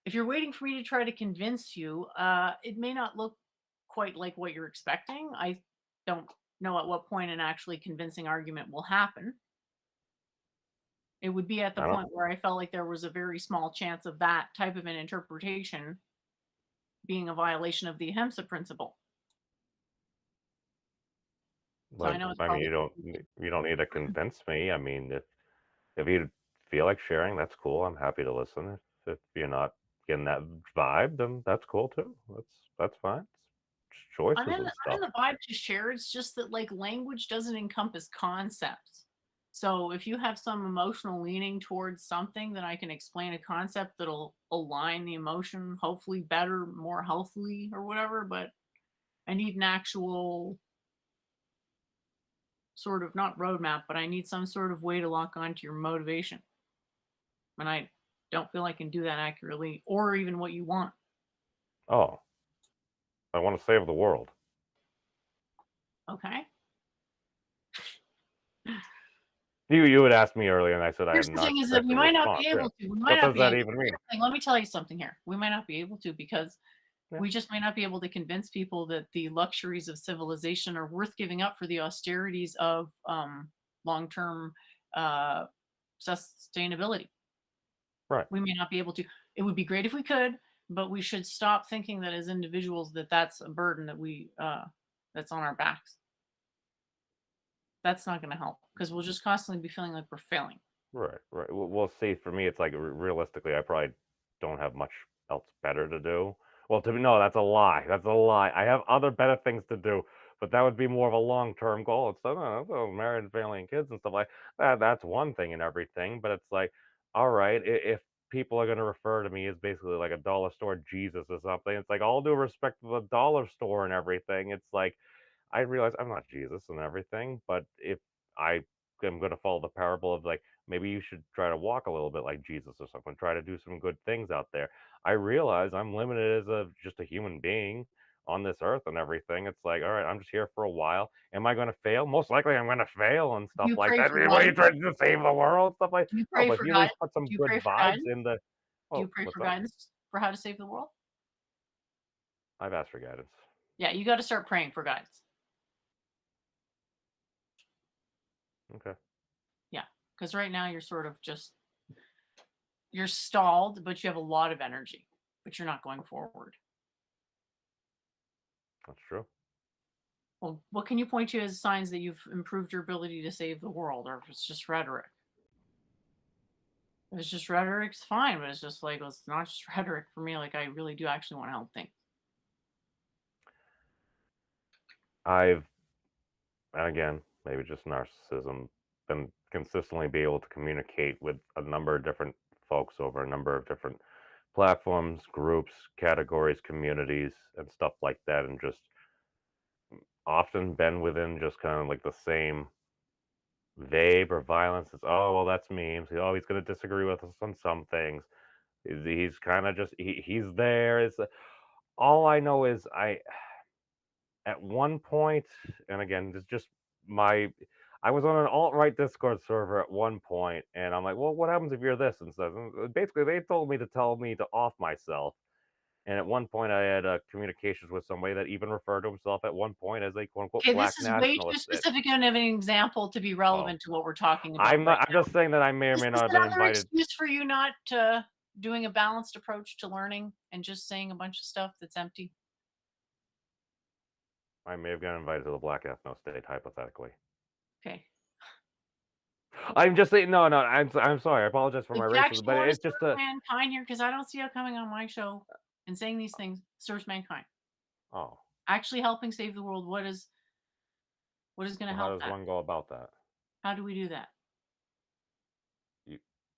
if you're waiting for me to try to convince you, it may not look quite like what you're expecting. I don't know at what point an actually convincing argument will happen. It would be at the point where I felt like there was a very small chance of that type of an interpretation being a violation of the Ahimsa principle. So But, I mean, you don't need to convince me. I mean, if you feel like sharing, that's cool. I'm happy to listen. If you're not getting that vibe, then that's cool too. That's fine. It's choices and stuff. I'm in the vibe to share. It's just that like language doesn't encompass concepts. So if you have some emotional leaning towards something, then I can explain a concept that'll align the emotion, hopefully better, more healthily or whatever. But I need an actual sort of, not roadmap, but I need some sort of way to lock onto your motivation. And I don't feel I can do that accurately or even what you want. Oh, I want to save the world. Okay. You had asked me earlier, and I said Here's I am the not. thing is that we might not be able to. What does that even mean? Let me tell you something here. We might not be able to because we just might not be able to convince people that the luxuries of civilization are worth giving up for the austerities of long-term sustainability. Right. We may not be able to. It would be great if we could, but we should stop thinking that as individuals that's a burden that we that's on our backs. That's not going to help because we'll just constantly be feeling like we're failing. Right. Well, see, for me, it's like realistically, I probably don't have much else better to do. Well, no, that's a lie. That's a lie. I have other better things to do, but that would be more of a long-term goal. It's married, family, and kids and stuff like that. That's one thing and everything, but it's like, all right, if people are going to refer to me as basically like a dollar store Jesus or something, it's like all due respect to the dollar store and everything. It's like, I realize I'm not Jesus and everything, but if I am going to follow the parable of like, maybe you should try to walk a little bit like Jesus or something, try to do some good things out there. I realize I'm limited as just a human being on this earth and everything. It's like, all right, I'm just here for a while. Am I going to fail? Most likely I'm going to fail and stuff like that. What are you trying to save the world? Stuff like that. But if you at least put some good vibes in the... Do you pray for guidance for how to save the world? I've asked for guidance. Yeah, you got to start praying for guidance. Okay. Yeah, because right now you're sort of you're stalled, but you have a lot of energy, but you're not going forward. That's true. Well, what can you point to as signs that you've improved your ability to save the world, or if it's just rhetoric? If it's just rhetoric, it's fine, but it's just like, well, it's not just rhetoric for me. Like, I really do actually want to help things. And again, maybe just narcissism, been consistently be able to communicate with a number of different folks over a number of different platforms, groups, categories, communities, and stuff like that, and just often been within just kind of like the same vague or violence as, oh, well, that's memes. Oh, he's going to disagree with us on some things. He's kind of just, he's there. It's all I know is at one point, and again, it's just I was on an alt-right Discord server at one point, and I'm like, well, what happens if you're this and stuff? And basically, they told me to tell me to off myself. And at one point, I had communications with somebody that even referred to himself at one point as a quote-unquote black nationalist. This is way too specific of an example to be relevant to what we're talking about. I'm just saying that I may or may not have been invited. Is excuse for you not doing a balanced approach to learning and just saying a bunch of stuff that's empty? I may have gotten invited to the Black Ethno State, hypothetically. Okay. I'm just saying, no, I'm sorry. I apologize for my If you racism, actually but want to it's just serve a. mankind here, because I don't see how coming on my show and saying these things serves mankind. Oh, Actually helping save the world, what is going to well, how help does that? one go about that? How do we do that?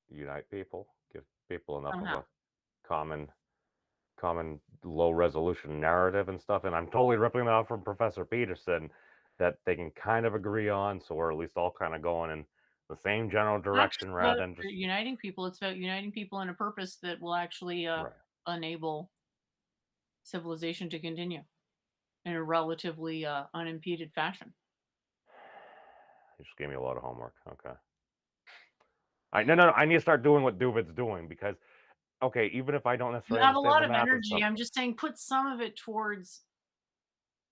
Unite people, give people enough of Somehow. a common low resolution narrative and stuff. And I'm totally ripping that off from Professor Peterson, that they can kind of agree on, so we're at least all kind of going in the same general Not just direction rather about than just uniting people. It's about uniting people in a purpose that will actually right. enable civilization to continue in a relatively unimpeded fashion. You just gave me a lot of homework. Okay. No. I need to start doing what Doovid's doing, because okay, even if I don't You necessarily have a understand lot the of math and energy. stuff. I'm just saying put some of it towards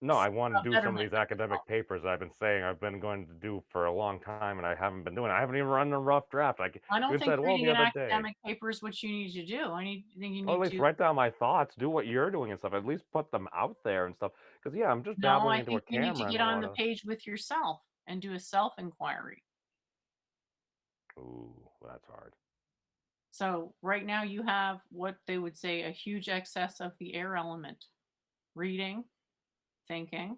No, I want to do some of betterment these of academic yourself. papers I've been saying I've been going to do for a long time, and I haven't been doing it. I haven't even run a rough draft. I don't You think said, well, reading the an other day. academic paper is what you need to do. I think you Or at need least to. write down my thoughts, do what you're doing and stuff. At least put them out there and stuff. Because yeah, I'm just No, babbling I into a think you need to camera and get a on lot the of. page with yourself and do a self-inquiry. Ooh, that's hard. So right now you have what they would say a huge excess of the air element. Reading, thinking,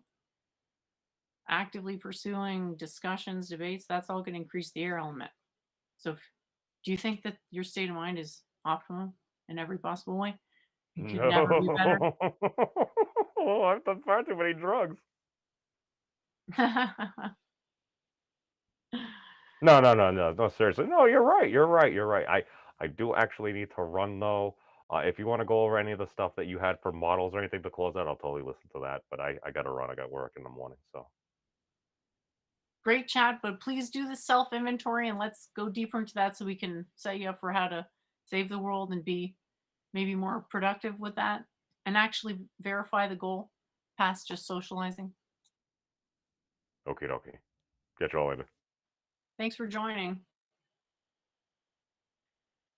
actively pursuing discussions, debates, that's all going to increase the air element. So do you think that your state of mind is optimum in every possible way? It could never be better. No, I've done far too many drugs. No. Seriously, no. You're right. I do actually need to run though. If you want to go over any of the stuff that you had for models or anything to close out, I'll totally listen to that. But I got to run. I got work in the morning. So Great chat, but please do the self inventory and let's go deeper into that so we can set you up for how to save the world and be maybe more productive with that and actually verify the goal past just socializing. okie dokie. Catch you all later. Thanks for joining.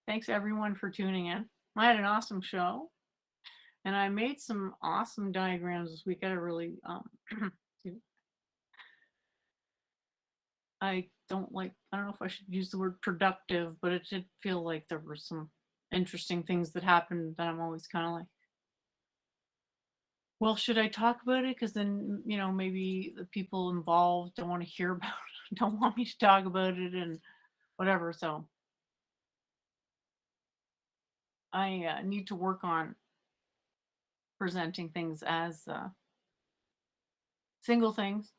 Thanks everyone for tuning in. I had an awesome show and I made some awesome diagrams this week. I really I don't know if I should use the word productive, but it did feel like there were some interesting things that happened that I'm always kind of like, well, should I talk about it? Because then, maybe the people involved don't want to hear about it, don't want me to talk about it and whatever. So I need to work on presenting things as single things.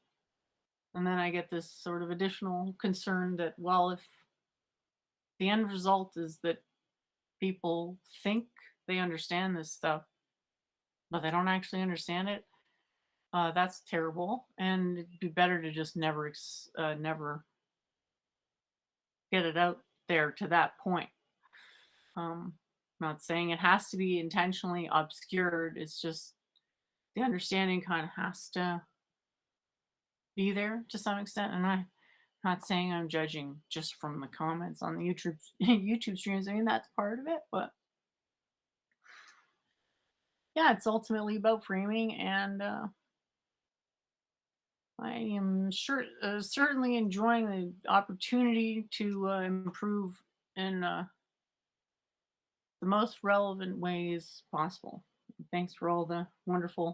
And then I get this sort of additional concern that, well, if the end result is that people think they understand this stuff, but they don't actually understand it, that's terrible. And it'd be better to just never get it out there to that point. Not saying it has to be intentionally obscured. It's just the understanding kind of has to be there to some extent. And I'm not saying I'm judging just from the comments on the YouTube streams. I mean, that's part of it, but yeah, it's ultimately about framing, and I am certainly enjoying the opportunity to improve in the most relevant ways possible. Thanks for all the wonderful